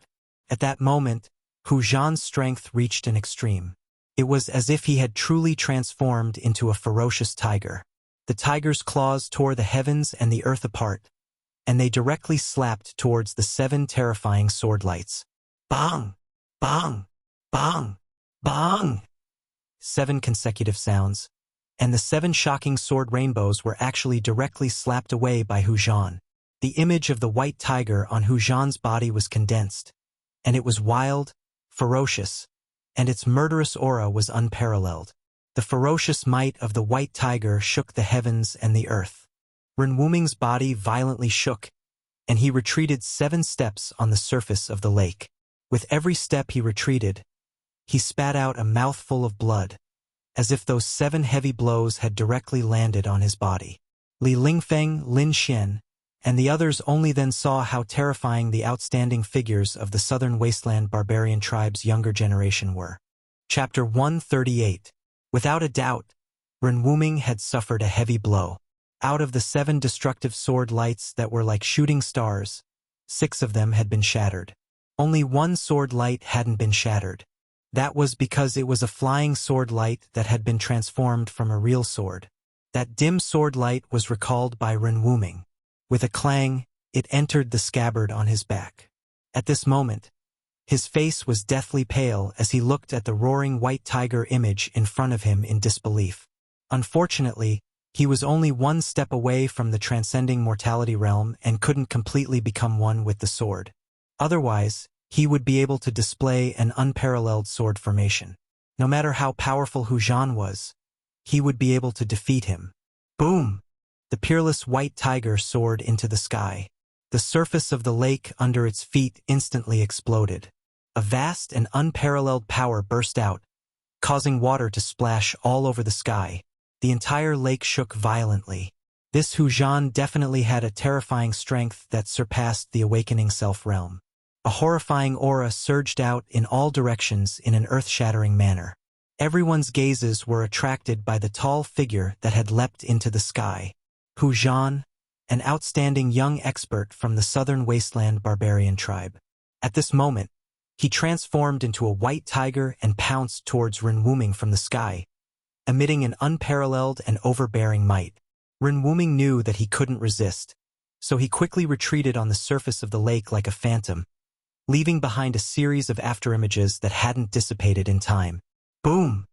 At that moment, Hu Zhan's strength reached an extreme. It was as if he had truly transformed into a ferocious tiger. The tiger's claws tore the heavens and the earth apart, and they directly slapped towards the 7 terrifying sword lights. Bang! Bang! Bang! Bang! 7 consecutive sounds, and the 7 shocking sword rainbows were actually directly slapped away by Hu Zhan. The image of the white tiger on Hu Zhan's body was condensed, and it was wild, ferocious, and its murderous aura was unparalleled. The ferocious might of the white tiger shook the heavens and the earth. Renwuming's body violently shook, and he retreated 7 steps on the surface of the lake. With every step he retreated, he spat out a mouthful of blood, as if those 7 heavy blows had directly landed on his body. Li Lingfeng, Lin Xian, and the others only then saw how terrifying the outstanding figures of the Southern Wasteland barbarian tribe's younger generation were. Chapter 138. Without a doubt, Renwuming had suffered a heavy blow. Out of the 7 destructive sword lights that were like shooting stars, 6 of them had been shattered. Only 1 sword light hadn't been shattered. That was because it was a flying sword light that had been transformed from a real sword. That dim sword light was recalled by Renwuming. With a clang, it entered the scabbard on his back. At this moment, his face was deathly pale as he looked at the roaring white tiger image in front of him in disbelief. Unfortunately, he was only 1 step away from the transcending mortality realm and couldn't completely become one with the sword. Otherwise, he would be able to display an unparalleled sword formation. No matter how powerful Hu Zhan was, he would be able to defeat him. Boom! The peerless white tiger soared into the sky. The surface of the lake under its feet instantly exploded. A vast and unparalleled power burst out, causing water to splash all over the sky. The entire lake shook violently. This Hu Zhan definitely had a terrifying strength that surpassed the awakening self-realm. A horrifying aura surged out in all directions in an earth-shattering manner. Everyone's gazes were attracted by the tall figure that had leapt into the sky. Hu Zhan, an outstanding young expert from the Southern Wasteland barbarian tribe. At this moment, he transformed into a white tiger and pounced towards Renwuming from the sky, emitting an unparalleled and overbearing might. Renwuming knew that he couldn't resist, so he quickly retreated on the surface of the lake like a phantom, leaving behind a series of afterimages that hadn't dissipated in time. Boom!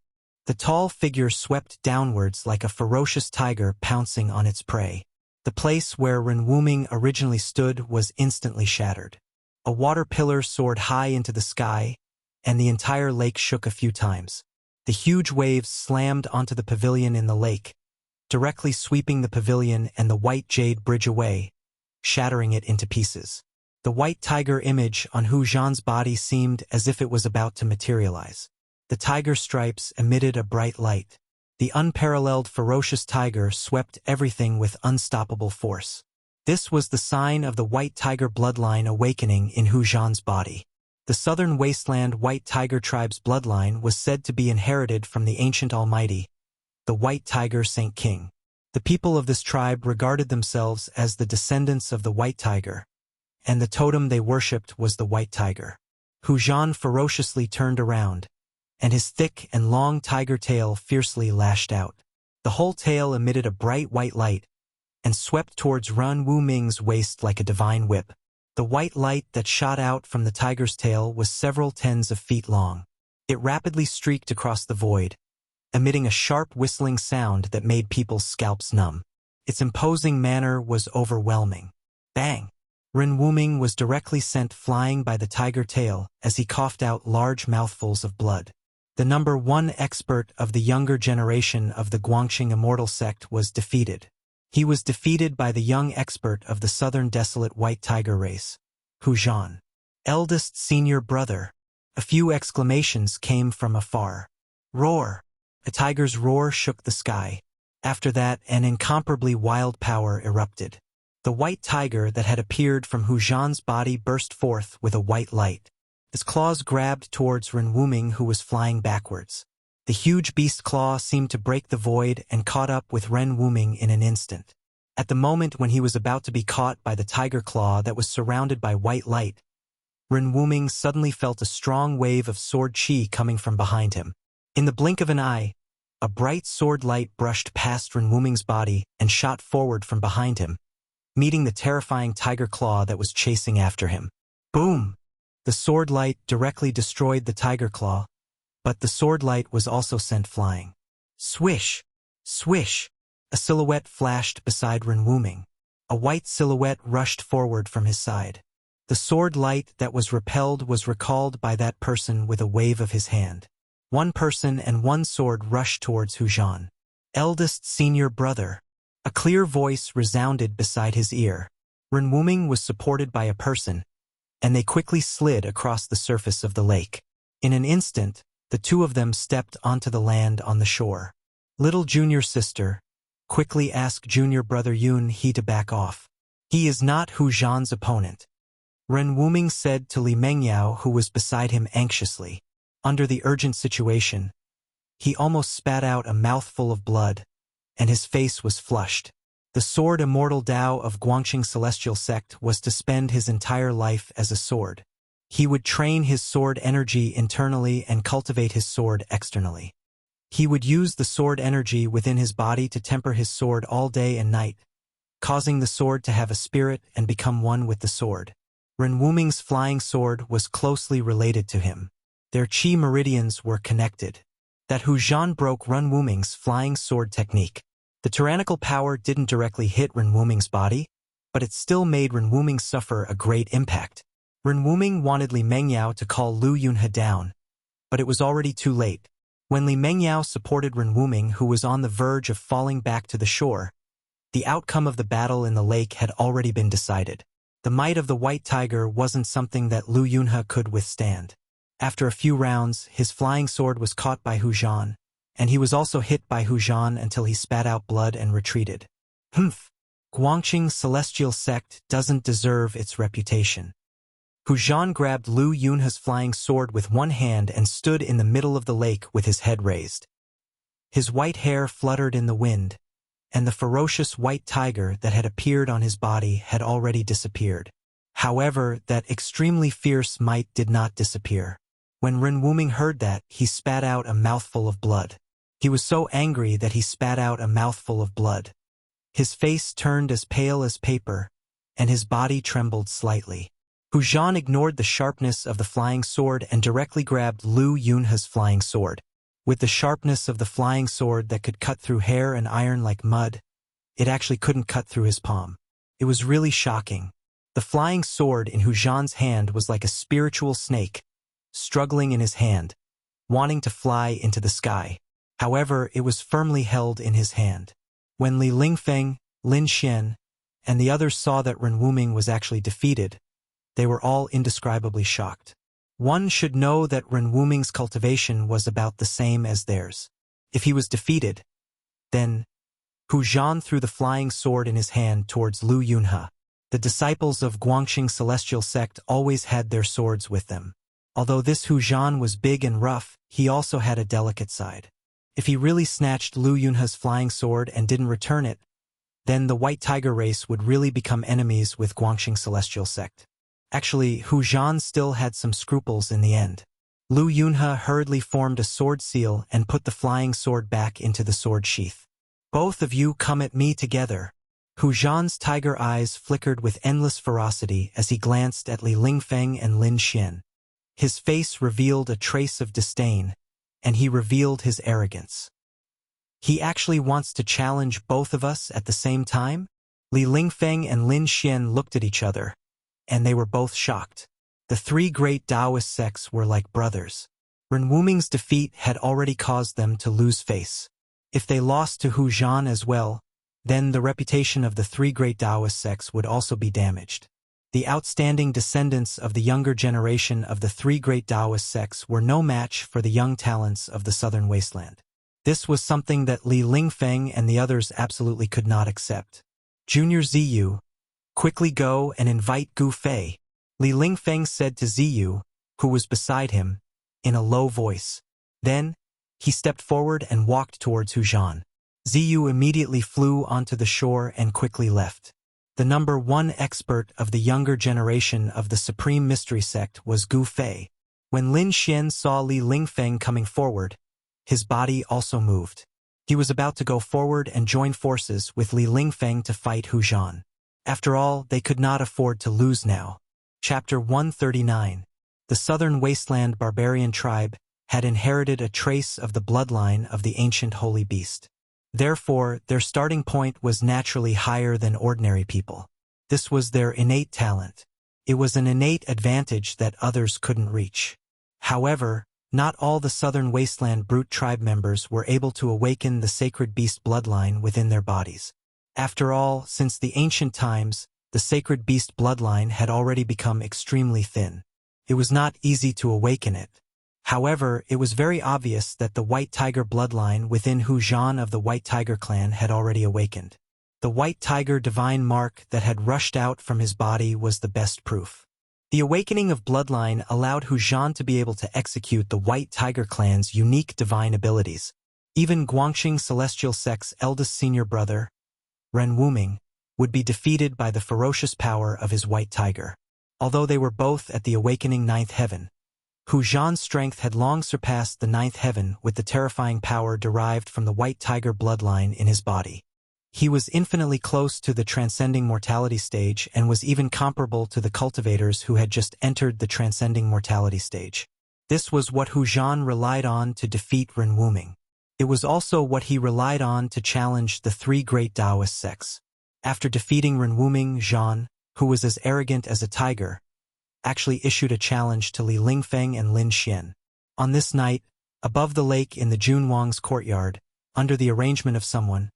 The tall figure swept downwards like a ferocious tiger pouncing on its prey. The place where Renwuming originally stood was instantly shattered. A water pillar soared high into the sky, and the entire lake shook a few times. The huge waves slammed onto the pavilion in the lake, directly sweeping the pavilion and the white jade bridge away, shattering it into pieces. The white tiger image on Hu Zhan's body seemed as if it was about to materialize. The tiger stripes emitted a bright light. The unparalleled ferocious tiger swept everything with unstoppable force. This was the sign of the white tiger bloodline awakening in Hu Zhan's body. The Southern Wasteland white tiger tribe's bloodline was said to be inherited from the ancient almighty, the white tiger Saint King. The people of this tribe regarded themselves as the descendants of the white tiger, and the totem they worshipped was the white tiger. Hu Zhan ferociously turned around, and his thick and long tiger tail fiercely lashed out. The whole tail emitted a bright white light and swept towards Ren Wuming's waist like a divine whip. The white light that shot out from the tiger's tail was several tens of feet long. It rapidly streaked across the void, emitting a sharp whistling sound that made people's scalps numb. Its imposing manner was overwhelming. Bang! Ren Wuming was directly sent flying by the tiger tail as he coughed out large mouthfuls of blood. The #1 expert of the younger generation of the Guangxing Immortal sect was defeated. He was defeated by the young expert of the southern desolate white tiger race, Hu Zhan. Eldest senior brother. A few exclamations came from afar. Roar! A tiger's roar shook the sky. After that, an incomparably wild power erupted. The white tiger that had appeared from Hu Zhan's body burst forth with a white light. Its claws grabbed towards Ren Wuming, who was flying backwards. The huge beast claw seemed to break the void and caught up with Ren Wuming in an instant. At the moment when he was about to be caught by the tiger claw that was surrounded by white light, Ren Wuming suddenly felt a strong wave of sword chi coming from behind him. In the blink of an eye, a bright sword light brushed past Ren Wuming's body and shot forward from behind him, meeting the terrifying tiger claw that was chasing after him. Boom! The sword light directly destroyed the tiger claw, but the sword light was also sent flying. Swish! Swish! A silhouette flashed beside Ren Wuming. A white silhouette rushed forward from his side. The sword light that was repelled was recalled by that person with a wave of his hand. One person and one sword rushed towards Hu Zhan. Eldest senior brother. A clear voice resounded beside his ear. Ren Wuming was supported by a person, and they quickly slid across the surface of the lake. In an instant, the two of them stepped onto the land on the shore. Little junior sister, quickly ask junior brother Yun He to back off. He is not Hu Zhan's opponent. Ren Wuming said to Li Mengyao, who was beside him anxiously. Under the urgent situation, he almost spat out a mouthful of blood, and his face was flushed. The sword Immortal Dao of Guangxing Celestial Sect was to spend his entire life as a sword. He would train his sword energy internally and cultivate his sword externally. He would use the sword energy within his body to temper his sword all day and night, causing the sword to have a spirit and become one with the sword. Ren Wuming's flying sword was closely related to him. Their chi meridians were connected. That Hu Zhan broke Ren Wuming's flying sword technique. The tyrannical power didn't directly hit Ren Wuming's body, but it still made Ren Wuming suffer a great impact. Ren Wuming wanted Li Mengyao to call Lu Yunhe down, but it was already too late. When Li Mengyao supported Ren Wuming, who was on the verge of falling back to the shore, the outcome of the battle in the lake had already been decided. The might of the white tiger wasn't something that Lu Yunhe could withstand. After a few rounds, his flying sword was caught by Hu Zhan, and he was also hit by Hu Zhan until he spat out blood and retreated. Humph! Guangxing Celestial Sect doesn't deserve its reputation. Hu Zhan grabbed Lu Yunhe's flying sword with one hand and stood in the middle of the lake with his head raised. His white hair fluttered in the wind, and the ferocious white tiger that had appeared on his body had already disappeared. However, that extremely fierce might did not disappear. When Ren Wuming heard that, he spat out a mouthful of blood. He was so angry that he spat out a mouthful of blood. His face turned as pale as paper, and his body trembled slightly. Hu Zhan ignored the sharpness of the flying sword and directly grabbed Lu Yunhe's flying sword. With the sharpness of the flying sword that could cut through hair and iron like mud, it actually couldn't cut through his palm. It was really shocking. The flying sword in Hu Zhan's hand was like a spiritual snake, struggling in his hand, wanting to fly into the sky. However, it was firmly held in his hand. When Li Lingfeng, Lin Xian, and the others saw that Ren Wuming was actually defeated, they were all indescribably shocked. One should know that Ren Wuming's cultivation was about the same as theirs. If he was defeated, then Hu Zhan threw the flying sword in his hand towards Lu Yunhe. The disciples of Guangxing Celestial Sect always had their swords with them. Although this Hu Zhan was big and rough, he also had a delicate side. If he really snatched Lu Yunhe's flying sword and didn't return it, then the White Tiger race would really become enemies with Guangxing Celestial Sect. Actually, Hu Zhan still had some scruples in the end. Lu Yunhe hurriedly formed a sword seal and put the flying sword back into the sword sheath. Both of you come at me together. Hu Zhan's tiger eyes flickered with endless ferocity as he glanced at Li Lingfeng and Lin Xian. His face revealed a trace of disdain, and he revealed his arrogance. He actually wants to challenge both of us at the same time? Li Lingfeng and Lin Xian looked at each other, and they were both shocked. The three great Taoist sects were like brothers. Ren Wuming's defeat had already caused them to lose face. If they lost to Hu Zhan as well, then the reputation of the three great Taoist sects would also be damaged. The outstanding descendants of the younger generation of the three great Taoist sects were no match for the young talents of the southern wasteland. This was something that Li Lingfeng and the others absolutely could not accept. Junior Ziyu, quickly go and invite Gu Fei, Li Lingfeng said to Ziyu, who was beside him, in a low voice. Then, he stepped forward and walked towards Hu Zhan. Ziyu immediately flew onto the shore and quickly left. The number one expert of the younger generation of the Supreme Mystery Sect was Gu Fei. When Lin Xian saw Li Lingfeng coming forward, his body also moved. He was about to go forward and join forces with Li Lingfeng to fight Hu Zhan. After all, they could not afford to lose now. Chapter 139. The Southern Wasteland Barbarian Tribe had inherited a trace of the bloodline of the ancient holy beast. Therefore, their starting point was naturally higher than ordinary people. This was their innate talent. It was an innate advantage that others couldn't reach. However, not all the Southern Wasteland Brute tribe members were able to awaken the sacred beast bloodline within their bodies. After all, since the ancient times, the sacred beast bloodline had already become extremely thin. It was not easy to awaken it. However, it was very obvious that the White Tiger bloodline within Hu Zhan of the White Tiger clan had already awakened. The White Tiger divine mark that had rushed out from his body was the best proof. The awakening of bloodline allowed Hu Zhan to be able to execute the White Tiger clan's unique divine abilities. Even Guangxing Celestial Sect's eldest senior brother, Ren Wuming, would be defeated by the ferocious power of his White Tiger. Although they were both at the awakening ninth heaven, Hu Zhan's strength had long surpassed the ninth heaven with the terrifying power derived from the White Tiger bloodline in his body. He was infinitely close to the transcending mortality stage and was even comparable to the cultivators who had just entered the transcending mortality stage. This was what Hu Zhan relied on to defeat Ren Wuming. It was also what he relied on to challenge the three great Taoist sects. After defeating Ren Wuming, Zhan, who was as arrogant as a tiger, actually issued a challenge to Li Lingfeng and Lin Xian. On this night, above the lake in the Junwang's courtyard, under the arrangement of someone,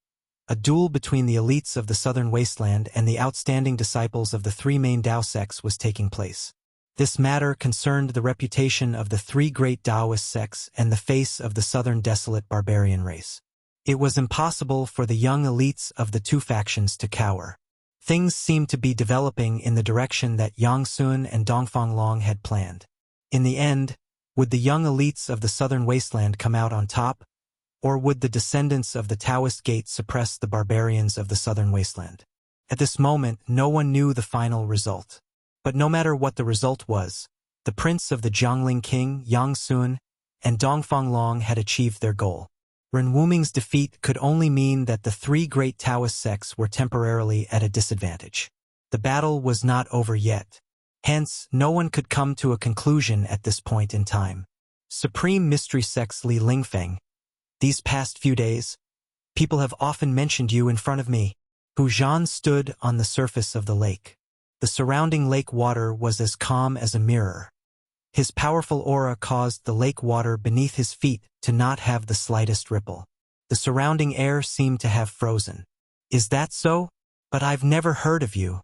a duel between the elites of the southern wasteland and the outstanding disciples of the three main Tao sects was taking place. This matter concerned the reputation of the three great Taoist sects and the face of the southern desolate barbarian race. It was impossible for the young elites of the two factions to cower. Things seemed to be developing in the direction that Yang Sun and Dongfang Long had planned. In the end, would the young elites of the southern wasteland come out on top, or would the descendants of the Taoist gate suppress the barbarians of the southern wasteland? At this moment, no one knew the final result. But no matter what the result was, the prince of the Jiangling king, Yang Sun, and Dongfang Long had achieved their goal. Ren Wuming's defeat could only mean that the three great Taoist sects were temporarily at a disadvantage. The battle was not over yet. Hence, no one could come to a conclusion at this point in time. Supreme Mystery Sect's Li Lingfeng. These past few days, people have often mentioned you in front of me. Hu Zhan stood on the surface of the lake. The surrounding lake water was as calm as a mirror. His powerful aura caused the lake water beneath his feet to not have the slightest ripple. The surrounding air seemed to have frozen. Is that so? But I've never heard of you.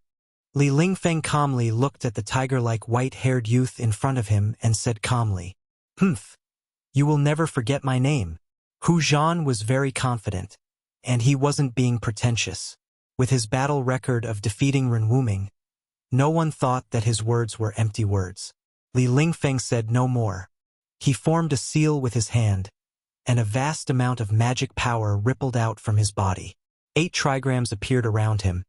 Li Lingfeng calmly looked at the tiger-like white-haired youth in front of him and said calmly, "Humph. You will never forget my name." Hu Zhan was very confident, and he wasn't being pretentious. With his battle record of defeating Ren Wuming, no one thought that his words were empty words. Li Lingfeng said no more. He formed a seal with his hand, and a vast amount of magic power rippled out from his body. 8 trigrams appeared around him,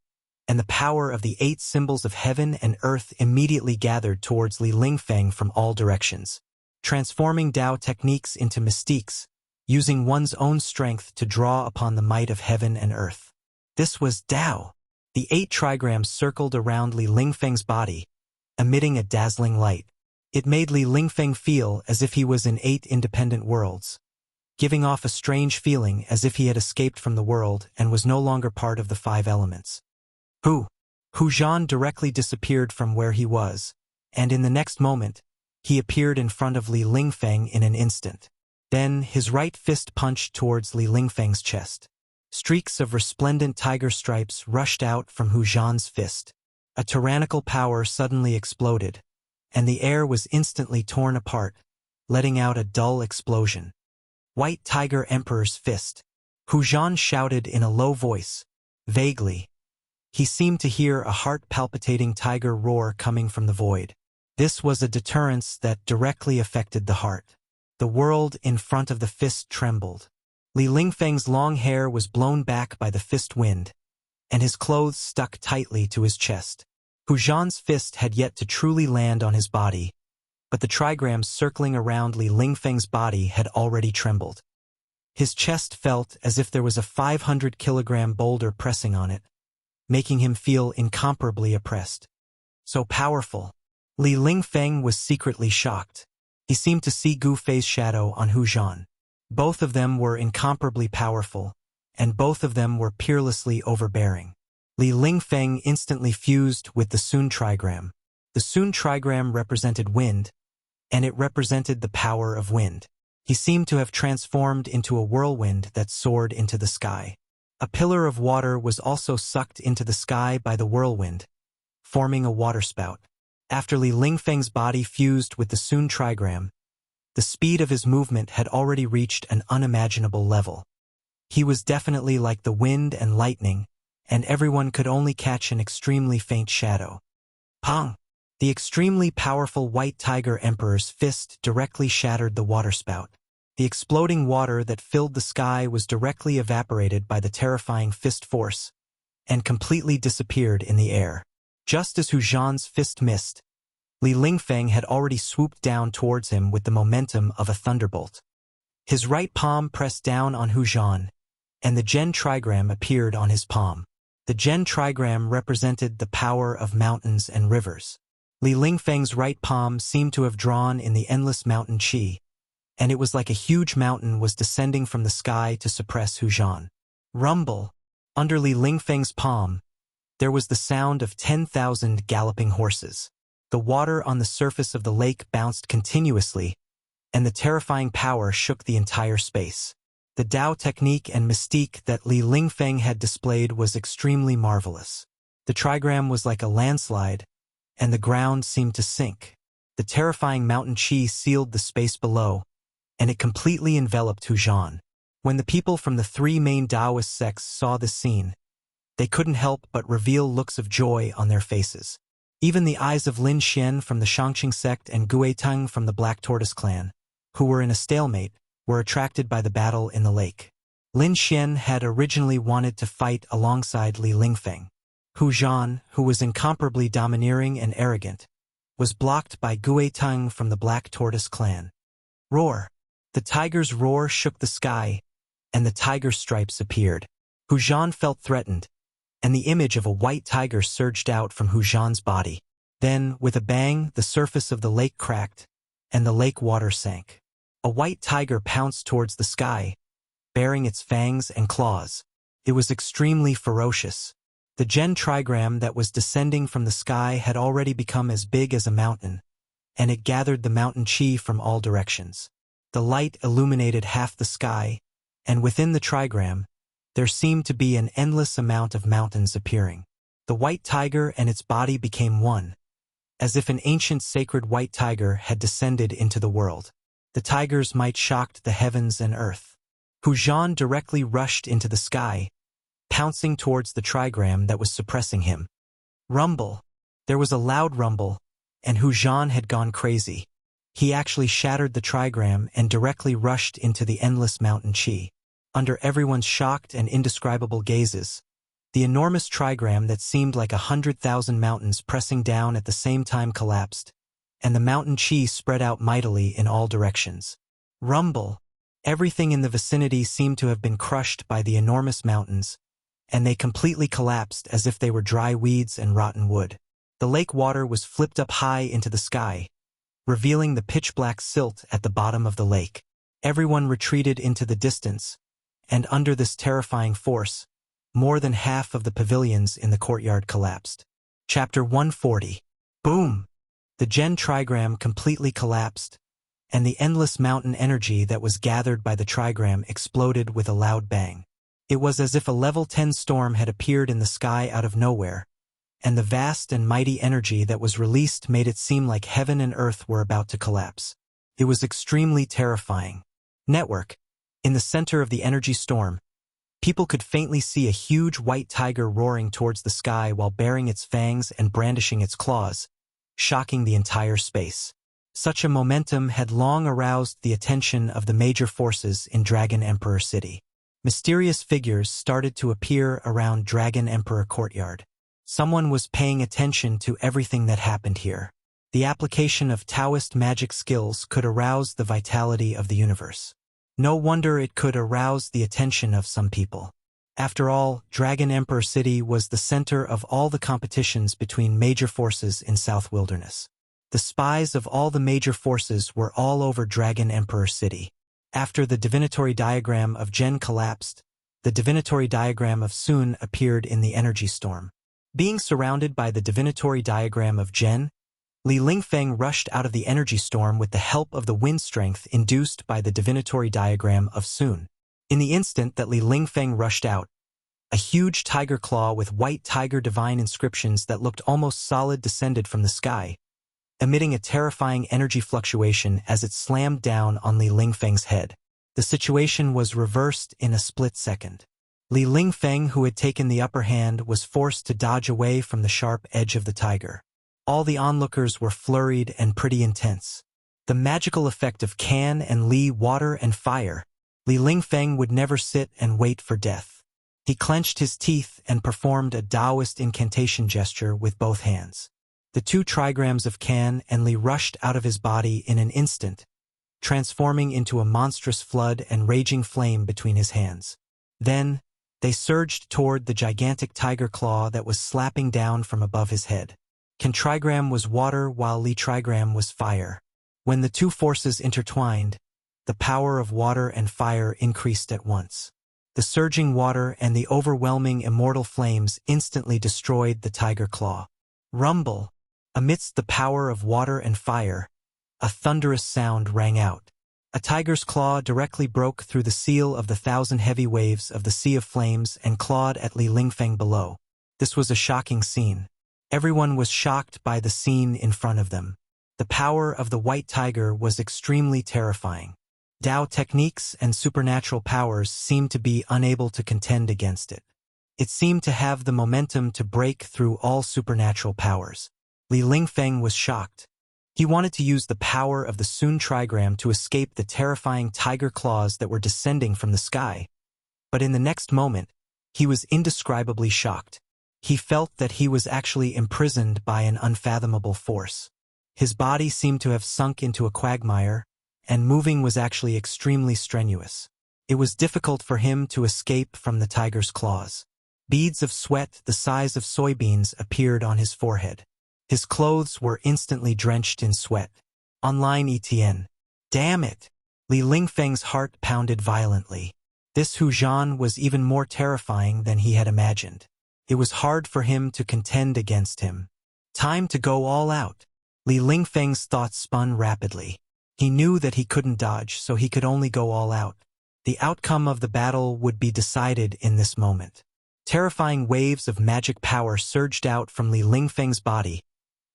and the power of the 8 symbols of heaven and earth immediately gathered towards Li Lingfeng from all directions, transforming Tao techniques into mystiques, using one's own strength to draw upon the might of heaven and earth. This was Tao. The 8 trigrams circled around Li Lingfeng's body, emitting a dazzling light. It made Li Lingfeng feel as if he was in 8 independent worlds, giving off a strange feeling as if he had escaped from the world and was no longer part of the 5 elements. Hu Zhan directly disappeared from where he was, and in the next moment, he appeared in front of Li Lingfeng in an instant. Then his right fist punched towards Li Lingfeng's chest. Streaks of resplendent tiger stripes rushed out from Hu Zhan's fist. A tyrannical power suddenly exploded, and the air was instantly torn apart, letting out a dull explosion. White Tiger Emperor's fist. Hu Zhan shouted in a low voice, vaguely. He seemed to hear a heart-palpitating tiger roar coming from the void. This was a deterrence that directly affected the heart. The world in front of the fist trembled. Li Lingfeng's long hair was blown back by the fist wind, and his clothes stuck tightly to his chest. Hu Zhan's fist had yet to truly land on his body, but the trigrams circling around Li Lingfeng's body had already trembled. His chest felt as if there was a 500-kilogram boulder pressing on it, making him feel incomparably oppressed. So powerful. Li Lingfeng was secretly shocked. He seemed to see Gu Fei's shadow on Hu Zhan. Both of them were incomparably powerful, and both of them were peerlessly overbearing. Li Lingfeng instantly fused with the Sun trigram. The Sun trigram represented wind, and it represented the power of wind. He seemed to have transformed into a whirlwind that soared into the sky. A pillar of water was also sucked into the sky by the whirlwind, forming a waterspout. After Li Lingfeng's body fused with the Sun trigram, the speed of his movement had already reached an unimaginable level. He was definitely like the wind and lightning, and everyone could only catch an extremely faint shadow. Pong! The extremely powerful White Tiger Emperor's fist directly shattered the waterspout. The exploding water that filled the sky was directly evaporated by the terrifying fist force, and completely disappeared in the air. Just as Hu Zhan's fist missed, Li Lingfeng had already swooped down towards him with the momentum of a thunderbolt. His right palm pressed down on Hu Zhan, and the Gen trigram appeared on his palm. The Gen trigram represented the power of mountains and rivers. Li Lingfeng's right palm seemed to have drawn in the endless mountain qi, and it was like a huge mountain was descending from the sky to suppress Hu Zhan. Rumble! Under Li Lingfeng's palm, there was the sound of 10,000 galloping horses. The water on the surface of the lake bounced continuously, and the terrifying power shook the entire space. The Tao technique and mystique that Li Lingfeng had displayed was extremely marvelous. The trigram was like a landslide, and the ground seemed to sink. The terrifying mountain qi sealed the space below, and it completely enveloped Hu Zhan. When the people from the 3 main Taoist sects saw this scene, they couldn't help but reveal looks of joy on their faces. Even the eyes of Lin Xian from the Shangqing sect and Gue Teng from the Black Tortoise clan, who were in a stalemate, were attracted by the battle in the lake. Lin Xian had originally wanted to fight alongside Li Lingfeng. Hu Zhan, who was incomparably domineering and arrogant, was blocked by Gue Teng from the Black Tortoise clan. Roar! The tiger's roar shook the sky, and the tiger stripes appeared. Hu Zhan felt threatened, and the image of a white tiger surged out from Hu Zhan's body. Then, with a bang, the surface of the lake cracked, and the lake water sank. A white tiger pounced towards the sky, baring its fangs and claws. It was extremely ferocious. The Gen trigram that was descending from the sky had already become as big as a mountain, and it gathered the mountain qi from all directions. The light illuminated half the sky, and within the trigram, there seemed to be an endless amount of mountains appearing. The white tiger and its body became one, as if an ancient sacred white tiger had descended into the world. The tiger's might shocked the heavens and earth. Hu Zhan directly rushed into the sky, pouncing towards the trigram that was suppressing him. Rumble! There was a loud rumble, and Hu Zhan had gone crazy. He actually shattered the trigram and directly rushed into the endless mountain chi. Under everyone's shocked and indescribable gazes, the enormous trigram that seemed like 100,000 mountains pressing down at the same time collapsed, and the mountain chi spread out mightily in all directions. Rumble! Everything in the vicinity seemed to have been crushed by the enormous mountains, and they completely collapsed as if they were dry weeds and rotten wood. The lake water was flipped up high into the sky, revealing the pitch-black silt at the bottom of the lake. Everyone retreated into the distance, and under this terrifying force, more than half of the pavilions in the courtyard collapsed. Chapter 140. Boom! The Gen trigram completely collapsed, and the endless mountain energy that was gathered by the trigram exploded with a loud bang. It was as if a level 10 storm had appeared in the sky out of nowhere, and the vast and mighty energy that was released made it seem like heaven and earth were about to collapse. It was extremely terrifying. Network. In the center of the energy storm, people could faintly see a huge white tiger roaring towards the sky while baring its fangs and brandishing its claws, shocking the entire space. Such a momentum had long aroused the attention of the major forces in Dragon Emperor City. Mysterious figures started to appear around Dragon Emperor Courtyard. Someone was paying attention to everything that happened here. The application of Taoist magic skills could arouse the vitality of the universe. No wonder it could arouse the attention of some people. After all, Dragon Emperor City was the center of all the competitions between major forces in South Wilderness. The spies of all the major forces were all over Dragon Emperor City. After the divinatory diagram of Gen collapsed, the divinatory diagram of Sun appeared in the energy storm. Being surrounded by the divinatory diagram of Gen, Li Lingfeng rushed out of the energy storm with the help of the wind strength induced by the divinatory diagram of Sun. In the instant that Li Lingfeng rushed out, a huge tiger claw with white tiger divine inscriptions that looked almost solid descended from the sky, emitting a terrifying energy fluctuation as it slammed down on Li Lingfeng's head. The situation was reversed in a split second. Li Lingfeng, who had taken the upper hand, was forced to dodge away from the sharp edge of the tiger. All the onlookers were flurried and pretty intense. The magical effect of Can and Li, water and fire. Li Lingfeng would never sit and wait for death. He clenched his teeth and performed a Taoist incantation gesture with both hands. The two trigrams of Can and Li rushed out of his body in an instant, transforming into a monstrous flood and raging flame between his hands. Then, they surged toward the gigantic tiger claw that was slapping down from above his head. Can trigram was water while Li trigram was fire. When the two forces intertwined, the power of water and fire increased at once. The surging water and the overwhelming immortal flames instantly destroyed the tiger claw. Rumble! Amidst the power of water and fire, a thunderous sound rang out. A tiger's claw directly broke through the seal of the 1,000 heavy waves of the Sea of Flames and clawed at Li Lingfeng below. This was a shocking scene. Everyone was shocked by the scene in front of them. The power of the white tiger was extremely terrifying. Tao techniques and supernatural powers seemed to be unable to contend against it. It seemed to have the momentum to break through all supernatural powers. Li Lingfeng was shocked. He wanted to use the power of the Sun trigram to escape the terrifying tiger claws that were descending from the sky. But in the next moment, he was indescribably shocked. He felt that he was actually imprisoned by an unfathomable force. His body seemed to have sunk into a quagmire, and moving was actually extremely strenuous. It was difficult for him to escape from the tiger's claws. Beads of sweat the size of soybeans appeared on his forehead. His clothes were instantly drenched in sweat. Online ETN. Damn it! Li Lingfeng's heart pounded violently. This Hu Zhan was even more terrifying than he had imagined. It was hard for him to contend against him. Time to go all out. Li Lingfeng's thoughts spun rapidly. He knew that he couldn't dodge, so he could only go all out. The outcome of the battle would be decided in this moment. Terrifying waves of magic power surged out from Li Lingfeng's body,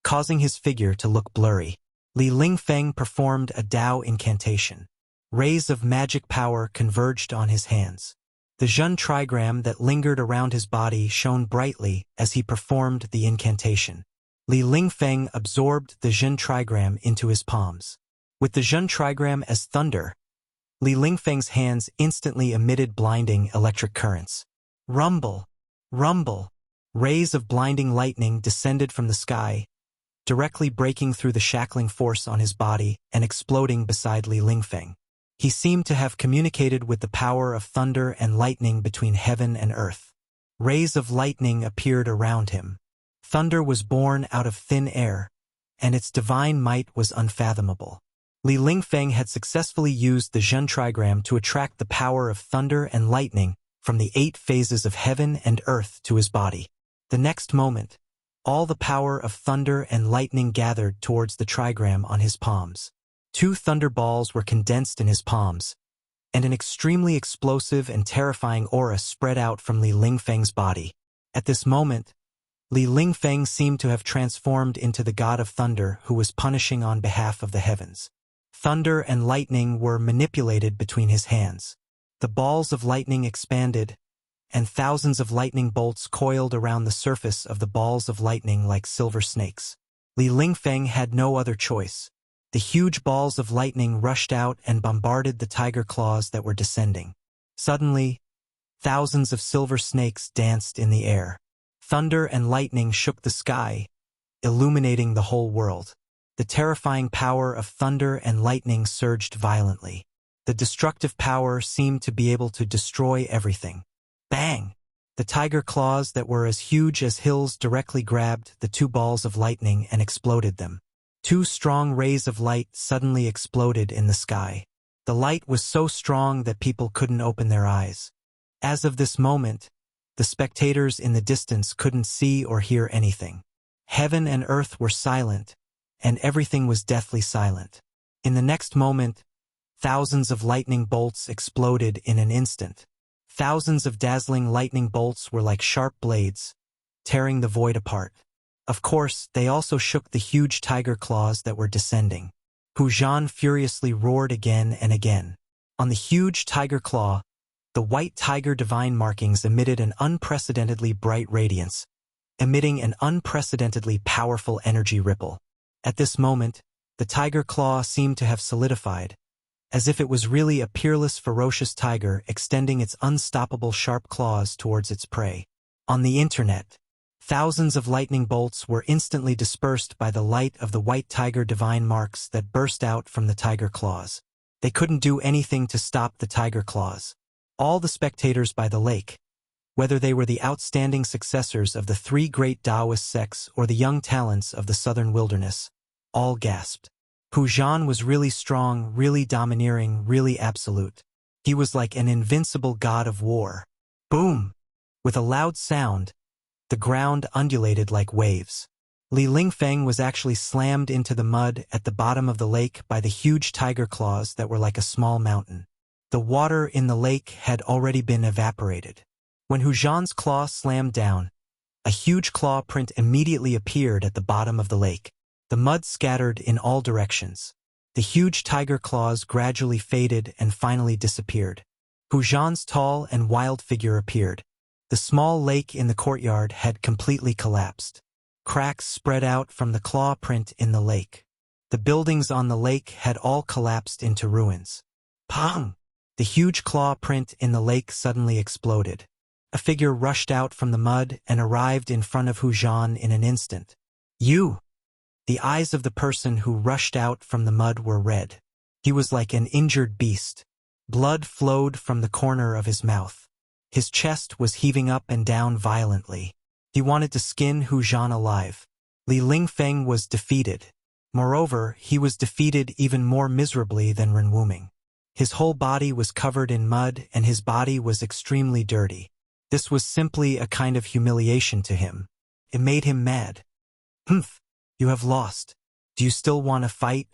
causing his figure to look blurry. Li Lingfeng performed a Tao incantation. Rays of magic power converged on his hands. The Zhen trigram that lingered around his body shone brightly as he performed the incantation. Li Lingfeng absorbed the Zhen trigram into his palms. With the Zhen trigram as thunder, Li Lingfeng's hands instantly emitted blinding electric currents. Rumble! Rumble! Rays of blinding lightning descended from the sky, directly breaking through the shackling force on his body and exploding beside Li Lingfeng. He seemed to have communicated with the power of thunder and lightning between heaven and earth. Rays of lightning appeared around him. Thunder was born out of thin air, and its divine might was unfathomable. Li Lingfeng had successfully used the Zhen trigram to attract the power of thunder and lightning from the 8 phases of heaven and earth to his body. The next moment, all the power of thunder and lightning gathered towards the trigram on his palms. 2 thunder balls were condensed in his palms, and an extremely explosive and terrifying aura spread out from Li Lingfeng's body. At this moment, Li Lingfeng seemed to have transformed into the god of thunder who was punishing on behalf of the heavens. Thunder and lightning were manipulated between his hands. The balls of lightning expanded, and thousands of lightning bolts coiled around the surface of the balls of lightning like silver snakes. Li Lingfeng had no other choice. The huge balls of lightning rushed out and bombarded the tiger claws that were descending. Suddenly, thousands of silver snakes danced in the air. Thunder and lightning shook the sky, illuminating the whole world. The terrifying power of thunder and lightning surged violently. The destructive power seemed to be able to destroy everything. Bang! The tiger claws that were as huge as hills directly grabbed the 2 balls of lightning and exploded them. 2 strong rays of light suddenly exploded in the sky. The light was so strong that people couldn't open their eyes. As of this moment, the spectators in the distance couldn't see or hear anything. Heaven and earth were silent, and everything was deathly silent. In the next moment, thousands of lightning bolts exploded in an instant. Thousands of dazzling lightning bolts were like sharp blades, tearing the void apart. Of course, they also shook the huge tiger claws that were descending. Hu Zhan furiously roared again and again. On the huge tiger claw, the white tiger divine markings emitted an unprecedentedly bright radiance, emitting an unprecedentedly powerful energy ripple. At this moment, the tiger claw seemed to have solidified, as if it was really a peerless, ferocious tiger extending its unstoppable sharp claws towards its prey. On the internet, thousands of lightning bolts were instantly dispersed by the light of the white tiger divine marks that burst out from the tiger claws. They couldn't do anything to stop the tiger claws. All the spectators by the lake, whether they were the outstanding successors of the 3 great Taoist sects or the young talents of the southern wilderness, all gasped. Hu Zhan was really strong, really domineering, really absolute. He was like an invincible god of war. Boom! With a loud sound, the ground undulated like waves. Li Lingfeng was actually slammed into the mud at the bottom of the lake by the huge tiger claws that were like a small mountain. The water in the lake had already been evaporated. When Hu Zhan's claw slammed down, a huge claw print immediately appeared at the bottom of the lake. The mud scattered in all directions. The huge tiger claws gradually faded and finally disappeared. Hu Zhan's tall and wild figure appeared. The small lake in the courtyard had completely collapsed. Cracks spread out from the claw print in the lake. The buildings on the lake had all collapsed into ruins. Pong! The huge claw print in the lake suddenly exploded. A figure rushed out from the mud and arrived in front of Hu Zhan in an instant. You! The eyes of the person who rushed out from the mud were red. He was like an injured beast. Blood flowed from the corner of his mouth. His chest was heaving up and down violently. He wanted to skin Hu Zhan alive. Li Lingfeng was defeated. Moreover, he was defeated even more miserably than Ren Wuming. His whole body was covered in mud and his body was extremely dirty. This was simply a kind of humiliation to him. It made him mad. Humph! You have lost. Do you still want to fight?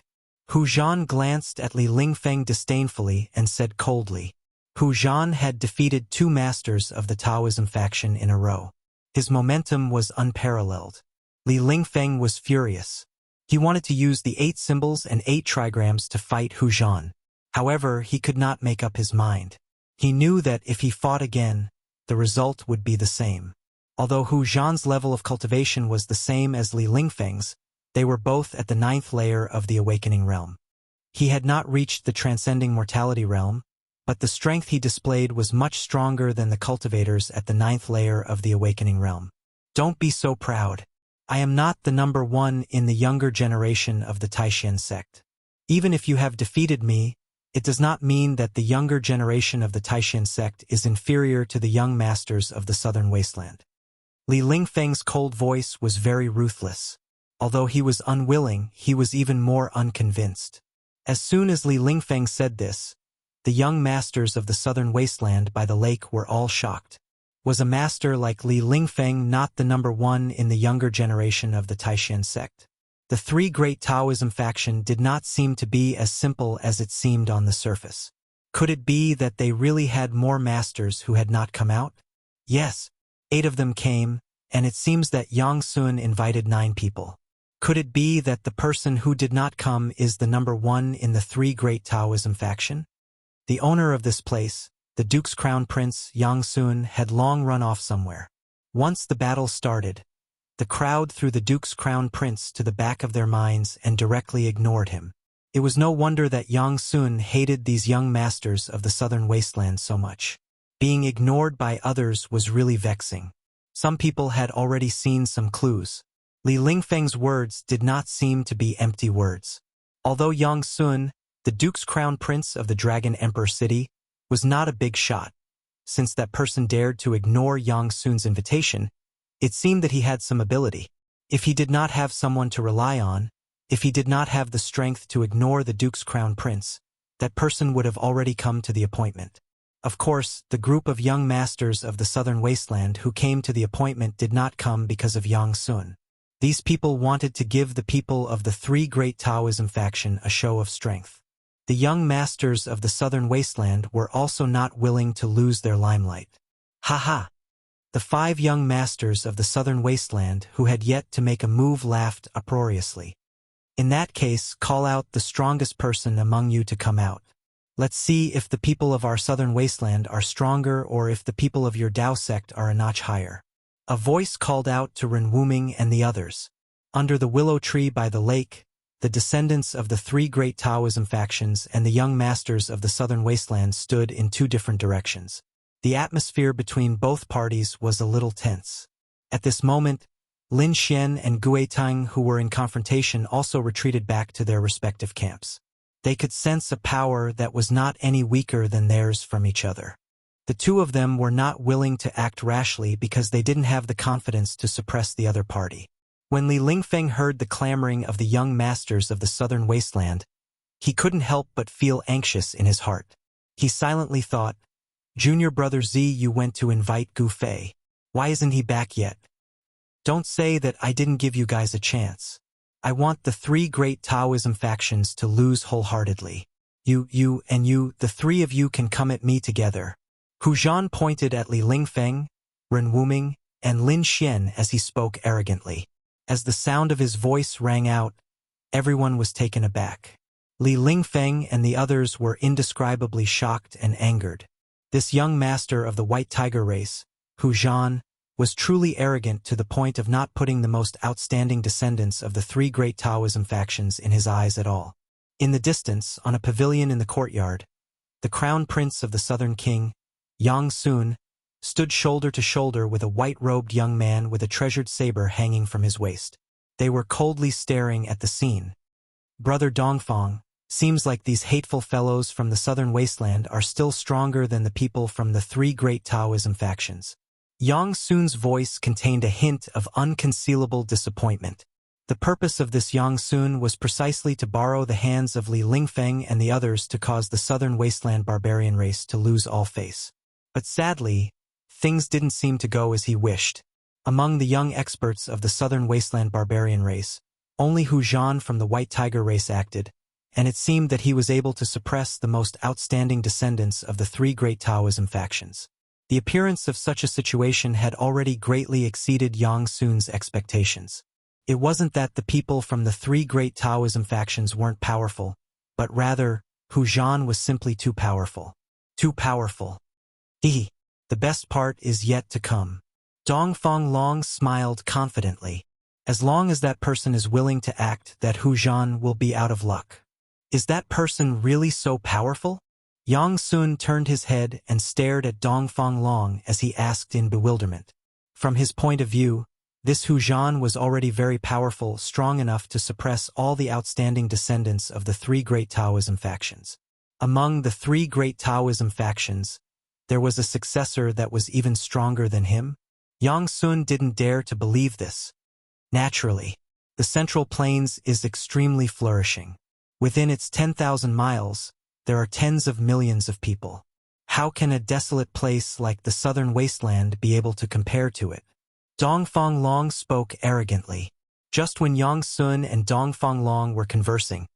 Hu Zhan glanced at Li Lingfeng disdainfully and said coldly. Hu Zhan had defeated 2 masters of the Taoism faction in a row. His momentum was unparalleled. Li Lingfeng was furious. He wanted to use the 8 symbols and 8 trigrams to fight Hu Zhan. However, he could not make up his mind. He knew that if he fought again, the result would be the same. Although Hu Zhan's level of cultivation was the same as Li Lingfeng's, they were both at the 9th layer of the awakening realm. He had not reached the transcending mortality realm, but the strength he displayed was much stronger than the cultivators at the 9th layer of the awakening realm. Don't be so proud. I am not the number one in the younger generation of the Taishan sect. Even if you have defeated me, it does not mean that the younger generation of the Taishan sect is inferior to the young masters of the southern wasteland. Li Lingfeng's cold voice was very ruthless. Although he was unwilling, he was even more unconvinced. As soon as Li Lingfeng said this, the young masters of the southern wasteland by the lake were all shocked. Was a master like Li Lingfeng not the number one in the younger generation of the Taishan sect? The three great Taoism faction did not seem to be as simple as it seemed on the surface. Could it be that they really had more masters who had not come out? Yes, 8 of them came, and it seems that Yang Sun invited 9 people. Could it be that the person who did not come is the number one in the three great Taoism faction? The owner of this place, the Duke's Crown Prince Yang Sun, had long run off somewhere. Once the battle started, the crowd threw the Duke's Crown Prince to the back of their minds and directly ignored him. It was no wonder that Yang Sun hated these young masters of the southern wasteland so much. Being ignored by others was really vexing. Some people had already seen some clues. Li Lingfeng's words did not seem to be empty words. Although Yang Sun, the Duke's Crown Prince of the Dragon Emperor City, was not a big shot. Since that person dared to ignore Yang Sun's invitation, it seemed that he had some ability. If he did not have someone to rely on, if he did not have the strength to ignore the Duke's Crown Prince, that person would have already come to the appointment. Of course, the group of young masters of the southern wasteland who came to the appointment did not come because of Yang Sun. These people wanted to give the people of the three great Taoism faction a show of strength. The young masters of the southern wasteland were also not willing to lose their limelight. Ha! The 5 young masters of the southern wasteland who had yet to make a move laughed uproariously. In that case, call out the strongest person among you to come out. Let's see if the people of our southern wasteland are stronger or if the people of your Dao sect are a notch higher. A voice called out to Ren Wuming and the others. Under the willow tree by the lake, the descendants of the three great Taoism factions and the young masters of the southern wasteland stood in 2 different directions. The atmosphere between both parties was a little tense. At this moment, Lin Xian and Gue Tang, who were in confrontation, also retreated back to their respective camps. They could sense a power that was not any weaker than theirs from each other. The 2 of them were not willing to act rashly because they didn't have the confidence to suppress the other party. When Li Lingfeng heard the clamoring of the young masters of the southern wasteland, he couldn't help but feel anxious in his heart. He silently thought, "Junior brother Z, you went to invite Gu Fei. Why isn't he back yet? Don't say that I didn't give you guys a chance. I want the three great Taoism factions to lose wholeheartedly. You, and you, the 3 of you can come at me together." Hu Zhan pointed at Li Lingfeng, Ren Wuming, and Lin Xian as he spoke arrogantly. As the sound of his voice rang out, everyone was taken aback. Li Lingfeng and the others were indescribably shocked and angered. This young master of the White Tiger race, Hu Zhan, was truly arrogant to the point of not putting the most outstanding descendants of the three great Taoism factions in his eyes at all. In the distance, on a pavilion in the courtyard, the crown prince of the southern king, Yang Sun, stood shoulder to shoulder with a white-robed young man with a treasured saber hanging from his waist. They were coldly staring at the scene. "Brother Dongfang, seems like these hateful fellows from the southern wasteland are still stronger than the people from the three great Taoism factions." Yang Sun's voice contained a hint of unconcealable disappointment. The purpose of this Yang Sun was precisely to borrow the hands of Li Lingfeng and the others to cause the southern wasteland barbarian race to lose all face. But sadly, things didn't seem to go as he wished. Among the young experts of the southern wasteland barbarian race, only Hu Zhan from the White Tiger race acted, and it seemed that he was able to suppress the most outstanding descendants of the three great Taoism factions. The appearance of such a situation had already greatly exceeded Yang Sun's expectations. It wasn't that the people from the three great Taoism factions weren't powerful, but rather, Hu Zhan was simply too powerful. Too powerful. The best part is yet to come. Dongfang Long smiled confidently. As long as that person is willing to act, that Hu Zhan will be out of luck. Is that person really so powerful? Yang Sun turned his head and stared at Dongfang Long as he asked in bewilderment. From his point of view, this Hu Zhan was already very powerful, strong enough to suppress all the outstanding descendants of the three great Taoism factions. Among the three great Taoism factions, there was a successor that was even stronger than him? Yang Sun didn't dare to believe this. Naturally, the Central Plains is extremely flourishing. Within its 10,000 miles, there are tens of millions of people. How can a desolate place like the southern wasteland be able to compare to it? Dongfang Long spoke arrogantly. Just when Yang Sun and Dongfang Long were conversing,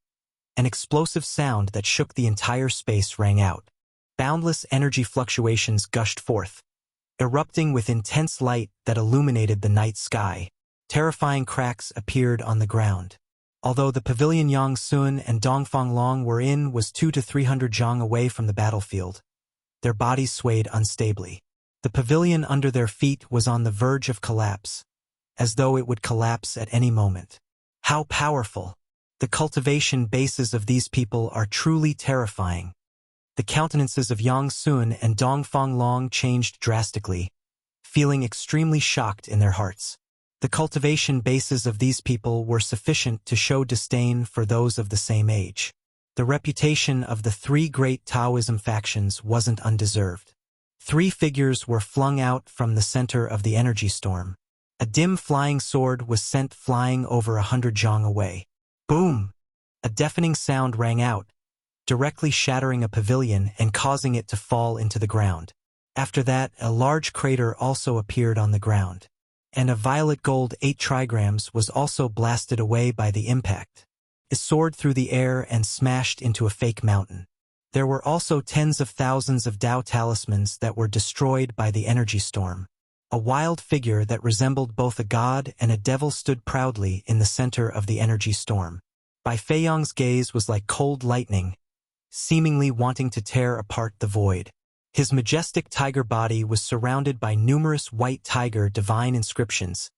an explosive sound that shook the entire space rang out. Boundless energy fluctuations gushed forth, erupting with intense light that illuminated the night sky. Terrifying cracks appeared on the ground. Although the pavilion Yang Sun and Dongfang Long were in was 200 to 300 zhang away from the battlefield, their bodies swayed unstably. The pavilion under their feet was on the verge of collapse, as though it would collapse at any moment. How powerful! The cultivation bases of these people are truly terrifying. The countenances of Yang Sun and Dongfang Long changed drastically, feeling extremely shocked in their hearts. The cultivation bases of these people were sufficient to show disdain for those of the same age. The reputation of the three great Taoism factions wasn't undeserved. Three figures were flung out from the center of the energy storm. A dim flying sword was sent flying over 100 zhang away. Boom! A deafening sound rang out, directly shattering a pavilion and causing it to fall into the ground. After that, a large crater also appeared on the ground, and a violet gold 8 trigrams was also blasted away by the impact. It soared through the air and smashed into a fake mountain. There were also tens of thousands of Tao talismans that were destroyed by the energy storm. A wild figure that resembled both a god and a devil stood proudly in the center of the energy storm. Bai Feiyang's gaze was like cold lightning, seemingly wanting to tear apart the void. His majestic tiger body was surrounded by numerous white tiger divine inscriptions,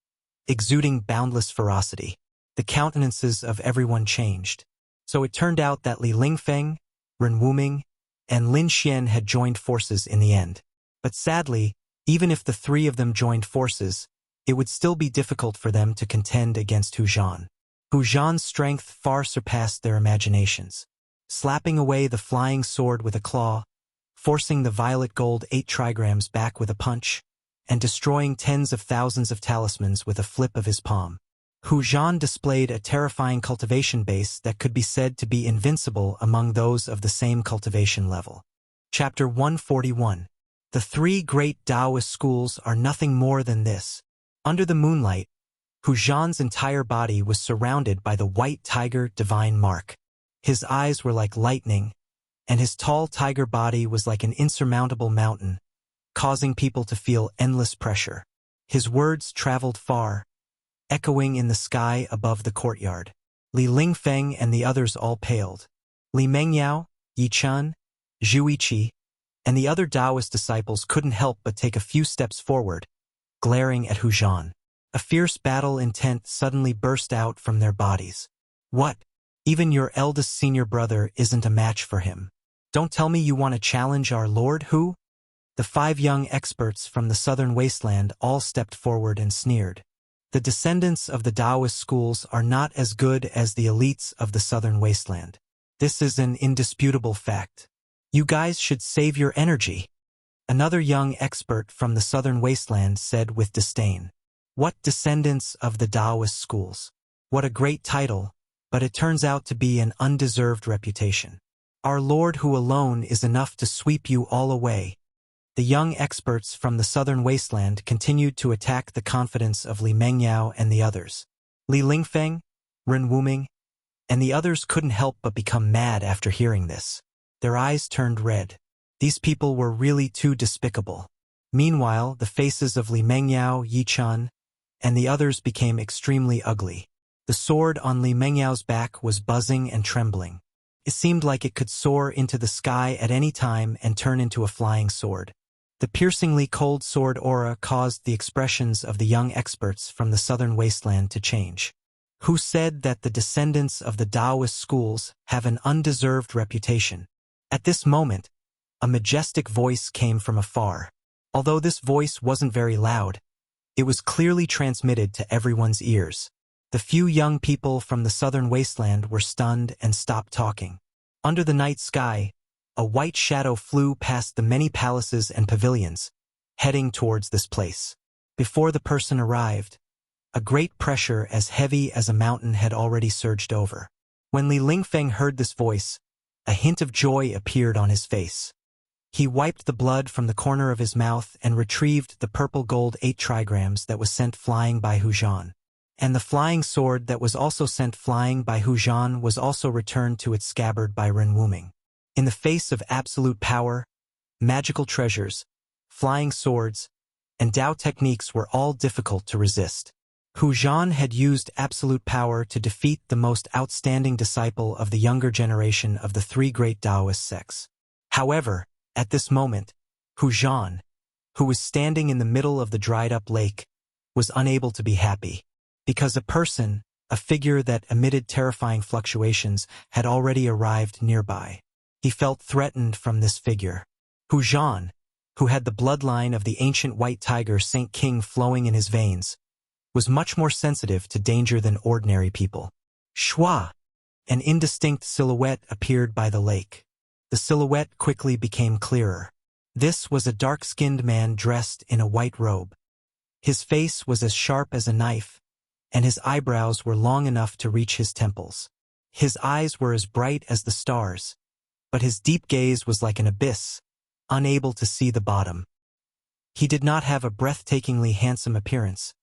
exuding boundless ferocity. The countenances of everyone changed. So it turned out that Li Lingfeng, Ren Wuming, and Lin Xian had joined forces in the end. But sadly, even if the three of them joined forces, it would still be difficult for them to contend against Hu Zhan. Hu Zhan's strength far surpassed their imaginations. Slapping away the flying sword with a claw, forcing the violet gold 8 trigrams back with a punch, and destroying tens of thousands of talismans with a flip of his palm. Hu Zhan displayed a terrifying cultivation base that could be said to be invincible among those of the same cultivation level. Chapter 141. The three great Taoist schools are nothing more than this. Under the moonlight, Hu Zhan's entire body was surrounded by the white tiger divine mark. His eyes were like lightning, and his tall tiger body was like an insurmountable mountain, causing people to feel endless pressure. His words traveled far, echoing in the sky above the courtyard. Li Lingfeng and the others all paled. Li Mengyao, Yi Chun, Zhu Yiqi, and the other Taoist disciples couldn't help but take a few steps forward, glaring at Hu Zhan. A fierce battle intent suddenly burst out from their bodies. What? Even your eldest senior brother isn't a match for him. Don't tell me you want to challenge our Lord Hu? The 5 young experts from the southern wasteland all stepped forward and sneered. The descendants of the Taoist schools are not as good as the elites of the southern wasteland. This is an indisputable fact. You guys should save your energy. Another young expert from the southern wasteland said with disdain. What descendants of the Taoist schools? What a great title, but it turns out to be an undeserved reputation. Our Lord Hu alone is enough to sweep you all away. The young experts from the southern wasteland continued to attack the confidence of Li Mengyao and the others. Li Lingfeng, Ren Wuming, and the others couldn't help but become mad after hearing this. Their eyes turned red. These people were really too despicable. Meanwhile, the faces of Li Mengyao, Yi Chun, and the others became extremely ugly. The sword on Li Mengyao's back was buzzing and trembling. It seemed like it could soar into the sky at any time and turn into a flying sword. The piercingly cold sword aura caused the expressions of the young experts from the southern wasteland to change. who said that the descendants of the Taoist schools have an undeserved reputation. At this moment, a majestic voice came from afar. Although this voice wasn't very loud, it was clearly transmitted to everyone's ears. The few young people from the southern wasteland were stunned and stopped talking. Under the night sky, a white shadow flew past the many palaces and pavilions, heading towards this place. Before the person arrived, a great pressure as heavy as a mountain had already surged over. When Li Lingfeng heard this voice, a hint of joy appeared on his face. He wiped the blood from the corner of his mouth and retrieved the purple gold 8 trigrams that was sent flying by Hu Zhan. And the flying sword that was also sent flying by Hu Zhan was also returned to its scabbard by Ren Wuming. In the face of absolute power, magical treasures, flying swords, and Dao techniques were all difficult to resist. Hu Zhan had used absolute power to defeat the most outstanding disciple of the younger generation of the 3 great Taoist sects. However, at this moment, Hu Zhan, who was standing in the middle of the dried-up lake, was unable to be happy. Because a figure that emitted terrifying fluctuations, had already arrived nearby. He felt threatened from this figure. Hu Zhan, who had the bloodline of the ancient white tiger Saint King flowing in his veins, was much more sensitive to danger than ordinary people. Shua! An indistinct silhouette appeared by the lake. The silhouette quickly became clearer. This was a dark-skinned man dressed in a white robe. His face was as sharp as a knife, and his eyebrows were long enough to reach his temples. His eyes were as bright as the stars, but his deep gaze was like an abyss, unable to see the bottom. He did not have a breathtakingly handsome appearance,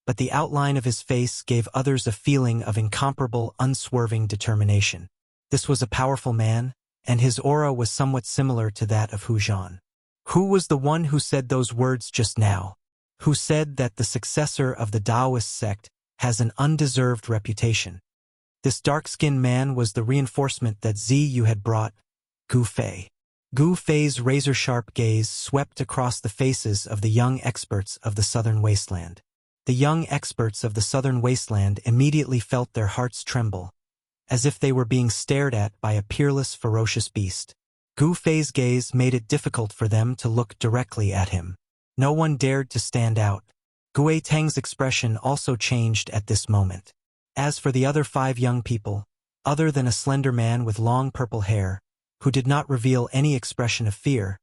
but the outline of his face gave others a feeling of incomparable, unswerving determination. This was a powerful man, and his aura was somewhat similar to that of Hu Zhan. Who was the one who said those words just now? Who said that the successor of the Taoist sect has an undeserved reputation? This dark-skinned man was the reinforcement that Ziyu had brought, Gu Fei. Gu Fei's razor-sharp gaze swept across the faces of the young experts of the southern wasteland. The young experts of the southern wasteland immediately felt their hearts tremble, as if they were being stared at by a peerless, ferocious beast. Gu Fei's gaze made it difficult for them to look directly at him. No one dared to stand out. Gui Teng's expression also changed at this moment. As for the other 5 young people, other than a slender man with long purple hair, who did not reveal any expression of fear,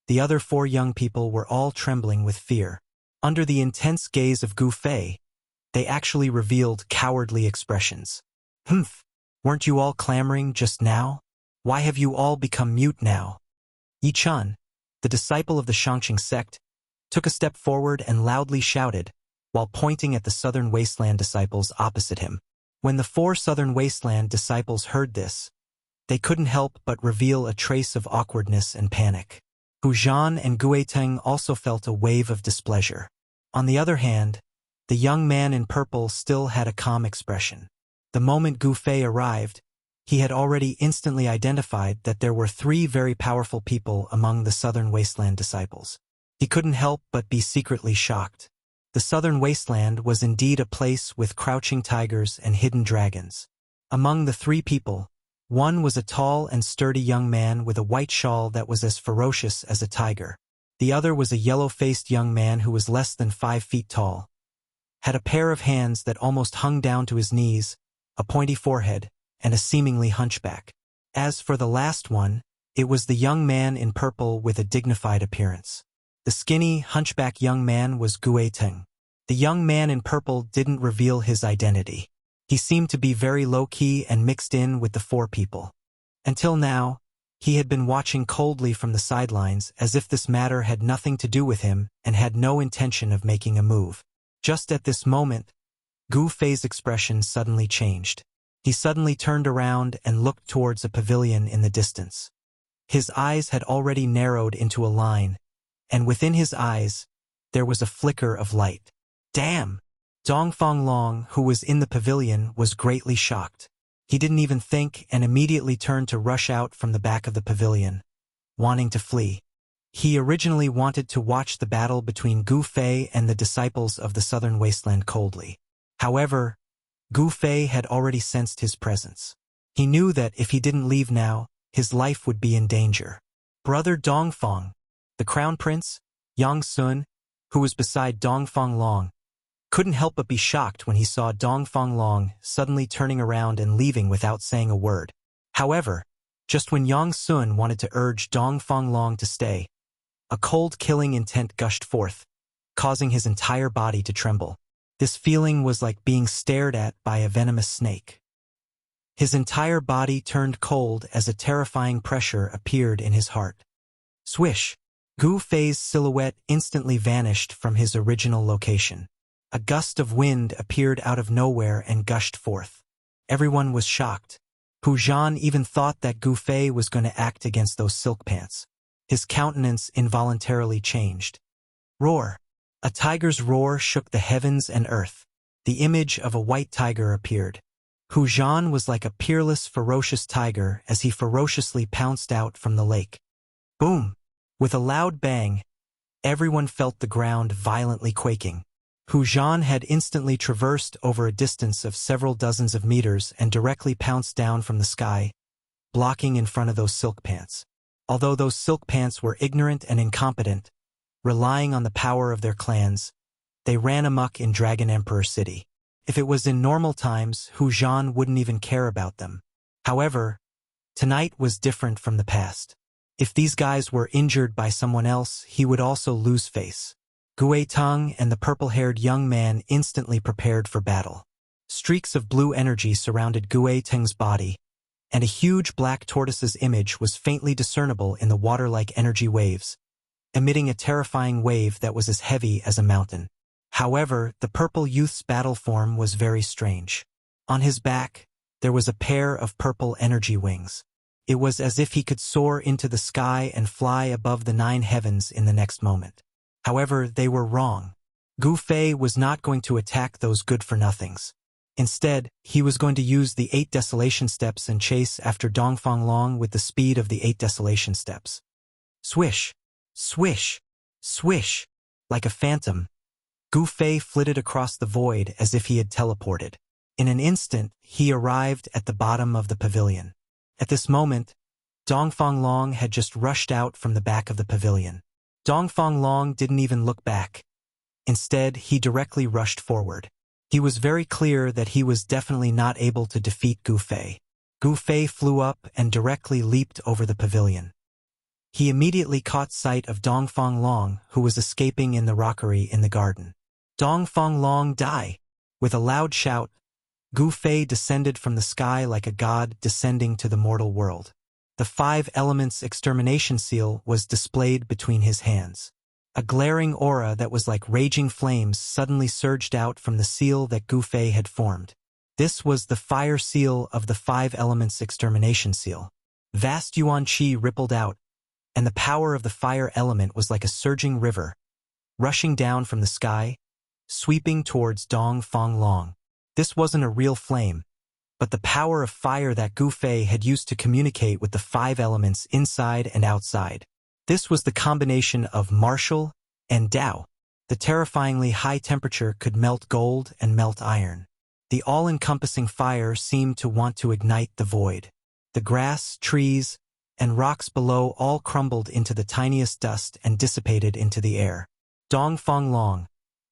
the other 4 young people were all trembling with fear. Under the intense gaze of Gu Fei, they actually revealed cowardly expressions. Humph! Weren't you all clamoring just now? Why have you all become mute now? Yi Chun, the disciple of the Shangqing sect, took a step forward and loudly shouted, while pointing at the southern wasteland disciples opposite him. When the 4 southern wasteland disciples heard this, they couldn't help but reveal a trace of awkwardness and panic. Hu Zhan and Gui Teng also felt a wave of displeasure. On the other hand, the young man in purple still had a calm expression. The moment Gu Fei arrived, he had already instantly identified that there were 3 very powerful people among the southern wasteland disciples. He couldn't help but be secretly shocked. The southern wasteland was indeed a place with crouching tigers and hidden dragons. Among the 3 people, one was a tall and sturdy young man with a white shawl that was as ferocious as a tiger. The other was a yellow-faced young man who was less than 5 feet tall, had a pair of hands that almost hung down to his knees, a pointy forehead, and a seemingly hunchback. As for the last one, it was the young man in purple with a dignified appearance. The skinny, hunchback young man was Gui Teng. The young man in purple didn't reveal his identity. He seemed to be very low-key and mixed in with the 4 people. Until now, he had been watching coldly from the sidelines as if this matter had nothing to do with him and had no intention of making a move. Just at this moment, Gu Fei's expression suddenly changed. He suddenly turned around and looked towards a pavilion in the distance. His eyes had already narrowed into a line, and within his eyes, there was a flicker of light. Damn! Dongfang Long, who was in the pavilion, was greatly shocked. He didn't even think and immediately turned to rush out from the back of the pavilion, wanting to flee. He originally wanted to watch the battle between Gu Fei and the disciples of the southern wasteland coldly. However, Gu Fei had already sensed his presence. He knew that if he didn't leave now, his life would be in danger. Brother Dongfang, the crown prince, Yang Sun, who was beside Dongfang Long, couldn't help but be shocked when he saw Dongfang Long suddenly turning around and leaving without saying a word. However, just when Yang Sun wanted to urge Dongfang Long to stay, a cold killing intent gushed forth, causing his entire body to tremble. This feeling was like being stared at by a venomous snake. His entire body turned cold as a terrifying pressure appeared in his heart. Swish! Gu Fei's silhouette instantly vanished from his original location. A gust of wind appeared out of nowhere and gushed forth. Everyone was shocked. Hu Zhan even thought that Gu Fei was going to act against those silk pants. His countenance involuntarily changed. Roar! A tiger's roar shook the heavens and earth. The image of a white tiger appeared. Hu Zhan was like a peerless, ferocious tiger as he ferociously pounced out from the lake. Boom! With a loud bang, everyone felt the ground violently quaking. Hu Zhan had instantly traversed over a distance of several dozens of meters and directly pounced down from the sky, blocking in front of those silk pants. Although those silk pants were ignorant and incompetent, relying on the power of their clans, they ran amok in Dragon Emperor City. If it was in normal times, Hu Zhan wouldn't even care about them. However, tonight was different from the past. If these guys were injured by someone else, he would also lose face. Gue Tang and the purple-haired young man instantly prepared for battle. Streaks of blue energy surrounded Gue Tang's body, and a huge black tortoise's image was faintly discernible in the water-like energy waves, emitting a terrifying wave that was as heavy as a mountain. However, the purple youth's battle form was very strange. On his back, there was a pair of purple energy wings. It was as if he could soar into the sky and fly above the 9 heavens in the next moment. However, they were wrong. Gu Fei was not going to attack those good-for-nothings. Instead, he was going to use the 8 Desolation Steps and chase after Dongfang Long with the speed of the 8 Desolation Steps. Swish! Swish! Swish! Like a phantom, Gu Fei flitted across the void as if he had teleported. In an instant, he arrived at the bottom of the pavilion. At this moment, Dongfang Long had just rushed out from the back of the pavilion. Dongfang Long didn't even look back. Instead, he directly rushed forward. He was very clear that he was definitely not able to defeat Gu Fei. Gu Fei flew up and directly leaped over the pavilion. He immediately caught sight of Dongfang Long, who was escaping in the rockery in the garden. Dongfang Long, die! With a loud shout, Gu Fei descended from the sky like a god descending to the mortal world. The 5 elements extermination seal was displayed between his hands. A glaring aura that was like raging flames suddenly surged out from the seal that Gu Fei had formed. This was the fire seal of the 5 elements extermination seal. Vast yuan qi rippled out, and the power of the fire element was like a surging river, rushing down from the sky, sweeping towards Dongfang Long. This wasn't a real flame, but the power of fire that Gu Fei had used to communicate with the 5 elements inside and outside. This was the combination of martial and Tao. The terrifyingly high temperature could melt gold and melt iron. The all-encompassing fire seemed to want to ignite the void. The grass, trees, and rocks below all crumbled into the tiniest dust and dissipated into the air. Dongfang Long,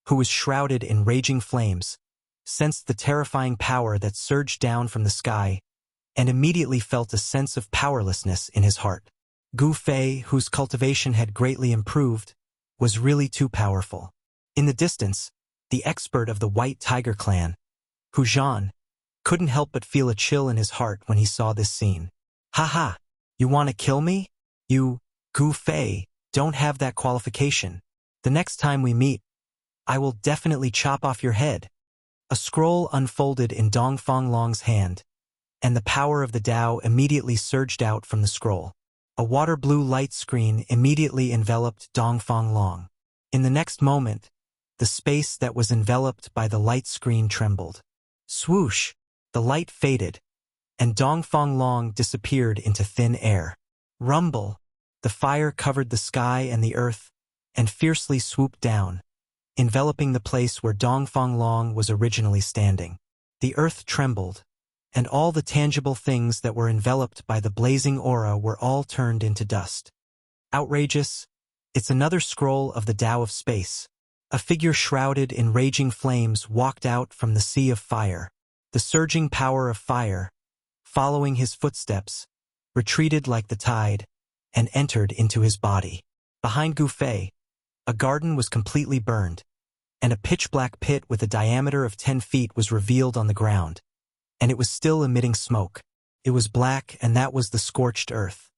who was shrouded in raging flames, sensed the terrifying power that surged down from the sky and immediately felt a sense of powerlessness in his heart. Gu Fei, whose cultivation had greatly improved, was really too powerful. In the distance, the expert of the White Tiger clan, Hu Zhan, couldn't help but feel a chill in his heart when he saw this scene. "Ha! You want to kill me? You, Gu Fei, don't have that qualification. The next time we meet, I will definitely chop off your head." A scroll unfolded in Dongfang Long's hand, and the power of the Tao immediately surged out from the scroll. A water-blue light screen immediately enveloped Dongfang Long. In the next moment, the space that was enveloped by the light screen trembled. Swoosh! The light faded, and Dongfang Long disappeared into thin air. Rumble! The fire covered the sky and the earth, and fiercely swooped down, enveloping the place where Dongfang Long was originally standing. The earth trembled, and all the tangible things that were enveloped by the blazing aura were all turned into dust. Outrageous, it's another scroll of the Tao of space. A figure shrouded in raging flames walked out from the sea of fire. The surging power of fire, following his footsteps, retreated like the tide, and entered into his body. Behind Gu Fei, a garden was completely burned, and a pitch-black pit with a diameter of 10 feet was revealed on the ground, and it was still emitting smoke. It was black, and that was the scorched earth.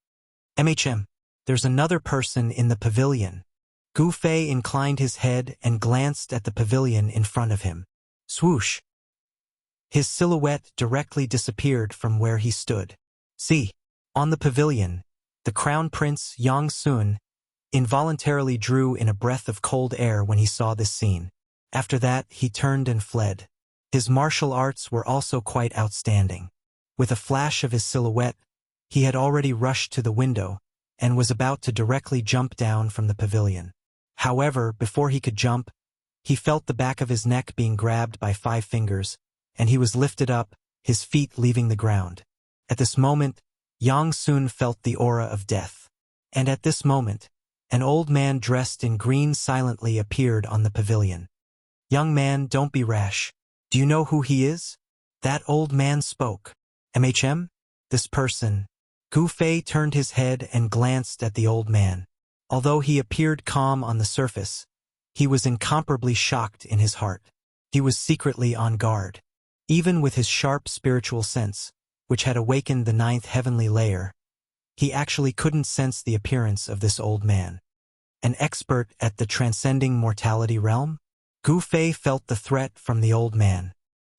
There's another person in the pavilion. Gu Fei inclined his head and glanced at the pavilion in front of him. Swoosh! His silhouette directly disappeared from where he stood. See, on the pavilion, the crown prince Yang Sun involuntarily drew in a breath of cold air when he saw this scene. After that, he turned and fled. His martial arts were also quite outstanding. With a flash of his silhouette, he had already rushed to the window and was about to directly jump down from the pavilion. However, before he could jump, he felt the back of his neck being grabbed by 5 fingers, and he was lifted up, his feet leaving the ground. At this moment, Yang Sun felt the aura of death. And at this moment, an old man dressed in green silently appeared on the pavilion. Young man, don't be rash. Do you know who he is? That old man spoke. This person. Gu Fei turned his head and glanced at the old man. Although he appeared calm on the surface, he was incomparably shocked in his heart. He was secretly on guard. Even with his sharp spiritual sense, which had awakened the 9th heavenly layer, he actually couldn't sense the appearance of this old man. An expert at the transcending mortality realm? Gu Fei felt the threat from the old man.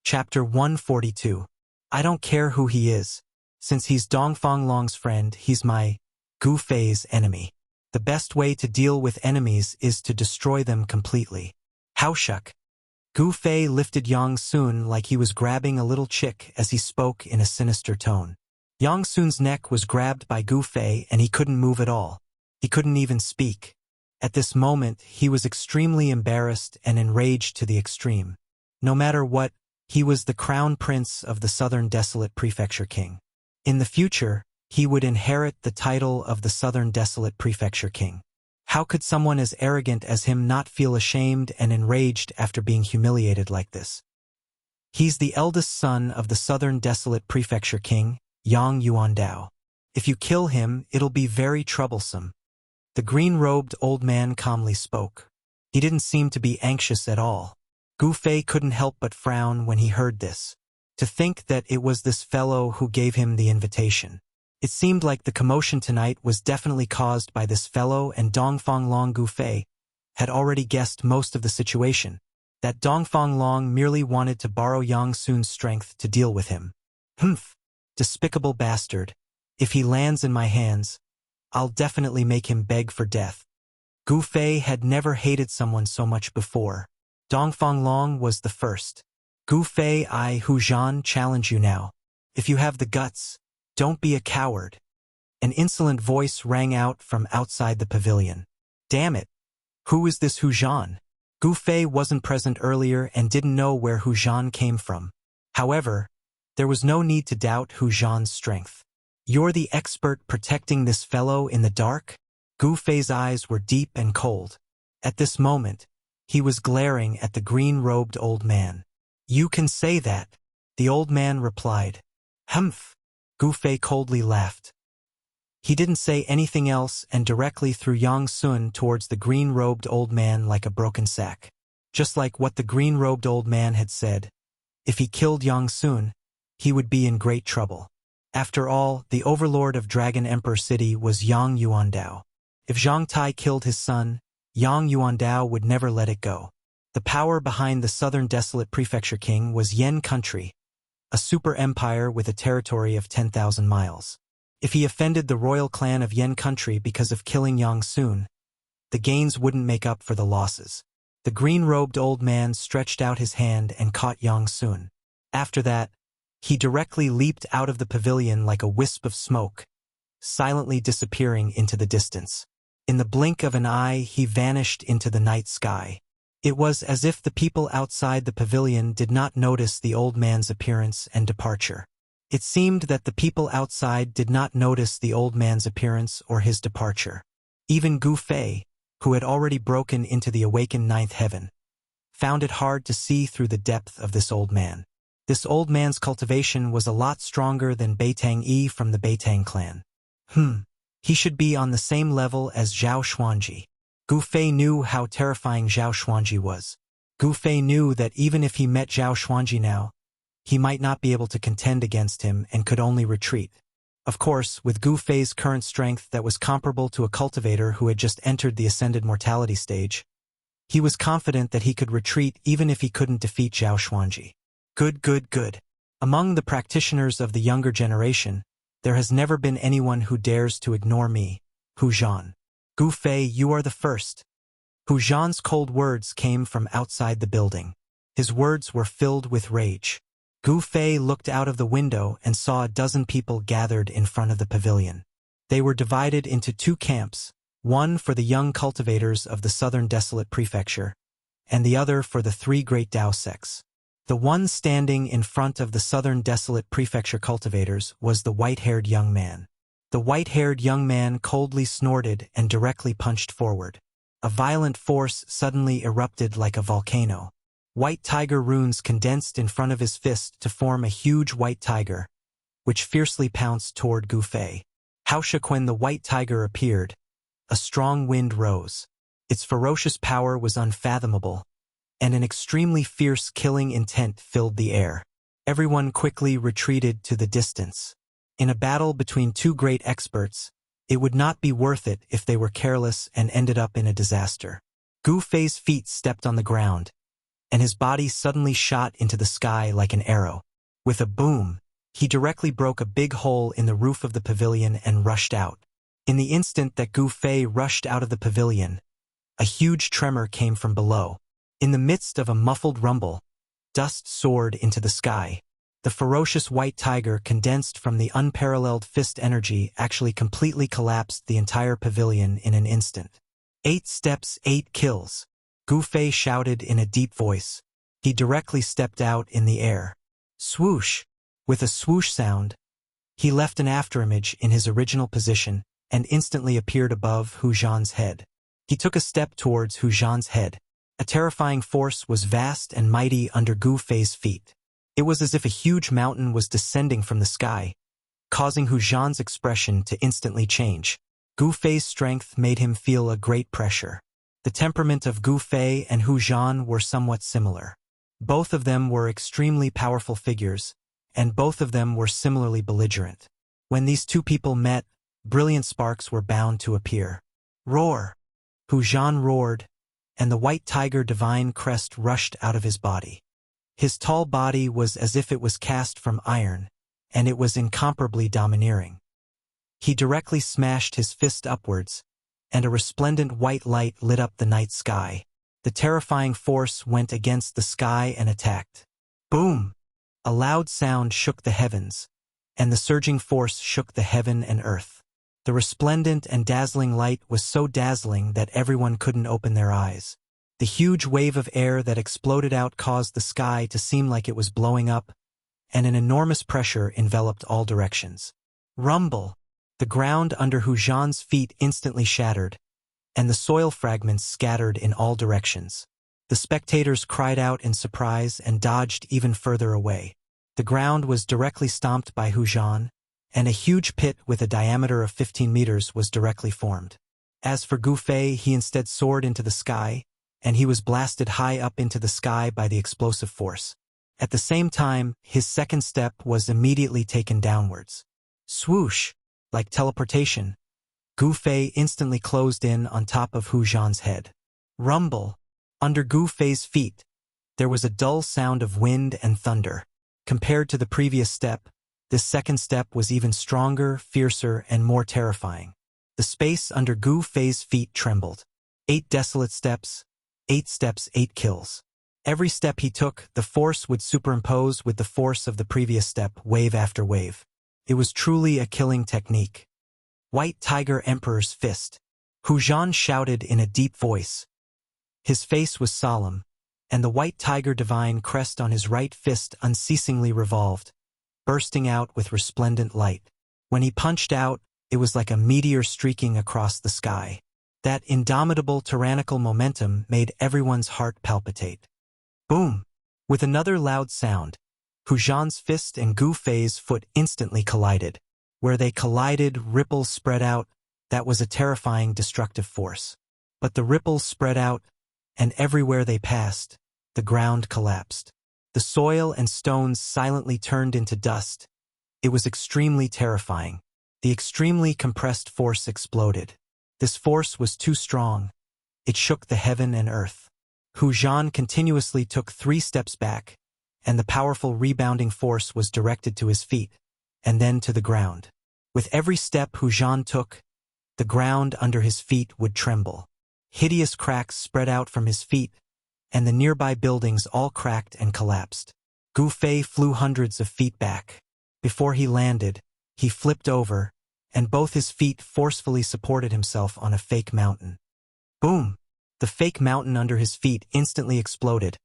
Chapter 142. I don't care who he is. Since he's Dongfang Long's friend, he's my, Gu Fei's enemy. The best way to deal with enemies is to destroy them completely. Haoshuk. Gu Fei lifted Yang Sun like he was grabbing a little chick as he spoke in a sinister tone. Yang Sun's neck was grabbed by Gu Fei and he couldn't move at all. He couldn't even speak. At this moment, he was extremely embarrassed and enraged to the extreme. No matter what, he was the crown prince of the Southern Desolate Prefecture King. In the future, he would inherit the title of the Southern Desolate Prefecture King. How could someone as arrogant as him not feel ashamed and enraged after being humiliated like this? He's the eldest son of the Southern Desolate Prefecture King, Yang Yuandao. If you kill him, it'll be very troublesome. The green-robed old man calmly spoke. He didn't seem to be anxious at all. Gu Fei couldn't help but frown when he heard this. To think that it was this fellow who gave him the invitation. It seemed like the commotion tonight was definitely caused by this fellow, and Dongfang Long. Gu Fei had already guessed most of the situation, that Dongfang Long merely wanted to borrow Yang Sun's strength to deal with him. Despicable bastard. If he lands in my hands, I'll definitely make him beg for death. Gu Fei had never hated someone so much before. Dongfang Long was the first. Gu Fei, I, Hu Zhan, challenge you now. If you have the guts, don't be a coward. An insolent voice rang out from outside the pavilion. Damn it! Who is this Hu Zhan? Gu Fei wasn't present earlier and didn't know where Hu Zhan came from. However, there was no need to doubt Hu Zhan's strength. You're the expert protecting this fellow in the dark? Gu Fei's eyes were deep and cold. At this moment, he was glaring at the green-robed old man. You can say that, the old man replied. Humph! Gu Fei coldly laughed. He didn't say anything else and directly threw Yang Sun towards the green-robed old man like a broken sack. Just like what the green-robed old man had said, if he killed Yang Sun, he would be in great trouble. After all, the overlord of Dragon Emperor City was Yang Yuandao. If Zhang Tai killed his son, Yang Yuandao would never let it go. The power behind the Southern Desolate Prefecture King was Yen Country, a super empire with a territory of 10,000 miles. If he offended the royal clan of Yen Country because of killing Yang Sun, the gains wouldn't make up for the losses. The green-robed old man stretched out his hand and caught Yang Sun. After that, he directly leaped out of the pavilion like a wisp of smoke, silently disappearing into the distance. In the blink of an eye, he vanished into the night sky. It was as if the people outside the pavilion did not notice the old man's appearance and departure. It seemed that the people outside did not notice the old man's appearance or his departure. Even Gu Fei, who had already broken into the awakened ninth heaven, found it hard to see through the depth of this old man. This old man's cultivation was a lot stronger than Beitang Yi from the Beitang clan. He should be on the same level as Zhao Xuanji. Gu Fei knew how terrifying Zhao Xuanji was. Gu Fei knew that even if he met Zhao Xuanji now, he might not be able to contend against him and could only retreat. Of course, with Gu Fei's current strength that was comparable to a cultivator who had just entered the ascended mortality stage, he was confident that he could retreat even if he couldn't defeat Zhao Xuanji. Good. Among the practitioners of the younger generation, there has never been anyone who dares to ignore me, Hu Zhan. Gu Fei, you are the first. Hu Zhan's cold words came from outside the building. His words were filled with rage. Gu Fei looked out of the window and saw a dozen people gathered in front of the pavilion. They were divided into two camps, one for the young cultivators of the southern desolate prefecture, and the other for the three great Dao sects. The one standing in front of the southern desolate prefecture cultivators was the white-haired young man. The white-haired young man coldly snorted and directly punched forward. A violent force suddenly erupted like a volcano. White tiger runes condensed in front of his fist to form a huge white tiger, which fiercely pounced toward Gu Fei. When the white tiger appeared, a strong wind rose. Its ferocious power was unfathomable, and an extremely fierce killing intent filled the air. Everyone quickly retreated to the distance. In a battle between two great experts, it would not be worth it if they were careless and ended up in a disaster. Gu Fei's feet stepped on the ground, and his body suddenly shot into the sky like an arrow. With a boom, he directly broke a big hole in the roof of the pavilion and rushed out. In the instant that Gu Fei rushed out of the pavilion, a huge tremor came from below. In the midst of a muffled rumble, dust soared into the sky. The ferocious white tiger condensed from the unparalleled fist energy actually completely collapsed the entire pavilion in an instant. 8 steps, 8 kills. Gu Fei shouted in a deep voice. He directly stepped out in the air. Swoosh! With a swoosh sound, he left an afterimage in his original position and instantly appeared above Hu Zhan's head. He took a step towards Hu Zhan's head. A terrifying force was vast and mighty under Gu Fei's feet. It was as if a huge mountain was descending from the sky, causing Hu Zhan's expression to instantly change. Gu Fei's strength made him feel a great pressure. The temperament of Gu Fei and Hu Zhan were somewhat similar. Both of them were extremely powerful figures, and both of them were similarly belligerent. When these two people met, brilliant sparks were bound to appear. Roar! Hu Zhan roared, and the white tiger divine crest rushed out of his body. His tall body was as if it was cast from iron, and it was incomparably domineering. He directly smashed his fist upwards, and a resplendent white light lit up the night sky. The terrifying force went against the sky and attacked. Boom! A loud sound shook the heavens, and the surging force shook the heaven and earth. The resplendent and dazzling light was so dazzling that everyone couldn't open their eyes. The huge wave of air that exploded out caused the sky to seem like it was blowing up, and an enormous pressure enveloped all directions. Rumble! The ground under Hu Zhan's feet instantly shattered, and the soil fragments scattered in all directions. The spectators cried out in surprise and dodged even further away. The ground was directly stomped by Hu Zhan, and a huge pit with a diameter of 15 meters was directly formed. As for Gu Fei, he instead soared into the sky, and he was blasted high up into the sky by the explosive force. At the same time, his second step was immediately taken downwards. Swoosh! Like teleportation, Gu Fei instantly closed in on top of Hu Zhan's head. Rumble! Under Gu Fei's feet, there was a dull sound of wind and thunder. Compared to the previous step, this second step was even stronger, fiercer, and more terrifying. The space under Gu Fei's feet trembled. 8 desolate steps, 8 steps, 8 kills. Every step he took, the force would superimpose with the force of the previous step, wave after wave. It was truly a killing technique. White Tiger Emperor's Fist. Hu Zhan shouted in a deep voice. His face was solemn, and the white tiger divine crest on his right fist unceasingly revolved, bursting out with resplendent light. When he punched out, it was like a meteor streaking across the sky. That indomitable tyrannical momentum made everyone's heart palpitate. Boom! With another loud sound, Hu Zhan's fist and Gu Fei's foot instantly collided. Where they collided, ripples spread out. That was a terrifying destructive force. But the ripples spread out, and everywhere they passed, the ground collapsed. The soil and stones silently turned into dust. It was extremely terrifying. The extremely compressed force exploded. This force was too strong. It shook the heaven and earth. Hu Zhan continuously took 3 steps back, and the powerful rebounding force was directed to his feet, and then to the ground. With every step Hu Zhan took, the ground under his feet would tremble. Hideous cracks spread out from his feet, and the nearby buildings all cracked and collapsed. Gu Fei flew hundreds of feet back. Before he landed, he flipped over, and both his feet forcefully supported himself on a fake mountain. Boom! The fake mountain under his feet instantly exploded,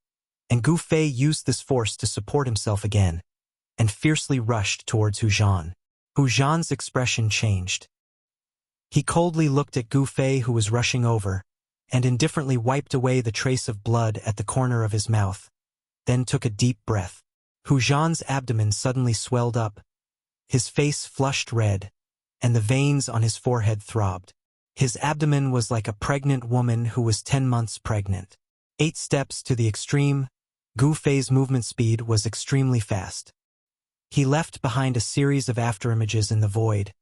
and Gu Fei used this force to support himself again, and fiercely rushed towards Hu Zhan. Hu Zhan's expression changed. He coldly looked at Gu Fei, who was rushing over, and indifferently wiped away the trace of blood at the corner of his mouth, then took a deep breath. Hu Zhan's abdomen suddenly swelled up, his face flushed red, and the veins on his forehead throbbed. His abdomen was like a pregnant woman who was 10 months pregnant. 8 steps to the extreme, Gu Fei's movement speed was extremely fast. He left behind a series of afterimages in the void,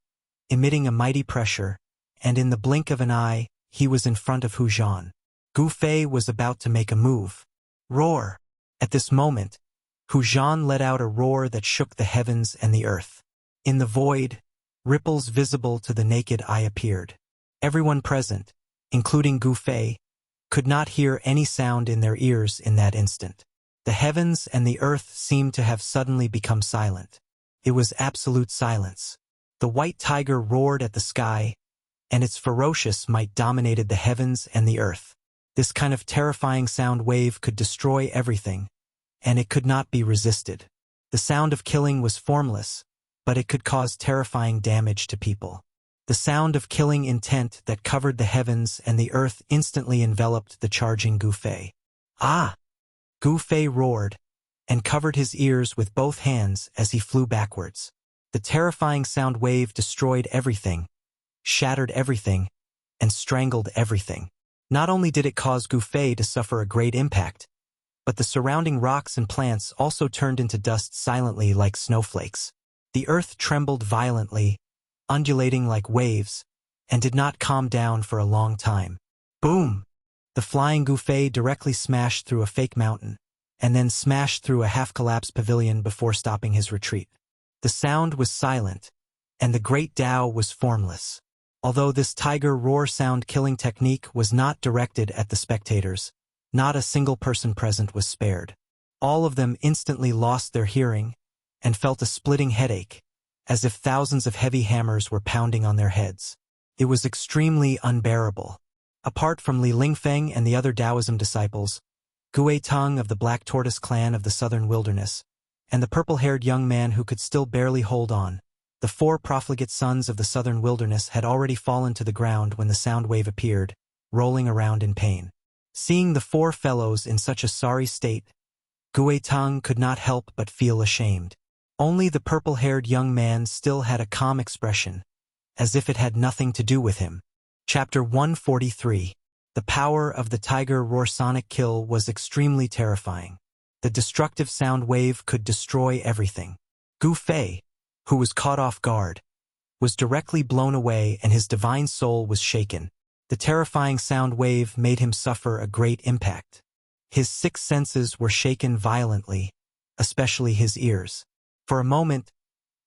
emitting a mighty pressure, and in the blink of an eye, he was in front of Hu Zhan. Gu Fei was about to make a move. Roar! At this moment, Hu Zhan let out a roar that shook the heavens and the earth. In the void, ripples visible to the naked eye appeared. Everyone present, including Gu Fei, could not hear any sound in their ears in that instant. The heavens and the earth seemed to have suddenly become silent. It was absolute silence. The white tiger roared at the sky, and its ferocious might dominated the heavens and the earth. This kind of terrifying sound wave could destroy everything, and it could not be resisted. The sound of killing was formless, but it could cause terrifying damage to people. The sound of killing intent that covered the heavens and the earth instantly enveloped the charging Gu Fei. Ah! Gu Fei roared, and covered his ears with both hands as he flew backwards. The terrifying sound wave destroyed everything, shattered everything, and strangled everything. Not only did it cause Gu Fei to suffer a great impact, but the surrounding rocks and plants also turned into dust silently like snowflakes. The earth trembled violently, undulating like waves, and did not calm down for a long time. Boom! The flying Gu Fei directly smashed through a fake mountain, and then smashed through a half-collapsed pavilion before stopping his retreat. The sound was silent, and the great Tao was formless. Although this tiger roar sound killing technique was not directed at the spectators, not a single person present was spared. All of them instantly lost their hearing, and felt a splitting headache, as if thousands of heavy hammers were pounding on their heads. It was extremely unbearable. Apart from Li Lingfeng and the other Taoism disciples, Gui Teng of the Black Tortoise clan of the southern wilderness, and the purple-haired young man who could still barely hold on, the 4 profligate sons of the southern wilderness had already fallen to the ground when the sound wave appeared, rolling around in pain. Seeing the 4 fellows in such a sorry state, Gui Teng could not help but feel ashamed. Only the purple-haired young man still had a calm expression, as if it had nothing to do with him. Chapter 143. The power of the tiger roar sonic kill was extremely terrifying. The destructive sound wave could destroy everything. Gu Fei, who was caught off guard, was directly blown away and his divine soul was shaken. The terrifying sound wave made him suffer a great impact. His 6 senses were shaken violently, especially his ears. For a moment,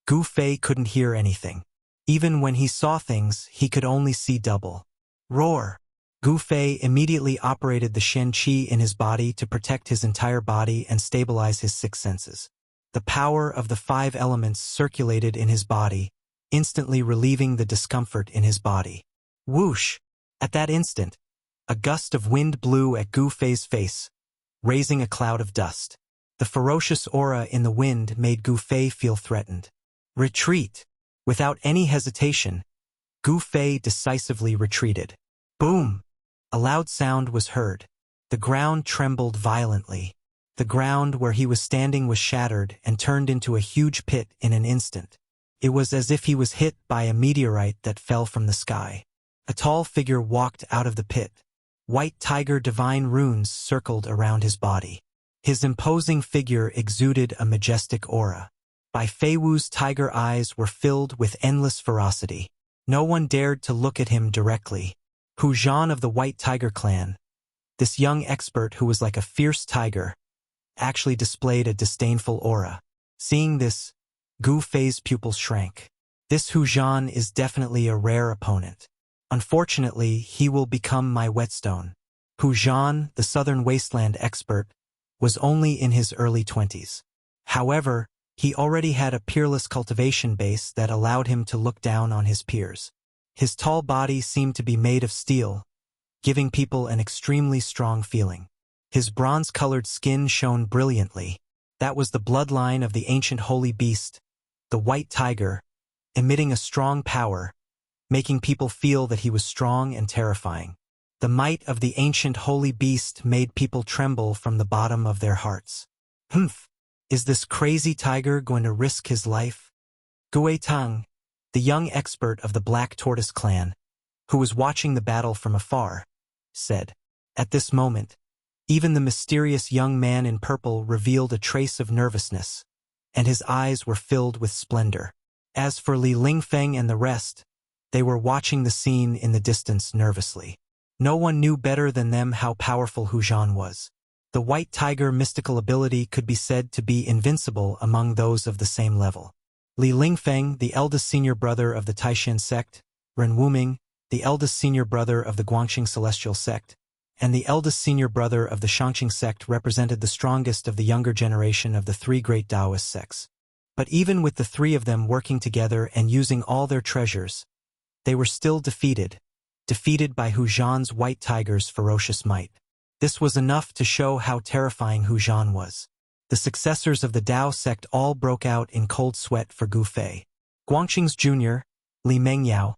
Gu Fei couldn't hear anything. Even when he saw things, he could only see double. Roar! Gu Fei immediately operated the Shen Qi in his body to protect his entire body and stabilize his 6 senses. The power of the 5 elements circulated in his body, instantly relieving the discomfort in his body. Whoosh! At that instant, A gust of wind blew at Gu Fei's face, raising a cloud of dust. The ferocious aura in the wind made Gu Fei feel threatened. Retreat! Without any hesitation, Gu Fei decisively retreated. Boom! A loud sound was heard. The ground trembled violently. The ground where he was standing was shattered and turned into a huge pit in an instant. It was as if he was hit by a meteorite that fell from the sky. A tall figure walked out of the pit. White tiger divine runes circled around his body. His imposing figure exuded a majestic aura. Bai Feiwu's tiger eyes were filled with endless ferocity. No one dared to look at him directly. Hu Zhan of the White Tiger clan, this young expert who was like a fierce tiger, actually displayed a disdainful aura. Seeing this, Gu Fei's pupils shrank. This Hu Zhan is definitely a rare opponent. Unfortunately, he will become my whetstone. Hu Zhan, the southern wasteland expert, was only in his early 20s. However, he already had a peerless cultivation base that allowed him to look down on his peers. His tall body seemed to be made of steel, giving people an extremely strong feeling. His bronze-colored skin shone brilliantly. That was the bloodline of the ancient holy beast, the white tiger, emitting a strong power, making people feel that he was strong and terrifying. The might of the ancient holy beast made people tremble from the bottom of their hearts. Humph! Is this crazy tiger going to risk his life? Gue Tang, the young expert of the Black Tortoise clan, who was watching the battle from afar, said. At this moment, even the mysterious young man in purple revealed a trace of nervousness, and his eyes were filled with splendor. As for Li Lingfeng and the rest, they were watching the scene in the distance nervously. No one knew better than them how powerful Hu Zhan was. The white tiger mystical ability could be said to be invincible among those of the same level. Li Lingfeng, the eldest senior brother of the Taishan sect, Ren Wuming, the eldest senior brother of the Guangxing celestial sect, and the eldest senior brother of the Shangqing sect represented the strongest of the younger generation of the three great Taoist sects. But even with the three of them working together and using all their treasures, they were still defeated by Hu Zhan's white tiger's ferocious might. This was enough to show how terrifying Hu Zhan was. The successors of the Dao sect all broke out in cold sweat for Gu Fei. Guangxing's junior, Li Mengyao,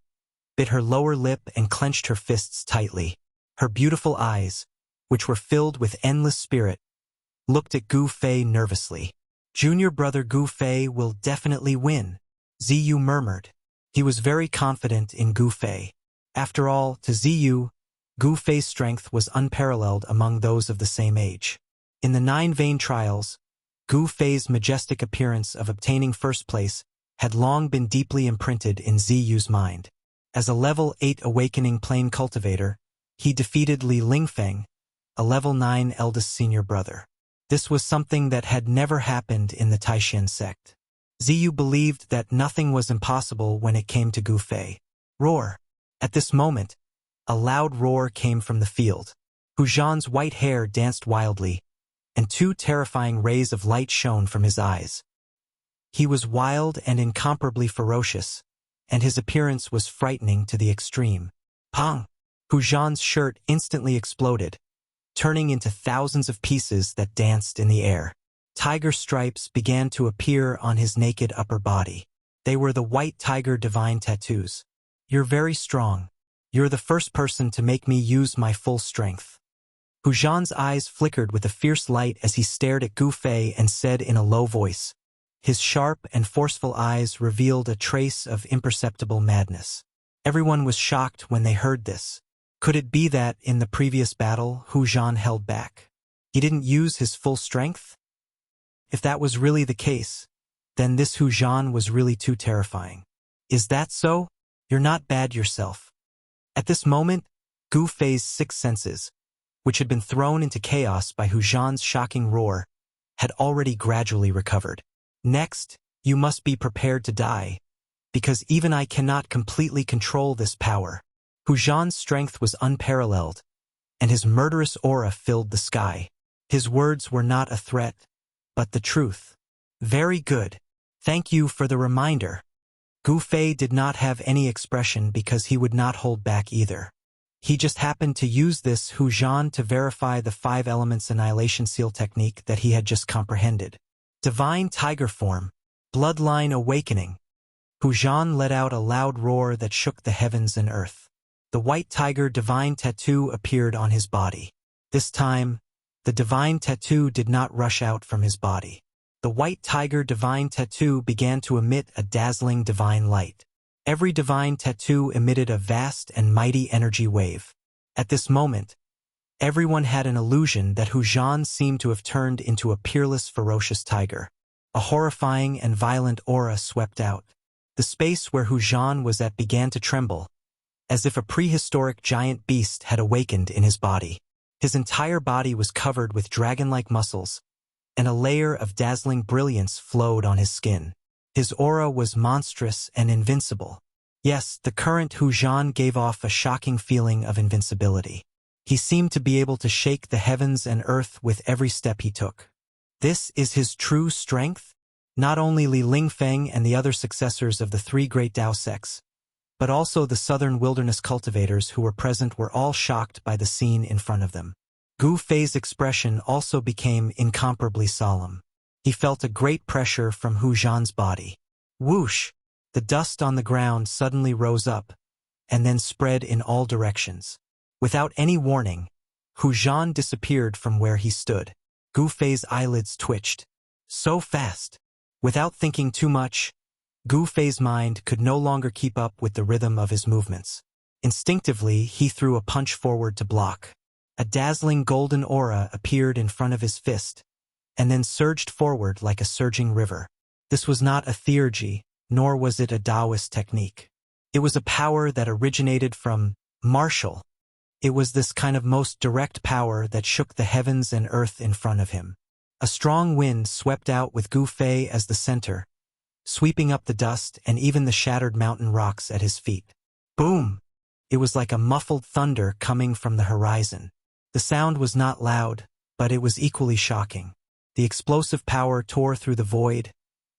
bit her lower lip and clenched her fists tightly. Her beautiful eyes, which were filled with endless spirit, looked at Gu Fei nervously. Junior brother Gu Fei will definitely win, Ziyu murmured. He was very confident in Gu Fei. After all, to Ziyu, Gu Fei's strength was unparalleled among those of the same age. In the 9 vein trials, Gu Fei's majestic appearance of obtaining first place had long been deeply imprinted in Ziyu's mind. As a level 8 awakening plane cultivator, he defeated Li Lingfeng, a level 9 eldest senior brother. This was something that had never happened in the Taishan sect. Ziyu believed that nothing was impossible when it came to Gu Fei. Roar! At this moment, a loud roar came from the field. Hu Zhan's white hair danced wildly, and 2 terrifying rays of light shone from his eyes. He was wild and incomparably ferocious, and his appearance was frightening to the extreme. Pong! Hu Zhan's shirt instantly exploded, turning into thousands of pieces that danced in the air. Tiger stripes began to appear on his naked upper body. They were the white tiger divine tattoos. You're very strong. You're the first person to make me use my full strength. Hu Zhan's eyes flickered with a fierce light as he stared at Gu Fei and said in a low voice. His sharp and forceful eyes revealed a trace of imperceptible madness. Everyone was shocked when they heard this. Could it be that, in the previous battle, Hu Zhan held back? He didn't use his full strength? If that was really the case, then this Hu Zhan was really too terrifying. Is that so? You're not bad yourself. At this moment, Gu Fei's 6 senses, which had been thrown into chaos by Hu Zhan's shocking roar, had already gradually recovered. Next, you must be prepared to die, because even I cannot completely control this power. Hu Zhan's strength was unparalleled, and his murderous aura filled the sky. His words were not a threat, but the truth. Very good. Thank you for the reminder. Gu Fei did not have any expression because he would not hold back either. He just happened to use this Hu Zhan to verify the 5 elements annihilation seal technique that he had just comprehended. Divine tiger form, bloodline awakening. Hu Zhan let out a loud roar that shook the heavens and earth. The white tiger divine tattoo appeared on his body. This time, the divine tattoo did not rush out from his body. The white tiger divine tattoo began to emit a dazzling divine light. Every divine tattoo emitted a vast and mighty energy wave. At this moment, everyone had an illusion that Hu Zhan seemed to have turned into a peerless, ferocious tiger. A horrifying and violent aura swept out. The space where Hu Zhan was at began to tremble, as if a prehistoric giant beast had awakened in his body. His entire body was covered with dragon-like muscles, and a layer of dazzling brilliance flowed on his skin. His aura was monstrous and invincible. Yes, the current Hu Zhan gave off a shocking feeling of invincibility. He seemed to be able to shake the heavens and earth with every step he took. This is his true strength? Not only Li Lingfeng and the other successors of the 3 great Dao sects, but also the southern wilderness cultivators who were present were all shocked by the scene in front of them. Gu Fei's expression also became incomparably solemn. He felt a great pressure from Hu Zhan's body. Whoosh! The dust on the ground suddenly rose up, and then spread in all directions. Without any warning, Hu Zhan disappeared from where he stood. Gu Fei's eyelids twitched. So fast! Without thinking too much, Gu Fei's mind could no longer keep up with the rhythm of his movements. Instinctively, he threw a punch forward to block. A dazzling golden aura appeared in front of his fist, and then surged forward like a surging river. This was not a theurgy, nor was it a Taoist technique. It was a power that originated from martial. It was this kind of most direct power that shook the heavens and earth in front of him. A strong wind swept out with Gu Fei as the center, sweeping up the dust and even the shattered mountain rocks at his feet. Boom! It was like a muffled thunder coming from the horizon. The sound was not loud, but it was equally shocking. The explosive power tore through the void,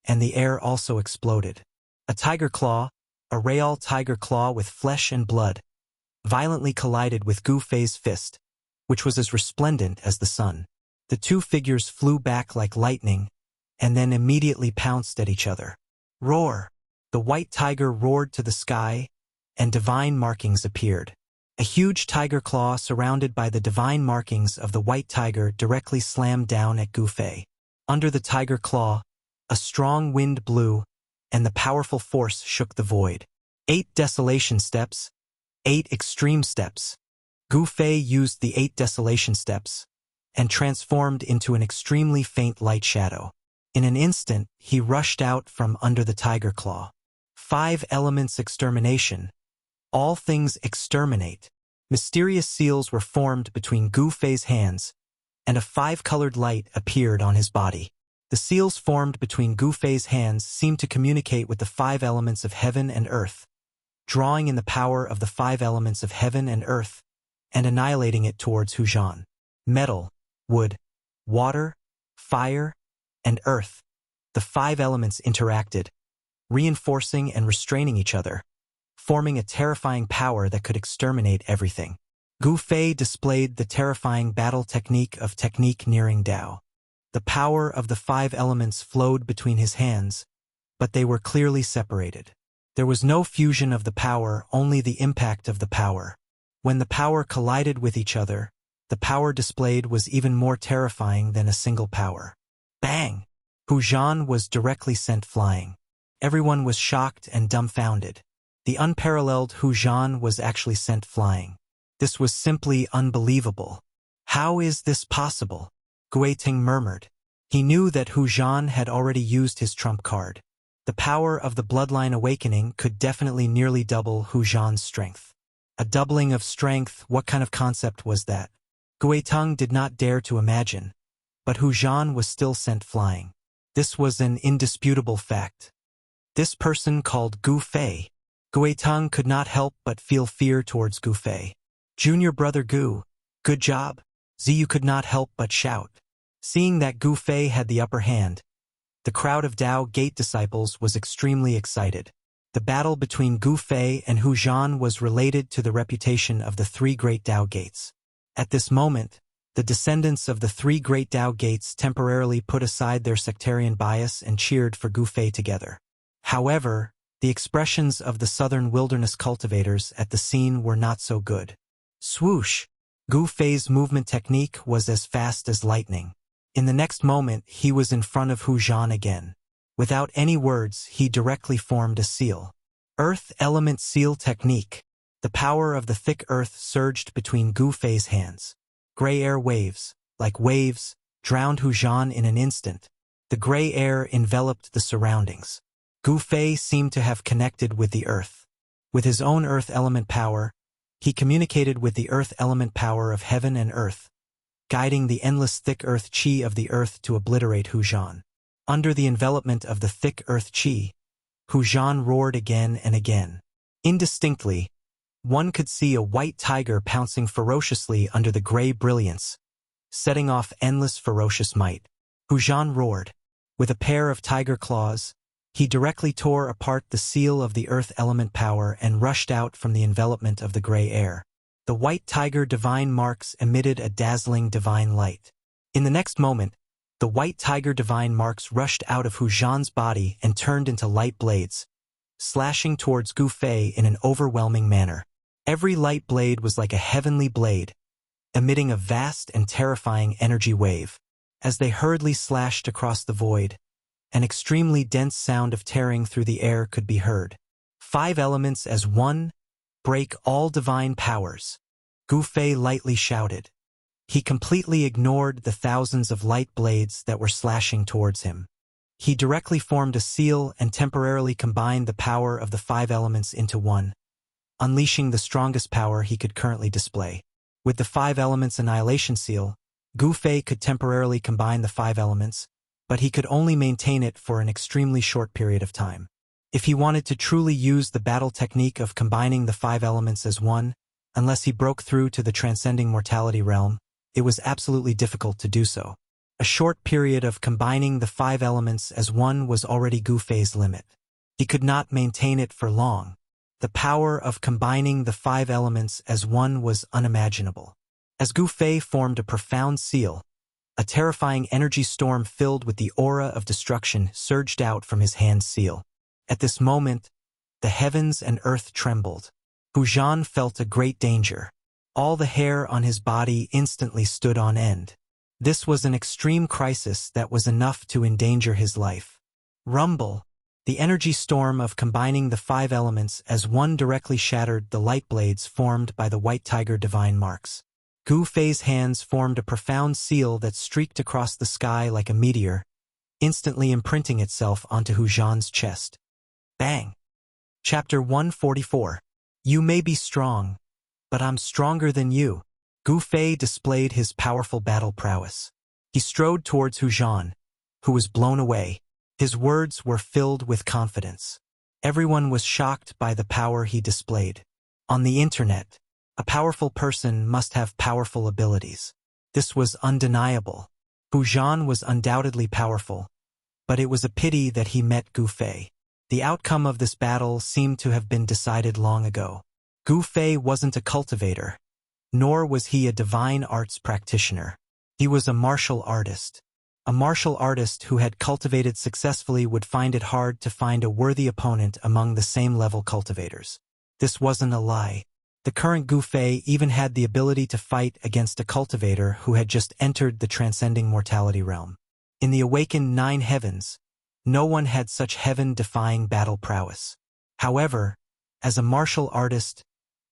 and the air also exploded. A tiger claw, a real tiger claw with flesh and blood, violently collided with Gu Fei's fist, which was as resplendent as the sun. The 2 figures flew back like lightning, and then immediately pounced at each other. Roar! The white tiger roared to the sky, and divine markings appeared. A huge tiger claw surrounded by the divine markings of the white tiger directly slammed down at Gu Fei. Under the tiger claw, a strong wind blew, and the powerful force shook the void. 8 desolation steps, 8 extreme steps. Gu Fei used the 8 desolation steps, and transformed into an extremely faint light shadow. In an instant, he rushed out from under the tiger claw. 5 elements extermination. All things exterminate. Mysterious seals were formed between Gu Fei's hands, and a 5-colored light appeared on his body. The seals formed between Gu Fei's hands seemed to communicate with the 5 elements of heaven and earth, drawing in the power of the 5 elements of heaven and earth, and annihilating it towards Hu Zhan. Metal, wood, water, fire, and earth. The 5 elements interacted, reinforcing and restraining each other, forming a terrifying power that could exterminate everything. Gu Fei displayed the terrifying battle technique of technique nearing Tao. The power of the 5 elements flowed between his hands, but they were clearly separated. There was no fusion of the power, only the impact of the power. When the power collided with each other, the power displayed was even more terrifying than a single power. Bang! Hu Zhan was directly sent flying. Everyone was shocked and dumbfounded. The unparalleled Hu Zhan was actually sent flying. This was simply unbelievable. How is this possible? Guiting murmured. He knew that Hu Zhan had already used his trump card. The power of the bloodline awakening could definitely nearly double Hu Zhan's strength. A doubling of strength, what kind of concept was that? Guitung did not dare to imagine, but Hu Zhan was still sent flying. This was an indisputable fact. This person called Gu Fei. Guitung could not help but feel fear towards Gu Fei. Junior brother Gu, good job. Ziyu could not help but shout. Seeing that Gu Fei had the upper hand, the crowd of Dao Gate disciples was extremely excited. The battle between Gu Fei and Hu Zhan was related to the reputation of the three great Tao gates. At this moment, the descendants of the three great Tao gates temporarily put aside their sectarian bias and cheered for Gu Fei together. However, the expressions of the southern wilderness cultivators at the scene were not so good. Swoosh! Gu Fei's movement technique was as fast as lightning. In the next moment, he was in front of Hu Zhan again. Without any words, he directly formed a seal. Earth Element Seal Technique. The power of the thick earth surged between Gu Fei's hands. Gray air waves, like waves, drowned Hu Zhan in an instant. The gray air enveloped the surroundings. Gu Fei seemed to have connected with the earth. With his own earth element power, he communicated with the earth element power of heaven and earth, guiding the endless thick earth qi of the earth to obliterate Hu Zhan. Under the envelopment of the thick earth qi, Hu Zhan roared again and again. Indistinctly, one could see a white tiger pouncing ferociously under the gray brilliance, setting off endless ferocious might. Hu Zhan roared. With a pair of tiger claws, he directly tore apart the seal of the earth element power and rushed out from the envelopment of the gray air. The white tiger divine marks emitted a dazzling divine light. In the next moment, the white tiger divine marks rushed out of Hu Zhan's body and turned into light blades, slashing towards Gu Fei in an overwhelming manner. Every light blade was like a heavenly blade, emitting a vast and terrifying energy wave. As they hurriedly slashed across the void, an extremely dense sound of tearing through the air could be heard. 5 elements as one, break all divine powers, Gu Fei lightly shouted. He completely ignored the thousands of light blades that were slashing towards him. He directly formed a seal and temporarily combined the power of the 5 elements into one, unleashing the strongest power he could currently display. With the 5 elements annihilation seal, Gu Fei could temporarily combine the 5 elements, but he could only maintain it for an extremely short period of time. If he wanted to truly use the battle technique of combining the 5 elements as one, unless he broke through to the transcending mortality realm, it was absolutely difficult to do so. A short period of combining the 5 elements as one was already Gu Fei's limit. He could not maintain it for long. The power of combining the 5 elements as one was unimaginable. As Gu Fei formed a profound seal, a terrifying energy storm filled with the aura of destruction surged out from his hand seal. At this moment, the heavens and earth trembled. Hu Zhan felt a great danger. All the hair on his body instantly stood on end. This was an extreme crisis that was enough to endanger his life. Rumble! The energy storm of combining the 5 elements as one directly shattered the light blades formed by the white tiger divine marks. Gu Fei's hands formed a profound seal that streaked across the sky like a meteor, instantly imprinting itself onto Hu Zhan's chest. Bang! Chapter 144. You may be strong, but I'm stronger than you. Gu Fei displayed his powerful battle prowess. He strode towards Hu Zhan, who was blown away. His words were filled with confidence. Everyone was shocked by the power he displayed. On the internet, a powerful person must have powerful abilities. This was undeniable. Hu Zhan was undoubtedly powerful, but it was a pity that he met Gu Fei. The outcome of this battle seemed to have been decided long ago. Gu Fei wasn't a cultivator, nor was he a divine arts practitioner. He was a martial artist. A martial artist who had cultivated successfully would find it hard to find a worthy opponent among the same level cultivators. This wasn't a lie. The current Gu Fei even had the ability to fight against a cultivator who had just entered the transcending mortality realm. In the awakened 9 heavens, no one had such heaven-defying battle prowess. However, as a martial artist,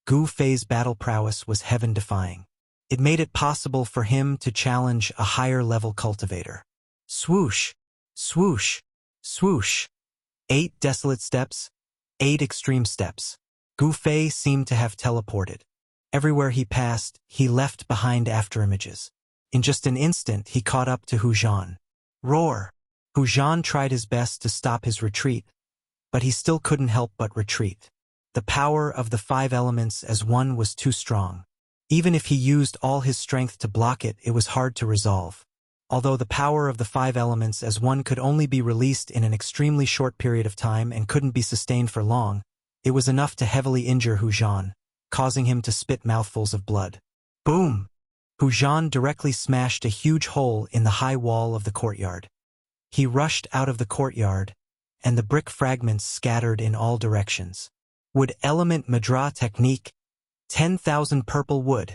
Gu Fei's battle prowess was heaven-defying. It made it possible for him to challenge a higher-level cultivator. Swoosh! Swoosh! Swoosh! 8 desolate steps, 8 extreme steps. Gu Fei seemed to have teleported. Everywhere he passed, he left behind afterimages. In just an instant, he caught up to Hu Zhan. Roar! Hu Zhan tried his best to stop his retreat, but he still couldn't help but retreat. The power of the 5 elements as one was too strong. Even if he used all his strength to block it, it was hard to resolve. although the power of the 5 elements as one could only be released in an extremely short period of time and couldn't be sustained for long, it was enough to heavily injure Hu Zhan, causing him to spit mouthfuls of blood. Boom! Hu Zhan directly smashed a huge hole in the high wall of the courtyard. He rushed out of the courtyard, and the brick fragments scattered in all directions. Wood element Madra technique, 10,000 purple wood.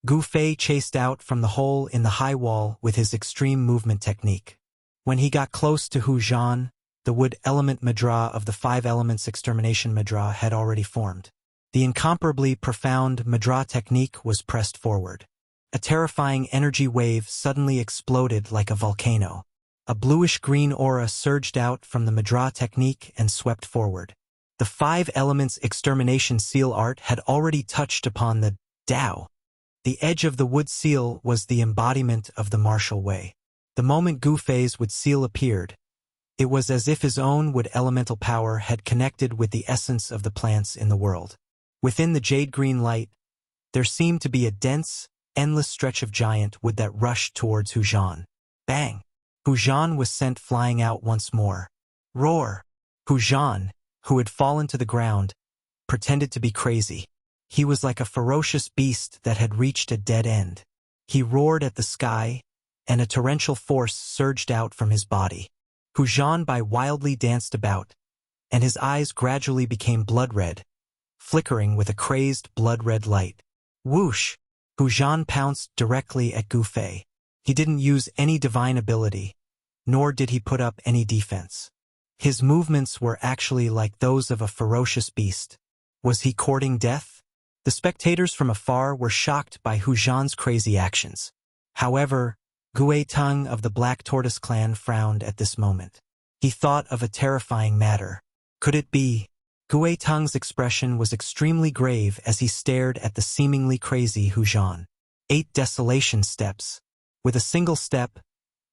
Gu Fei chased out from the hole in the high wall with his extreme movement technique. When he got close to Hu Zhan, the wood element Madra of the 5 elements extermination Madra had already formed. The incomparably profound Madra technique was pressed forward. A terrifying energy wave suddenly exploded like a volcano. A bluish-green aura surged out from the Madra technique and swept forward. The 5 elements extermination seal art had already touched upon the Tao. The edge of the wood seal was the embodiment of the martial way. The moment Gu Fei's wood seal appeared, it was as if his own wood elemental power had connected with the essence of the plants in the world. Within the jade-green light, there seemed to be a dense, endless stretch of giant wood that rushed towards Hu Zhan. Bang! Hu Zhan was sent flying out once more. Roar! Hu Zhan, who had fallen to the ground, pretended to be crazy. He was like a ferocious beast that had reached a dead end. He roared at the sky, and a torrential force surged out from his body. Hu Zhan wildly danced about, and his eyes gradually became blood-red, flickering with a crazed blood-red light. Whoosh! Hu Zhan pounced directly at Gu Fei. He didn't use any divine ability, nor did he put up any defense. His movements were actually like those of a ferocious beast. Was he courting death? The spectators from afar were shocked by Hu Zhan's crazy actions. However, Gue Tung of the Black Tortoise clan frowned at this moment. He thought of a terrifying matter. Could it be? Gue Tung's expression was extremely grave as he stared at the seemingly crazy Hu Zhan. 8 desolation steps. With a single step,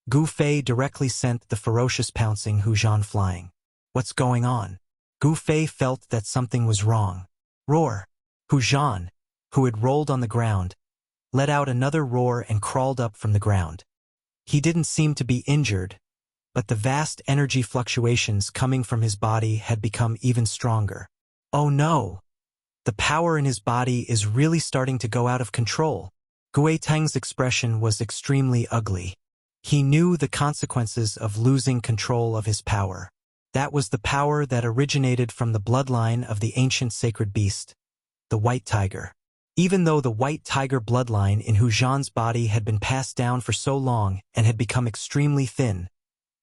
Gu Fei directly sent the ferocious pouncing Hu Zhan flying. What's going on? Gu Fei felt that something was wrong. Roar! Hu Zhan, who had rolled on the ground, let out another roar and crawled up from the ground. He didn't seem to be injured, but the vast energy fluctuations coming from his body had become even stronger. Oh no! The power in his body is really starting to go out of control. Gue Teng's expression was extremely ugly. He knew the consequences of losing control of his power. That was the power that originated from the bloodline of the ancient sacred beast, the White Tiger. Even though the White Tiger bloodline in Hu Zhan's body had been passed down for so long and had become extremely thin,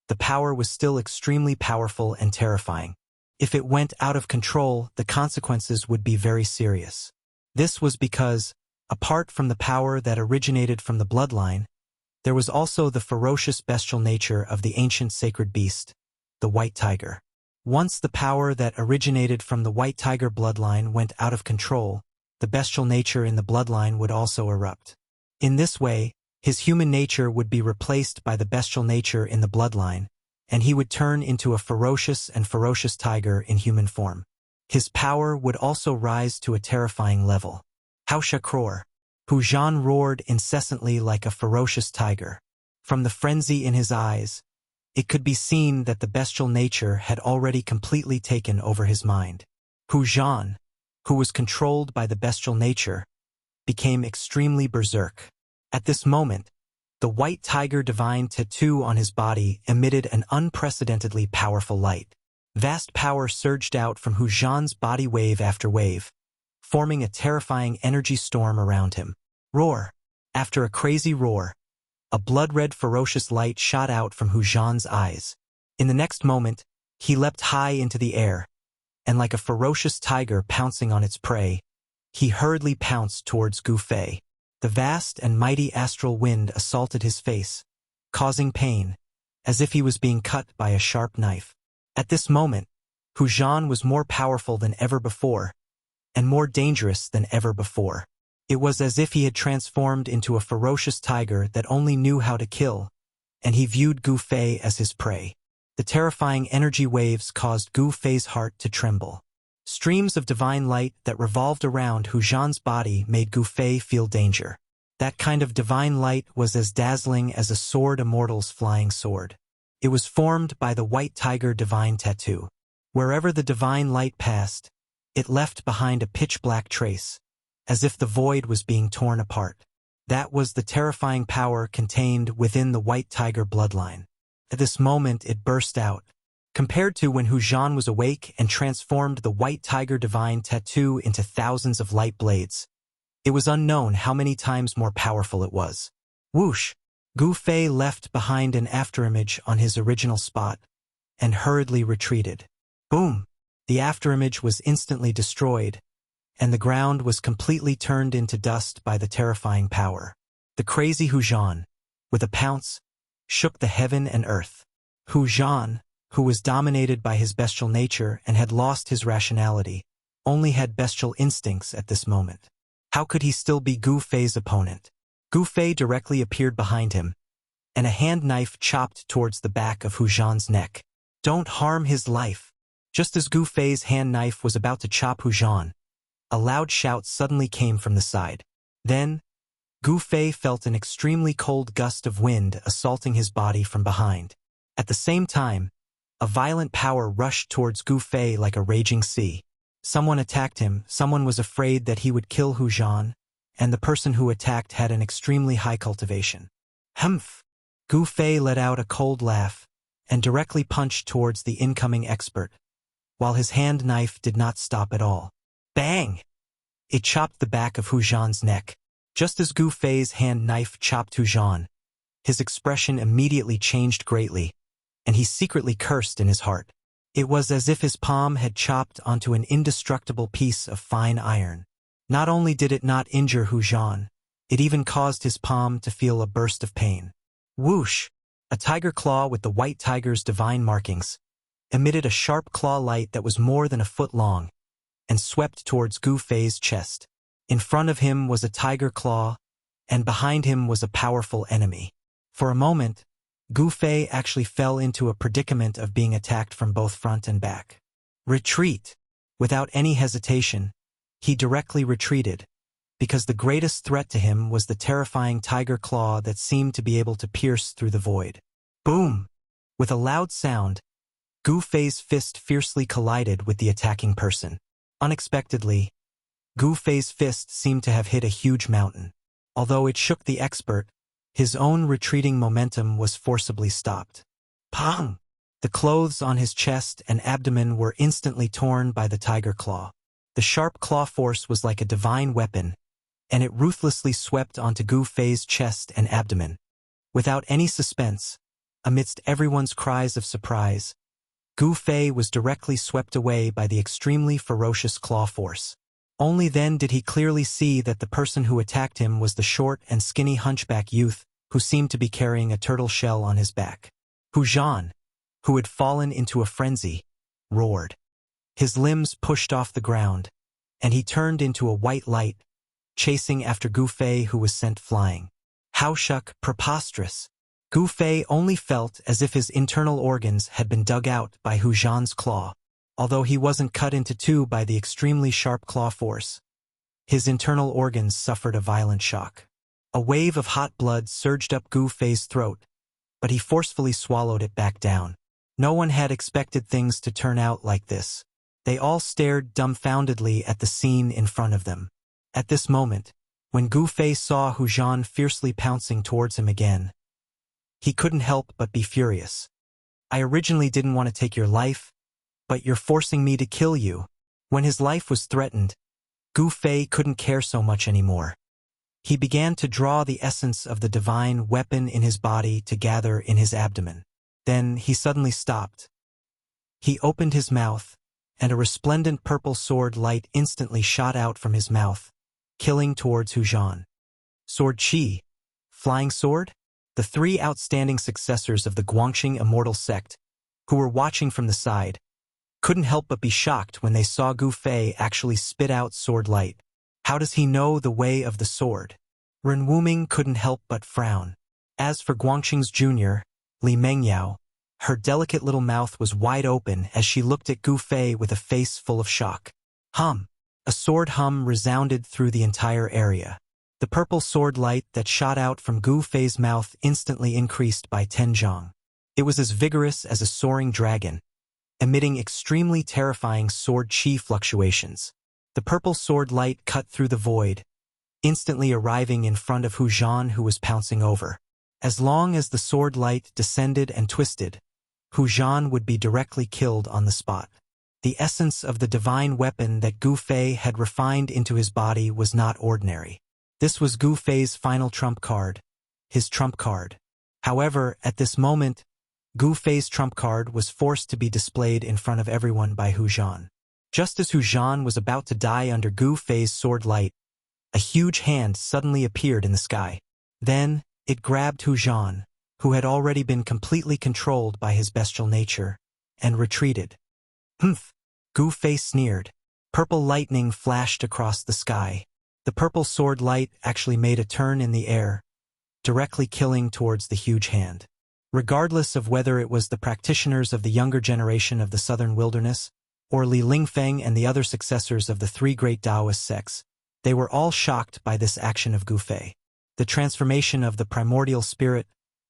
the power was still extremely powerful and terrifying. If it went out of control, the consequences would be very serious. This was because, apart from the power that originated from the bloodline, there was also the ferocious bestial nature of the ancient sacred beast, the White Tiger. Once the power that originated from the White Tiger bloodline went out of control, the bestial nature in the bloodline would also erupt. In this way, his human nature would be replaced by the bestial nature in the bloodline, and he would turn into a ferocious tiger in human form. His power would also rise to a terrifying level. Haosha Crore. Hu Zhan roared incessantly like a ferocious tiger. From the frenzy in his eyes, it could be seen that the bestial nature had already completely taken over his mind. Hu Zhan, who was controlled by the bestial nature, became extremely berserk. At this moment, the White Tiger divine tattoo on his body emitted an unprecedentedly powerful light. Vast power surged out from Hu Zhan's body wave after wave, forming a terrifying energy storm around him. Roar! After a crazy roar, a blood-red ferocious light shot out from Hu Zhan's eyes. In the next moment, he leapt high into the air, and like a ferocious tiger pouncing on its prey, he hurriedly pounced towards Gu Fei. The vast and mighty astral wind assaulted his face, causing pain, as if he was being cut by a sharp knife. At this moment, Hu Zhan was more powerful than ever before, and more dangerous than ever before. It was as if he had transformed into a ferocious tiger that only knew how to kill, and he viewed Gu Fei as his prey. The terrifying energy waves caused Gu Fei's heart to tremble. Streams of divine light that revolved around Hu Zhan's body made Gu Fei feel danger. That kind of divine light was as dazzling as a sword immortal's flying sword. It was formed by the white tiger divine tattoo. Wherever the divine light passed, it left behind a pitch-black trace, as if the void was being torn apart. That was the terrifying power contained within the white tiger bloodline. At this moment it burst out. Compared to when Hu Zhan was awake and transformed the white tiger divine tattoo into thousands of light blades, it was unknown how many times more powerful it was. Whoosh! Gu Fei left behind an afterimage on his original spot and hurriedly retreated. Boom! The afterimage was instantly destroyed, and the ground was completely turned into dust by the terrifying power. The crazy Hu Zhan, with a pounce, shook the heaven and earth. Hu Zhan, who was dominated by his bestial nature and had lost his rationality, only had bestial instincts at this moment. How could he still be Gu Fei's opponent? Gu Fei directly appeared behind him, and a hand knife chopped towards the back of Hu Zhan's neck. Don't harm his life. Just as Gu Fei's hand knife was about to chop Hu Zhan, a loud shout suddenly came from the side. Then, Gu Fei felt an extremely cold gust of wind assaulting his body from behind. At the same time, a violent power rushed towards Gu Fei like a raging sea. Someone attacked him, someone was afraid that he would kill Hu Zhan, and the person who attacked had an extremely high cultivation. Humph! Gu Fei let out a cold laugh and directly punched towards the incoming expert, while his hand knife did not stop at all. Bang! It chopped the back of Hu Zhan's neck. Just as Gu Fei's hand knife chopped Hu Zhan, his expression immediately changed greatly, and he secretly cursed in his heart. It was as if his palm had chopped onto an indestructible piece of fine iron. Not only did it not injure Hu Zhan, it even caused his palm to feel a burst of pain. Whoosh! A tiger claw with the white tiger's divine markings emitted a sharp claw light that was more than a foot long and swept towards Gu Fei's chest. In front of him was a tiger claw, and behind him was a powerful enemy. For a moment, Gu Fei actually fell into a predicament of being attacked from both front and back. Retreat! Without any hesitation, he directly retreated, because the greatest threat to him was the terrifying tiger claw that seemed to be able to pierce through the void. Boom! With a loud sound, Gu Fei's fist fiercely collided with the attacking person. Unexpectedly, Gu Fei's fist seemed to have hit a huge mountain. Although it shook the expert, his own retreating momentum was forcibly stopped. Pong! The clothes on his chest and abdomen were instantly torn by the tiger claw. The sharp claw force was like a divine weapon, and it ruthlessly swept onto Gu Fei's chest and abdomen. Without any suspense, amidst everyone's cries of surprise, Gu Fei was directly swept away by the extremely ferocious claw force. Only then did he clearly see that the person who attacked him was the short and skinny hunchback youth who seemed to be carrying a turtle shell on his back. Hu Zhan, who had fallen into a frenzy, roared. His limbs pushed off the ground, and he turned into a white light, chasing after Gu Fei, who was sent flying. How preposterous! Gu Fei only felt as if his internal organs had been dug out by Hu Zhan's claw. Although he wasn't cut into two by the extremely sharp claw force, his internal organs suffered a violent shock. A wave of hot blood surged up Gu Fei's throat, but he forcefully swallowed it back down. No one had expected things to turn out like this. They all stared dumbfoundedly at the scene in front of them. At this moment, when Gu Fei saw Hu Zhan fiercely pouncing towards him again, he couldn't help but be furious. I originally didn't want to take your life, but you're forcing me to kill you. When his life was threatened, Gu Fei couldn't care so much anymore. He began to draw the essence of the divine weapon in his body to gather in his abdomen. Then he suddenly stopped. He opened his mouth, and a resplendent purple sword light instantly shot out from his mouth, killing towards Hu Zhan. Sword Qi, Flying Sword? The three outstanding successors of the Guangxing Immortal sect, who were watching from the side, couldn't help but be shocked when they saw Gu Fei actually spit out sword light. How does he know the way of the sword? Ren Wuming couldn't help but frown. As for Guangxing's junior, Li Mengyao, her delicate little mouth was wide open as she looked at Gu Fei with a face full of shock. Hum! A sword hum resounded through the entire area. The purple sword light that shot out from Gu Fei's mouth instantly increased by 10 zhang. It was as vigorous as a soaring dragon, emitting extremely terrifying sword chi fluctuations. The purple sword light cut through the void, instantly arriving in front of Hu Zhan, who was pouncing over. As long as the sword light descended and twisted, Hu Zhan would be directly killed on the spot. The essence of the divine weapon that Gu Fei had refined into his body was not ordinary. This was Gu Fei's final trump card, his trump card. However, at this moment, Gu Fei's trump card was forced to be displayed in front of everyone by Hu Zhan. Just as Hu Zhan was about to die under Gu Fei's sword light, a huge hand suddenly appeared in the sky. Then, it grabbed Hu Zhan, who had already been completely controlled by his bestial nature, and retreated. Humph! Gu Fei sneered. Purple lightning flashed across the sky. The purple sword light actually made a turn in the air, directly killing towards the huge hand. Regardless of whether it was the practitioners of the younger generation of the southern wilderness, or Li Lingfeng and the other successors of the three great Taoist sects, they were all shocked by this action of Gu Fei. The transformation of the primordial spirit,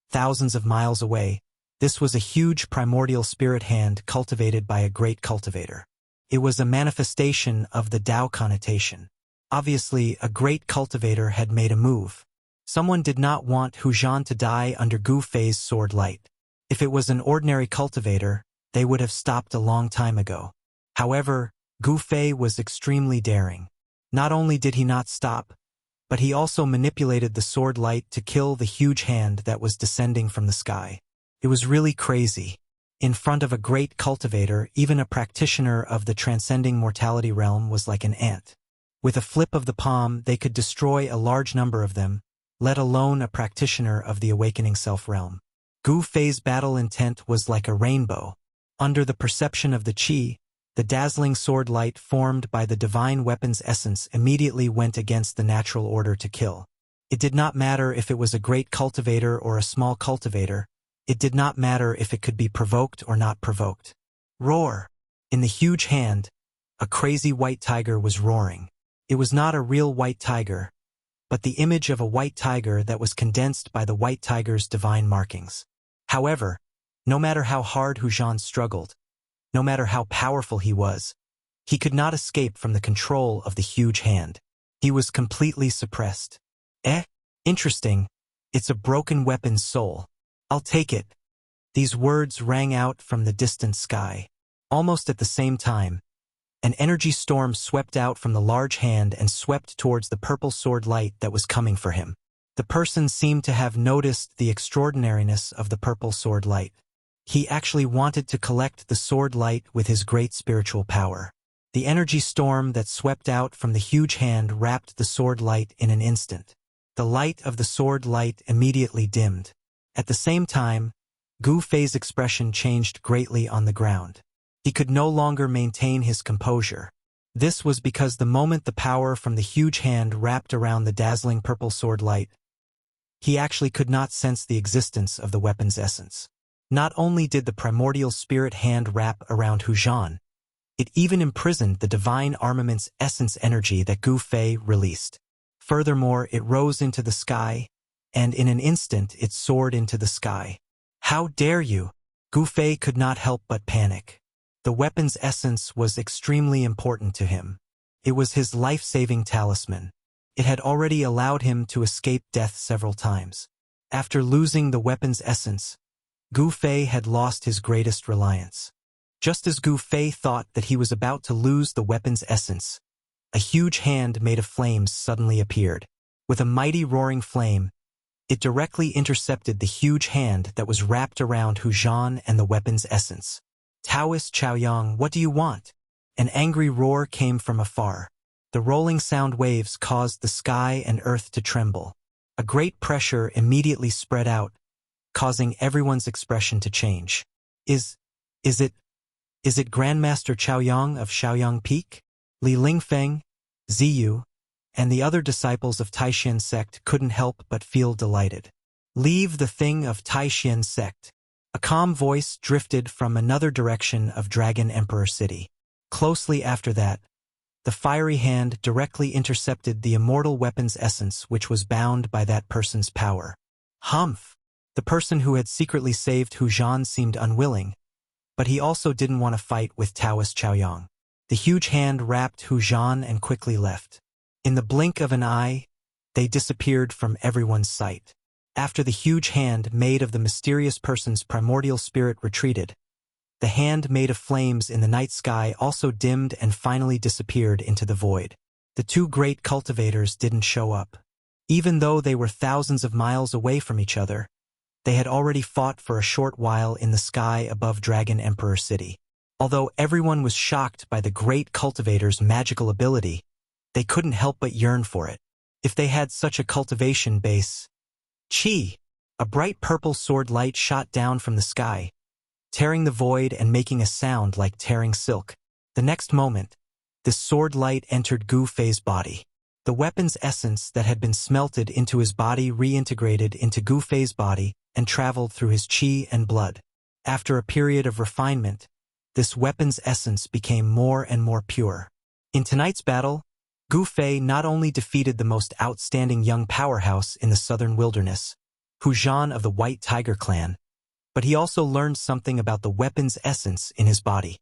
thousands of miles away, this was a huge primordial spirit hand cultivated by a great cultivator. It was a manifestation of the Tao connotation. Obviously, a great cultivator had made a move. Someone did not want Hu Zhan to die under Gu Fei's sword light. If it was an ordinary cultivator, they would have stopped a long time ago. However, Gu Fei was extremely daring. Not only did he not stop, but he also manipulated the sword light to kill the huge hand that was descending from the sky. It was really crazy. In front of a great cultivator, even a practitioner of the transcending mortality realm was like an ant. With a flip of the palm, they could destroy a large number of them, let alone a practitioner of the awakening self realm. Gu Fei's battle intent was like a rainbow. Under the perception of the qi, the dazzling sword light formed by the divine weapon's essence immediately went against the natural order to kill. It did not matter if it was a great cultivator or a small cultivator. It did not matter if it could be provoked or not provoked. Roar! In the huge hand, a crazy white tiger was roaring. It was not a real white tiger, but the image of a white tiger that was condensed by the white tiger's divine markings. However, no matter how hard Hu Zhan struggled, no matter how powerful he was, he could not escape from the control of the huge hand. He was completely suppressed. Interesting. It's a broken weapon's soul. I'll take it. These words rang out from the distant sky. Almost at the same time, an energy storm swept out from the large hand and swept towards the purple sword light that was coming for him. The person seemed to have noticed the extraordinariness of the purple sword light. He actually wanted to collect the sword light with his great spiritual power. The energy storm that swept out from the huge hand wrapped the sword light in an instant. The light of the sword light immediately dimmed. At the same time, Gu Fei's expression changed greatly on the ground. He could no longer maintain his composure. This was because the moment the power from the huge hand wrapped around the dazzling purple sword light, he actually could not sense the existence of the weapon's essence. Not only did the primordial spirit hand wrap around Hu Zhan, it even imprisoned the divine armament's essence energy that Gu Fei released. Furthermore, it rose into the sky, and in an instant it soared into the sky. How dare you? Gu Fei could not help but panic. The weapon's essence was extremely important to him. It was his life-saving talisman. It had already allowed him to escape death several times. After losing the weapon's essence, Gu Fei had lost his greatest reliance. Just as Gu Fei thought that he was about to lose the weapon's essence, a huge hand made of flames suddenly appeared. With a mighty roaring flame, it directly intercepted the huge hand that was wrapped around Hu Zhan and the weapon's essence. Taoist Chaoyang, what do you want? An angry roar came from afar. The rolling sound waves caused the sky and earth to tremble. A great pressure immediately spread out, causing everyone's expression to change. Is it Grandmaster Chaoyang of Shaoyang Peak? Li Lingfeng, Ziyu, and the other disciples of Taishan sect couldn't help but feel delighted. Leave the thing of Taishan sect. A calm voice drifted from another direction of Dragon Emperor City. Closely after that, The fiery hand directly intercepted the immortal weapon's essence which was bound by that person's power. Humph! The person who had secretly saved Hu Zhan seemed unwilling, but he also didn't want to fight with Taoist Chaoyang. The huge hand wrapped Hu Zhan and quickly left. In the blink of an eye, they disappeared from everyone's sight. After the huge hand made of the mysterious person's primordial spirit retreated, the hand made of flames in the night sky also dimmed and finally disappeared into the void. The two great cultivators didn't show up. Even though they were thousands of miles away from each other, they had already fought for a short while in the sky above Dragon Emperor City. Although everyone was shocked by the great cultivator's magical ability, they couldn't help but yearn for it. If they had such a cultivation base... Chi! A bright purple sword light shot down from the sky, tearing the void and making a sound like tearing silk. The next moment, this sword light entered Gu Fei's body. The weapon's essence that had been smelted into his body reintegrated into Gu Fei's body and traveled through his chi and blood. After a period of refinement, this weapon's essence became more and more pure. In tonight's battle, Gu Fei not only defeated the most outstanding young powerhouse in the southern wilderness, Hu Zhan of the White Tiger clan, but he also learned something about the weapon's essence in his body.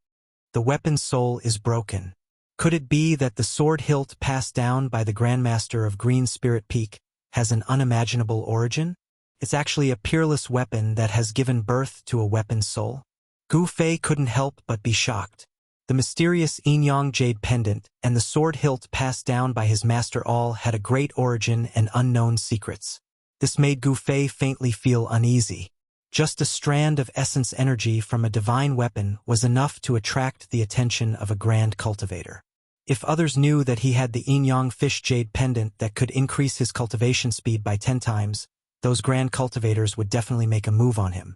The weapon's soul is broken. Could it be that the sword hilt passed down by the Grandmaster of Green Spirit Peak has an unimaginable origin? It's actually a peerless weapon that has given birth to a weapon's soul. Gu Fei couldn't help but be shocked. The mysterious Yin-Yang Jade pendant and the sword hilt passed down by his master all had a great origin and unknown secrets. This made Gu Fei faintly feel uneasy. Just a strand of essence energy from a divine weapon was enough to attract the attention of a grand cultivator. If others knew that he had the Yin-Yang Fish Jade pendant that could increase his cultivation speed by 10 times, those grand cultivators would definitely make a move on him.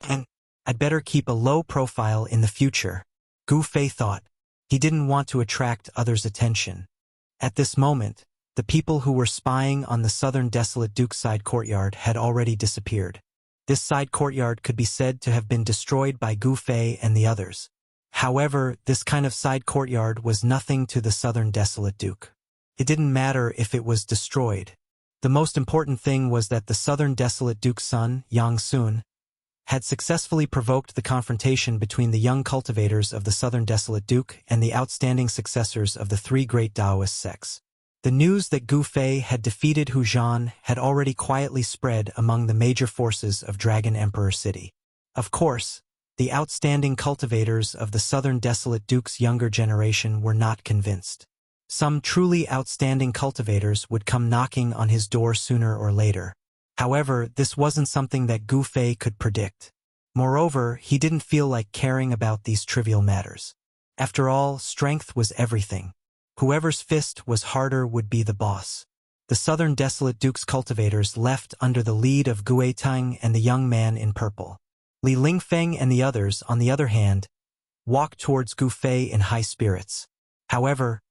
And I'd better keep a low profile in the future, Gu Fei thought. He didn't want to attract others' attention. At this moment, the people who were spying on the southern desolate Duke's side courtyard had already disappeared. This side courtyard could be said to have been destroyed by Gu Fei and the others. However, this kind of side courtyard was nothing to the southern desolate Duke. It didn't matter if it was destroyed. The most important thing was that the southern desolate Duke's son, Yang Sun, had successfully provoked the confrontation between the young cultivators of the southern desolate Duke and the outstanding successors of the three great Taoist sects. The news that Gu Fei had defeated Hu Zhan had already quietly spread among the major forces of Dragon Emperor City. Of course, the outstanding cultivators of the southern desolate Duke's younger generation were not convinced. Some truly outstanding cultivators would come knocking on his door sooner or later. However, this wasn't something that Gu Fei could predict. Moreover, he didn't feel like caring about these trivial matters. After all, strength was everything. Whoever's fist was harder would be the boss. The southern desolate Duke's cultivators left under the lead of Gu Tang and the young man in purple. Li Lingfeng and the others, on the other hand, walked towards Gu Fei in high spirits. However,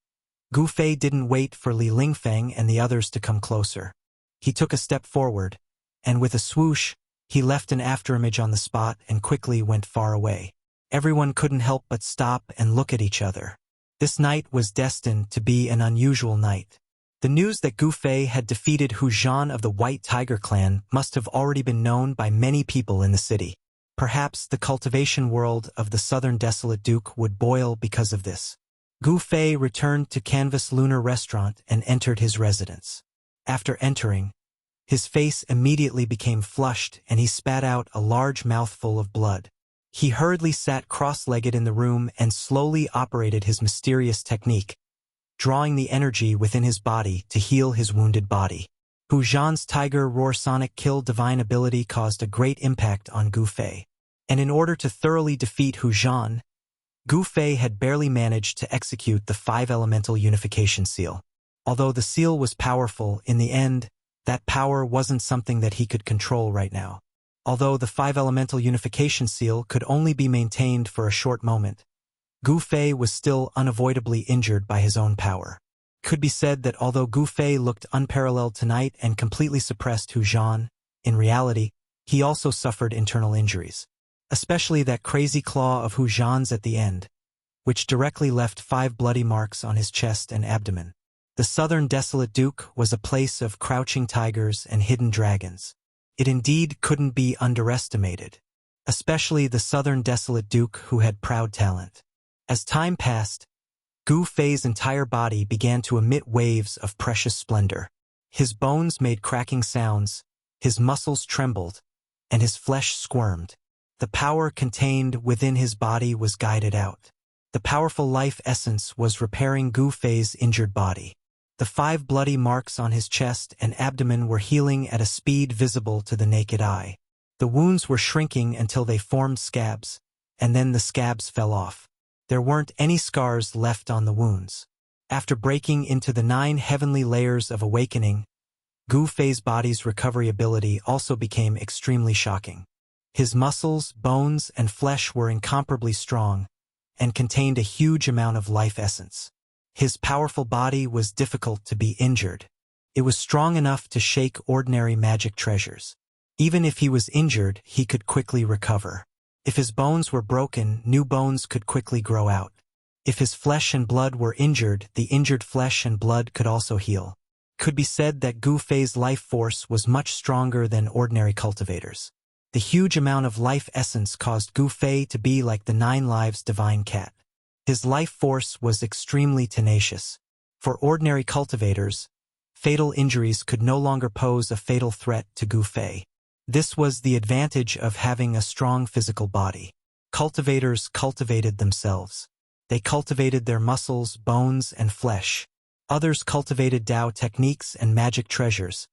Gu Fei didn't wait for Li Lingfeng and the others to come closer. He took a step forward, and with a swoosh, he left an afterimage on the spot and quickly went far away. Everyone couldn't help but stop and look at each other. This night was destined to be an unusual night. The news that Gu Fei had defeated Hu Zhan of the White Tiger clan must have already been known by many people in the city. Perhaps the cultivation world of the southern desolate Duke would boil because of this. Gu Fei returned to Canvas Lunar Restaurant and entered his residence. After entering, his face immediately became flushed and he spat out a large mouthful of blood. He hurriedly sat cross-legged in the room and slowly operated his mysterious technique, drawing the energy within his body to heal his wounded body. Hu Zhan's Tiger Roar Sonic Kill divine ability caused a great impact on Gu Fei. And in order to thoroughly defeat Hu Zhan, Gu Fei had barely managed to execute the 5-elemental unification seal. Although the seal was powerful, in the end, that power wasn't something that he could control right now. Although the 5-elemental unification seal could only be maintained for a short moment, Gu Fei was still unavoidably injured by his own power. It could be said that although Gu Fei looked unparalleled tonight and completely suppressed Hu Zhan, in reality, he also suffered internal injuries. Especially that crazy claw of Hu Zhan's at the end. which directly left 5 bloody marks on his chest and abdomen. The southern desolate duke was a place of crouching tigers and hidden dragons. It indeed couldn't be underestimated, especially the southern desolate duke who had proud talent. As time passed, Gu Fei's entire body began to emit waves of precious splendor. His bones made cracking sounds, his muscles trembled, and his flesh squirmed. The power contained within his body was guided out. The powerful life essence was repairing Gu Fei's injured body. The 5 bloody marks on his chest and abdomen were healing at a speed visible to the naked eye. The wounds were shrinking until they formed scabs, and then the scabs fell off. There weren't any scars left on the wounds. After breaking into the 9 heavenly layers of awakening, Gu Fei's body's recovery ability also became extremely shocking. His muscles, bones, and flesh were incomparably strong, and contained a huge amount of life essence. His powerful body was difficult to be injured. It was strong enough to shake ordinary magic treasures. Even if he was injured, he could quickly recover. If his bones were broken, new bones could quickly grow out. If his flesh and blood were injured, the injured flesh and blood could also heal. It could be said that Gu Fei's life force was much stronger than ordinary cultivators. The huge amount of life essence caused Gu Fei to be like the 9 lives divine cat. His life force was extremely tenacious. For ordinary cultivators, fatal injuries could no longer pose a fatal threat to Gu Fei. This was the advantage of having a strong physical body. Cultivators cultivated themselves. They cultivated their muscles, bones, and flesh. Others cultivated Tao techniques and magic treasures.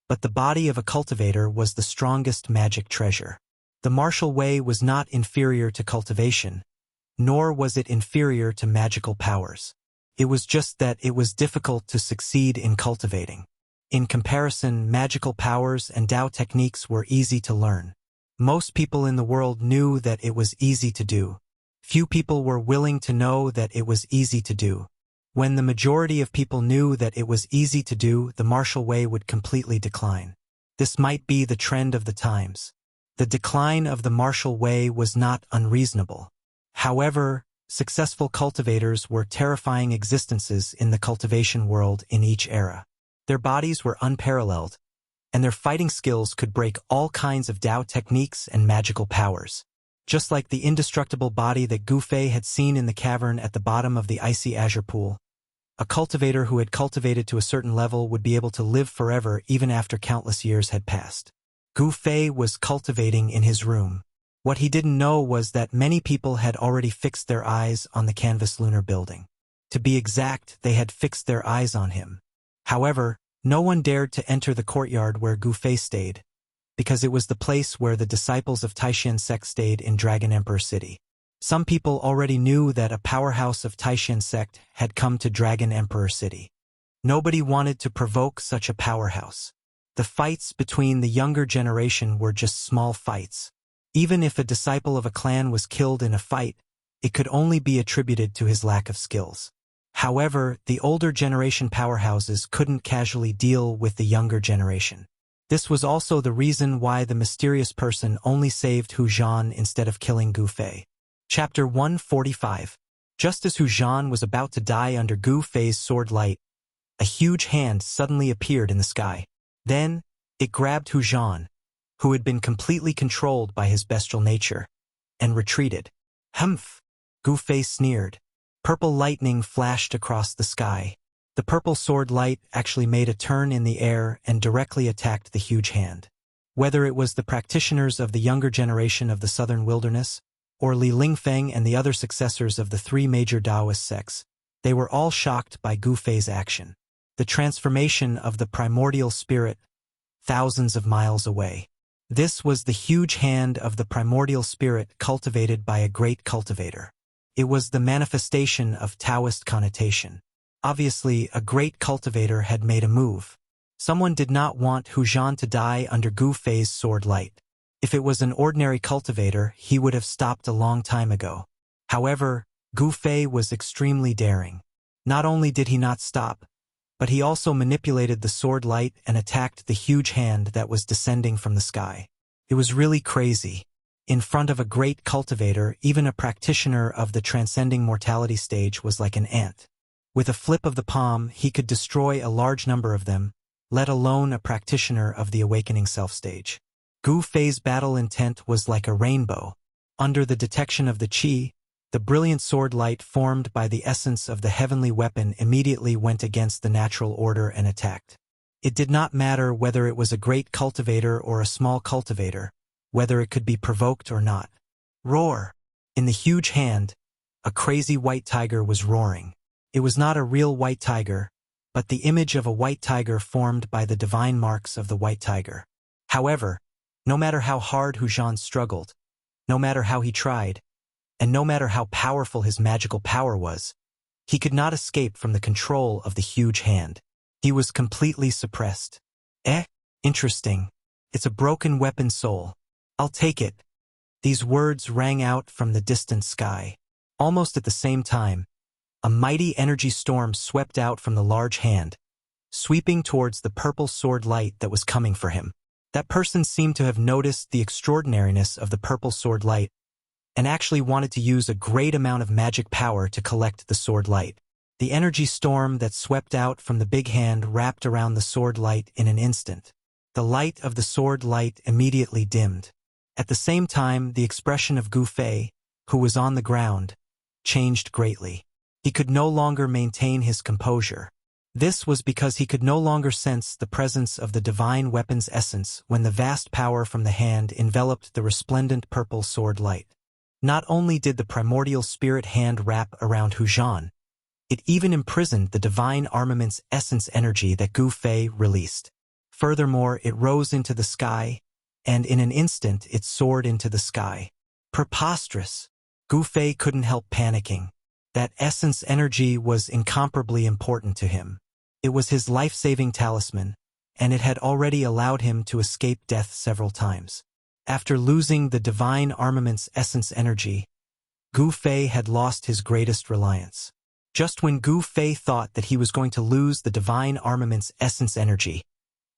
But the body of a cultivator was the strongest magic treasure. The martial way was not inferior to cultivation, nor was it inferior to magical powers. It was just that it was difficult to succeed in cultivating. In comparison, magical powers and Tao techniques were easy to learn. Most people in the world knew that it was easy to do. Few people were willing to know that it was easy to do. When the majority of people knew that it was easy to do, the martial way would completely decline. This might be the trend of the times. The decline of the martial way was not unreasonable. However, successful cultivators were terrifying existences in the cultivation world in each era. Their bodies were unparalleled, and their fighting skills could break all kinds of Tao techniques and magical powers. Just like the indestructible body that Gu Fei had seen in the cavern at the bottom of the icy azure pool, a cultivator who had cultivated to a certain level would be able to live forever even after countless years had passed. Gu Fei was cultivating in his room. What he didn't know was that many people had already fixed their eyes on the canvas lunar building. To be exact, they had fixed their eyes on him. However, no one dared to enter the courtyard where Gu Fei stayed, because it was the place where the disciples of Taishan sect stayed in Dragon Emperor City. Some people already knew that a powerhouse of Taishan sect had come to Dragon Emperor City. Nobody wanted to provoke such a powerhouse. The fights between the younger generation were just small fights. Even if a disciple of a clan was killed in a fight, it could only be attributed to his lack of skills. However, the older generation powerhouses couldn't casually deal with the younger generation. This was also the reason why the mysterious person only saved Hu Zhan instead of killing Gu Fei. Chapter 145. Just as Hu Zhan was about to die under Gu Fei's sword light, a huge hand suddenly appeared in the sky. Then, it grabbed Hu Zhan, who had been completely controlled by his bestial nature, and retreated. Humph! Gu Fei sneered. Purple lightning flashed across the sky. The purple sword light actually made a turn in the air and directly attacked the huge hand. Whether it was the practitioners of the younger generation of the southern wilderness, or Li Lingfeng and the other successors of the 3 major Taoist sects, they were all shocked by Gu Fei's action. The transformation of the primordial spirit, thousands of miles away. This was the huge hand of the primordial spirit cultivated by a great cultivator. It was the manifestation of Taoist connotation. Obviously, a great cultivator had made a move. Someone did not want Hu Zhan to die under Gu Fei's sword light. If it was an ordinary cultivator, he would have stopped a long time ago. However, Gu Fei was extremely daring. Not only did he not stop, but he also manipulated the sword light and attacked the huge hand that was descending from the sky. It was really crazy. In front of a great cultivator, even a practitioner of the transcending mortality stage was like an ant. With a flip of the palm, he could destroy a large number of them, let alone a practitioner of the awakening self stage. Gu Fei's battle intent was like a rainbow. Under the detection of the qi, the brilliant sword light formed by the essence of the heavenly weapon immediately went against the natural order and attacked. It did not matter whether it was a great cultivator or a small cultivator, whether it could be provoked or not. Roar! In the huge hand, a crazy white tiger was roaring. It was not a real white tiger, but the image of a white tiger formed by the divine marks of the white tiger. However, no matter how hard Hu Zhan struggled, no matter how he tried, and no matter how powerful his magical power was, he could not escape from the control of the huge hand. He was completely suppressed. Interesting. It's a broken weapon soul. I'll take it. These words rang out from the distant sky. Almost at the same time, a mighty energy storm swept out from the large hand, sweeping towards the purple sword light that was coming for him. That person seemed to have noticed the extraordinariness of the purple sword light and actually wanted to use a great amount of magic power to collect the sword light. The energy storm that swept out from the big hand wrapped around the sword light in an instant. The light of the sword light immediately dimmed. At the same time, the expression of Gu Fei, who was on the ground, changed greatly. He could no longer maintain his composure. This was because he could no longer sense the presence of the divine weapon's essence when the vast power from the hand enveloped the resplendent purple sword light. Not only did the primordial spirit hand wrap around Hu Zhan, it even imprisoned the divine armament's essence energy that Gu Fei released. Furthermore, it rose into the sky, and in an instant it soared into the sky. Preposterous! Gu Fei couldn't help panicking. That essence energy was incomparably important to him. It was his life-saving talisman, and it had already allowed him to escape death several times. After losing the divine armament's essence energy, Gu Fei had lost his greatest reliance. Just when Gu Fei thought that he was going to lose the divine armament's essence energy,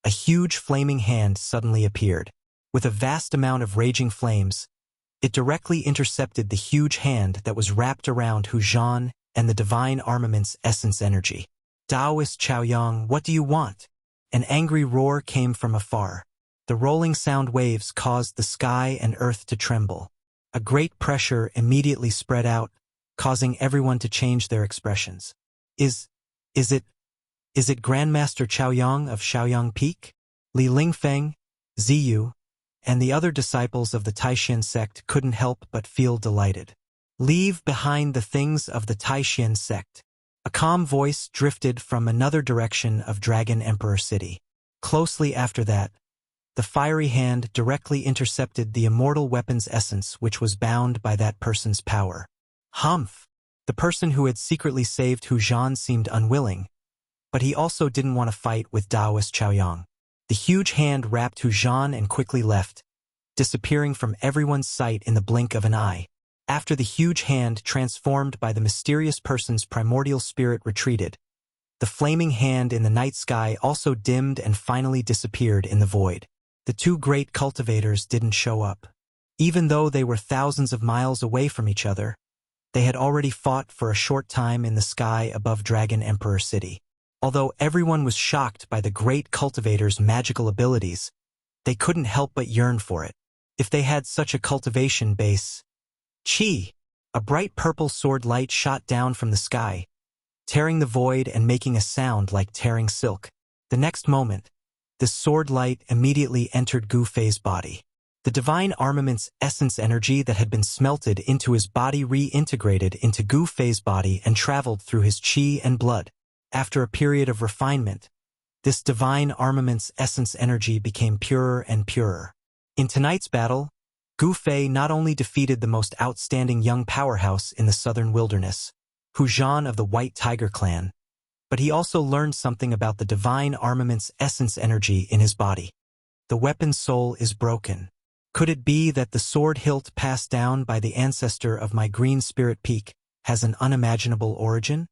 a huge flaming hand suddenly appeared. With a vast amount of raging flames, it directly intercepted the huge hand that was wrapped around Hu Zhan and the divine armament's essence energy. Taoist Chaoyang, what do you want? An angry roar came from afar. The rolling sound waves caused the sky and earth to tremble. A great pressure immediately spread out, causing everyone to change their expressions. Is it Grandmaster Chaoyang of Shaoyang Peak? Li Lingfeng, Ziyu, and the other disciples of the Taixin sect couldn't help but feel delighted. Leave behind the things of the Taixin sect. A calm voice drifted from another direction of Dragon Emperor City. Closely after that, the fiery hand directly intercepted the immortal weapon's essence which was bound by that person's power. Humph! The person who had secretly saved Hu Zhan seemed unwilling, but he also didn't want to fight with Taoist Chaoyang. The huge hand wrapped Hu Zhan and quickly left, disappearing from everyone's sight in the blink of an eye. After the huge hand transformed by the mysterious person's primordial spirit retreated, the flaming hand in the night sky also dimmed and finally disappeared in the void. The two great cultivators didn't show up. Even though they were thousands of miles away from each other, they had already fought for a short time in the sky above Dragon Emperor City. Although everyone was shocked by the great cultivator's magical abilities, they couldn't help but yearn for it. If they had such a cultivation base... Chi! A bright purple sword light shot down from the sky, tearing the void and making a sound like tearing silk. The next moment, the sword light immediately entered Gu Fei's body. The divine armament's essence energy that had been smelted into his body reintegrated into Gu Fei's body and traveled through his qi and blood. After a period of refinement, this divine armament's essence energy became purer and purer. In tonight's battle, Gu Fei not only defeated the most outstanding young powerhouse in the southern wilderness, Hu Zhan of the White Tiger clan, but he also learned something about the divine armament's essence energy in his body. The weapon's soul is broken. Could it be that the sword hilt passed down by the ancestor of my green spirit peak has an unimaginable origin?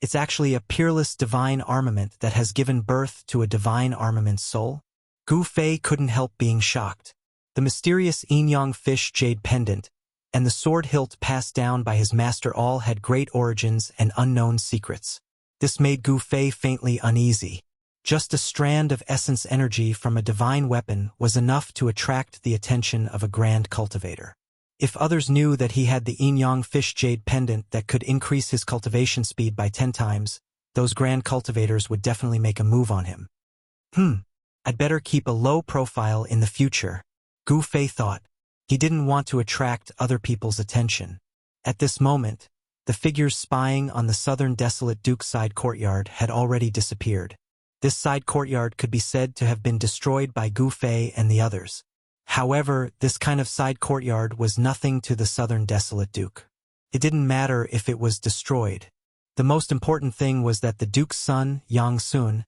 It's actually a peerless divine armament that has given birth to a divine armament soul? Gu Fei couldn't help being shocked. the mysterious yin-yang fish jade pendant, and the sword hilt passed down by his master all had great origins and unknown secrets. This made Gu Fei faintly uneasy. Just a strand of essence energy from a divine weapon was enough to attract the attention of a grand cultivator. If others knew that he had the yin-yang fish jade pendant that could increase his cultivation speed by 10 times, those grand cultivators would definitely make a move on him. I'd better keep a low profile in the future, Gu Fei thought. He didn't want to attract other people's attention. At this moment, the figures spying on the southern desolate Duke's side courtyard had already disappeared. This side courtyard could be said to have been destroyed by Gu Fei and the others. However, this kind of side courtyard was nothing to the southern desolate Duke. It didn't matter if it was destroyed. The most important thing was that the Duke's son, Yang Sun,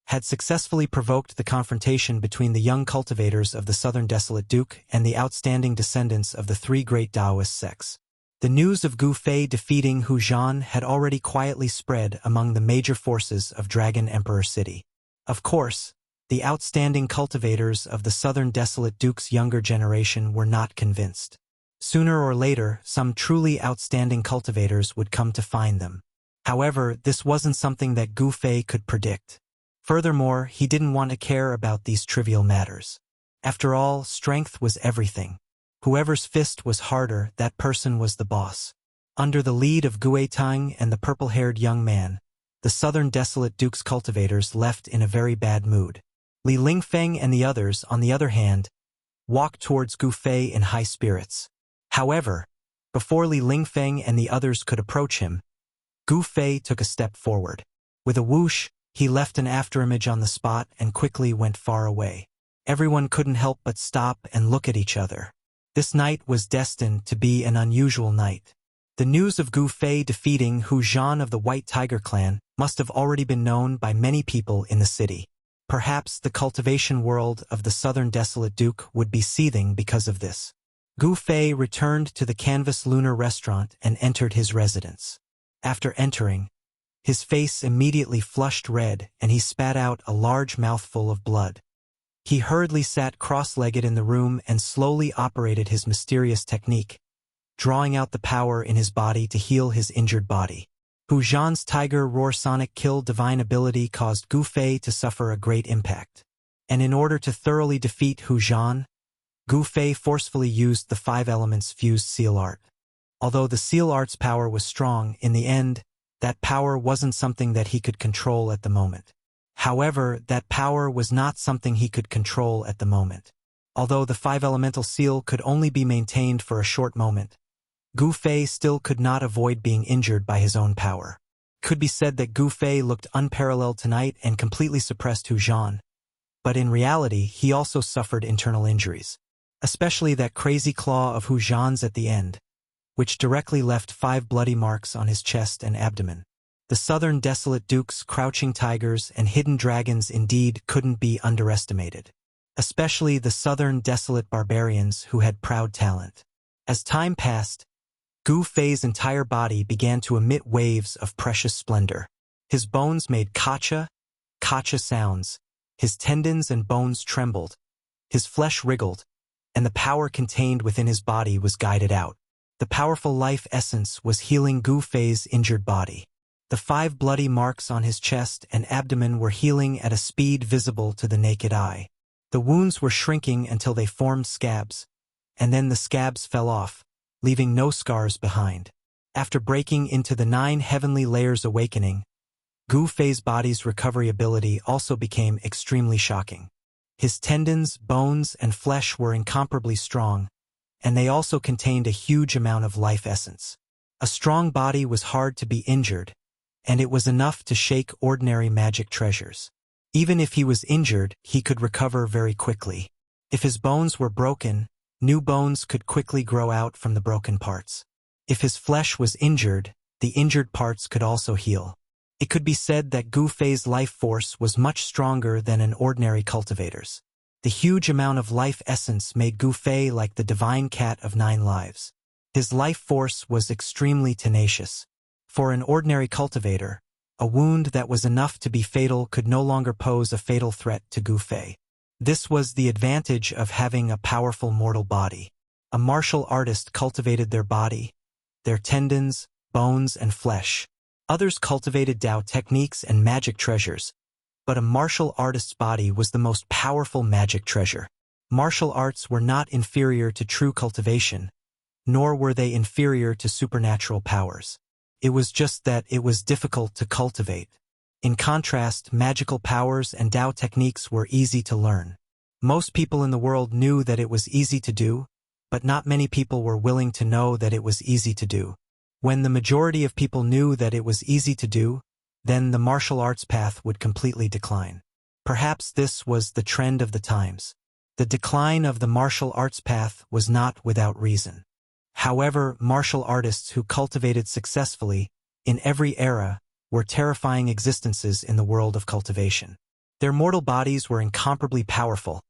had successfully provoked the confrontation between the young cultivators of the southern desolate Duke and the outstanding descendants of the three great Taoist sects. The news of Gu Fei defeating Hu Zhan had already quietly spread among the major forces of Dragon Emperor City. Of course, the outstanding cultivators of the southern desolate Duke's younger generation were not convinced. Sooner or later, some truly outstanding cultivators would come to find them. However, this wasn't something that Gu Fei could predict. Furthermore, he didn't want to care about these trivial matters. After all, strength was everything. Whoever's fist was harder, that person was the boss. Under the lead of Gue Tang and the purple-haired young man, the southern desolate Duke's cultivators left in a very bad mood. Li Lingfeng and the others, on the other hand, walked towards Gu Fei in high spirits. However, before Li Lingfeng and the others could approach him, Gu Fei took a step forward. With a whoosh, he left an afterimage on the spot and quickly went far away. Everyone couldn't help but stop and look at each other. This night was destined to be an unusual night. The news of Gu Fei defeating Hu Zhan of the White Tiger clan must have already been known by many people in the city. Perhaps the cultivation world of the southern desolate Duke would be seething because of this. Gu Fei returned to the Canvas Lunar restaurant and entered his residence. After entering, his face immediately flushed red and he spat out a large mouthful of blood. He hurriedly sat cross-legged in the room and slowly operated his mysterious technique, drawing out the power in his body to heal his injured body. Hu Zhan's Tiger Roar Sonic Kill divine ability caused Gu Fei to suffer a great impact. And in order to thoroughly defeat Hu Zhan, Gu Fei forcefully used the 5 elements fused seal art. Although the seal art's power was strong, in the end, that power wasn't something that he could control at the moment. However, that power was not something he could control at the moment. Although the 5 elemental seal could only be maintained for a short moment, Gu Fei still could not avoid being injured by his own power. Could be said that Gu Fei looked unparalleled tonight and completely suppressed Hu Zhan. But in reality, he also suffered internal injuries, especially that crazy claw of Hu Zhan's at the end, which directly left 5 bloody marks on his chest and abdomen. The southern desolate Dukes, crouching tigers, and hidden dragons indeed couldn't be underestimated. Especially the southern desolate barbarians who had proud talent. As time passed, Gu Fei's entire body began to emit waves of precious splendor. His bones made kacha sounds, his tendons and bones trembled, his flesh wriggled, and the power contained within his body was guided out. The powerful life essence was healing Gu Fei's injured body. The 5 bloody marks on his chest and abdomen were healing at a speed visible to the naked eye. The wounds were shrinking until they formed scabs, and then the scabs fell off, leaving no scars behind. After breaking into the 9 heavenly layers awakening, Gu Fei's body's recovery ability also became extremely shocking. His tendons, bones, and flesh were incomparably strong, and they also contained a huge amount of life essence. A strong body was hard to be injured, and it was enough to shake ordinary magic treasures. Even if he was injured, he could recover very quickly. If his bones were broken, new bones could quickly grow out from the broken parts. If his flesh was injured, the injured parts could also heal. It could be said that Gu Fei's life force was much stronger than an ordinary cultivator's. The huge amount of life essence made Gu Fei like the divine cat of 9 lives. His life force was extremely tenacious. For an ordinary cultivator, a wound that was enough to be fatal could no longer pose a fatal threat to Gu Fei. This was the advantage of having a powerful mortal body. A martial artist cultivated their body, their tendons, bones, and flesh. Others cultivated Tao techniques and magic treasures, but a martial artist's body was the most powerful magic treasure. Martial arts were not inferior to true cultivation, nor were they inferior to supernatural powers. It was just that it was difficult to cultivate. In contrast, magical powers and Tao techniques were easy to learn. Most people in the world knew that it was easy to do, but not many people were willing to know that it was easy to do. When the majority of people knew that it was easy to do, then the martial arts path would completely decline. Perhaps this was the trend of the times. The decline of the martial arts path was not without reason. However, martial artists who cultivated successfully, in every era, were terrifying existences in the world of cultivation. Their mortal bodies were incomparably powerful,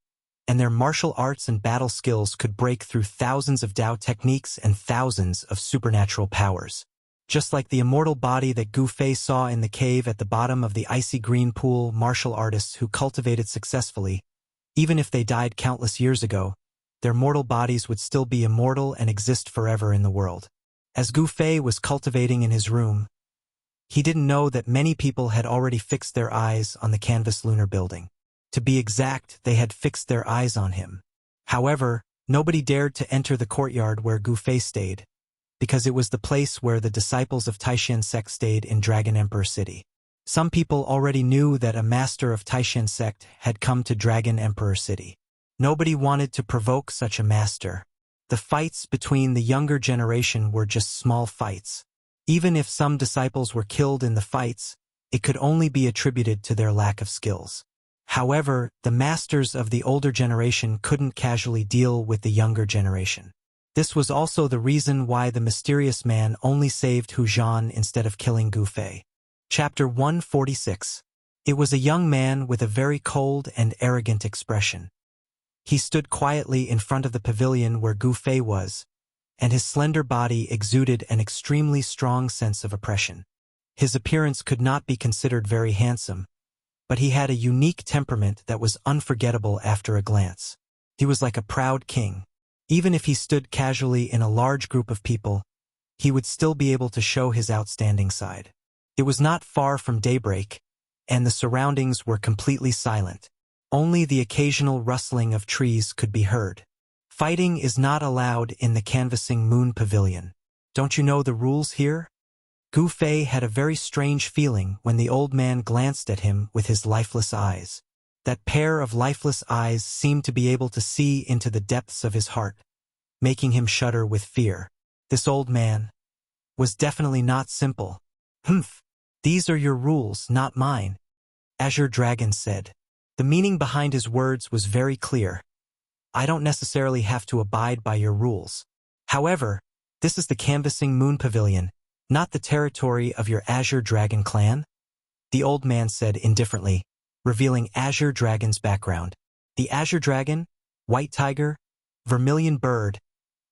and their martial arts and battle skills could break through thousands of Tao techniques and thousands of supernatural powers. Just like the immortal body that Gu Fei saw in the cave at the bottom of the icy green pool, martial artists who cultivated successfully, even if they died countless years ago, their mortal bodies would still be immortal and exist forever in the world. As Gu Fei was cultivating in his room, he didn't know that many people had already fixed their eyes on the canvas lunar building. To be exact, they had fixed their eyes on him. However, nobody dared to enter the courtyard where Gu Fei stayed, because it was the place where the disciples of Taishan sect stayed in Dragon Emperor City. Some people already knew that a master of Taishan sect had come to Dragon Emperor City. Nobody wanted to provoke such a master. The fights between the younger generation were just small fights. Even if some disciples were killed in the fights, it could only be attributed to their lack of skills. However, the masters of the older generation couldn't casually deal with the younger generation. This was also the reason why the mysterious man only saved Hu Zhan instead of killing Gu Fei. Chapter 146. It was a young man with a very cold and arrogant expression. He stood quietly in front of the pavilion where Gu Fei was, and his slender body exuded an extremely strong sense of oppression. His appearance could not be considered very handsome, but he had a unique temperament that was unforgettable after a glance. He was like a proud king. Even if he stood casually in a large group of people, he would still be able to show his outstanding side. It was not far from daybreak, and the surroundings were completely silent. Only the occasional rustling of trees could be heard. Fighting is not allowed in the canvassing moon pavilion. Don't you know the rules here? Gu Fei had a very strange feeling when the old man glanced at him with his lifeless eyes. That pair of lifeless eyes seemed to be able to see into the depths of his heart, making him shudder with fear. This old man was definitely not simple. "Humph, these are your rules, not mine," Azure Dragon said. The meaning behind his words was very clear. I don't necessarily have to abide by your rules. However, this is the canvassing moon pavilion, not the territory of your Azure Dragon clan, the old man said indifferently, revealing Azure Dragon's background. The Azure Dragon, White Tiger, Vermilion Bird,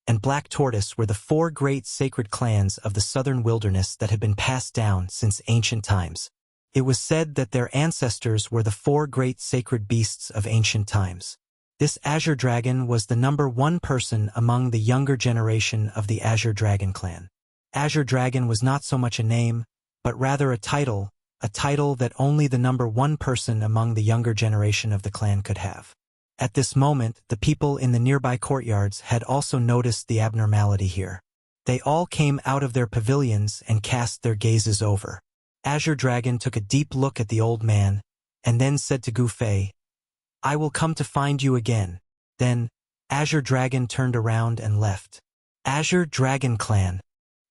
and Black Tortoise were the four great sacred clans of the southern wilderness that had been passed down since ancient times. It was said that their ancestors were the four great sacred beasts of ancient times. This Azure Dragon was the #1 person among the younger generation of the Azure Dragon clan. Azure Dragon was not so much a name, but rather a title that only the #1 person among the younger generation of the clan could have. At this moment, the people in the nearby courtyards had also noticed the abnormality here. They all came out of their pavilions and cast their gazes over. Azure Dragon took a deep look at the old man, and then said to Gu Fei, "I will come to find you again." Then, Azure Dragon turned around and left. Azure Dragon Clan.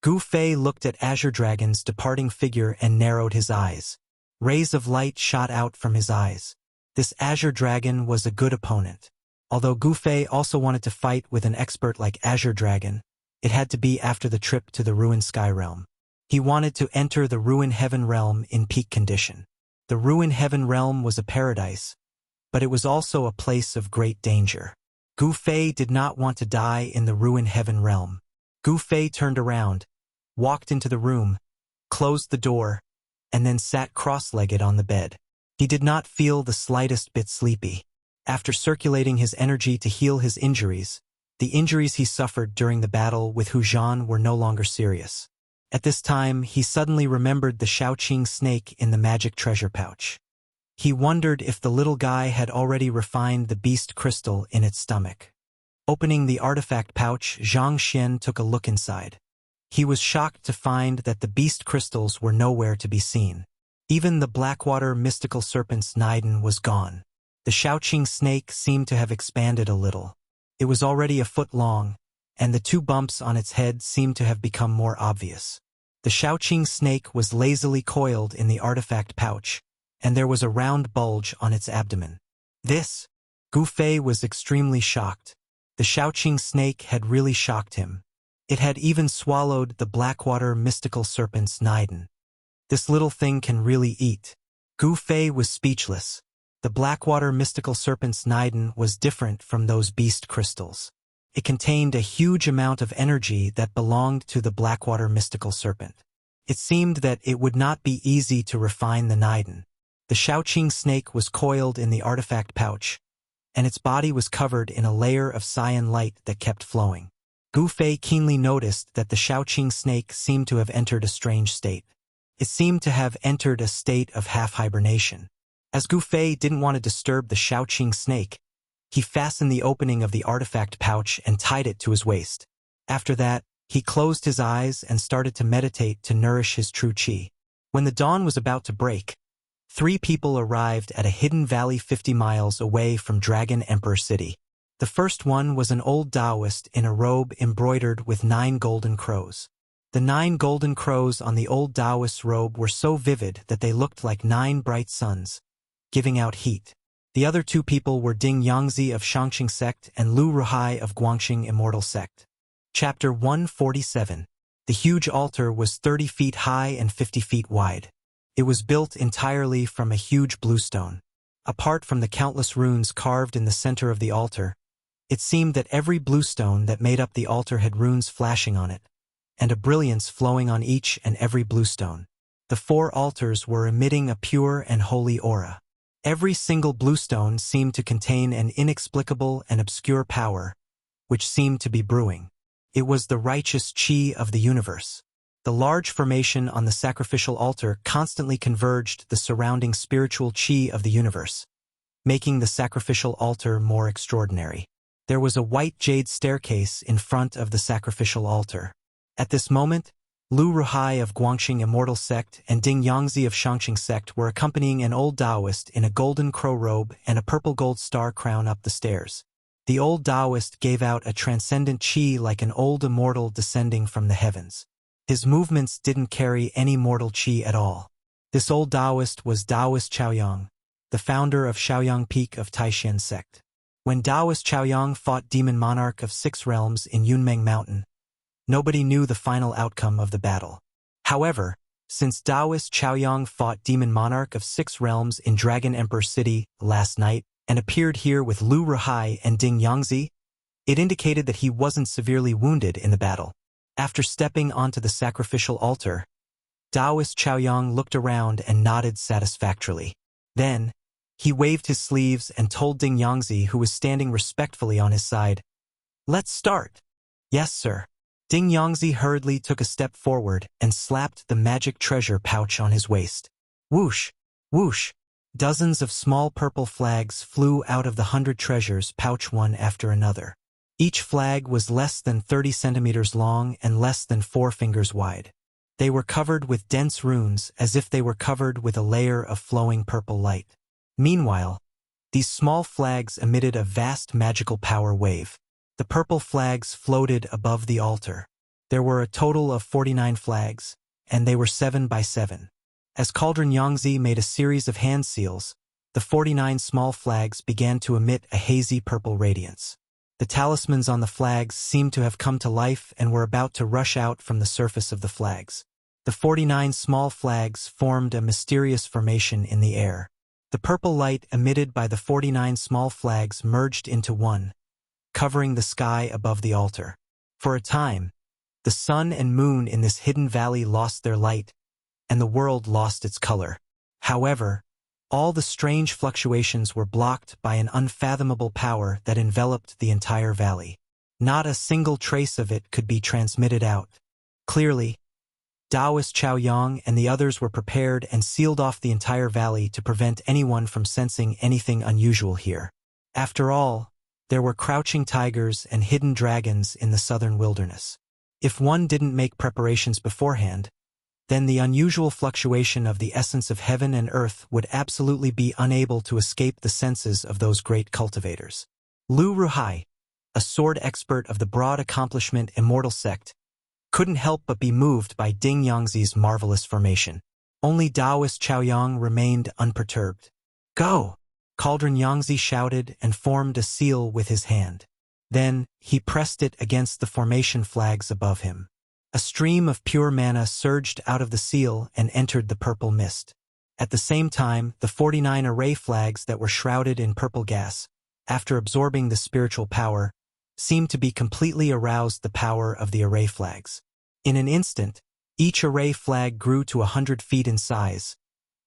Gu Fei looked at Azure Dragon's departing figure and narrowed his eyes. Rays of light shot out from his eyes. This Azure Dragon was a good opponent. Although Gu Fei also wanted to fight with an expert like Azure Dragon, it had to be after the trip to the Ruined Sky Realm. He wanted to enter the Ruined Heaven Realm in peak condition. The Ruined Heaven Realm was a paradise, but it was also a place of great danger. Gu Fei did not want to die in the Ruined Heaven Realm. Gu Fei turned around, walked into the room, closed the door, and then sat cross-legged on the bed. He did not feel the slightest bit sleepy. After circulating his energy to heal his injuries, the injuries he suffered during the battle with Hu Zhan were no longer serious. At this time, he suddenly remembered the Shaoqing snake in the magic treasure pouch. He wondered if the little guy had already refined the beast crystal in its stomach. Opening the artifact pouch, Zhang Xian took a look inside. He was shocked to find that the beast crystals were nowhere to be seen. Even the Blackwater mystical serpent's Niden was gone. The Shaoqing snake seemed to have expanded a little. It was already a foot long, and the two bumps on its head seemed to have become more obvious. The Shaoqing snake was lazily coiled in the artifact pouch, and there was a round bulge on its abdomen. This, Gu Fei was extremely shocked. The Shaoqing snake had really shocked him. It had even swallowed the Blackwater mystical serpent's Niden. This little thing can really eat. Gu Fei was speechless. The Blackwater mystical serpent's Niden was different from those beast crystals. It contained a huge amount of energy that belonged to the Blackwater mystical serpent. It seemed that it would not be easy to refine the Niden. The Shaoqing snake was coiled in the artifact pouch, and its body was covered in a layer of cyan light that kept flowing. Gu Fei keenly noticed that the Shaoqing snake seemed to have entered a strange state. It seemed to have entered a state of half-hibernation. As Gu Fei didn't want to disturb the Shaoqing snake, he fastened the opening of the artifact pouch and tied it to his waist. After that, he closed his eyes and started to meditate to nourish his true qi. When the dawn was about to break, 3 people arrived at a hidden valley 50 miles away from Dragon Emperor City. The first one was an old Taoist in a robe embroidered with 9 golden crows. The 9 golden crows on the old Taoist's robe were so vivid that they looked like 9 bright suns, giving out heat. The other 2 people were Ding Yangzi of Shangqing Sect and Lu Ruhai of Guangxing Immortal Sect. Chapter 147. The huge altar was 30 feet high and 50 feet wide. It was built entirely from a huge bluestone. Apart from the countless runes carved in the center of the altar, it seemed that every bluestone that made up the altar had runes flashing on it, and a brilliance flowing on each and every bluestone. The 4 altars were emitting a pure and holy aura. Every single bluestone seemed to contain an inexplicable and obscure power, which seemed to be brewing. It was the righteous qi of the universe. The large formation on the sacrificial altar constantly converged the surrounding spiritual qi of the universe, making the sacrificial altar more extraordinary. There was a white jade staircase in front of the sacrificial altar. At this moment, Lu Ruhai of Guangxing Immortal Sect and Ding Yangzi of Shangqing Sect were accompanying an old Taoist in a golden crow robe and a purple gold star crown up the stairs. The old Taoist gave out a transcendent qi like an old immortal descending from the heavens. His movements didn't carry any mortal qi at all. This old Taoist was Taoist Chaoyang, the founder of Shaoyang Peak of Taishan Sect. When Taoist Chaoyang fought Demon Monarch of 6 Realms in Yunmeng Mountain, nobody knew the final outcome of the battle. However, since Taoist Chaoyang fought Demon Monarch of 6 Realms in Dragon Emperor City last night and appeared here with Lu Ruhai and Ding Yangzi, it indicated that he wasn't severely wounded in the battle. After stepping onto the sacrificial altar, Taoist Chaoyang looked around and nodded satisfactorily. Then, he waved his sleeves and told Ding Yangzi, who was standing respectfully on his side, "Let's start." "Yes, sir." Ding Yangzi hurriedly took a step forward and slapped the magic treasure pouch on his waist. Whoosh! Whoosh! Dozens of small purple flags flew out of the 100 treasures pouch one after another. Each flag was less than 30 centimeters long and less than 4 fingers wide. They were covered with dense runes as if they were covered with a layer of flowing purple light. Meanwhile, these small flags emitted a vast magical power wave. The purple flags floated above the altar. There were a total of 49 flags, and they were 7 by 7. As Cauldron Yangzi made a series of hand seals, the 49 small flags began to emit a hazy purple radiance. The talismans on the flags seemed to have come to life and were about to rush out from the surface of the flags. The 49 small flags formed a mysterious formation in the air. The purple light emitted by the 49 small flags merged into one, covering the sky above the altar. For a time, the sun and moon in this hidden valley lost their light, and the world lost its color. However, All the strange fluctuations were blocked by an unfathomable power that enveloped the entire valley. Not a single trace of it could be transmitted out. Clearly, Taoist Chaoyang and the others were prepared and sealed off the entire valley to prevent anyone from sensing anything unusual here. After all, there were crouching tigers and hidden dragons in the southern wilderness. If one didn't make preparations beforehand, then the unusual fluctuation of the essence of heaven and earth would absolutely be unable to escape the senses of those great cultivators. Lu Ruhai, a sword expert of the broad accomplishment Immortal sect, couldn't help but be moved by Ding Yangzi's marvelous formation. Only Taoist Chaoyang remained unperturbed. "Go!" Cauldron Yangzi shouted and formed a seal with his hand. Then, he pressed it against the formation flags above him. A stream of pure mana surged out of the seal and entered the purple mist. At the same time, the 49 array flags that were shrouded in purple gas, after absorbing the spiritual power, seemed to be completely aroused the power of the array flags. In an instant, each array flag grew to 100 feet in size,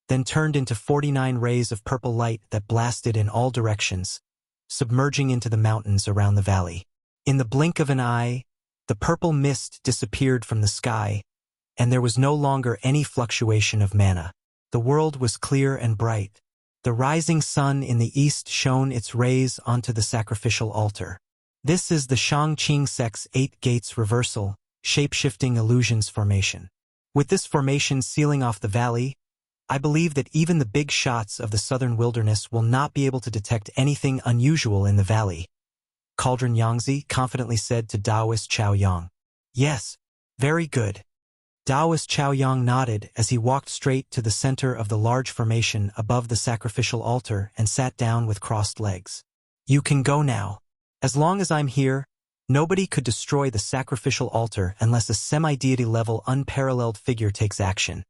then turned into 49 rays of purple light that blasted in all directions, submerging into the mountains around the valley. In the blink of an eye, the purple mist disappeared from the sky, and there was no longer any fluctuation of mana. The world was clear and bright. The rising sun in the east shone its rays onto the sacrificial altar. This is the Shangqing sect's 8 gates reversal, shape-shifting illusions formation. With this formation sealing off the valley, I believe that even the big shots of the southern wilderness will not be able to detect anything unusual in the valley, Cauldron Yangzi confidently said to Taoist Chaoyang. "Yes, very good." Taoist Chaoyang nodded as he walked straight to the center of the large formation above the sacrificial altar and sat down with crossed legs. "You can go now. As long as I'm here, nobody could destroy the sacrificial altar unless a semi-deity level unparalleled figure takes action."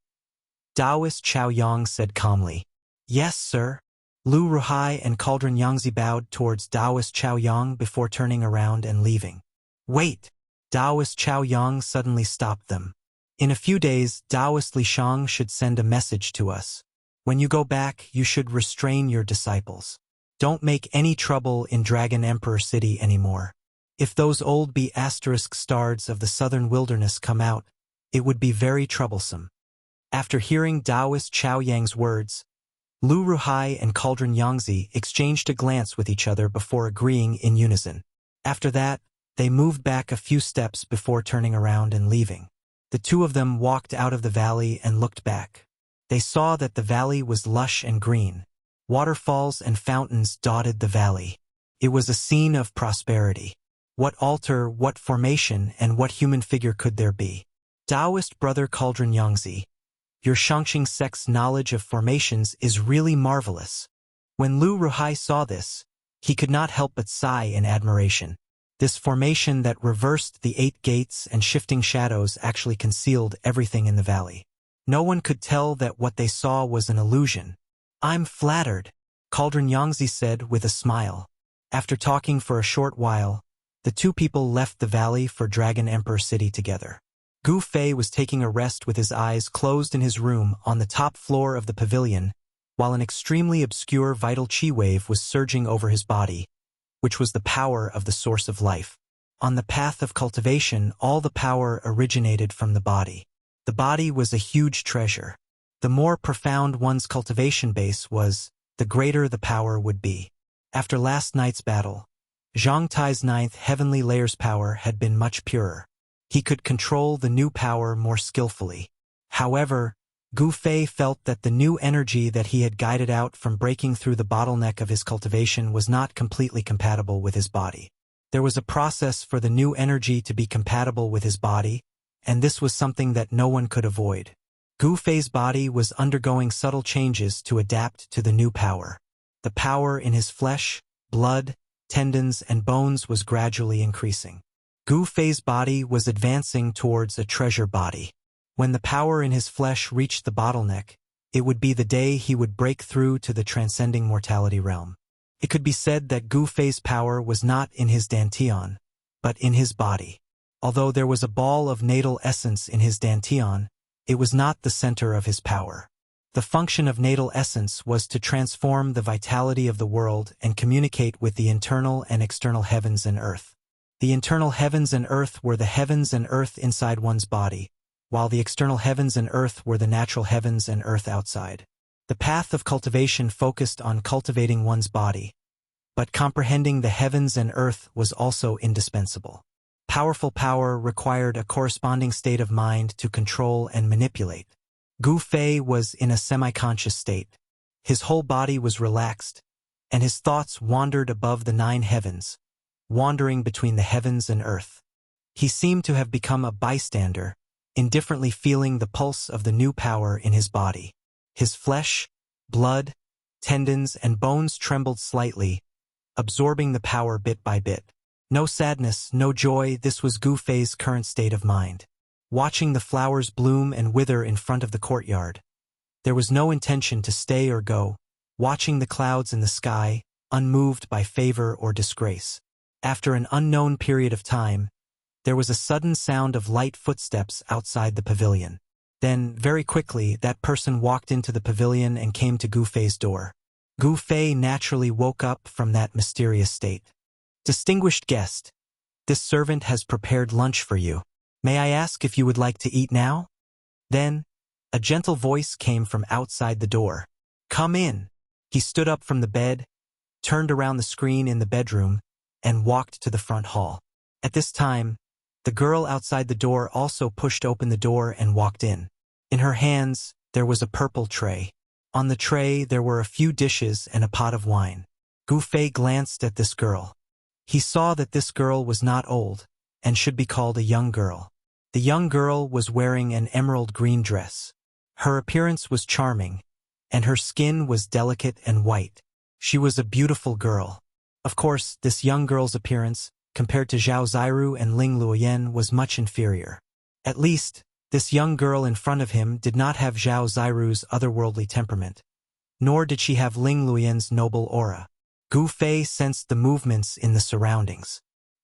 Taoist Chaoyang said calmly. "Yes, sir." Lu Ruhai and Cauldron Yangzi bowed towards Taoist Chaoyang before turning around and leaving. "Wait!" Taoist Chaoyang suddenly stopped them. "In a few days, Taoist Lishang should send a message to us. When you go back, you should restrain your disciples. Don't make any trouble in Dragon Emperor City anymore. If those old B***stards of the southern wilderness come out, it would be very troublesome." After hearing Taoist Chaoyang's words, Lu Ruhai and Cauldron Yangzi exchanged a glance with each other before agreeing in unison. After that, they moved back a few steps before turning around and leaving. The two of them walked out of the valley and looked back. They saw that the valley was lush and green. Waterfalls and fountains dotted the valley. It was a scene of prosperity. What altar, what formation, and what human figure could there be? Taoist brother Cauldron Yangzi, your Shangqing sect's knowledge of formations is really marvelous. When Lu Ruhai saw this, he could not help but sigh in admiration. This formation that reversed the 8 gates and shifting shadows actually concealed everything in the valley. No one could tell that what they saw was an illusion. "I'm flattered," Cauldron Yangzi said with a smile. After talking for a short while, the two people left the valley for Dragon Emperor City together. Gu Fei was taking a rest with his eyes closed in his room on the top floor of the pavilion, while an extremely obscure vital chi wave was surging over his body, which was the power of the source of life. On the path of cultivation, all the power originated from the body. The body was a huge treasure. The more profound one's cultivation base was, the greater the power would be. After last night's battle, Zhang Tai's 9th heavenly layer's power had been much purer. He could control the new power more skillfully. However, Gu Fei felt that the new energy that he had guided out from breaking through the bottleneck of his cultivation was not completely compatible with his body. There was a process for the new energy to be compatible with his body, and this was something that no one could avoid. Gu Fei's body was undergoing subtle changes to adapt to the new power. The power in his flesh, blood, tendons, and bones was gradually increasing. Gu Fei's body was advancing towards a treasure body. When the power in his flesh reached the bottleneck, it would be the day he would break through to the transcending mortality realm. It could be said that Gu Fei's power was not in his dantian, but in his body. Although there was a ball of natal essence in his dantian, it was not the center of his power. The function of natal essence was to transform the vitality of the world and communicate with the internal and external heavens and earth. The internal heavens and earth were the heavens and earth inside one's body, while the external heavens and earth were the natural heavens and earth outside. The path of cultivation focused on cultivating one's body, but comprehending the heavens and earth was also indispensable. Powerful power required a corresponding state of mind to control and manipulate. Gu Fei was in a semi-conscious state. His whole body was relaxed, and his thoughts wandered above the 9 heavens, wandering between the heavens and earth. He seemed to have become a bystander, indifferently feeling the pulse of the new power in his body. His flesh, blood, tendons, and bones trembled slightly, absorbing the power bit by bit. No sadness, no joy, this was Gu Fei's current state of mind. Watching the flowers bloom and wither in front of the courtyard. There was no intention to stay or go, watching the clouds in the sky, unmoved by favor or disgrace. After an unknown period of time, there was a sudden sound of light footsteps outside the pavilion. Then, very quickly, that person walked into the pavilion and came to Gu Fei's door. Gu Fei naturally woke up from that mysterious state. "Distinguished guest, this servant has prepared lunch for you. May I ask if you would like to eat now?" Then, a gentle voice came from outside the door. "Come in." He stood up from the bed, turned around the screen in the bedroom, and walked to the front hall. At this time, the girl outside the door also pushed open the door and walked in. In her hands, there was a purple tray. On the tray, there were a few dishes and a pot of wine. Gu Fei glanced at this girl. He saw that this girl was not old, and should be called a young girl. The young girl was wearing an emerald green dress. Her appearance was charming, and her skin was delicate and white. She was a beautiful girl. Of course, this young girl's appearance, compared to Zhao Ziru and Ling Luoyan, was much inferior. At least, this young girl in front of him did not have Zhao Ziru's otherworldly temperament, nor did she have Ling Luoyan's noble aura. Gu Fei sensed the movements in the surroundings.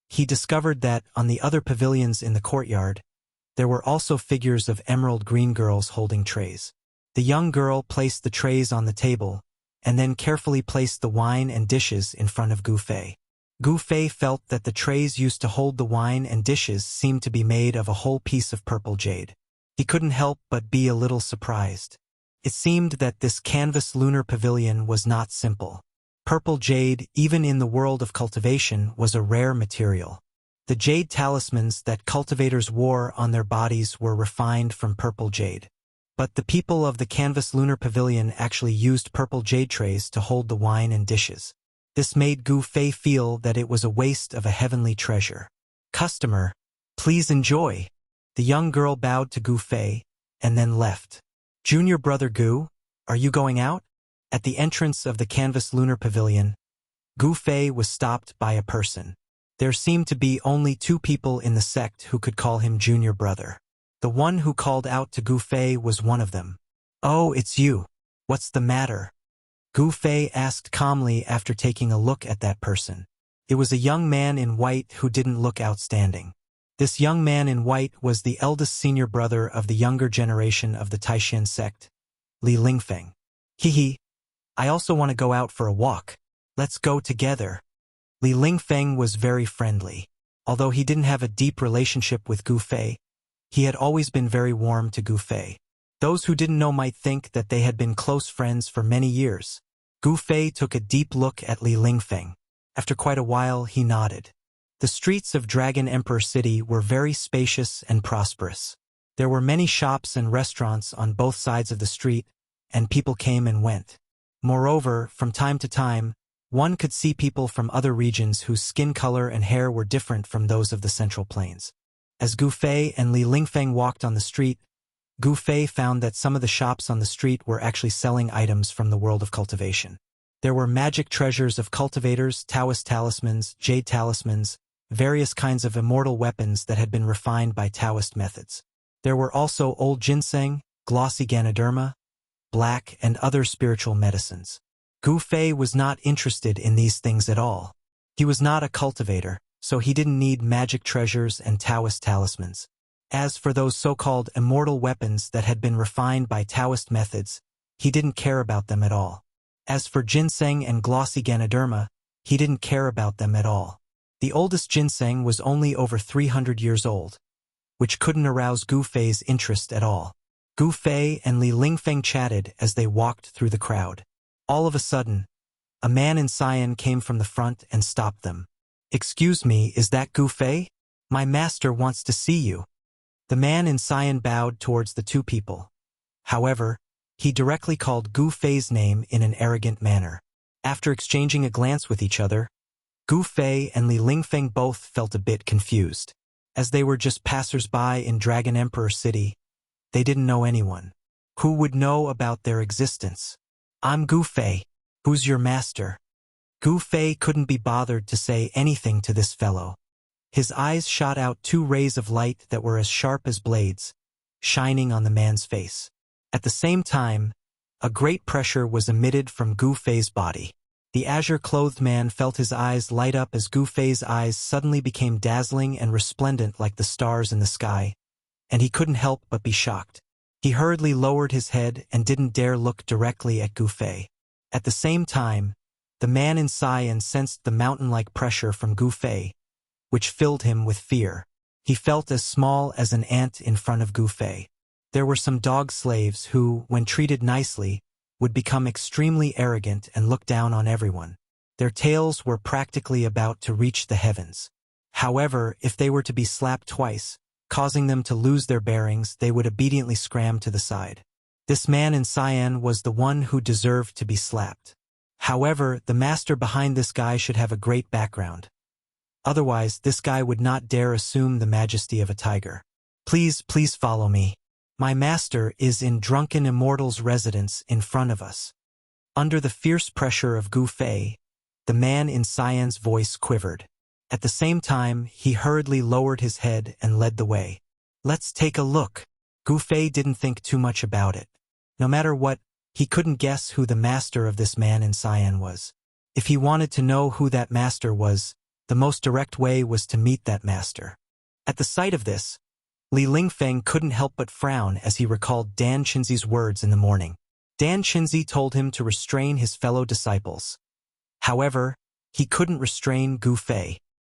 He discovered that, on the other pavilions in the courtyard, there were also figures of emerald green girls holding trays. The young girl placed the trays on the table, and then carefully placed the wine and dishes in front of Gu Fei. Gu Fei felt that the trays used to hold the wine and dishes seemed to be made of a whole piece of purple jade. He couldn't help but be a little surprised. It seemed that this canvas lunar pavilion was not simple. Purple jade, even in the world of cultivation, was a rare material. The jade talismans that cultivators wore on their bodies were refined from purple jade. But the people of the canvas lunar pavilion actually used purple jade trays to hold the wine and dishes. This made Gu Fei feel that it was a waste of a heavenly treasure. "Customer, please enjoy." The young girl bowed to Gu Fei, and then left. "Junior brother Gu, are you going out?" At the entrance of the canvas lunar pavilion, Gu Fei was stopped by a person. There seemed to be only 2 people in the sect who could call him junior brother. The one who called out to Gu Fei was one of them. "Oh, it's you. What's the matter?" Gu Fei asked calmly after taking a look at that person. It was a young man in white who didn't look outstanding. This young man in white was the eldest senior brother of the younger generation of the Taishan sect, Li Lingfeng. "Hehe. I also want to go out for a walk. Let's go together." Li Lingfeng was very friendly. Although he didn't have a deep relationship with Gu Fei, he had always been very warm to Gu Fei. Those who didn't know might think that they had been close friends for many years. Gu Fei took a deep look at Li Lingfeng. After quite a while, he nodded. The streets of Dragon Emperor City were very spacious and prosperous. There were many shops and restaurants on both sides of the street, and people came and went. Moreover, from time to time, one could see people from other regions whose skin color and hair were different from those of the Central Plains. As Gu Fei and Li Lingfeng walked on the street, Gu Fei found that some of the shops on the street were actually selling items from the world of cultivation. There were magic treasures of cultivators, Taoist talismans, jade talismans, various kinds of immortal weapons that had been refined by Taoist methods. There were also old ginseng, glossy ganoderma, black, and other spiritual medicines. Gu Fei was not interested in these things at all. He was not a cultivator, so he didn't need magic treasures and Taoist talismans. As for those so-called immortal weapons that had been refined by Taoist methods, he didn't care about them at all. As for ginseng and glossy Ganoderma, he didn't care about them at all. The oldest ginseng was only over 300 years old, which couldn't arouse Gu Fei's interest at all. Gu Fei and Li Lingfeng chatted as they walked through the crowd. All of a sudden, a man in cyan came from the front and stopped them. "Excuse me, is that Gu Fei? My master wants to see you." The man in cyan bowed towards the two people. However, he directly called Gu Fei's name in an arrogant manner. After exchanging a glance with each other, Gu Fei and Li Lingfeng both felt a bit confused. As they were just passers-by in Dragon Emperor City, they didn't know anyone. Who would know about their existence? "I'm Gu Fei. Who's your master?" Gu Fei couldn't be bothered to say anything to this fellow. His eyes shot out two rays of light that were as sharp as blades, shining on the man's face. At the same time, a great pressure was emitted from Gu Fei's body. The azure-clothed man felt his eyes light up as Gu Fei's eyes suddenly became dazzling and resplendent like the stars in the sky, and he couldn't help but be shocked. He hurriedly lowered his head and didn't dare look directly at Gu Fei. At the same time, the man in cyan sensed the mountain-like pressure from Gu Fei, which filled him with fear. He felt as small as an ant in front of Gu Fei. There were some dog slaves who, when treated nicely, would become extremely arrogant and look down on everyone. Their tails were practically about to reach the heavens. However, if they were to be slapped twice, causing them to lose their bearings, they would obediently scram to the side. This man in cyan was the one who deserved to be slapped. However, the master behind this guy should have a great background. Otherwise, this guy would not dare assume the majesty of a tiger. Please follow me. My master is in drunken Immortal's residence in front of us." Under the fierce pressure of Gu Fei, the man in cyan's voice quivered. At the same time, he hurriedly lowered his head and led the way. "Let's take a look." Gu Fei didn't think too much about it. No matter what, he couldn't guess who the master of this man in cyan was. If he wanted to know who that master was, the most direct way was to meet that master. At the sight of this, Li Lingfeng couldn't help but frown as he recalled Dan Qinzi's words in the morning. Dan Qinzi told him to restrain his fellow disciples. However, he couldn't restrain Gu Fei.